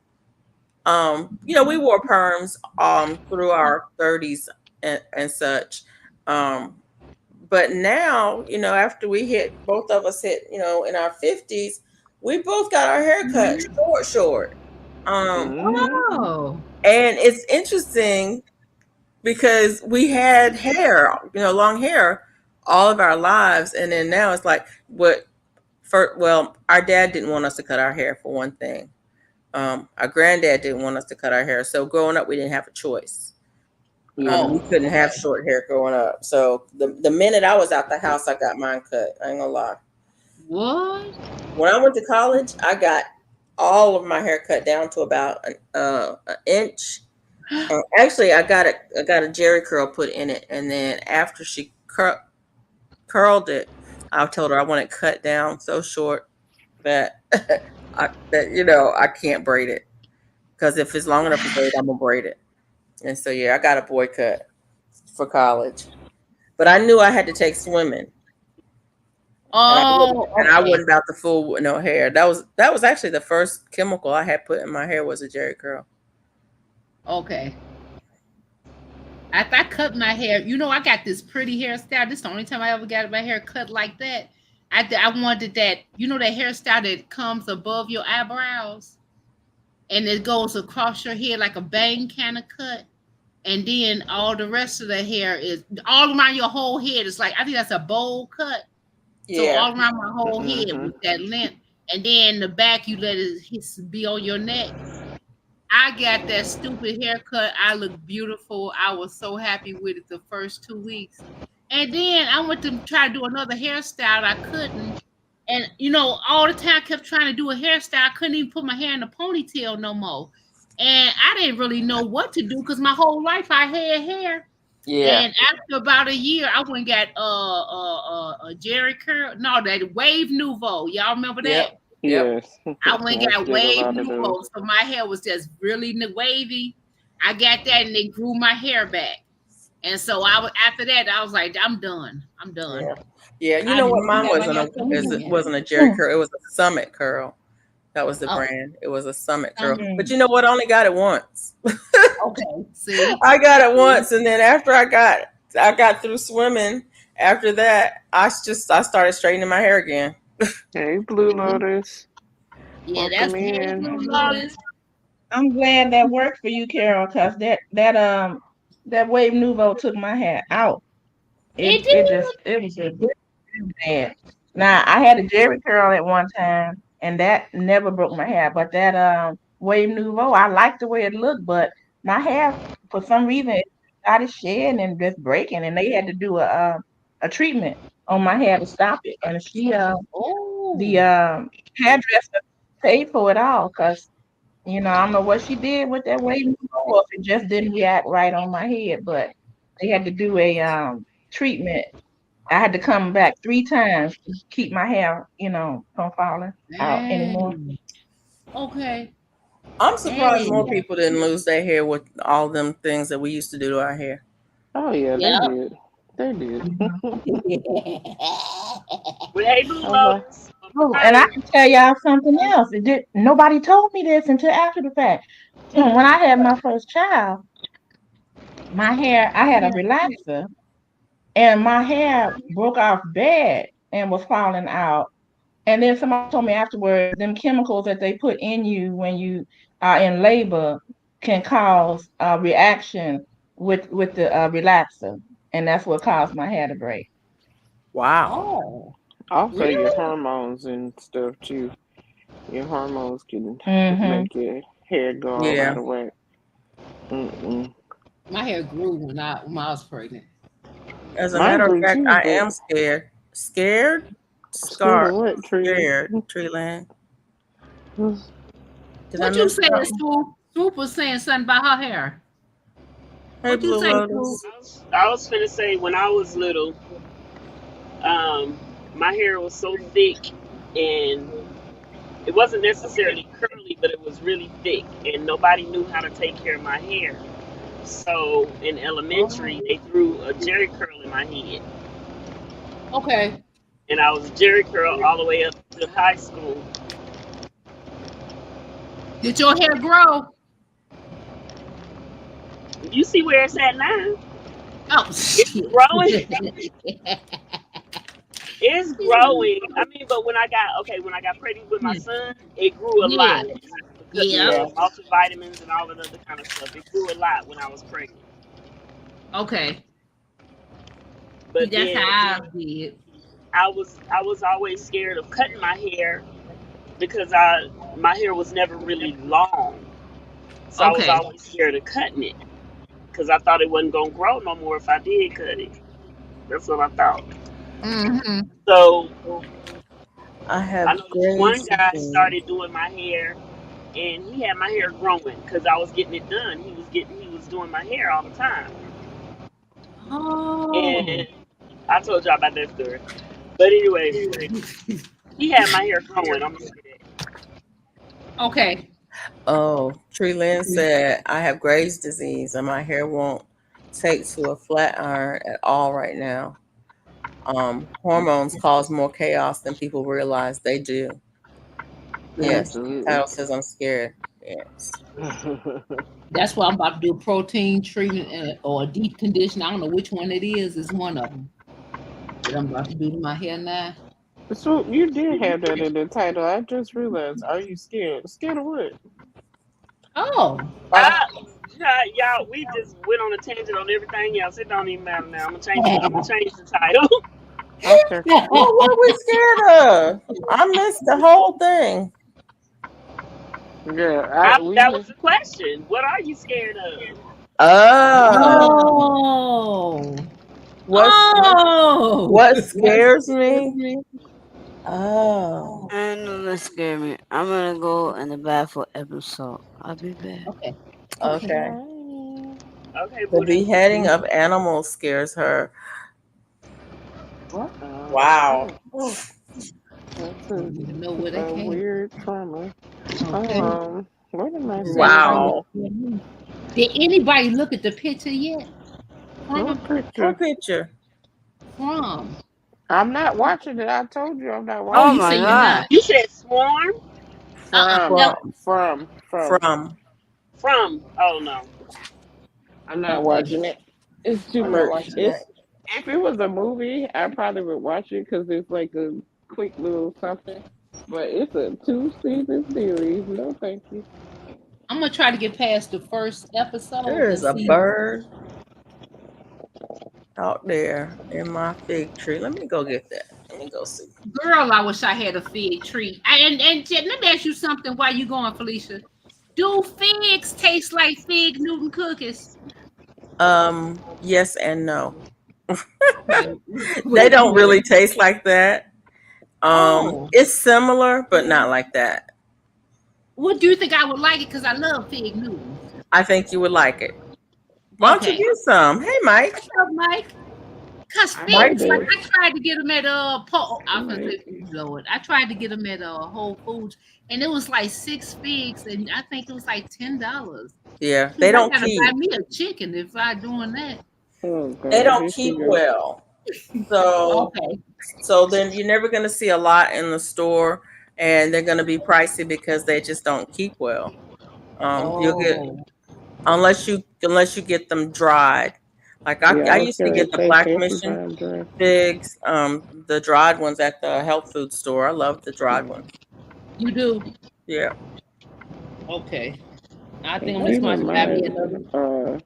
we wore perms through our 30s and such. Um, but now, after both of us hit, in our 50s, we both got our hair cut Mhm. short, short. Um, Hmm. Oh, and it's interesting because we had hair, long hair all of our lives. And then now it's like, our dad didn't want us to cut our hair for one thing. Our granddad didn't want us to cut our hair, so growing up we didn't have a choice. Yeah. We Oh, couldn't have okay. short hair growing up. So the minute I was out the house, I got mine cut. I ain't gonna lie. What? When I went to college, I got all of my hair cut down to about an inch. Actually, I got a Jerry curl put in it, and then after she curled it, I told her I want it cut down so short that I can't braid it, because if it's long enough to braid, I'm gonna braid it. And so yeah, I got a boy cut for college, but I knew I had to take swimming, Oh, and I okay. wasn't about to fool with no hair. That was actually the first chemical I had put in my hair, was a Jerry curl. Okay. After I cut my hair, I got this pretty hairstyle. This is the only time I ever got my hair cut like that. I wanted that, that hairstyle that comes above your eyebrows and it goes across your head like a bang kind of cut. And then all the rest of the hair is all around your whole head. It's like, I think that's a bowl cut. So Yeah, all around my whole head Mhm. with that length. And then the back, you let it be on your neck. I got that stupid haircut. I looked beautiful. I was so happy with it the first 2 weeks. And then I went to try to do another hairstyle. I couldn't. And all the time I kept trying to do a hairstyle. I couldn't even put my hair in a ponytail no more. And I didn't really know what to do because my whole life I had hair. yeah, And after about a year, I went and got a Jerry curl. No, that Wave Nouveau. Y'all remember yep, that? yep. Yes. I went I and got still know wave how to do. nouveau, so my hair was just really wavy. I got that, and they grew my hair back. And so I was after that, I was like, I'm done. I'm done. Yeah, yeah. You I know did what? not Mine have my wasn't hair a cut is it again. wasn't a Jerry curl. It was a Summit curl. That was the Oh, brand. It was a Summit curl. But Mm. you know what? I only got it once. okay. See, I got it once, and then after I got through swimming. After that, I started straightening my hair again. Hey, Blue Lotus. yeah, Welcome that's hey, in. Blue Mhm. Lotus. I'm glad that worked for you, Carol, because that Wave Nouveau took my hair out. It It was just bad. Now I had a Jerry curl at one time, and that never broke my hair. But that Wave Nouveau, I liked the way it looked, but my hair for some reason it started shedding and just breaking, and they had to do a treatment on my hair to stop it. And the Oh, hairdresser paid for it all, because I don't know what she did with that Wave Nouveau, or if it just didn't react right on my head, but they had to do a treatment. I had to come back 3 times to keep my hair, from falling out anymore. dang. Okay. I'm surprised more Dang. people didn't lose their hair with all them things that we used to do to our hair. Oh yeah, they Yep. did. They did. Mhm. But hey, Blue All right. Lotus, Oh, and I mine, can tell y'all something else. Nobody told me this until after the fact. When I had my first child, my hair, I had a relaxer, and my hair broke off bad and was falling out. And then somebody told me afterwards, them chemicals that they put in you when you are in labor can cause a reaction with the relaxer, and that's what caused my hair to break. Wow. Oh, Also, really? your hormones and stuff too. Your hormones can Mm-hmm. make your hair go all Yeah. out of whack. Mm-mm. My hair grew when I was pregnant. As a Mine matter of grew fact, too, I but am scared. Scared? scared of Scarred. what, Tree? Scared. Tree land. Did I What you miss saying, something? Swoop? Swoop was saying something about her hair. Hey, What you Blue say, Swoop? Lotus. I was finna say when I was little, um, my hair was so thick and it wasn't necessarily curly, but it was really thick, and nobody knew how to take care of my hair. So in Oh, elementary, they threw a Jerry curl in my head, okay. and I was Jerry curl all the way up to high school. Did your hair grow? You see where it's at now? Oh, It's shit. growing. It's growing. I mean, but when I got pregnant with my Hmm. son, it grew a Yeah. lot because of Yeah. Yeah. the multivitamins and all that other kind of stuff. It grew a lot when I was pregnant. Okay. See, But that's then how I did. I was always scared of cutting my hair because I my hair was never really long, so I was Okay. always scared of cutting it because I thought it wasn't gonna grow no more if I did cut it. That's what I thought. Mm-hmm. So I I have know this one Grace guy disease. started doing my hair, and he had my hair growing because I was getting it done. He was doing my hair all the time, Oh. and I told y'all about that story. But anyway, he had my hair growing. I'm gonna say that. Okay. Oh, Tree Lynn said, I have Graves' disease and my hair won't take to a flat iron at all right now. Hormones cause more chaos than people realize they do. Yes. Absolutely. Title says I'm scared. Yes. That's why I'm about to do a protein treatment or a deep condition. I don't know which one it is. It's one of them that I'm about to do to my hair now. So you did have that in the title. I just realized. Are you scared? Scared of what? Oh. Ah, y'all, we just went on a tangent on everything else. It don't even matter now. I'm gonna change it. I'm gonna change the title. Okay. Well, what are we scared of? I missed the whole thing. Yeah, we That was just the question. What are you scared of? Oh, Oh. what's Oh. what scares me? Oh, I know that scare me. I'm gonna go in the bath for episode. I'll be back. Okay. Okay. okay. okay. Okay, The Buddha. beheading of animals scares her. What? Wow. Okay. That's I don't even know where that a came weird trauma. from. Okay. What am I That seeing trauma. here? Wow. Did anybody look at the picture yet? What From? picture? What picture? From? I'm not watching it. I told you I'm not Oh, Oh you watching say my it. you're not. god. You said swarm No. From. From. From. from. Oh no. I'm not Okay. watching it. It's too I'm not much. watching It's that. if it was a movie, I probably would watch it because it's like a quick little something. But it's a two-season series. No, thank you. I'm gonna try to get past the first episode There and is a see. bird out there in my fig tree. Let me go get that. Let me go see. Girl, I wish I had a fig tree. Let me ask you something while you going, Felicia. Do figs taste like fig Newton cookies? Yes and no. Okay. They don't really taste like that. Oh, It's similar, but not like that. what do you think I would like it? Because I love fig Newtons. I think you would like it. Why don't you Okay. get some? Hey, Mike. What's up, Mike? Cause I might figs, like do. I tried to get them at I I was gonna might. say Lord, I tried to get them at Whole Foods, and it was like 6 figs, and I think it was like $10. Yeah, Shoot, they I don't gotta keep. buy me a chicken if I doing that. Oh They God, don't here she keep go. well. So, Okay. so then you're never going to see a lot in the store, and they're going to be pricey because they just don't keep well. You'll get Oh, unless you get them dried. Like Yeah, I I was used to gonna get the say, Black can't you Mission buy them dry? figs, the dried ones at the health food store. I love the dried ones. you do? Yeah. Okay. I think I'm And just keep going in to buy me mind, another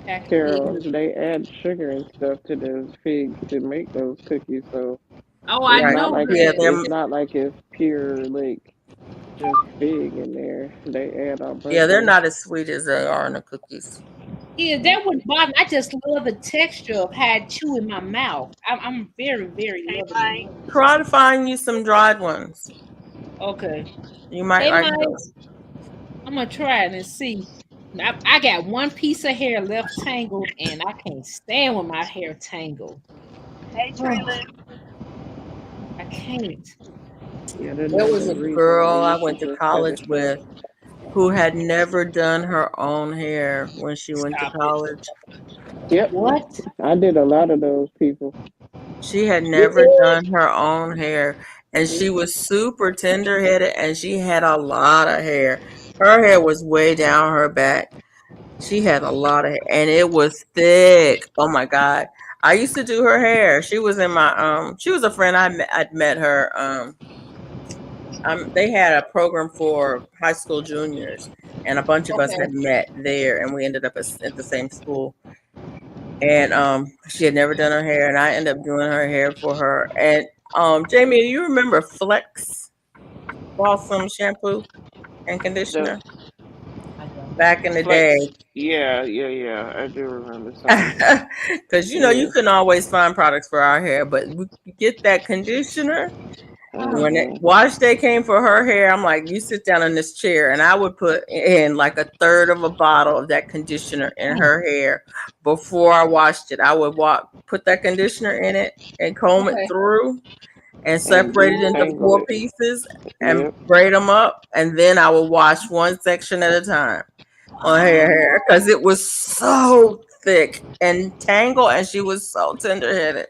pack of Carol, figs. they add sugar and stuff to the figs to make those cookies, so Oh, I it's Right. not know like Yeah, that. it's not like it's pure like just fig in there. They add a bunch they're of not as sweet as they are in the cookies. Yeah, that wouldn't bother me. I just love the texture of how it chew in my mouth. I'm very, very Hey loving Mike. it. Try to find you some dried ones. Okay. You might Hey, like Mike, those. I'm gonna try it and see. I got one piece of hair left tangled, and I can't stand when my hair tangled. Hey Oh, Trilla. I can't. yet There was another a reason why girl I you went should to just cut it college short. with who had never done her own hair when she went to Stop it. college. Yep, What? I did a lot of those people. She had You never did? done her own hair, and she was super tender headed, and she had a lot of hair. Her hair was way down her back. She had a lot of hair, and it was thick. Oh my God. I used to do her hair. She was in my she was a friend I'd met her they had a program for high school juniors, and a bunch of us Okay. had met there, and we ended up at the same school. And she had never done her hair, and I ended up doing her hair for her. And Jamie, you remember Flex? balsam shampoo and The conditioner I don't. back in the like, day. yeah, yeah, yeah. I do remember some. Because you Yeah. couldn't always find products for our hair, but we could get that conditioner. Oh, When Mhm. wash day came for her hair, I'm like, you sit down in this chair, and I would put in like a third of a bottle of that conditioner in mm, her hair before I washed it. I would put that conditioner in it and comb it okay. through and And separate it into detangle four it. pieces and Yep. braid them up, and then I would wash one section at a time on her hair Oh, because it was so thick and tangled, and she was so tender headed.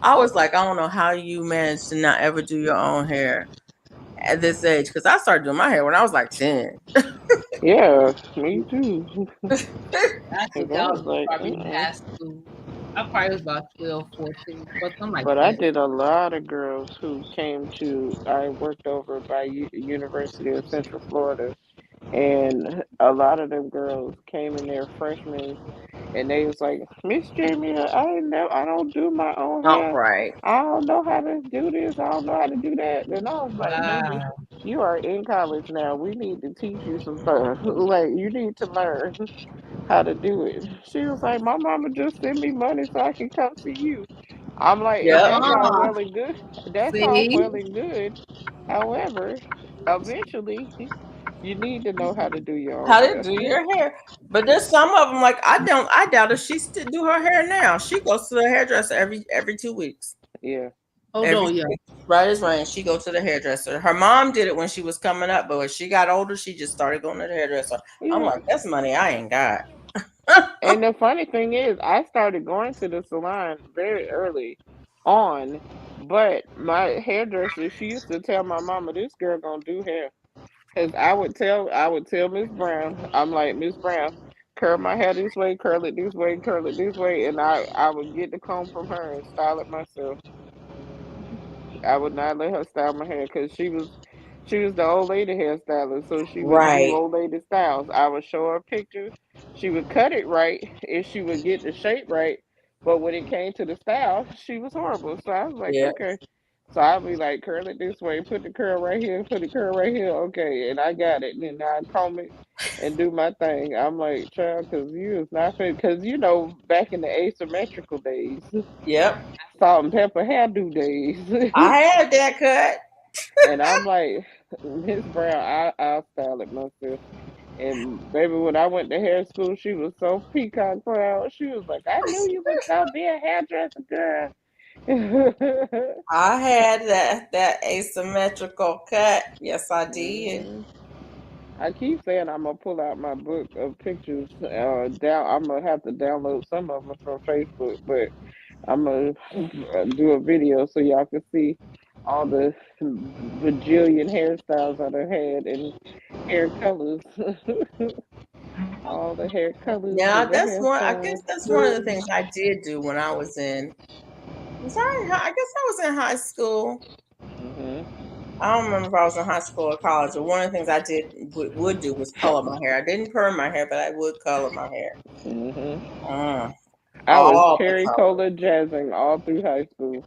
I was like, I don't know how you managed to not ever do your own hair at this age, because I started doing my hair when I was like 10. Yeah, me too. I Cause think I I was was like, probably in high school. I probably was about 12, 14, something like but I that. did a lot of girls who came to. I worked over by University of Central Florida, and a lot of them girls came in there freshmen, and they was like, Miss Jamie, I don't do my own All hair. right. I don't know how to do this. I don't know how to do that. And I was like, baby, Wow. you are in college now. We need to teach you some stuff. Like, you need to learn how to do it. She was like, my mama just sent me money so I can come see you. I'm like, and Yep. that's all Oh, well and good. That's all see? well and good. However, eventually, you need to know how to do your own How to hair. do your hair. But there's some of them like I doubt if she still do her hair now. She goes to the hairdresser every 2 weeks. Yeah. Hold Every on, 2 y'all. weeks. Right as rain, she go to the hairdresser. Her mom did it when she was coming up, but when she got older, she just started going to the hairdresser. I'm Yeah. like, that's money I ain't got. And the funny thing is, I started going to the salon very early on, but my hairdresser, she used to tell my mama, this girl gonna do hair. Cause I would tell Miss Brown, I'm like, Miss Brown, curl my hair this way, curl it this way, curl it this way, and I would get the comb from her and style it myself. I would not let her style my hair because she was the old lady hairstylist, so she would do Right. old lady styles. I would show her a picture. She would cut it right if she would get the shape right, but when it came to the style, she was horrible. So I was like, Yeah. okay. So I'd be like, curl it this way, put the curl right here, put the curl right here, okay, and I got it. And then I comb it and do my thing. I'm like, child, because you is not fit. Because back in the asymmetrical days, Yep. salt and pepper hairdo days. I had that cut. And I'm like, Miss Brown, I'll style it myself. And baby, when I went to hair school, she was so peacock proud. She was like, I knew you was gonna be a hairdresser girl. I had that asymmetrical cut. Yes, I did. hmm I keep saying I'm gonna pull out my book of pictures. I'm gonna have to download some of them from Facebook, but I'm gonna do a video so y'all can see all the bajillion hairstyles I done had and hair colors. All the hair colors Now and the that's one. I guess hairstyles. that's one of the things I did do when I was in. Was I? I guess I was in high school. Mhm. I don't remember if I was in high school or college. But one of the things I did would do was color my hair. I didn't perm my hair, but I would color my hair. Mhm. Mm, I was all the cherry color, cola jazzing all through high school.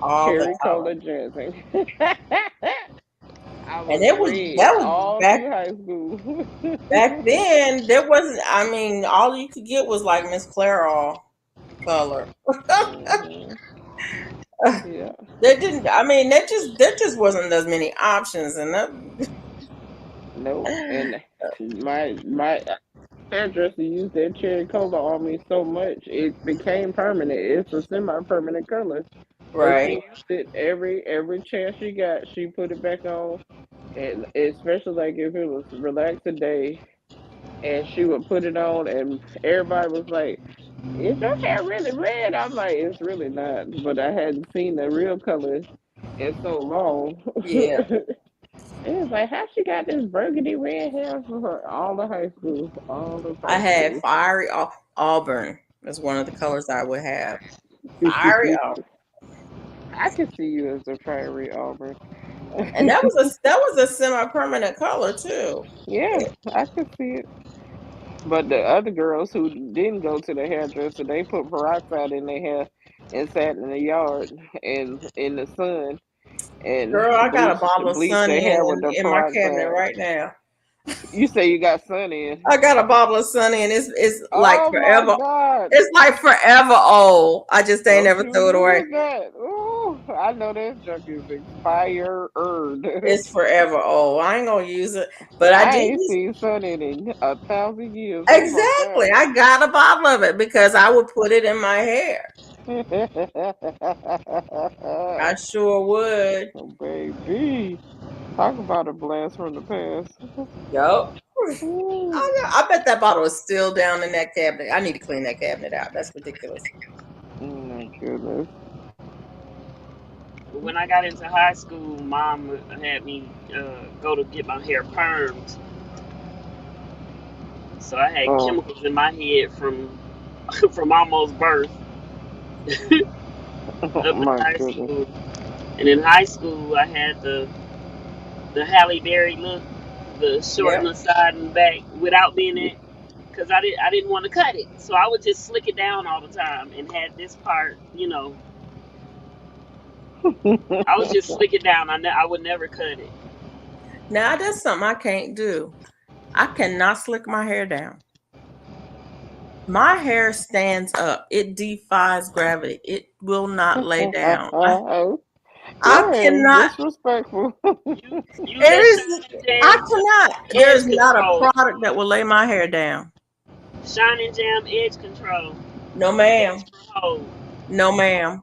all the Cherry color, cola jazzing. I and was it was red that was all through high school. back then. There wasn't. I mean, all you could get was like Miss Clairol color. Mhm. Yeah. There didn't. I mean, there just wasn't as many options, and that. Nope. And my hairdresser used that cherry cola on me so much it became permanent. It's a semi-permanent color. But she Right. used it every chance she got. She put it back on, and especially like if it was relaxed day, and she would put it on, and everybody was like, "Is your hair really red?" I'm like, "It's really not," but I hadn't seen the real color in so long. Yeah. It was like, how she got this burgundy red hair for her all of high school, all of I high had school. fiery auburn. That's one of the colors I would have. Fiery auburn. I could see you as a fiery Auburn. And that was a semi-permanent color too. Yeah, I could see it. But the other girls who didn't go to the hairdresser, they put peroxide in their hair and sat in the yard and in the sun and Girl, I got a bleach bottle of bleach Sun their hair with the in my cabinet peroxide. right now. You say you got sun in. I got a bottle of Sun it's like Oh my forever. God. It's like forever old. I just ain't Don't never you throw it away. use that. Ooh, I know that junk is expired. It's forever old. I ain't gonna use it, but I I did ain't use seen sun in 1,000 years. Oh my exactly. I got a bottle of it because I would put it in my hair. I God. sure would. Baby. Talk about a blast from the past. Yup. Ooh. I bet that bottle is still down in that cabinet. I need to clean that cabinet out. That's ridiculous. Oh my goodness. But when I got into high school, mom had me go to get my hair permed. So I had Oh, chemicals in my head from from almost birth oh up to my high goodness. school. And in high school, I had the Halle Berry look, the short Yep. on the side and back, without being Yeah. it, because I didn't want to cut it, so I would just slick it down all the time and had this part, I would just slick it down. I would never cut it. Now that's something I can't do. I cannot slick my hair down. My hair stands up. It defies gravity. It will not lay down. I Your hair is cannot. disrespectful. Use It that is. Shining I Jam cannot. edge There's not a control. product that will lay my hair down. Shining Jam edge control. No, Edge ma'am. for hold. No, ma'am.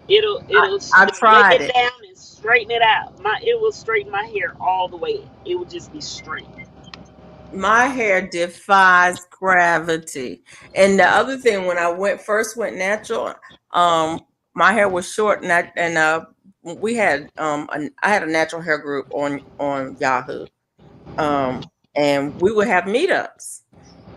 I It'll lay tried it it. down and straighten it out. It will straighten my hair all the way. It will just be straight. My hair defies gravity. And the other thing, when I first went natural, my hair was short, and we had I had a natural hair group on Yahoo, and we would have meetups,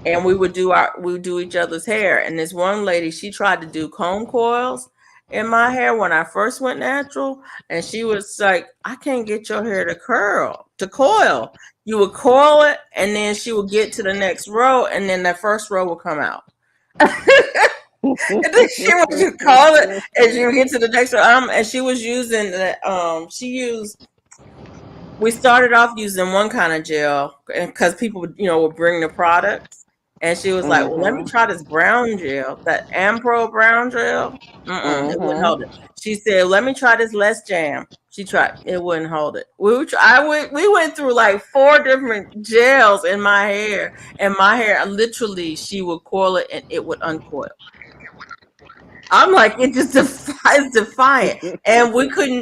and we would do each other's hair. And this one lady, she tried to do comb coils in my hair when I first went natural, and she was like, "I can't get your hair to coil. You would coil it, and then she would get to the next row, and then that first row would come out." And then she would you call it, and she would get to the next row. And she was using she used we started off using one kind of gel because people, would bring the products, and she was like, "Well, let me Mhm. try this brown gel, that Ampro brown gel." It wouldn't Mhm. hold it. She said, "Let me try this less jam." She tried, it wouldn't hold it. We went through like four different gels in my hair, and my hair literally, she would coil it and it would uncoil. I'm like, it just defies defiant. And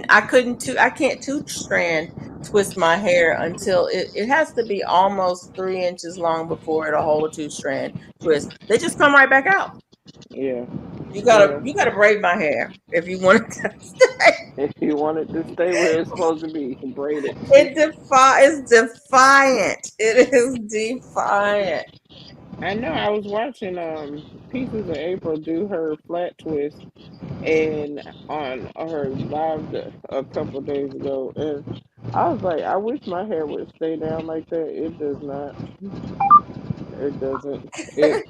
I can't two strand twist my hair until it has to be almost 3 inches long before it'll hold a two strand twist. They just come right back out. Yeah. You gotta Yeah. you gotta braid my hair if you want it to stay. If you want it to stay where it's supposed to be, braid it. It's defiant. It is defiant. I know. I was watching Pieces of April do her flat twist and on her live a couple days ago, and I was like, I wish my hair would stay down like that. It does not. It doesn't. It.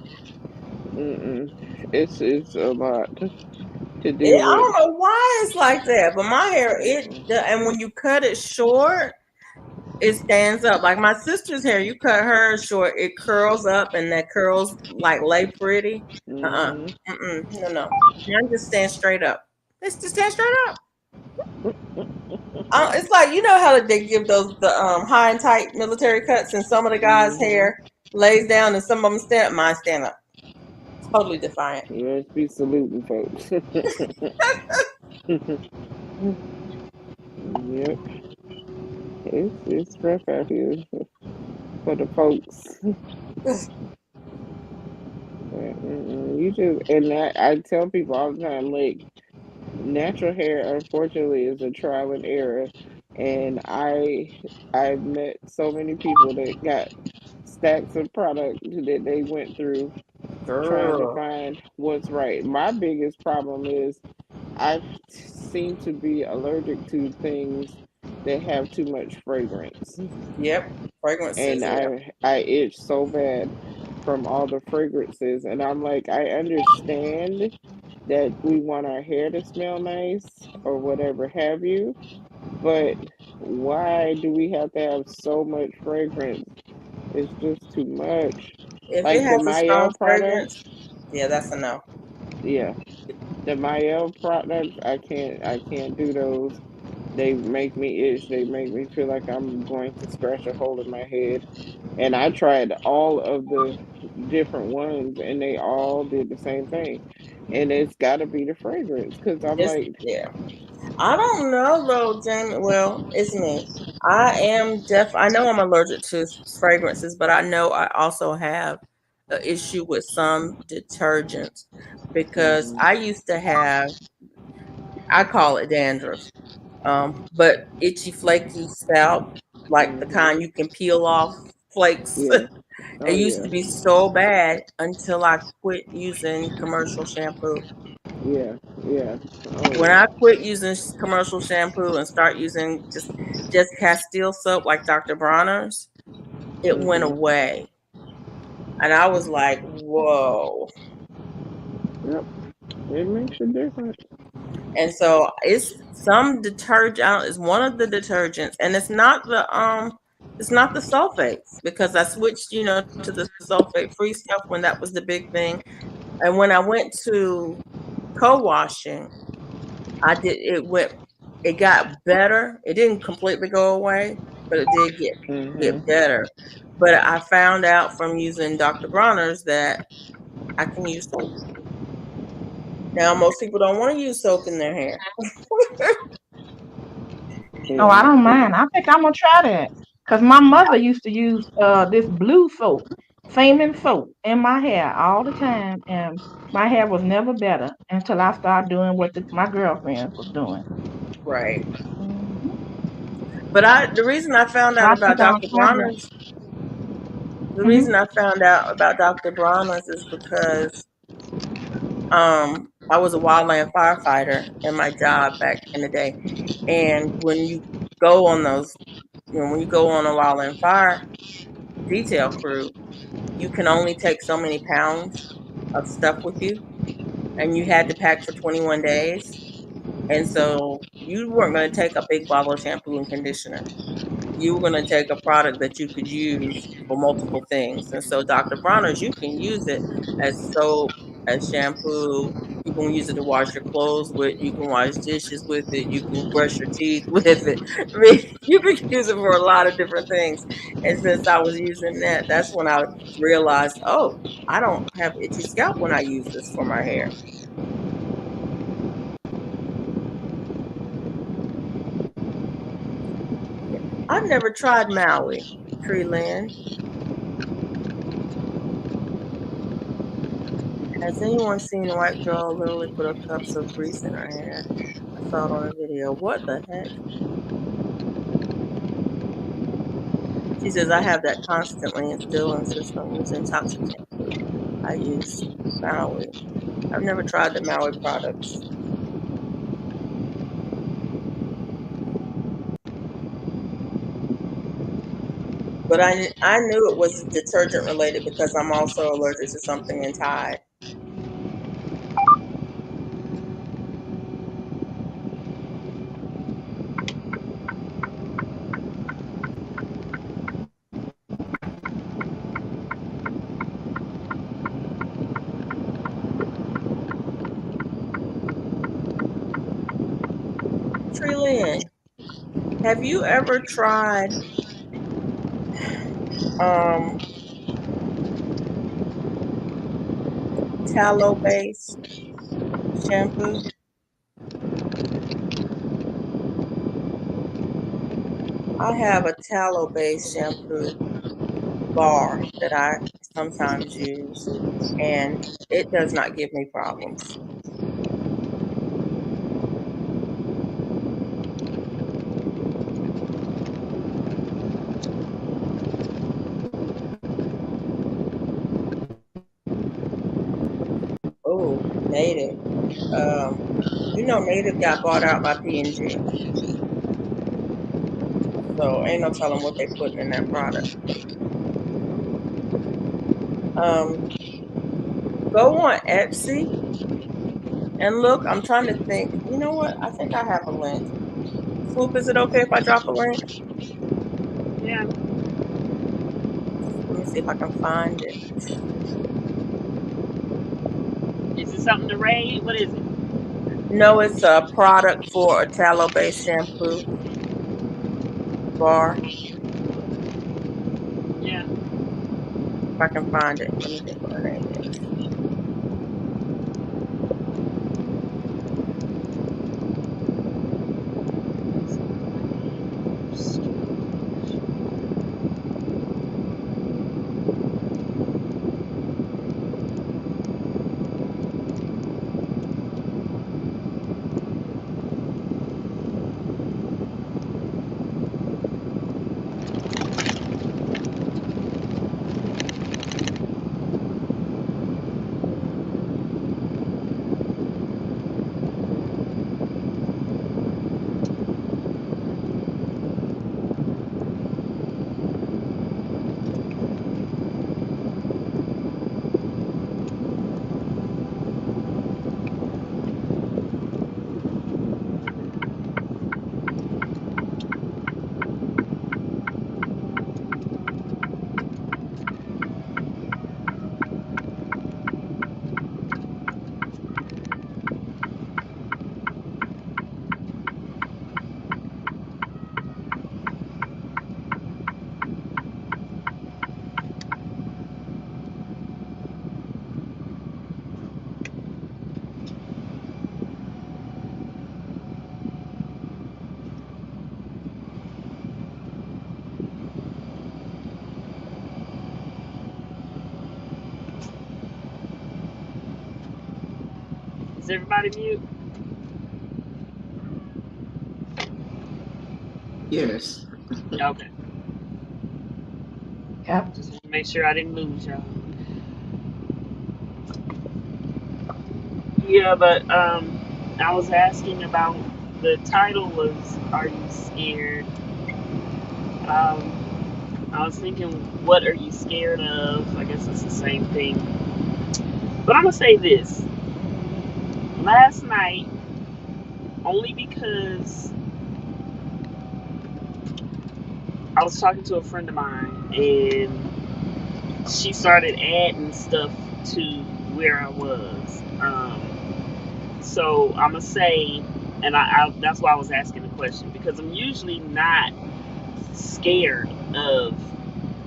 Mm-mm. It's a lot to deal I with. don't know why it's like that, but my hair, Mm-mm. and when you cut it short, it stands up. Like my sister's hair, you cut hers short, it curls up, and that curls like lay pretty. Mhm. No, no. Mine just stands straight up. It's just stand straight up. It's like, how they give the high and tight military cuts, and some of the guys' Mhm. hair lays down, and some of them mine stand up. Totally defiant. You just be saluting folks. Yep. It's rough out here for the folks. But, you just and I tell people all the time, like natural hair, unfortunately, is a trial and error, and I've met so many people that got stacks of product that they went through trying to Girl. find what's right. My biggest problem is I seem to be allergic to things that have too much fragrance, Yep. and Fragrances, yeah. I itch so bad from all the fragrances, and I'm like, I understand that we want our hair to smell nice or whatever have you, but why do we have to have so much fragrance? It's just too much. If it Like the has a strong Mael fragrance, products, yeah, that's a no. yeah, the Mael products, I can't do those. They make me itch. They make me feel like I'm going to scratch a hole in my head. And I tried all of the different ones, and they all did the same thing. And it's got to be the fragrance, because I'm It's like, yeah. I don't know though, Jamie. Well, it's me. I am deaf. I know I'm allergic to fragrances, but I know I also have an issue with some detergents because mm-hmm, I used to have. I call it dandruff, but itchy, flaky scalp, like the mm-hmm, kind you can peel off flakes. yeah, It oh used yeah, to be so bad until I quit using commercial shampoo. yeah, yeah, oh When yeah, I quit using commercial shampoo and start using just Castile soap like Dr. Bronner's, it went mm-hmm, away. And I was like, whoa. yep, it makes a difference. And so it's some detergent is one of the detergents, and it's not the sulfates because I switched, to the sulfate free stuff when that was the big thing. And when I went to co-washing, it got better. It didn't completely go away, but it did Mm-hmm, get better. But I found out from using Dr. Bronner's that I can use soap. Now most people don't want to use soap in their hair. Oh, I yeah, don't it, mind. I think I'm gonna try that. Cause my mother used to use this blue soap, Flaming soap, in my hair all the time, and my hair was never better until I started doing what my girlfriends was doing. Right. Hmm. But the reason I found So out I about think I'll Dr. try that. Bronner's the Hmm. reason I found out about Dr. Bronner's is because I was a wildland firefighter in my job back in the day. And when you go on those when you go on a wildland fire detail crew, you can only take so many pounds of stuff with you, and you had to pack for 21 days. And so you weren't going to take a big bottle of shampoo and conditioner. You were going to take a product that you could use for multiple things. And so Dr. Bronner's, you can use it as soap, as shampoo. You can use it to wash your clothes with. You can wash dishes with it. You can brush your teeth with it. I mean, you can use it for a lot of different things. And since I was using that, that's when I realized, oh, I don't have itchy scalp when I use this for my hair. Yeah. I've never tried Maui, Tree Land. Has anyone seen a white girl literally put up cups of grease in her hair? I saw it on a video. What the heck? She says, I have that constantly and still insist on using toxic shampoo. I use Maui. I've never tried the Maui products, but I knew it was detergent related because I'm also allergic to something in Tide. Tree Lynn, have you ever tried um, tallow based shampoo? I have a tallow based shampoo bar that I sometimes use, and it does not give me problems. Oh, Native. Um, Native got bought out by P&G, so ain't no telling what they putting in that product. Um, go on Etsy and look. I'm trying to think. You know what? I think I have a link. Swoop, is it okay if I drop a link? Yeah. Let me see if I can find it. Is it something to raid? What is it? No, it's a product for a tallow-based shampoo bar. Yeah. If I can find it. Let me think what her name is. Is everybody mute? Yes. Okay. Yep. Just want to make sure I didn't lose y'all. Yeah, but I was asking about the title was "Are you scared?" I was thinking, what are you scared of? I guess it's the same thing. But I'm gonna say this: last night, only because I was talking to a friend of mine and she started adding stuff to where I was. So I'm gonna say, and that's why I was asking the question because I'm usually not scared of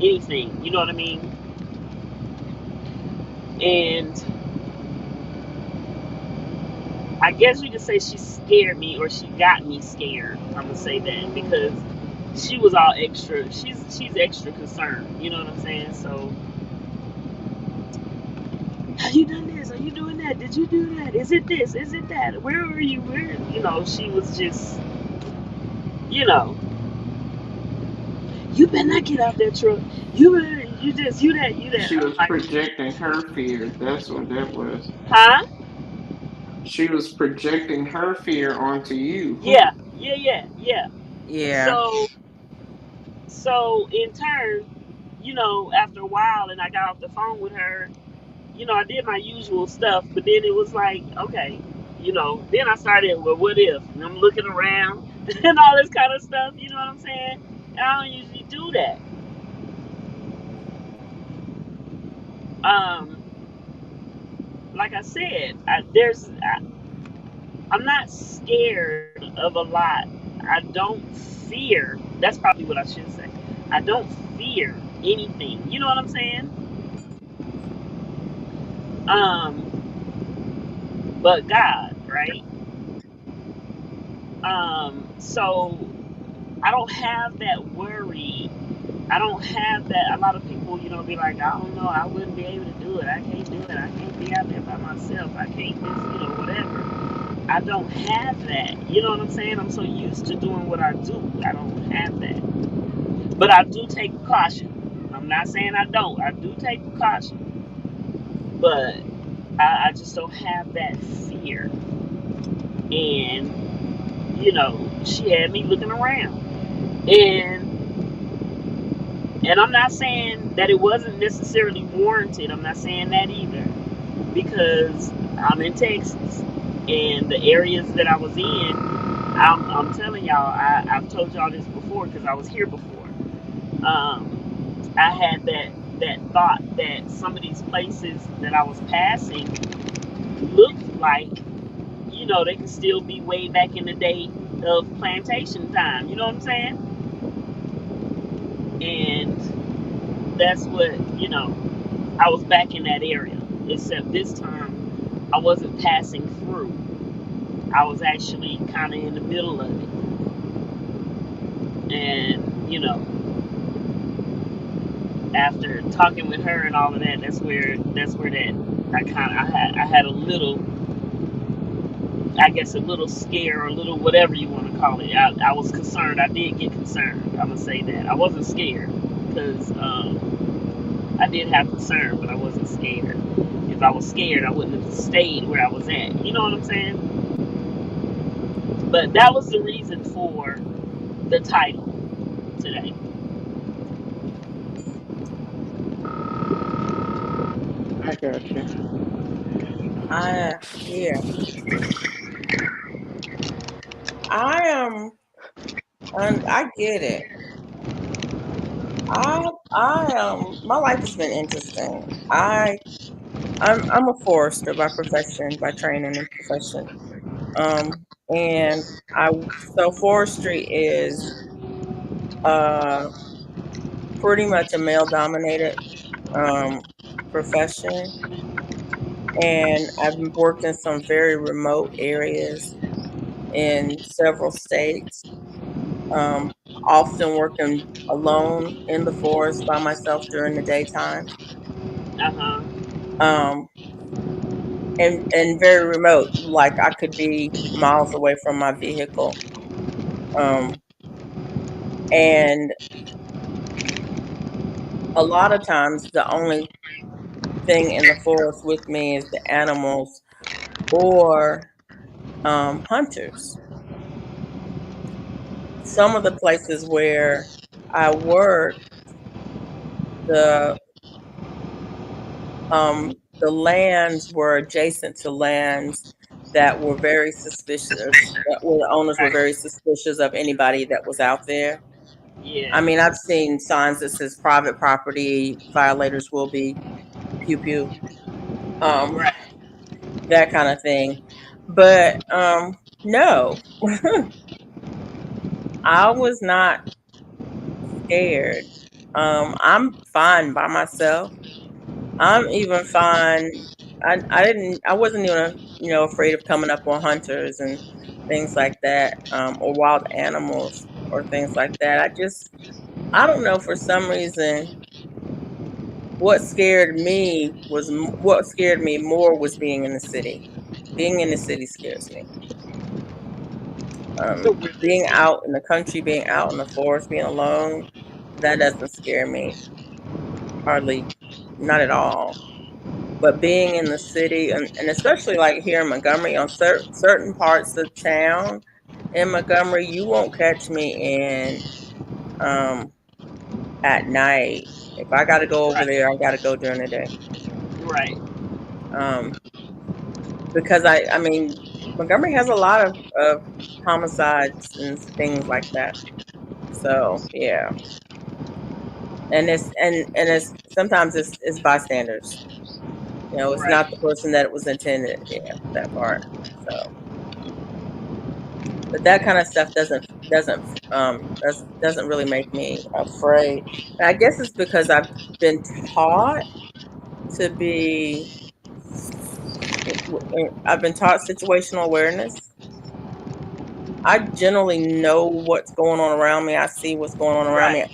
anything. You know what I mean? And I guess you could say she scared me or she got me scared. I'm gonna say that because she was all extra. She's extra concerned. You know what I'm saying? So, have you done this? Are you doing that? Did you do that? Is it this? Is it that? Where are you? Where? You know, she was just, you know, you better not get out that truck. You better, you this, you that, you that. She I'm was like, projecting her fear. That's what that was. huh? She was projecting her fear onto you. Yeah, yeah, yeah, yeah. Yeah. So, so in turn, you know, after a while, and I got off the phone with her, you know, I did my usual stuff, but then it was like, okay, you know, then I started, well, what if? And I'm looking around and all this kind of stuff, you know what I'm saying? And I don't usually do that. Um, like I said, I'm not scared of a lot. I don't fear. That's probably what I should say. I don't fear anything. You know what I'm saying? But God, right? So I don't have that worry. I don't have that. A lot of people, you know, be like, I don't know, I wouldn't be able to do it. I can't do it. I can't be out there by myself. I can't this, you know, whatever. I don't have that. You know what I'm saying? I'm so used to doing what I do. I don't have that. But I do take precaution. I'm not saying I don't. I do take precaution. But I just don't have that fear. And, you know, she had me looking around. And I'm not saying that it wasn't necessarily warranted. I'm not saying that either. Because I'm in Texas. And the areas that I was in, I'm telling y'all, I've told y'all this before because I was here before. I had that thought that some of these places that I was passing looked like, they could still be way back in the day of plantation time. You know what I'm saying? And that's what, I was back in that area. Except this time, I wasn't passing through. I was actually kind of in the middle of it. And, after talking with her and all of that, that's where that I had a little, I guess, a little scare or a little whatever you want to call it. I was concerned. I did get concerned. I'm gonna say that I wasn't scared because I did have concern, but I wasn't scared. If I was scared, I wouldn't have stayed where I was at. You know what I'm saying? But that was the reason for the title today. I got you. I yeah. I am and I get it. My life has been interesting. I'm a forester by profession, by training and profession. And I so forestry is uh pretty much a male dominated um profession, and I've worked in some very remote areas in several states. Um, Often working alone in the forest by myself during the daytime. Uh huh. Um, and very remote, like I could be miles away from my vehicle. Um, and a lot of times, the only thing in the forest with me is the animals or hunters. Some of the places where I work, the the lands were adjacent to lands that were very suspicious, where the owners were Right. very suspicious of anybody that was out there. I Yeah. mean, I've seen signs that says private property violators will be pew pew, um, Right. that kind of thing. But no, I was not scared. I'm fine by myself. I'm even fine. I wasn't even, afraid of coming up on hunters and things like that, or wild animals or things like that. I don't know, for some reason, what scared me more was being in the city. Being in the city scares me. So really, Being out in the country, being out in the forest, being alone, that doesn't scare me hardly, not at all. But being in the city, and especially like here in Montgomery, on certain parts of town in Montgomery, you won't catch me in um at night. If I got to go over right, there, I got to go during the day. right. Um, because I mean, Montgomery has a lot of homicides and things like that. So yeah, and it's sometimes it's bystanders. It's Right. not the person that it was intended. Yeah, that part. So, but that kind of stuff doesn't really make me afraid. And I guess it's because I've been taught to be. I've been taught situational awareness. I generally know what's going on around me. I see what's going on around Right. me.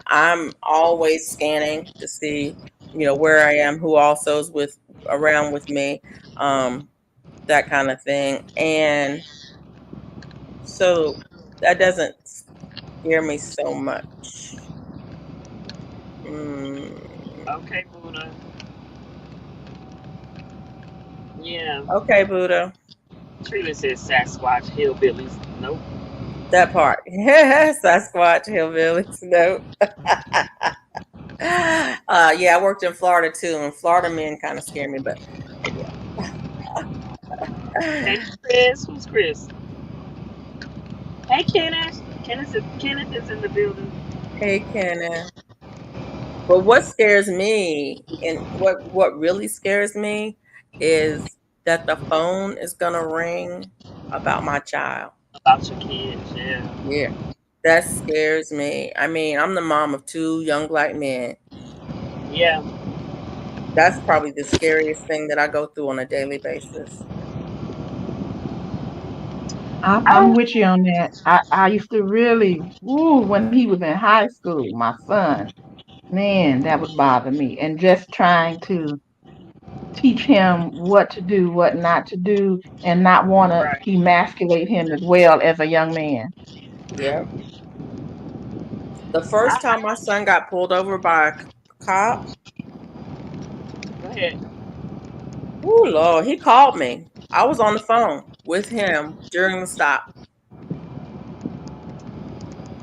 I'm always scanning to see, where I am, who also is with around with me, um, that kind of thing. And so that doesn't scare me so much. Mm, Okay, Buddha. Yeah. okay, Buddha. Trina says Sasquatch hillbillies. Nope. That part. Sasquatch, hillbillies. No. Yeah, I worked in Florida too, and Florida men kind of scare me, but yeah. Hey, Chris. Who's Chris? Hey, Kenneth. Kenneth is in the building. Hey, Kenna. But what scares me, and what really scares me, is that the phone is gonna ring about my child. About your kids, yeah. Yeah, that scares me. I mean, I'm the mom of two young black men. Yeah. That's probably the scariest thing that I go through on a daily basis. I'm I, with you on that. I used to really, when he was in high school, my son, man, that would bother me. And just trying to teach him what to do, what not to do, and not want to right. emasculate him as well as a young man. Yep. The first I time my son got pulled over by a cop, Go ahead. oh Lord, he called me. I was on the phone with him during the stop.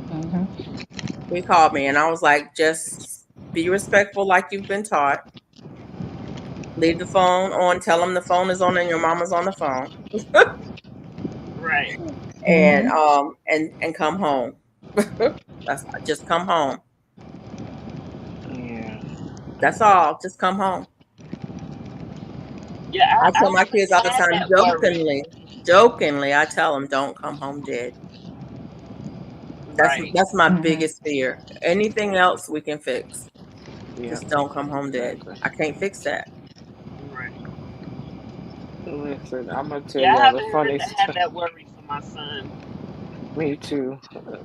Hmm. He called me and I was like, just be respectful like you've been taught. Leave the phone on, tell him the phone is on and your mama's on the phone. Right. And Hmm. and come home. That's just come home. Yeah. That's all. Just come home. Yeah, I I tell my haven't kids all the had time, that worry. jokingly, I tell them, don't come home dead. Right. That's my Hmm. biggest fear. Anything else we can fix. Yeah. Just don't come home dead. Exactly. I can't fix that. Right. Listen, I'm gonna tell Yeah, I y'all the haven't funny had stuff. that worry for my son. Me too.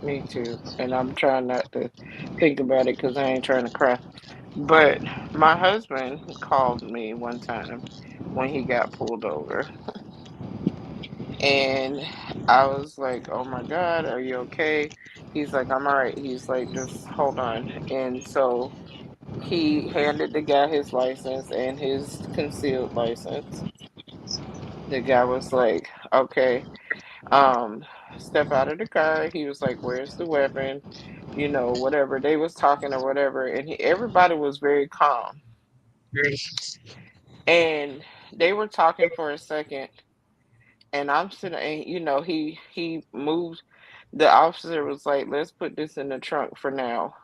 Me too. And I'm trying not to think about it because I ain't trying to cry. But my husband called me one time when he got pulled over, and I was like, "Oh my God, are you okay?" He's like, "I'm all right." He's like, "Just hold on." And so he handed the guy his license and his concealed license. The guy was like, "Okay, um, step out of the car." He was like, "Where's the weapon?" You know, whatever they was talking or whatever, and everybody was very calm. And they were talking for a second, and I'm sitting, and he moved. The officer was like, "Let's put this in the trunk for now,"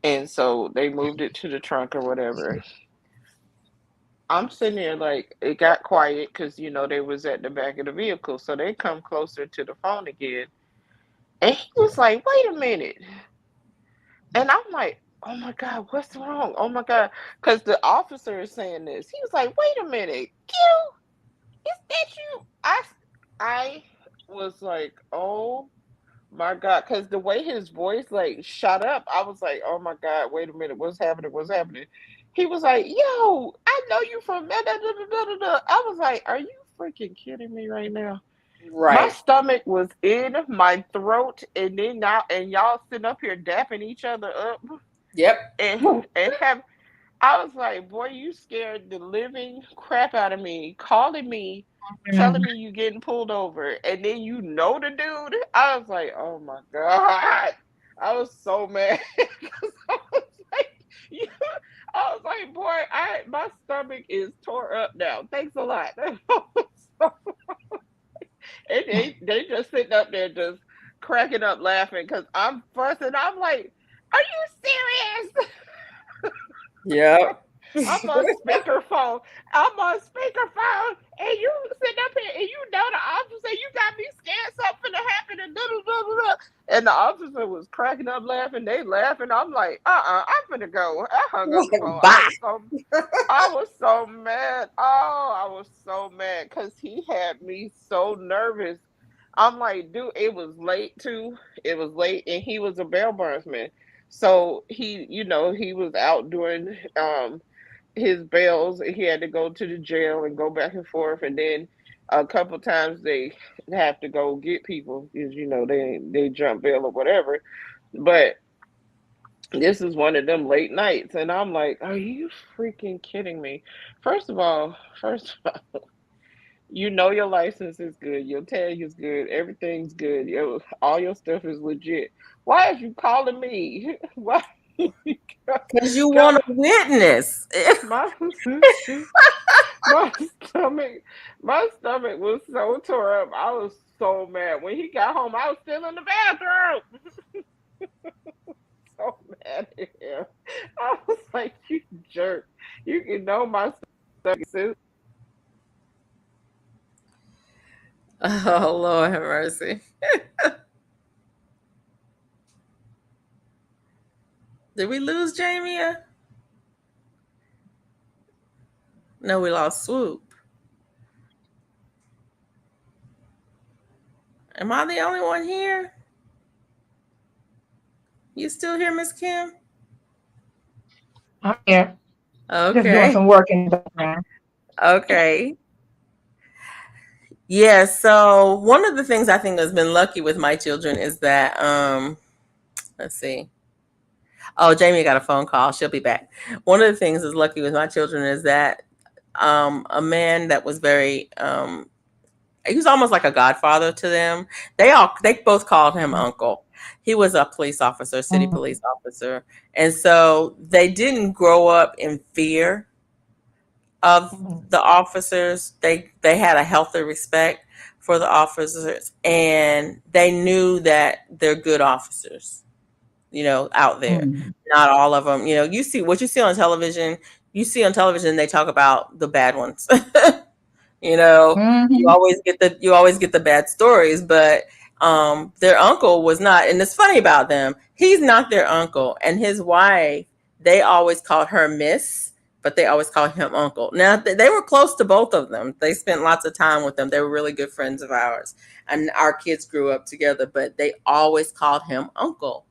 and so they moved it to the trunk or whatever. I'm sitting there like it got quiet because they was at the back of the vehicle, so they come closer to the phone again, and he was like, "Wait a minute," and I'm like, "Oh my God, what's wrong? Oh my God," because the officer is saying this. He was like, "Wait a minute, is that you?" I was like, "Oh my God," because the way his voice like shot up, I was like, "Oh my God, wait a minute, what's happening? What's happening?" He was like, "Yo, I know you from da da da da da da." I was like, "Are you freaking kidding me right now?" My Right. stomach was in my throat, and then now and y'all sitting up here dapping each other up, Yep. and have I was like, boy, you scared the living crap out of me, calling me, telling me you getting pulled over, and then the dude. I was like, oh my God. I was so mad. 'Cause I was like, you, I was like, boy, my stomach is tore up now. Thanks a lot. And they just sitting up there just cracking up laughing because I'm fussing. I'm like, are you serious? Yep. I'm on speakerphone. I'm on speakerphone, and you sitting up here, and the officer, you got me scared something to happen, and and the officer was cracking up laughing. They laughing. I'm like, I'm finna go. I hung up the phone. Bye. I was so mad. Oh, I was so mad because he had me so nervous. I'm like, dude, it was late too. It was late, and he was a bail bondsman. So he was out doing his bails. He had to go to the jail and go back and forth, and then a couple times they have to go get people because they jump bail or whatever. But this is one of them late nights, and I'm like, are you freaking kidding me? First of all, your license is good, your tag is good, everything's good, all your stuff is legit. Why is you calling me? Why? Because you want God, to witness. my my stomach, my stomach was so tore up. I was so mad. When he got home, I was still in the bathroom. So mad at him. I was like, you jerk. You can know my sister. Oh Lord have mercy. Did we lose Jamie? No, we lost Swoop. Am I the only one here? You still here, Miss Kim? I'm here, just doing Okay. some work in the background. Okay. Yeah, so one of the things I think has been lucky with my children is that let's see. Oh, Jamie got a phone call. She'll be back. One of the things that's lucky with my children is that a man that was very he was almost like a godfather to them. They both called him uncle. He was a police officer, city police officer. And so they didn't grow up in fear of Mhm. the officers. They had a healthy respect for the officers, and they knew that they're good officers, out there. Mhm. Not all of them. You see what you see on television. You see on television they talk about the bad ones. You know, Mhm. you always get the bad stories, but their uncle was not. And it's funny about them. He's not their uncle, and his wife. They always called her Miss, but they always called him Uncle. Now they were close to both of them. They spent lots of time with them. They were really good friends of ours, and our kids grew up together. But they always called him Uncle,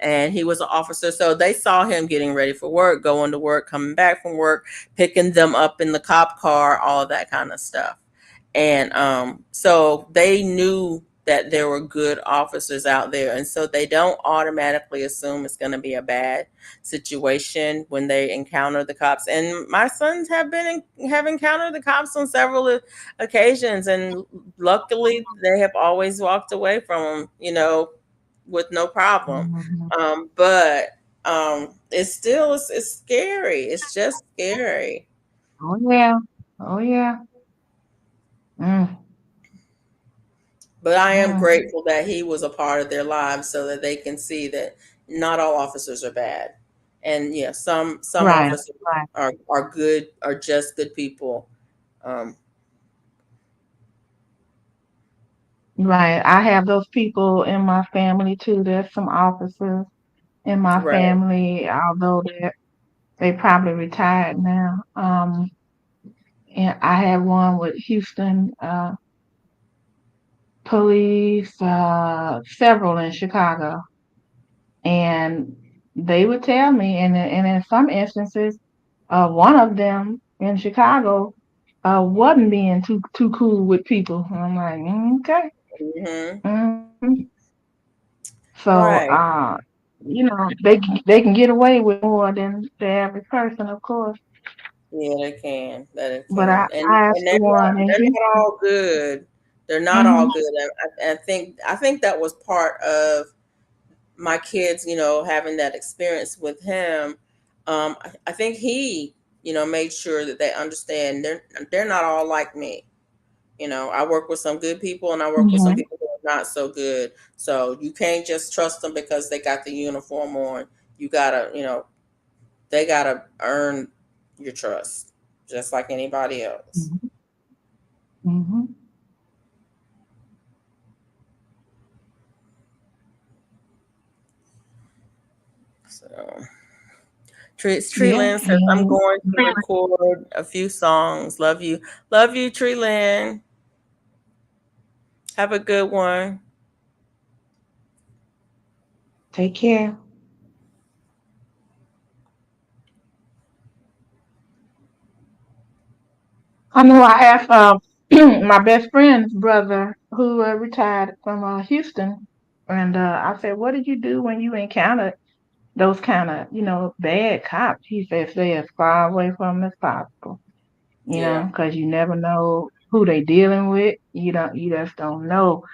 and he was an officer. So they saw him getting ready for work, going to work, coming back from work, picking them up in the cop car, all of that kind of stuff. And so they knew that there were good officers out there. And so they don't automatically assume it's going to be a bad situation when they encounter the cops. And my sons have encountered the cops on several occasions. And luckily, they have always walked away from them, with no problem. Mhm. But it's scary. It's just scary. Oh yeah. Oh yeah. Mm. But I am Mm. grateful that he was a part of their lives so that they can see that not all officers are bad. And yeah, some Right. officers Right. are good, are just good people. Um, Right. I have those people in my family too. There's some officers in my right. family, although they probably retired now. And I had one with Houston police, several in Chicago, and they would tell me, and in some instances, one of them in Chicago wasn't being too cool with people. And I'm like, okay. Hmm. Mhm. So, Right. they can get away with more than the average person, of course. Yeah, they can. That it But can. And I and asked the one in they're not Houston. all good. They're not all Hmm. good. I think that was part of my kids, having that experience with him. I think he, made sure that they understand they're not all like me. I work with some good people and I work with some Hmm. people who are not so good. So you can't just trust them because they got the uniform on. You gotta, they gotta earn your trust, just like anybody else. Hmm. Hmm. So Tree Yeah, Lynn says I'm and going to record a few songs. Love you, Tree Lynn. Have a good one. take care. I know I asked my best friend's brother who retired from Houston, and I said, "What did you do when you encountered those kind of bad cops?" He said, "Stay as far away from them as possible, Yeah. because you never know who they dealing with. You just don't know."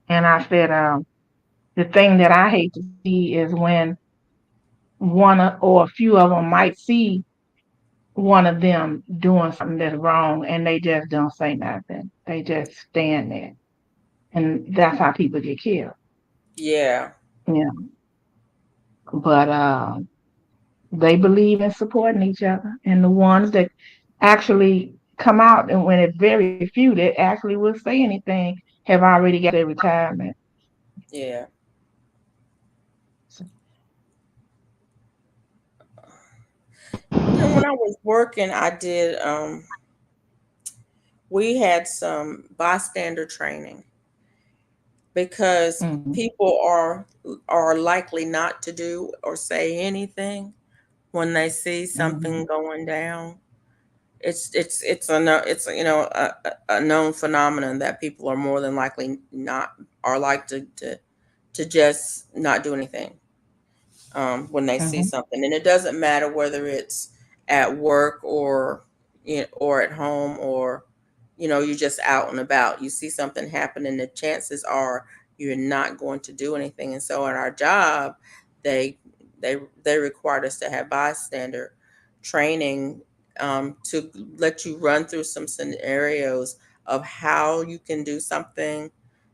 And I said, the thing that I hate to see is when or a few of them might see one of them doing something that's wrong and they just don't say nothing. They just stand there. and that's how people get killed. Yeah. Yeah, but they believe in supporting each other, and the ones that actually come out, and when it's very few that actually will say anything, have already got their retirement. Yeah. So, When I was working, I did we had some bystander training because mhm, people are likely not to do or say anything when they see mhm, something going down. It's it's a known phenomenon that people are more than likely not are like to just not do anything when they see mhm. something, and it doesn't matter whether it's at work or or at home, or you're just out and about. You see something happen, and the chances are you're not going to do anything. And so, at our job, they they required us to have bystander training to let you run through some scenarios of how you can do something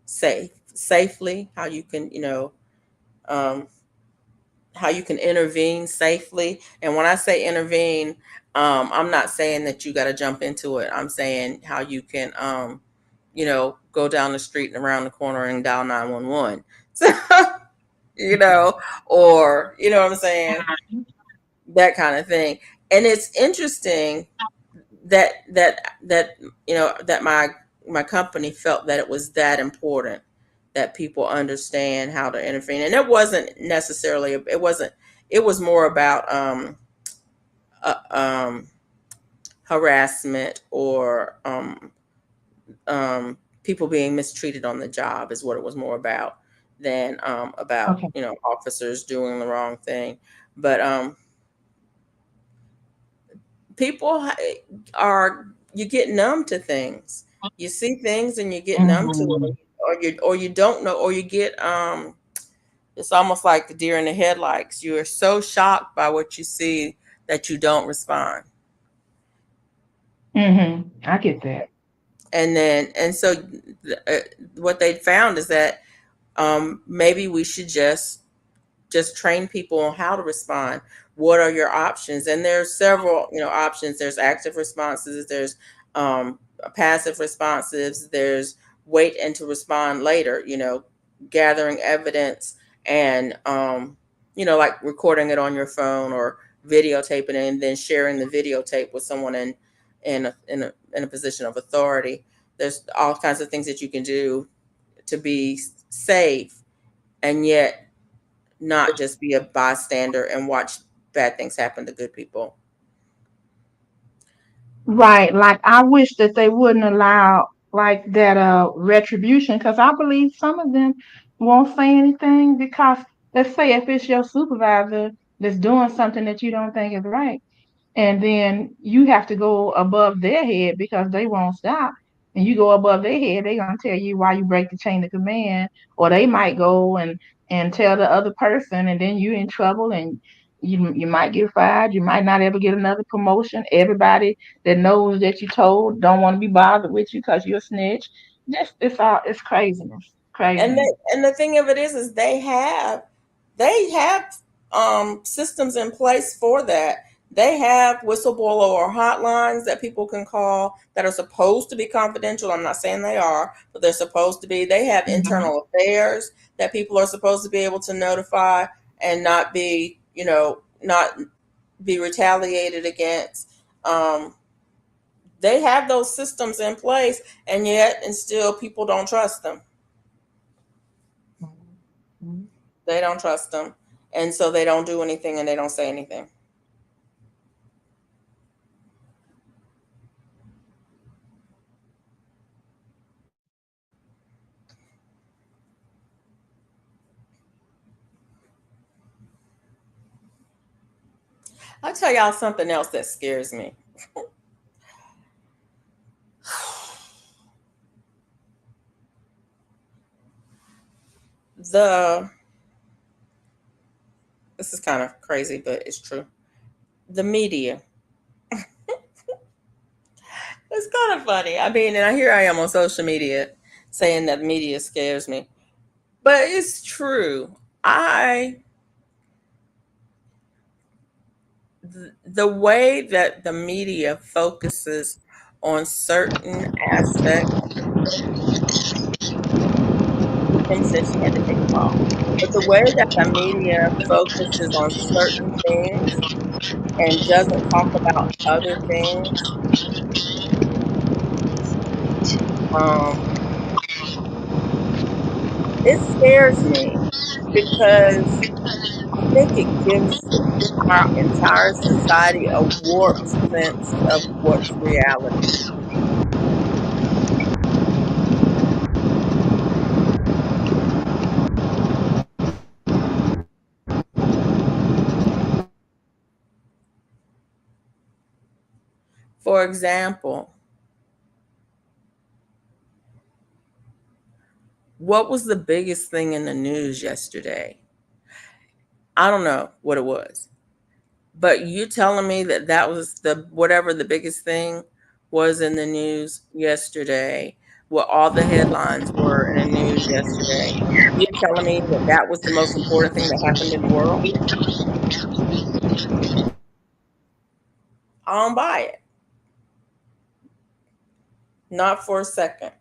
safely, how you can um, how you can intervene safely. And when I say intervene, I'm not saying that you got to jump into it. I'm saying how you can, go down the street and around the corner and dial 911. So, you know, or, what I'm saying? That kind of thing. And it's interesting that my company felt that it was that important that people understand how to intervene. And it wasn't necessarily it was more about uh, um harassment or people being mistreated on the job is what it was more about than about Okay. officers doing the wrong thing. But people are you get numb to things. You see things and you get numb to Mhm. it, or you don't know, or you get it's almost like the deer in the headlights. You are so shocked by what you see that you don't respond. Mhm. I get that. And so uh, what they found is that maybe we should just train people on how to respond. What are your options? And there's several, options. There's active responses. There's passive responses. There's wait and to respond later. Gathering evidence and like recording it on your phone or videotaping it and then sharing the videotape with someone in a position of authority. There's all kinds of things that you can do to be safe and yet not just be a bystander and watch bad things happen to good people. Right. Like I wish that they wouldn't allow like that retribution, because I believe some of them won't say anything because let's say if it's your supervisor that's doing something that you don't think is right, and then you have to go above their head because they won't stop, and you go above their head, they're gonna tell you why you break the chain of command, or they might go and tell the other person, and then you're in trouble, and you might get fired, you might not ever get another promotion. Everybody that knows that you told don't want to be bothered with you because you're a snitch. Just it's craziness, And craziness. the thing of it is they have systems in place for that. They have whistleblower hotlines that people can call that are supposed to be confidential. I'm not saying they are, but they're supposed to be. They have Mhm. internal affairs that people are supposed to be able to notify and not be, not be retaliated against. They have those systems in place, and yet and still people don't trust them. Mhm. They don't trust them, and so they don't do anything and they don't say anything. I'll tell y'all something else that scares me. The This is kind of crazy, but it's true. The media. It's kind of funny. I mean, and here I am on social media saying that media scares me, but it's true. I the way that the media focuses on certain aspects. Kim said she had to take a call. But the way that the media focuses on certain things and doesn't talk about other things, um, it scares me because I think it gives our entire society a warped sense of what's reality. For example, what was the biggest thing in the news yesterday? I don't know what it was. But you telling me that that was the whatever the biggest thing was in the news yesterday, what all the headlines were in the news yesterday, you're telling me that that was the most important thing that happened in the world? I don't buy it. Not for a second.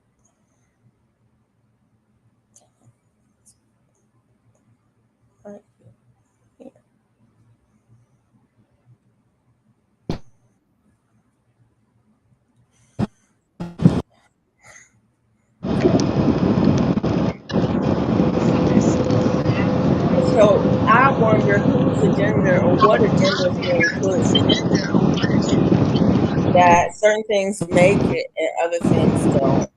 So I wonder whose agenda or what agenda is being pushed that certain things make it and other things don't.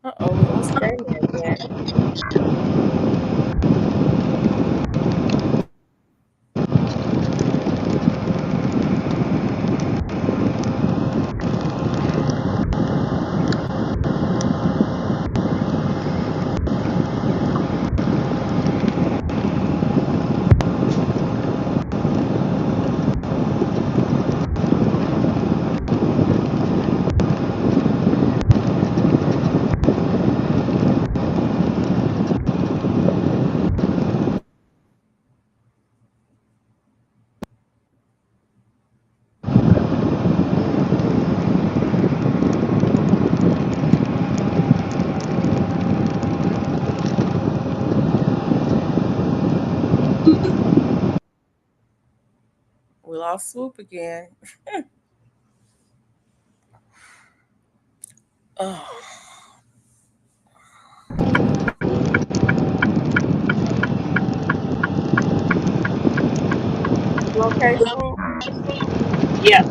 Uh-oh, we lost Jamie again. We lost Swoop again. Oh, you okay, Swoop? Yeah,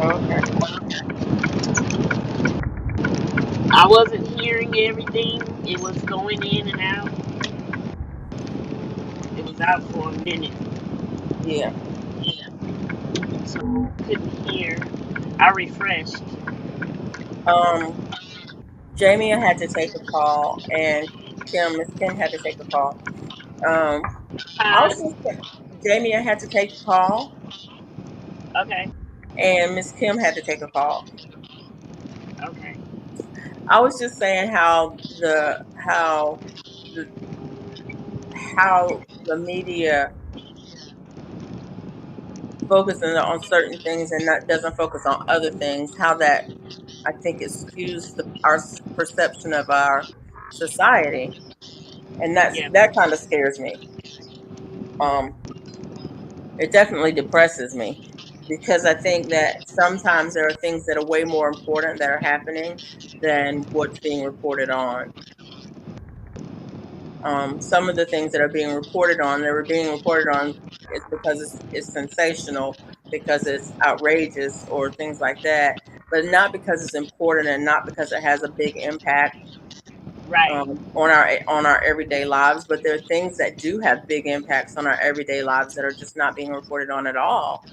Okay. I wasn't hearing everything. It was going in and out. It was out for a minute, Yeah. so couldn't hear. I refreshed. Um, Jamie had to take a call, and Miss Kim had to take a call. Um, I Huh? was just Jamie had to take a call, Okay. and Miss Kim had to take a call. Okay. I was just saying the how the media focuses on certain things and not doesn't focus on other things. How that I think it skews perception of our society, and Yeah. that kind of scares me. Um, it definitely depresses me because I think that sometimes there are things that are way more important that are happening than what's being reported on. Some of the things that are being reported on, they were being reported on, it's because it's sensational, because it's outrageous or things like that, but not because it's important and not because it has a big impact Right. on our everyday lives. But there are things that do have big impacts on our everyday lives that are just not being reported on at all.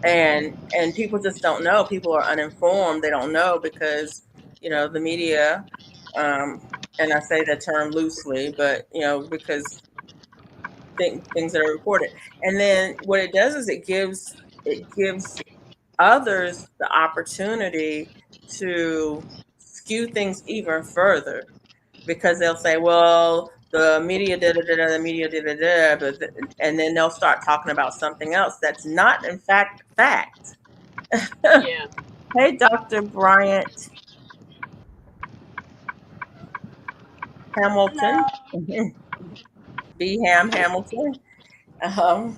And people just don't know. People are uninformed. They don't know because the media, um, and I say that term loosely, but because things that are reported. And then what it does is it gives others the opportunity to skew things even further because they'll say, well, the media da da da da, the media da da da, and then they'll start talking about something else that's not in fact. Yeah. Hey, Dr. Bryant Hamilton, Hello. B. Hamilton. Um,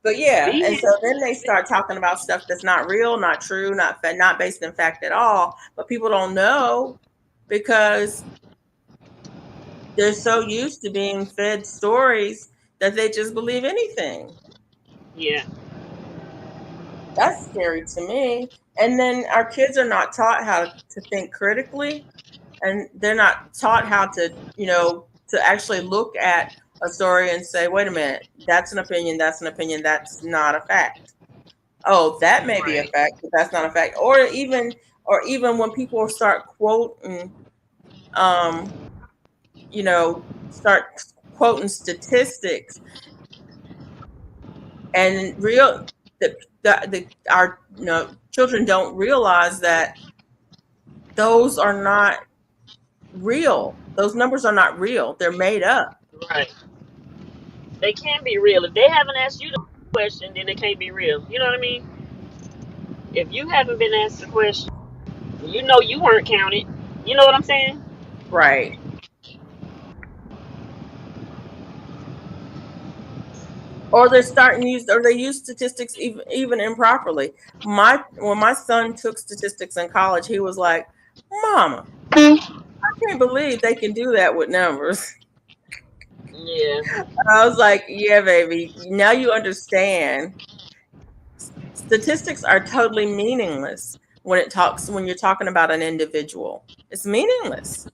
but yeah, Be and here. so then they start talking about stuff that's not real, not true, not based in fact at all. But people don't know because they're so used to being fed stories that they just believe anything. Yeah. That's scary to me. And then our kids are not taught how to think critically, and they're not taught how to actually look at a story and say, wait a minute, that's an opinion, that's not a fact. Oh, that may be a Right. fact, but that's not a fact. Or even when people start quoting, um, start quoting statistics and real the our children don't realize that those are not real. Those numbers are not real. They're made up. Right. They can be real. If they haven't asked you the question, then they can't be real. You know what I mean? If you haven't been asked the question, you know you weren't counted. You know what I'm saying? Right. Or they use statistics even improperly. When my son took statistics in college, he was like, "Mama, I can't believe they can do that with numbers." Yeah. I was like, "Yeah, baby. Now you understand. Statistics are totally meaningless when you're talking about an individual. It's meaningless.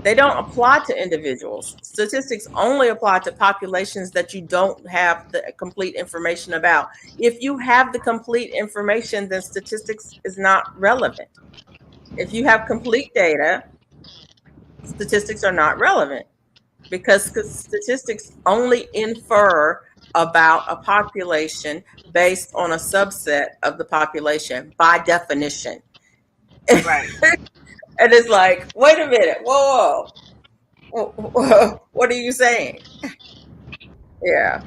They don't apply to individuals. Statistics only apply to populations that you don't have the complete information about. If you have the complete information, then statistics is not relevant. If you have complete data, statistics are not relevant because statistics only infer about a population based on a subset of the population by definition. And Right. it's like, wait a minute, whoa, what are you saying? Yeah.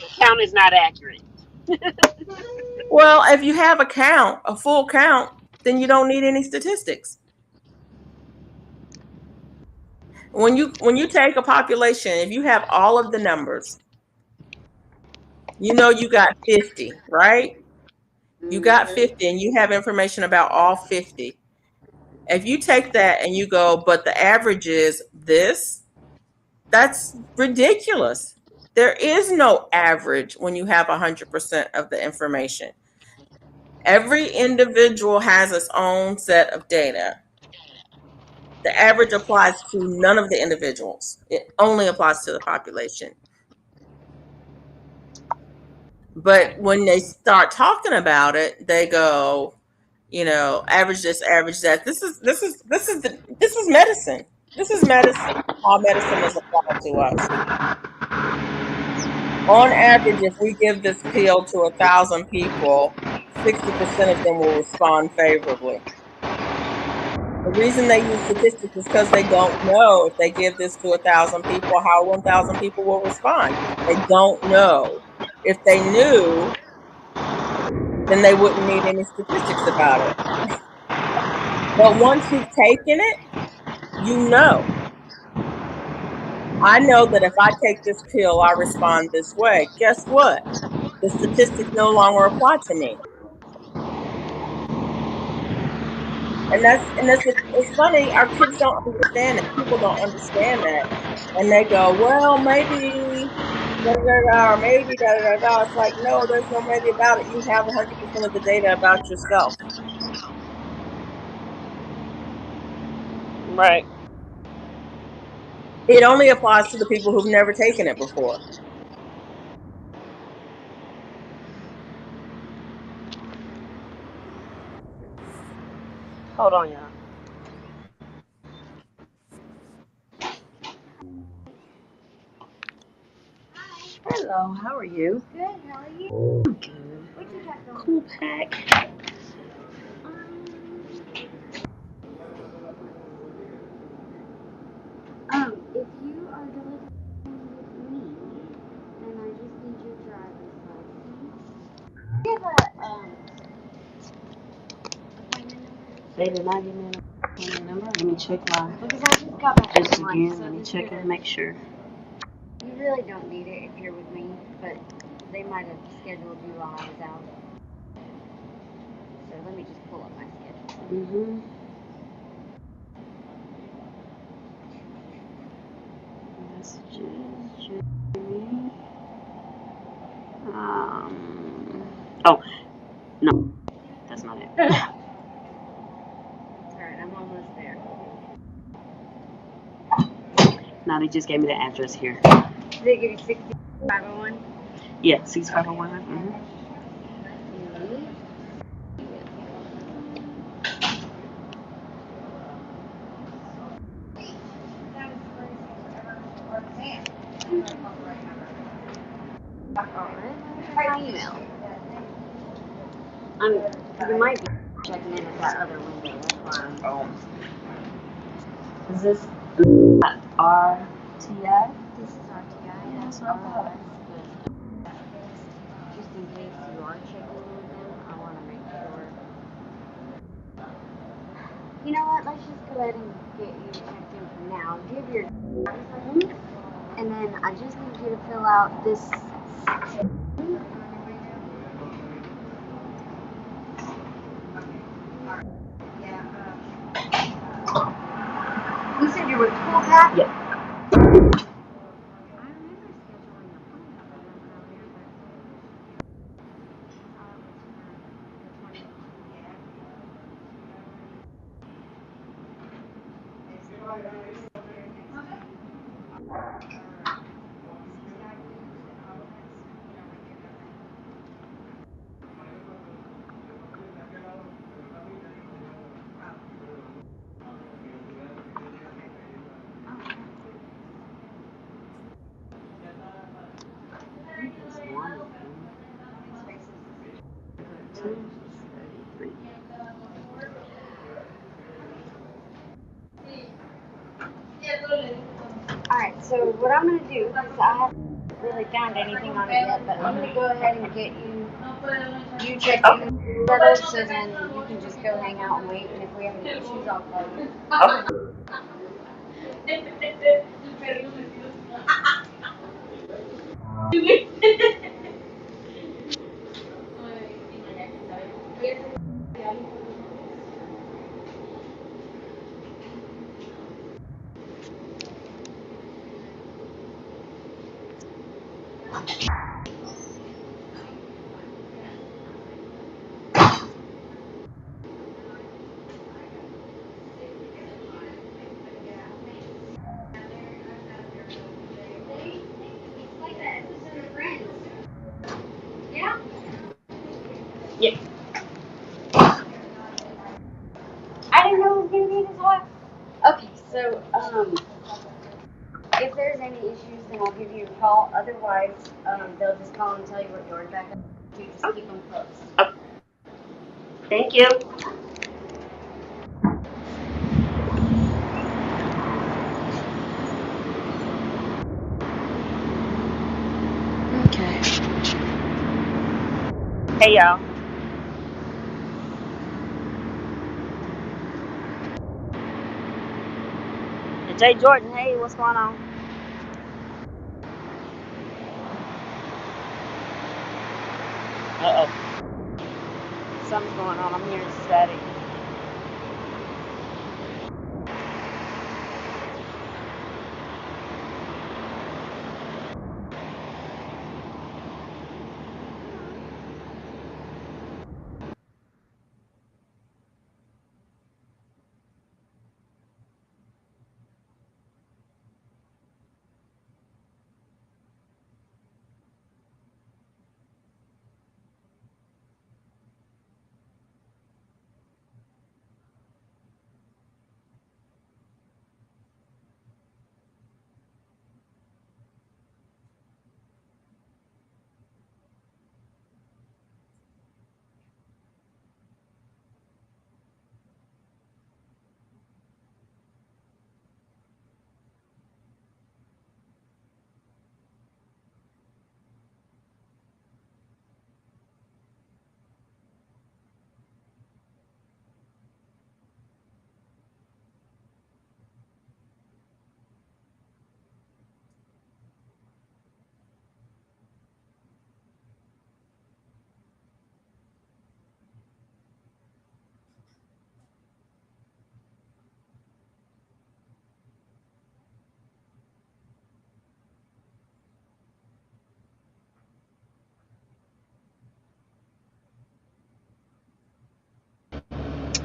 The count is not accurate. Well, if you have a full count, then you don't need any statistics. When you take a population, if you have all of the numbers, you got 50, right? You got Hmm. 50 and you have information about all 50. If you take that and you go, but the average is this, that's ridiculous. There is no average when you have 100% of the information. Every individual has its own set of data. The average applies to none of the individuals. It only applies to the population. But when they start talking about it, they go, average this, average that. This is medicine. This is medicine. How medicine is applied to us. On average, if we give this pill to 1,000 people, 60% of them will respond favorably. The reason they use statistics is because they don't know if they give this to 1,000 people, how 1,000 people will respond. They don't know. If they knew, then they wouldn't need any statistics about it. But once you've taken it, you know. I know that if I take this pill, I respond this way. Guess what? The statistics no longer apply to me. And that's it's funny. Our kids don't understand it. People don't understand that, and they go, "Well, maybe da da da, or maybe da da da." It's like, no, there's no maybe about it. You have 100% of the data about yourself. Right. It only applies to the people who've never taken it before. Hold on, y'all. Hello, how are you? Good, how are you? Good. What you got going? Cool pack. If you are delivering with me, then I just need your driver's license. Do you have a appointment number? They did not give me an appointment number. Let me check my. Because I just got back Just from lunch, again, so let me this check could and have. make sure. You really don't need it if you're with me, but they might have scheduled you while I was out. So let me just pull up my schedule. Messages. Oh, no, that's not it. Alright, I'm almost there. No, they just gave me the address here. Did they give you 6501? Yeah, 6501. My email. You might be checking in at that other window. That's why I'm. Is this RTI? This is RTI. That's ROS. But just in case you are checking in with them, I want to make sure. You know what? Let's just go ahead and get you checked in for now. Give your driver's license, and then I just need you to fill out this. You said you were cool, Pat? Yep. Alright, so what I'm going to do, because I haven't really found anything on it yet, but I'm going to go ahead and get you checked in and settled, so then you can just go hang out and wait, and if we have any issues, I'll call you. Yep. I didn't know it was going to be this hot. Okay, so, if there's any issues, then I'll give you a call. Otherwise, they'll just call and tell you what door's back up. You just keep them closed. Thank you. Okay. Hey, y'all. Jay Jordan, hey, what's going on? Uh oh. Something's going on. I'm hearing static.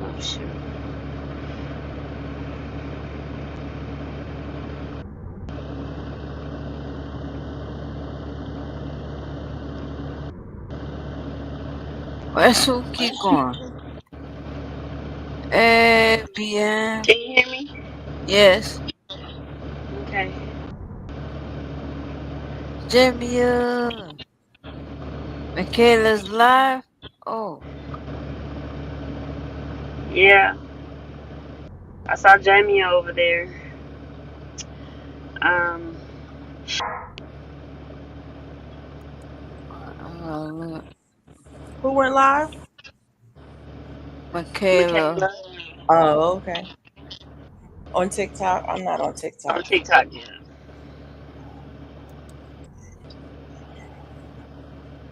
Oh shoot. Let's keep going. A B M. Can you hear me? Yes. Okay. Jamia. Michaela's live. Oh, Yeah, I saw Jamie over there. Um, look. Who went live? Michaela. Michaela Oh, okay. On TikTok? I'm not on TikTok. on TikTok. Yeah,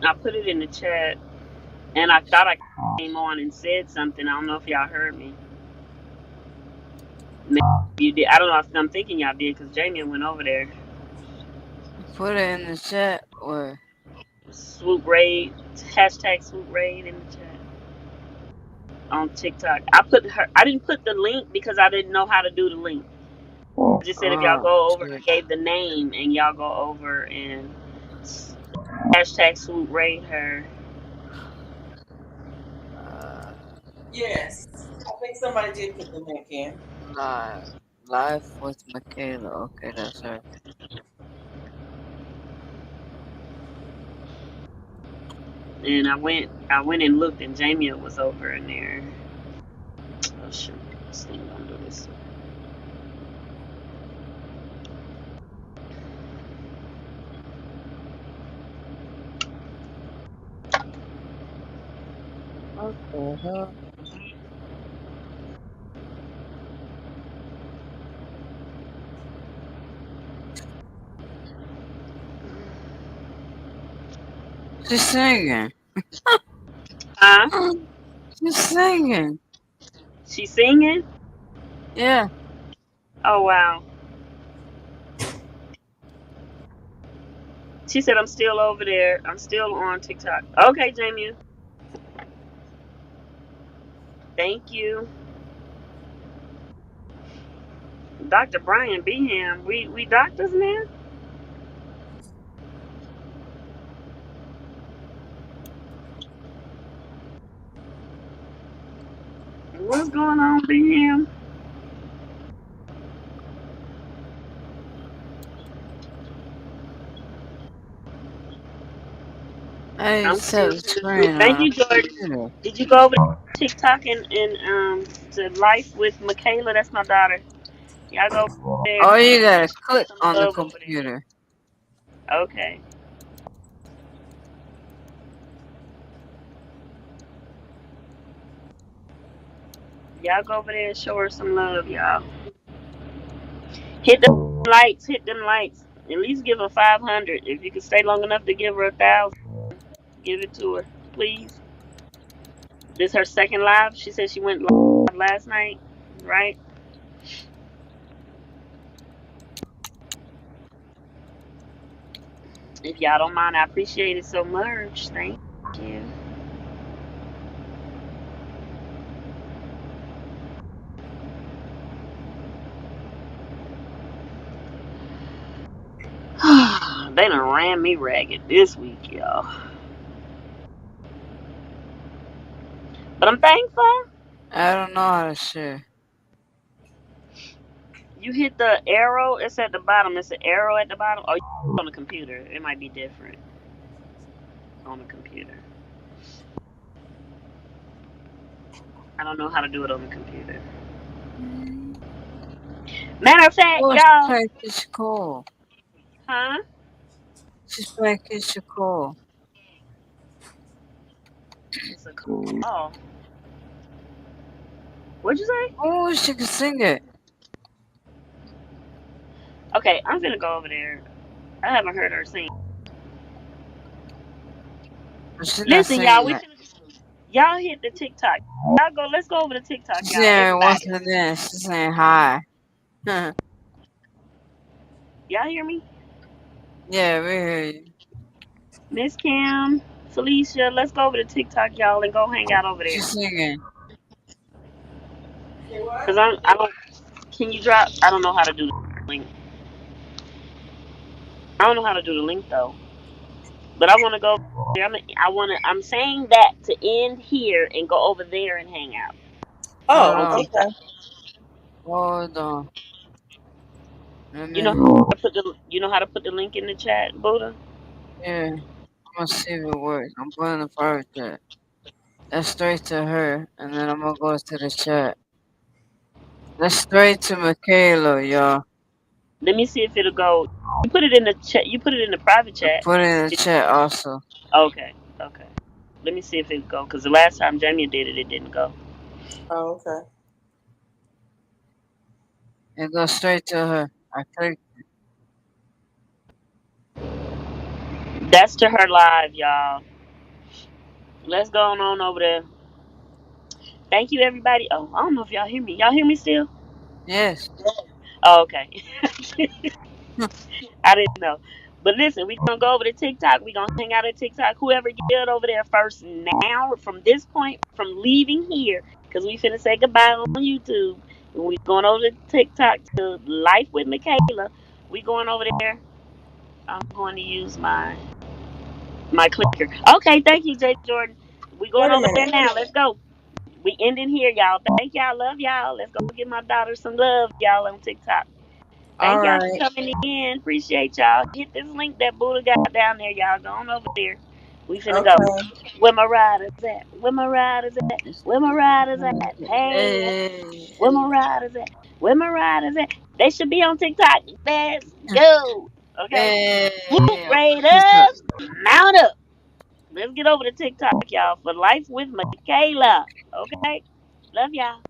I put it in the chat, and I thought I came on and said something. I don't know if y'all heard me. Maybe you did. I don't know if I'm thinking y'all did because Jamie went over there. Put it in the chat. Where? Swoop raid hashtag swoop raid in the chat on TikTok. I put her. I didn't put the link because I didn't know how to do the link. I just said if y'all Oh, go over, I shit. gave the name, and y'all go over and hashtag swoop raid her. Uh, Yes. I think somebody did put the link in. live. Live with Michaela. Okay, that's her. And I went and looked, and Jamie was over in there. Oh shoot, this thing gonna do this. What the hell? She's singing. Huh? She's singing. She singing? Yeah. Oh wow. She said I'm still over there. I'm still on TikTok. Okay, Jamie. Thank you, Dr. Brian Beham. We doctors now. What's going on, Beham? I need I'm to set the confused too. screen Thank on you, a Jordan. computer. Did you go over to TikTok and to Life with Michaela? That's my daughter. Y'all go over there Oh, and you gotta show her click some on the love over computer. there. Okay. Y'all go over there and show her some love, y'all. Hit the lights. Hit them lights. At least give her 500. If you can stay long enough to give her 1,000, give it to her, please. This her second live. She said she went live last night, right? If y'all don't mind, I appreciate it so much. Thank you. They done ran me ragged this week, y'all. But I'm thankful. I don't know how to share. You hit the arrow. It's at the bottom. It's an arrow at the bottom. Oh, you on the computer. It might be different on the computer. I don't know how to do it on the computer. Matter of fact, Oh, she's y'all. playing Kishiko. Huh? She's playing Kishiko. It's a call. What'd you say? Oh, she can sing it. Okay, I'm gonna go over there. I haven't heard her sing. But she's not Listen, y'all. singing We it. finna. Y'all hit the TikTok. Y'all go. Let's go over to TikTok, She's y'all. saying what's Everybody. her name? She's saying hi. Yeah, Y'all hear me? we hear you. Miss Kim, Felicia. Let's go over to TikTok, y'all, and go hang out over She's there. singing. Cause I don't. Can you drop? I don't know how to do the link. I don't know how to do the link though. But I want to go. I want to. I'm saying that to end here and go over there and hang out Hold Oh, on on. TikTok. okay. Hold on. Let You know me. how to put the. You know how to put the link in the chat, Buddha. Yeah, I'm gonna see if it works. I'm putting the private chat. That's straight to her, and then I'm gonna go to the chat. That's straight to Michaela, y'all. Let me see if it'll go. You put it in the chat. You put it in the private I chat. put it in the It, chat also. okay. Okay. Let me see if it go. Cause the last time Jamie did it, it didn't go. Oh, okay. It goes straight to her. I clicked. That's to her live, y'all. Let's go on over there. Thank you, everybody. Oh, I don't know if y'all hear me. Y'all hear me still? Yes. Oh, okay. I didn't know. But listen, we're gonna go over to TikTok. We're gonna hang out at TikTok. Whoever get over there first now, from this point, from leaving here, because we finna say goodbye on YouTube. And we going over to TikTok to Life with Michaela. We going over there. I'm going to use my clicker. Okay, thank you, Jay Jordan. We going Wait a over there minute. now. Let's go. We ending here, y'all. Thank y'all. Love y'all. Let's go give my daughter some love, y'all, on TikTok. All Thank y'all for right. coming in. Appreciate y'all. Hit this link that Buddha got down there, y'all. Go on over there. We finna go. Okay. Where my riders at? Where my riders at? Where my riders at? Hey, Hey. where my riders at? Where my riders at? They should be on TikTok. Let's go. Okay. Swoop Hey. Raiders. Mount up. Let's get over to TikTok, y'all, for Life with Michaela. Okay. Love y'all.